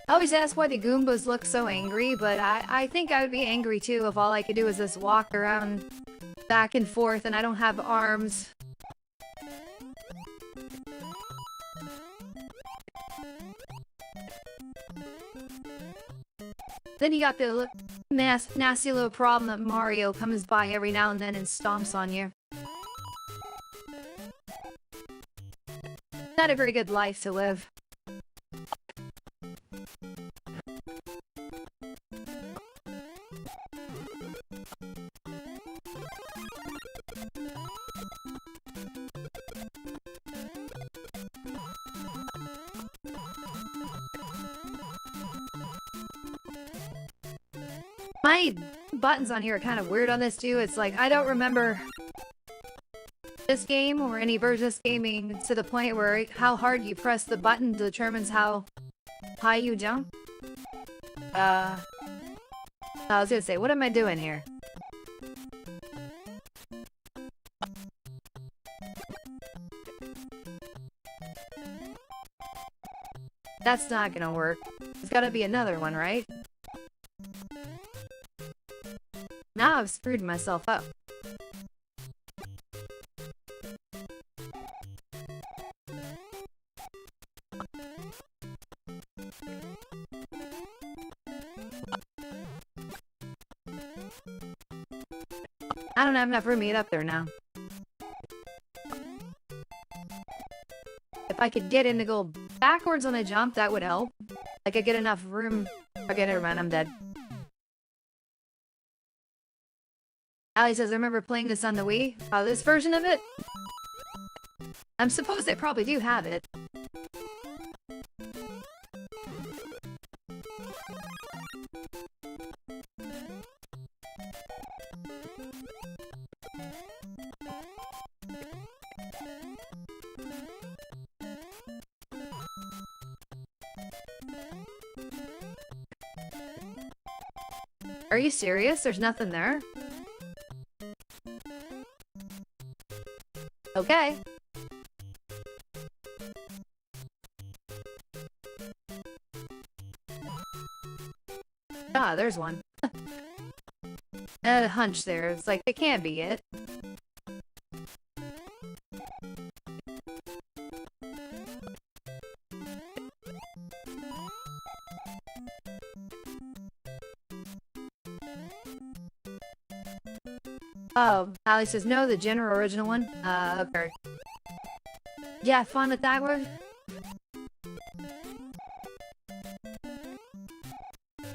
A: I always ask why the Goombas look so angry, but I think I would be angry too if all I could do is just walk around back and forth and I don't have arms. Then you got the nasty little problem that Mario comes by every now and then and stomps on you. Not a very good life to live. My buttons on here are kind of weird on this too. It's like, I don't remember this game or any version of this gaming to the point where how hard you press the button determines how high you jump. I was gonna say, what am I doing here? That's not gonna work. There's gotta be another one, right? Now I've screwed myself up. I don't have enough room to get up there now. If I could get in to go backwards on a jump, that would help. I could get enough room. Okay, never mind, I'm dead. Ali says, I remember playing this on the Wii. This version of it? I'm supposed they probably do have it. Are you serious? There's nothing there? Okay. Ah, there's one. A hunch there. It's like, it can't be it. Oh, Ali says, no, the general original one. Okay. Yeah, fun with that one.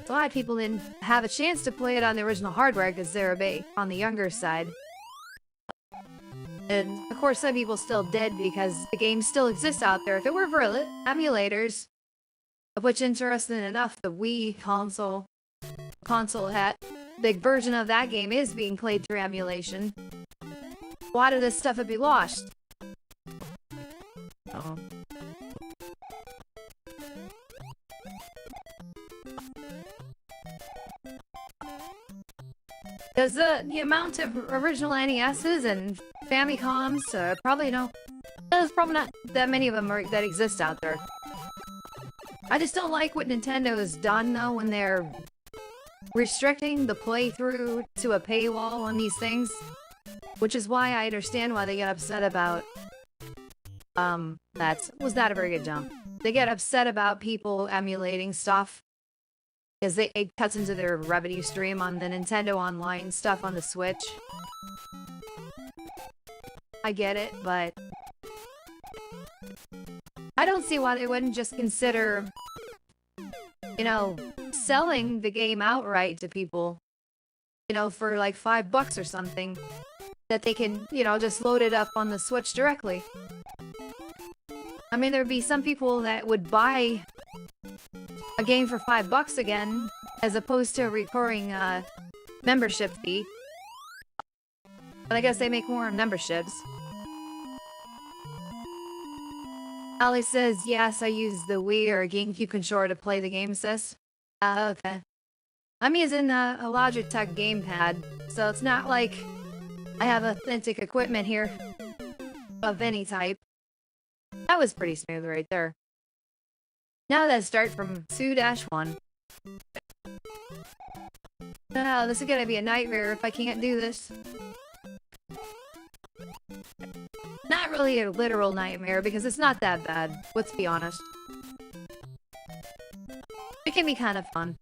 A: A lot of people didn't have a chance to play it on the original hardware because they're a bit on the younger side. And, of course, some people still did because the game still exists out there. If it were for emulators, of which, interesting enough, the Wii console had big version of that game is being played through emulation. Why did this stuff be lost? Oh. Because the amount of original NESs and Famicoms, probably no. There's probably not that many of them that exist out there. I just don't like what Nintendo has done, though, when they're restricting the playthrough to a paywall on these things. Which is why I understand why they get upset about... was that a very good jump? They get upset about people emulating stuff. Because it cuts into their revenue stream on the Nintendo Online stuff on the Switch. I get it, but... I don't see why they wouldn't just consider, you know, selling the game outright to people, you know, for like $5 or something. That they can, you know, just load it up on the Switch directly. I mean, there'd be some people that would buy a game for $5 again, as opposed to a recurring membership fee. But I guess they make more memberships. Ali says, yes, I use the Wii or GameCube controller to play the game, sis. Okay. I'm using a Logitech gamepad, so it's not like I have authentic equipment here of any type. That was pretty smooth right there. Now let's start from Sue-1. Oh, this is gonna be a nightmare if I can't do this. Not really a literal nightmare, because it's not that bad, let's be honest. It can be kind of fun.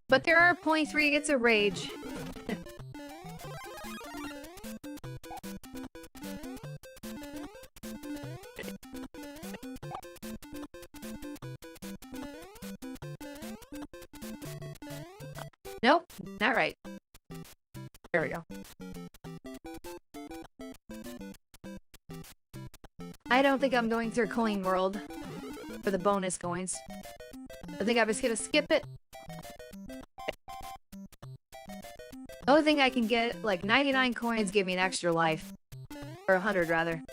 A: But there are points where you get to rage. Nope, not right. There we go. I don't think I'm going through Coin World for the bonus coins. I think I'm just gonna skip it. The only thing I can get, like 99 coins, give me an extra life. Or 100 rather.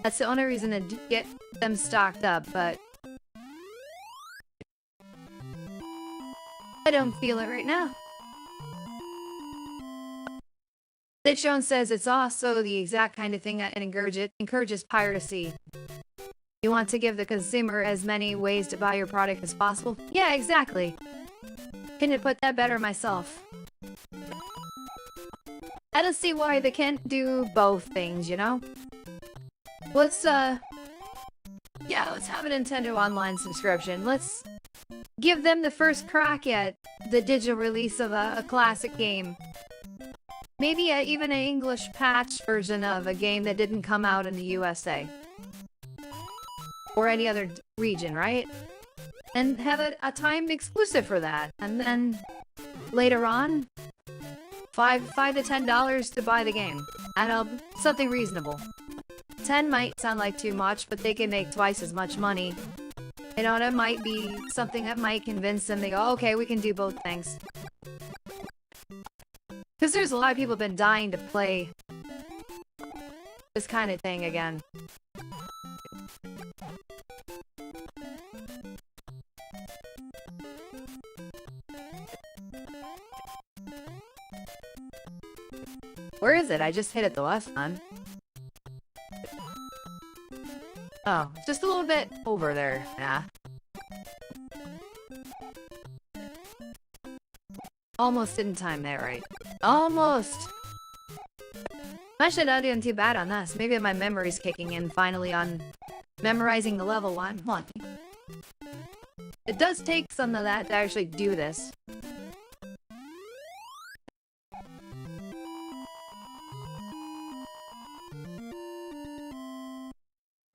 A: That's the only reason to get them stocked up, but I don't feel it right now. Ditchon says it's also the exact kind of thing that encourages piracy. You want to give the consumer as many ways to buy your product as possible? Yeah, exactly. Couldn't put that better myself. I don't see why they can't do both things, you know? Let's have a Nintendo Online subscription. Let's give them the first crack at the digital release of a classic game. Maybe even an English patch version of a game that didn't come out in the USA. Or any other region, right? And have a time exclusive for that. And then later on, $5 to $10 to buy the game. And something reasonable. 10 might sound like too much, but they can make twice as much money. You know, that might be something that might convince them. They go, okay, we can do both things. Because there's a lot of people have been dying to play this kind of thing again. Where is it? I just hit it the last time. Oh, just a little bit over there. Yeah. Almost didn't time that right. Almost! Actually, not doing too bad on this. Maybe my memory's kicking in finally on memorizing the level one. It does take some of that to actually do this.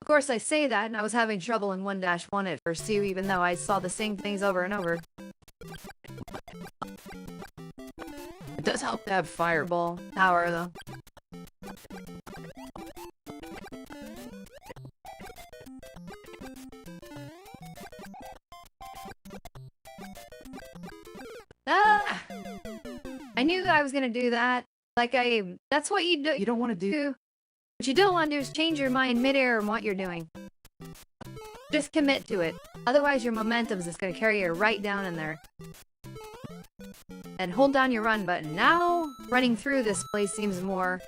A: Of course, I say that, and I was having trouble in 1-1 at first too, even though I saw the same things over and over. It does help to have fireball power, though. Ah! I knew that I was gonna do that. That's what you do. You don't want to do. What you don't want to do is change your mind midair on what you're doing. Just commit to it. Otherwise, your momentum's just gonna carry you right down in there. And hold down your run button. Now, running through this place seems more...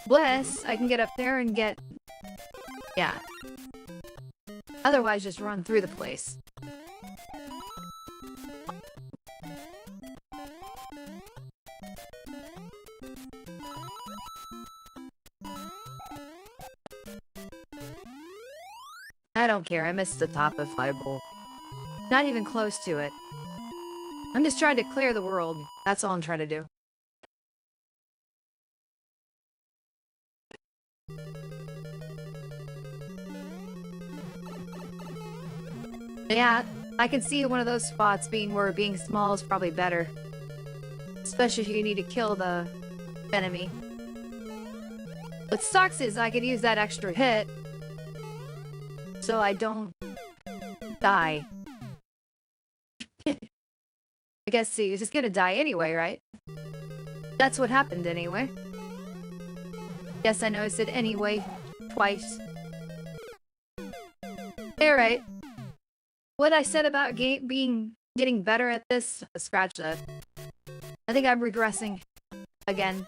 A: Bless, I can get up there and get... Yeah. Otherwise, just run through the place. I don't care, I missed the top of Fireball. Not even close to it. I'm just trying to clear the world. That's all I'm trying to do. Yeah, I can see one of those spots where being small is probably better. Especially if you need to kill the enemy. What sucks is I could use that extra hit so I don't die. I guess he's just gonna die anyway, right? That's what happened anyway. Yes, I know I said anyway twice. Alright. What I said about getting better at this, scratch that. I think I'm regressing again.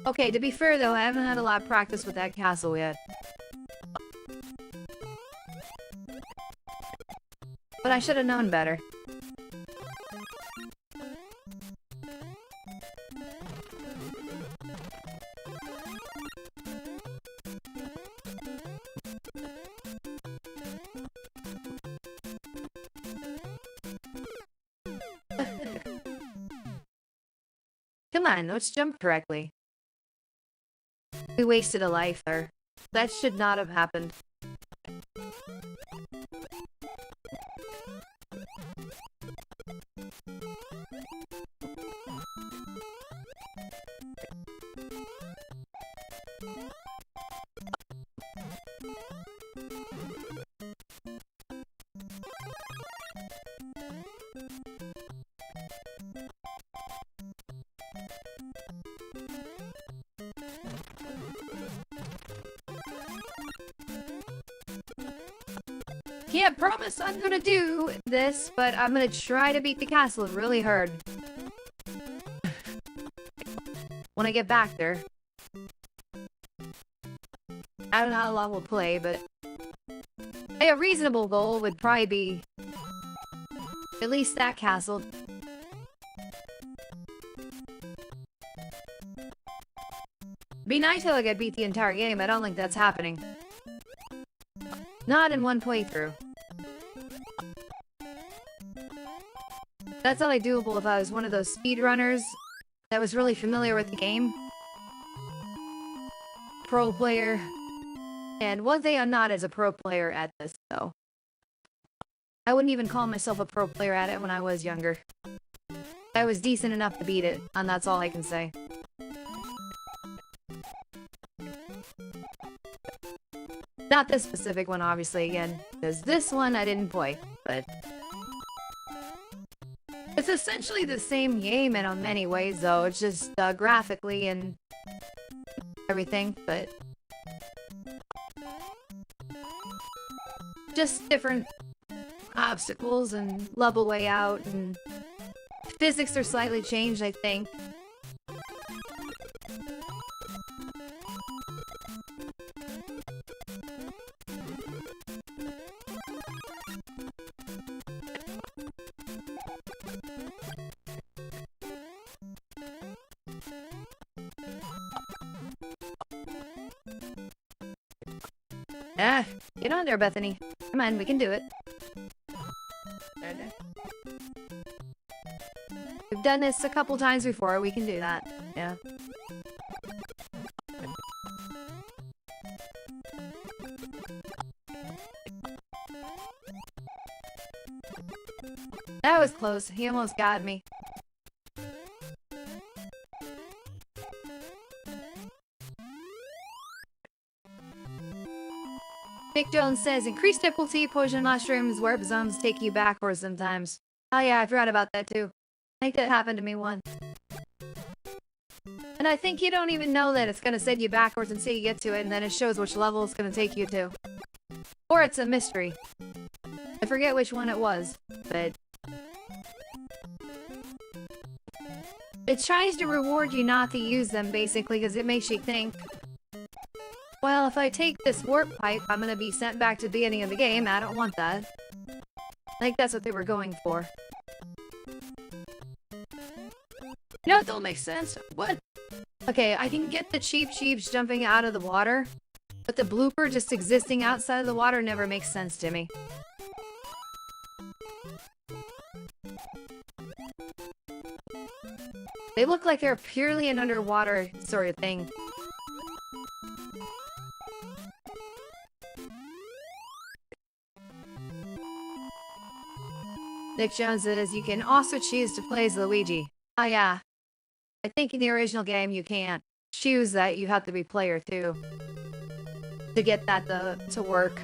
A: Okay, to be fair though, I haven't had a lot of practice with that castle yet. But I should have known better. Come on, let's jump correctly. We wasted a life there. That should not have happened. Can't promise I'm gonna do this, but I'm gonna try to beat the castle really hard. When I get back there. I don't know how long we'll play, but a reasonable goal would probably be at least that castle. Be nice if I could beat the entire game. I don't think that's happening. Not in one playthrough. That's only doable if I was one of those speedrunners that was really familiar with the game. Pro player. And one thing I'm not is a pro player at this, though. I wouldn't even call myself a pro player at it when I was younger. I was decent enough to beat it, and that's all I can say. Not this specific one, obviously, again, because this one I didn't play, but it's essentially the same game in many ways, though. It's just graphically and everything, but just different obstacles and level way out, and physics are slightly changed, I think. Ah, get on there, Bethany. Come on, we can do it. We've done this a couple times before, we can do that. Yeah. That was close. He almost got me. Nick Jones says, increased difficulty, poison mushrooms, warp zones take you backwards sometimes. Oh yeah, I forgot about that too. I think that happened to me once. And I think you don't even know that it's gonna send you backwards until you get to it, and then it shows which level it's gonna take you to. Or it's a mystery. I forget which one it was, but it tries to reward you not to use them, basically, because it makes you think, well, if I take this warp pipe, I'm gonna be sent back to the beginning of the game. I don't want that. I think that's what they were going for. No, it don't make sense. What? Okay, I can get the cheap sheeps jumping out of the water, but the blooper just existing outside of the water never makes sense to me. They look like they're purely an underwater sort of thing. Nick Jones says you can also choose to play as Luigi. Oh yeah. I think in the original game you can't choose that. You have to be player 2 to get that to work.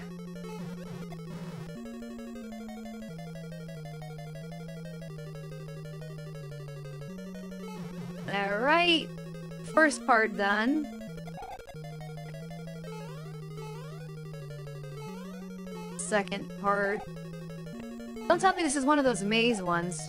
A: Alright. First part done. Second part. Don't tell me this is one of those maze ones.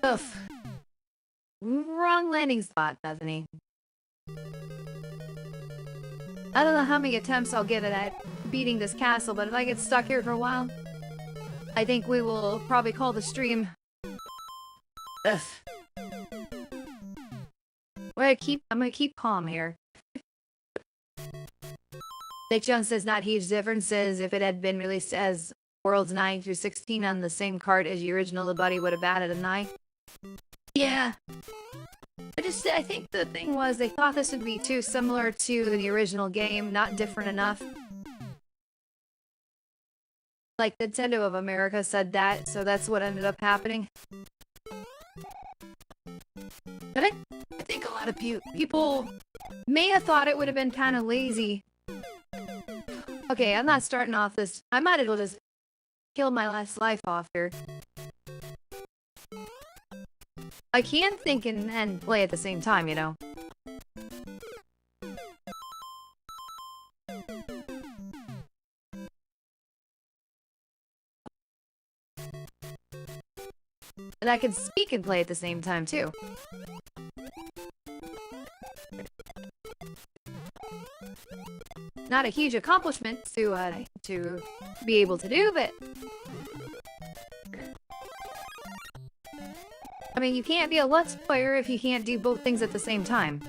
A: Oof. Wrong landing spot, Bethany. I don't know how many attempts I'll get at beating this castle, but if I get stuck here for a while, I think we will probably call the stream. Ugh. I'm gonna keep calm here. Nick Jones says not huge differences. If it had been released as Worlds 9 through 16 on the same cart as the original, the buddy would have added a 9. Yeah. I think the thing was they thought this would be too similar to the original game, not different enough. Like Nintendo of America said that, so that's what ended up happening. But I think a lot of people may have thought it would have been kind of lazy. Okay, I'm not starting off this. I might as well just kill my last life off here. I can think and play at the same time, you know. And I can speak and play at the same time, too. Not a huge accomplishment to be able to do, but... I mean, you can't be a Let's Player if you can't do both things at the same time.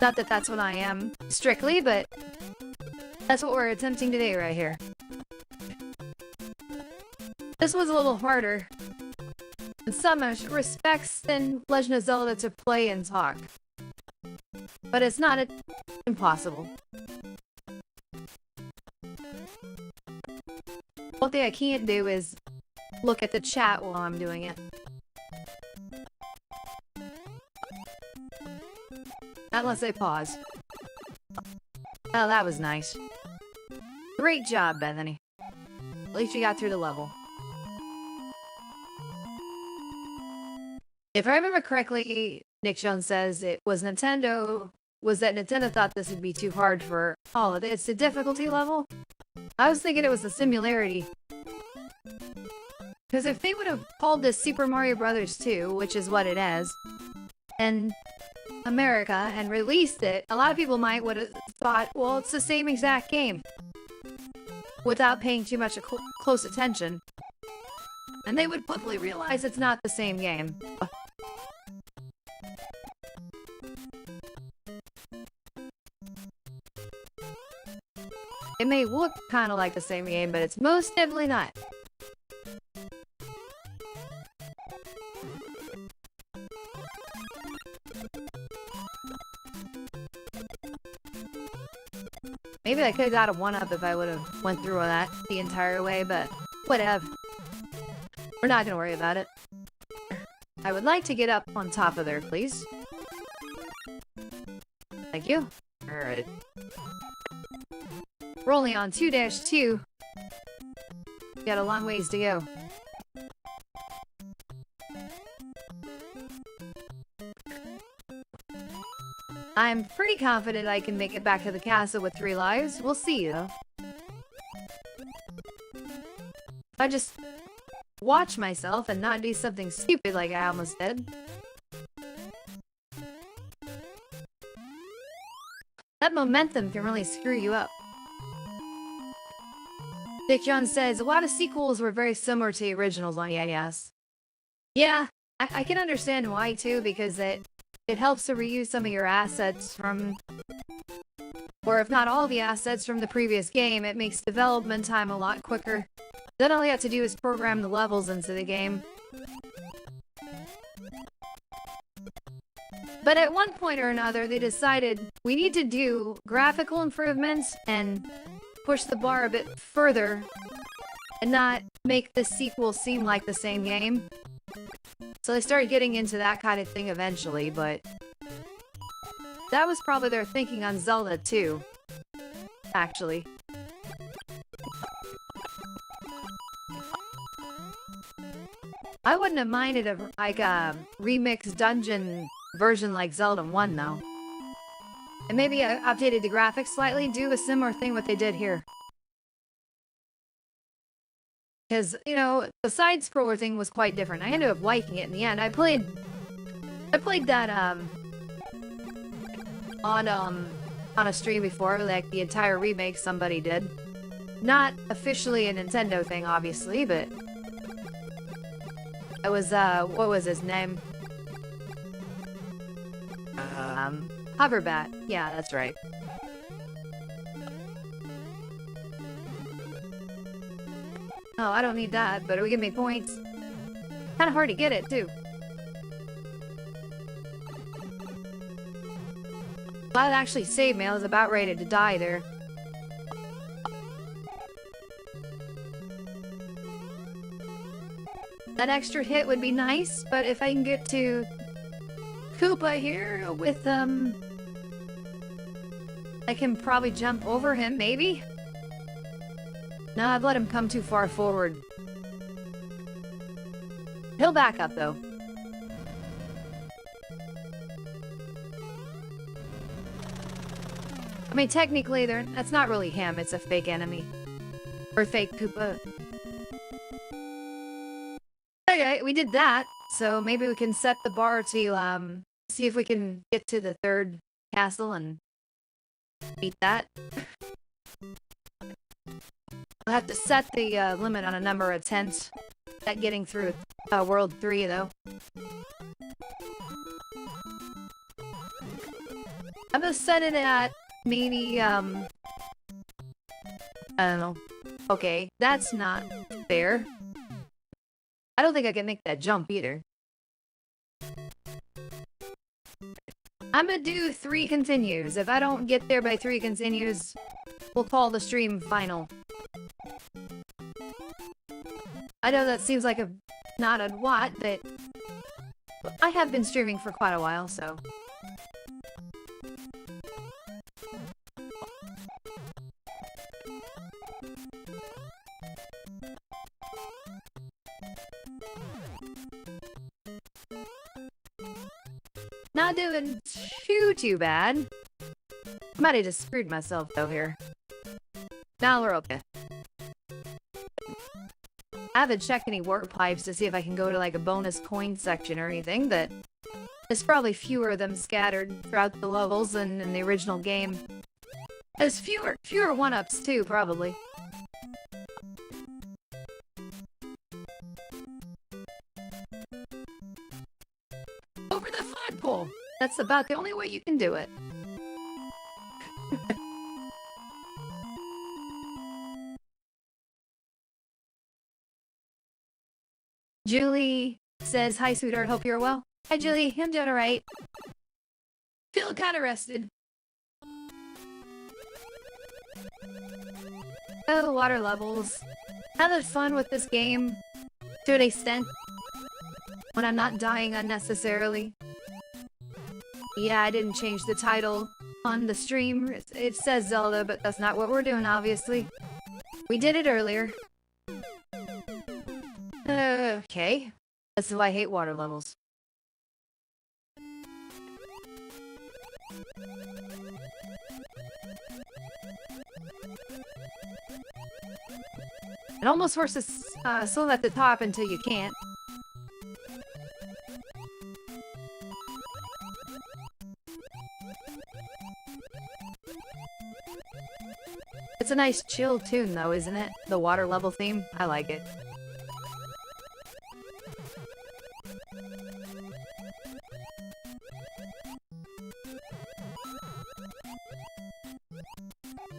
A: Not that that's what I am, strictly, but... that's what we're attempting to do right here. This was a little harder, in some respects, than Legend of Zelda to play and talk. But it's not impossible. One thing I can't do is look at the chat while I'm doing it. Unless I pause. Oh, that was nice. Great job, Bethany. At least you got through the level. If I remember correctly, Nick Jones says it was that Nintendo thought this would be too hard for all of it. It's the difficulty level. I was thinking it was the similarity. Because if they would have called this Super Mario Bros. 2, which is what it is, and America, and released it, a lot of people might would have thought, well, it's the same exact game. Without paying too much close attention. And they would quickly realize it's not the same game. It may look kind of like the same game, but it's most definitely not. Maybe I could have got a 1-up if I would have went through all that the entire way, but whatever. We're not gonna worry about it. I would like to get up on top of there, please. Thank you. Alright. We're only on 2-2. Got a long ways to go. I'm pretty confident I can make it back to the castle with 3 lives. We'll see, though. I just watch myself and not do something stupid like I almost did. That momentum can really screw you up. Dick John says, a lot of sequels were very similar to the originals on the NES. Yeah, I can understand why too, because it helps to reuse some of your assets from, or if not all the assets from the previous game. It makes development time a lot quicker. Then all you have to do is program the levels into the game. But at one point or another, they decided we need to do graphical improvements and push the bar a bit further and not make the sequel seem like the same game. So they started getting into that kind of thing eventually, but that was probably their thinking on Zelda too, actually. I wouldn't have minded a remixed dungeon version like Zelda 1 though. And maybe I updated the graphics slightly, do a similar thing what they did here. Because, you know, the side-scroller thing was quite different. I ended up liking it in the end. I played that, on a stream before, like the entire remake somebody did. Not officially a Nintendo thing, obviously, but it was, what was his name? Hoverbat. Yeah, that's right. Oh, I don't need that, but it'll give me points. Kinda hard to get it, too. That actually saved me. I was about ready to die there. That extra hit would be nice, but if I can get to Koopa here with, I can probably jump over him, maybe? No, I've let him come too far forward. He'll back up, though. I mean, technically, that's not really him. It's a fake enemy. Or fake Koopa. Okay, we did that. So maybe we can set the bar to, see if we can get to the third castle and beat that. We'll have to set the limit on a number of attempts at getting through World 3, though. I'm gonna set it at maybe, I don't know. Okay, that's not fair. I don't think I can make that jump either. I'm gonna do 3 continues. If I don't get there by 3 continues, we'll call the stream final. I know that seems like not a lot, but I have been streaming for quite a while, so. Not doing too bad. Might have just screwed myself though here. Now we're okay. I haven't checked any warp pipes to see if I can go to like a bonus coin section or anything, but there's probably fewer of them scattered throughout the levels than in the original game. There's fewer 1-ups too, probably. Over the flagpole! That's about the only way you can do it. Julie says, "Hi, sweetheart. Hope you're well." Hi, Julie. I'm doing alright. Feel kind of rested. Oh, the water levels. I had fun with this game to an extent when I'm not dying unnecessarily. Yeah, I didn't change the title on the stream. It says Zelda, but that's not what we're doing, obviously. We did it earlier. Okay. That's why I hate water levels. It almost forces swim at the top until you can't. It's a nice chill tune though, isn't it? The water level theme. I like it.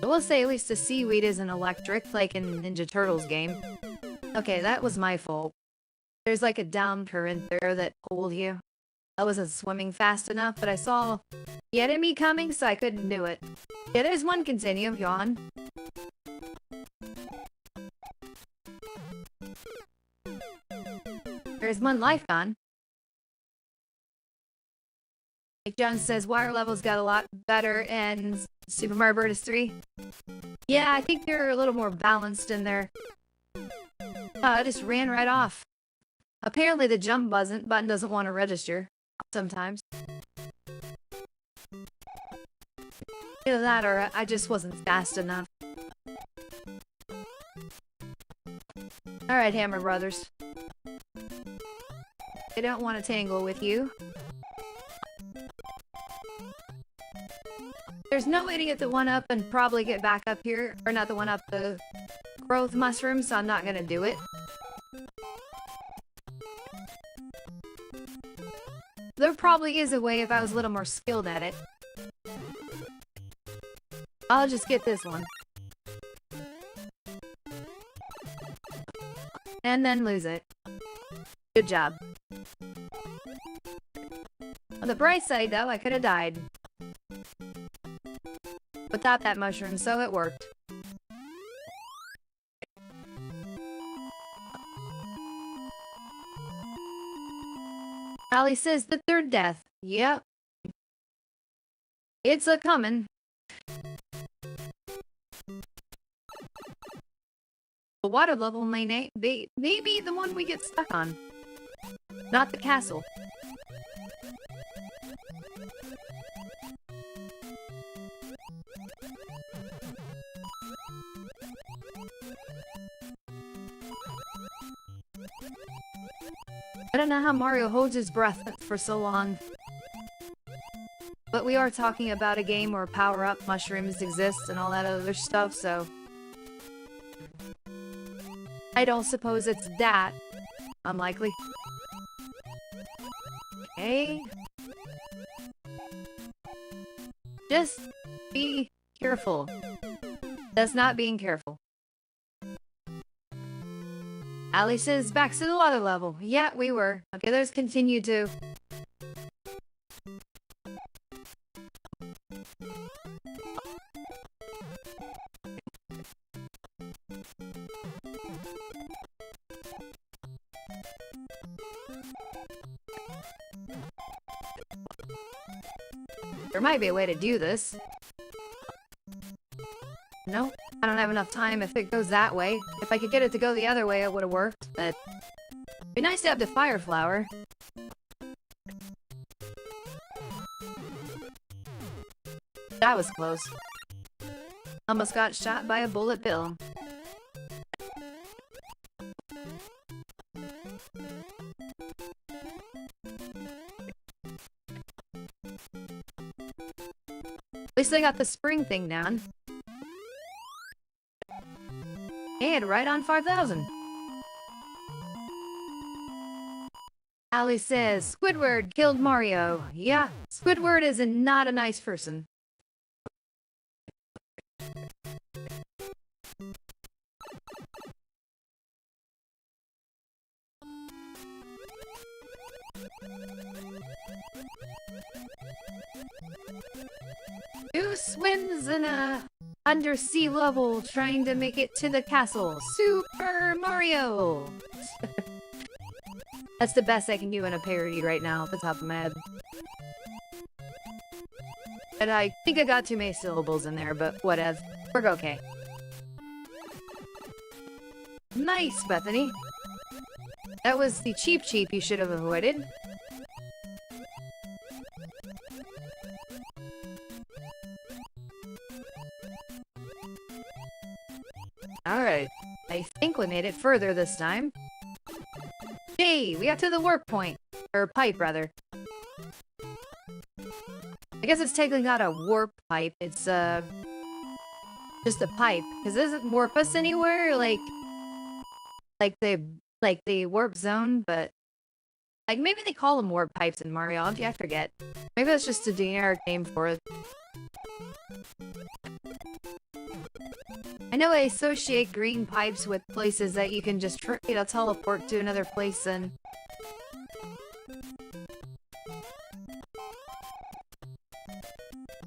A: I will say at least the seaweed isn't electric, like in Ninja Turtles game. Okay, that was my fault. There's like a down current there that pulled you. I wasn't swimming fast enough, but I saw the enemy coming, so I couldn't do it. Yeah, there's one continue, yawn. There's one life gone. Like John says, water levels got a lot better in Super Mario Bros. 3. Yeah, I think they're a little more balanced in there. Oh, I just ran right off. Apparently the jump button doesn't want to register sometimes. Either that or I just wasn't fast enough. Alright, Hammer Brothers. I don't want to tangle with you. There's no way to get the one up and probably get back up here. Or not the one up, the growth mushroom, so I'm not gonna do it. There probably is a way if I was a little more skilled at it. I'll just get this one. And then lose it. Good job. On the bright side, though, I could have died. Without that mushroom, so it worked. Ali says the third death. Yep. It's a-comin'. The water level may be the one we get stuck on. Not the castle. I don't know how Mario holds his breath for so long. But we are talking about a game where power-up mushrooms exist and all that other stuff, so... I don't suppose it's that unlikely. Okay. Just be careful. That's not being careful. Ali says back to the water level. Yeah, we were. Okay, let's continue to. There might be a way to do this. No, I don't have enough time if it goes that way. If I could get it to go the other way, it would have worked, but... It'd be nice to have the fire flower. That was close. Almost got shot by a bullet bill. At least I got the spring thing down. And right on 5,000. Ali says, Squidward killed Mario. Yeah, Squidward is not a nice person. Who swims in a undersea level trying to make it to the castle? Super Mario! That's the best I can do in a parody right now off the top of my head. And I think I got too many syllables in there, but whatever. We're okay. Nice, Bethany! That was the cheap you should have avoided. Alright, I think we made it further this time. Hey, we got to the warp point. Or pipe, rather. I guess it's technically not a warp pipe, it's, just a pipe. Because it doesn't warp us anywhere, like the warp zone, but... Like, maybe they call them warp pipes in Mario, I forget. Maybe that's just a generic name for it. I know I associate green pipes with places that you can just, teleport to another place and...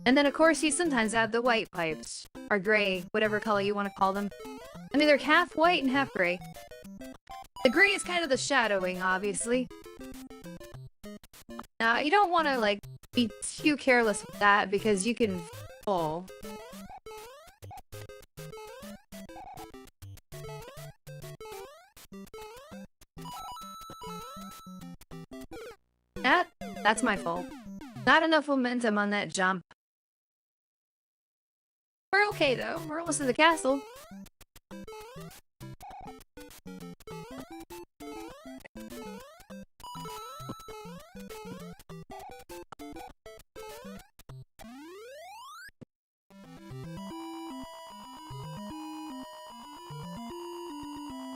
A: And then, of course, you sometimes have the white pipes. Or gray, whatever color you want to call them. I mean, they're half white and half gray. The gray is kind of the shadowing, obviously. Now, you don't want to, like, be too careless with that because you can fall. That's my fault. Not enough momentum on that jump. We're okay, though. We're almost to the castle.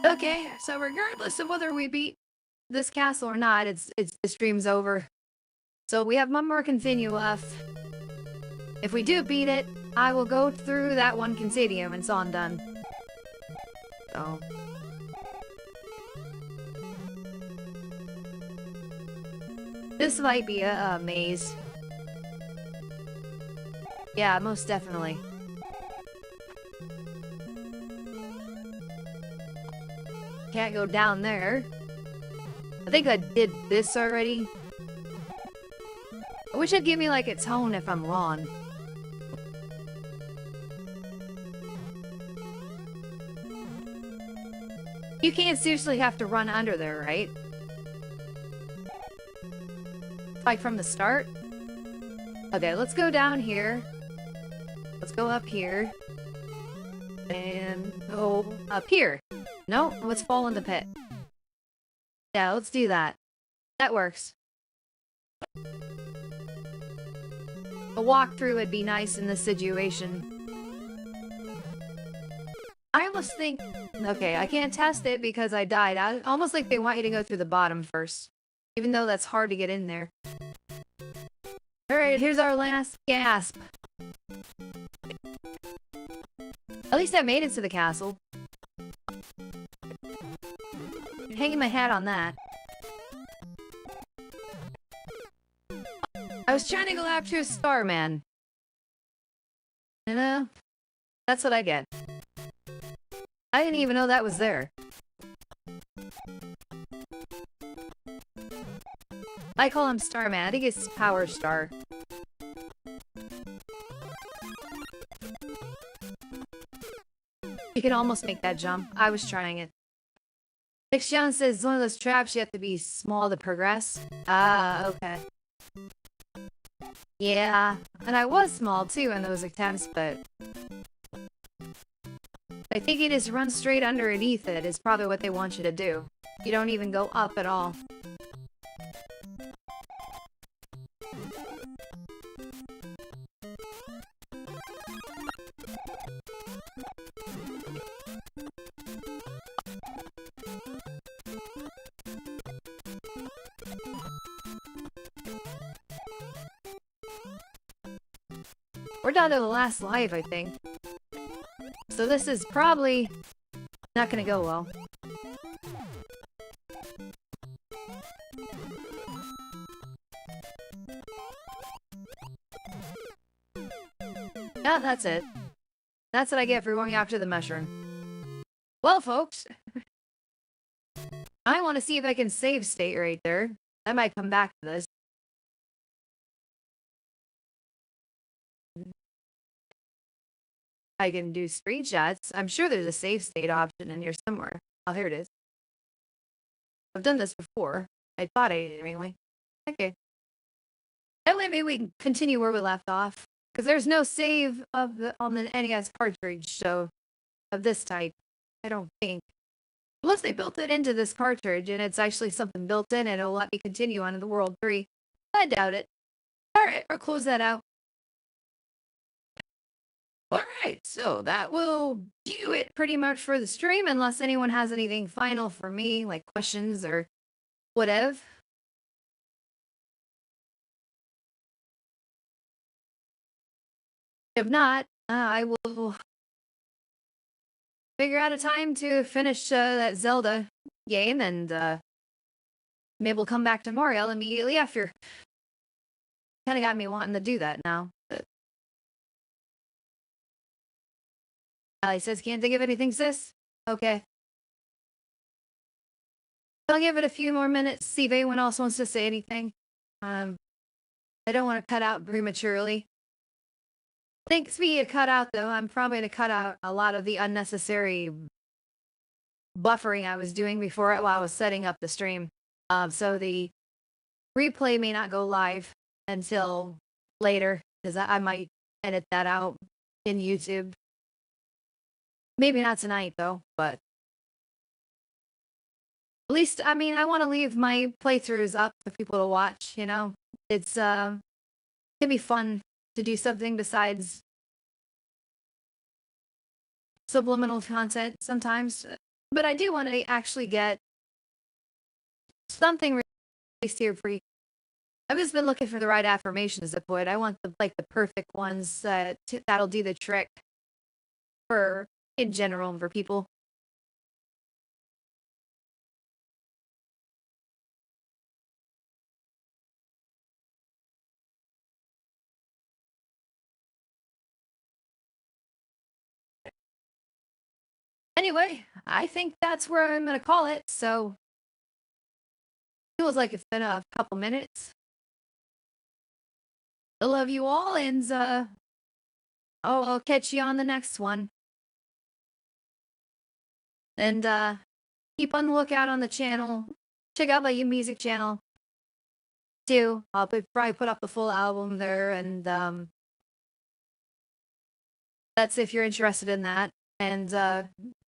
A: Okay, so regardless of whether we beat this castle or not, it's the stream's over. So we have one more continue left. If we do beat it, I will go through that one Considium and so I'm done. So. This might be a maze. Yeah, most definitely. Can't go down there. I think I did this already. I wish it'd give me like a tone if I'm wrong. You can't seriously have to run under there, right? Like from the start? Okay, let's go down here. Let's go up here. And go up here. No, let's fall in the pit. Yeah, let's do that. That works. A walkthrough would be nice in this situation. I almost think... Okay, I can't test it because I died. Almost like they want you to go through the bottom first. Even though that's hard to get in there. Alright, here's our last gasp. At least I made it to the castle. Hanging my hat on that. I was trying to go after a Starman. And, that's what I get. I didn't even know that was there. I call him Starman. I think it's Power Star. You can almost make that jump. I was trying it. Nick John says it's one of those traps you have to be small to progress. Ah, okay. Yeah, and I was small too in those attempts, but I think you just run straight underneath it is probably what they want you to do. You don't even go up at all. We're down to the last life, I think. So this is probably not gonna go well. Yeah, that's it. That's what I get for going after the mushroom. Well, folks, I want to see if I can save state right there. I might come back to this. I can do screenshots. I'm sure there's a save state option in here somewhere. Oh, here it is. I've done this before. I thought I did anyway. Okay. That way maybe we can continue where we left off. Because there's no save of on the NES cartridge, so of this type. I don't think. Unless they built it into this cartridge and it's actually something built in and it'll let me continue on to the World 3. I doubt it. Alright, I'll close that out. Alright, so that will do it pretty much for the stream, unless anyone has anything final for me, like questions or whatever. If not, I will figure out a time to finish that Zelda game, and maybe we'll come back to Mario immediately after. Kind of got me wanting to do that now. But Allie says, can't think of anything, sis? Okay. I'll give it a few more minutes, see if anyone else wants to say anything. Um, I don't want to cut out prematurely. Thanks for you to cut out, though. I'm probably going to cut out a lot of the unnecessary buffering I was doing before while I was setting up the stream. So the replay may not go live until later, because I might edit that out in YouTube. Maybe not tonight, though, but at least, I mean, I want to leave my playthroughs up for people to watch, you know? It's, can be fun to do something besides subliminal content sometimes. But I do want to actually get something released here for you. I've just been looking for the right affirmations to put. I want the perfect ones that'll do the trick for in general for people. Anyway, I think that's where I'm gonna call it. So feels like it's been a couple minutes. I love you all, and I'll catch you on the next one. And keep on the lookout on the channel. Check out my music channel too. I'll probably put up the full album there, and that's if you're interested in that. And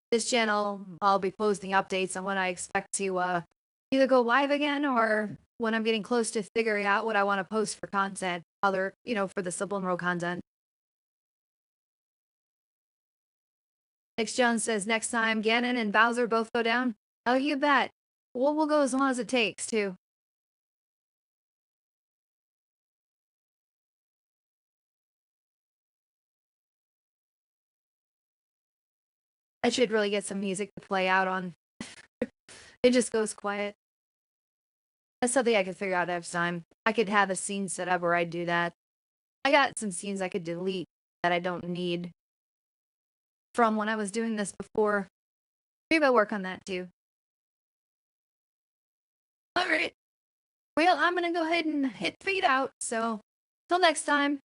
A: this channel, I'll be posting updates on when I expect to either go live again or when I'm getting close to figuring out what I want to post for content, other, for the subliminal content. Nick Jones says next time Ganon and Bowser both go down. Oh, you bet. We'll go as long as it takes, too. I should really get some music to play out on. It just goes quiet. That's something I could figure out next time. I could have a scene set up where I do that. I got some scenes I could delete that I don't need from when I was doing this before. Maybe I'll work on that too. Alright. Well, I'm gonna go ahead and hit fade out, so till next time.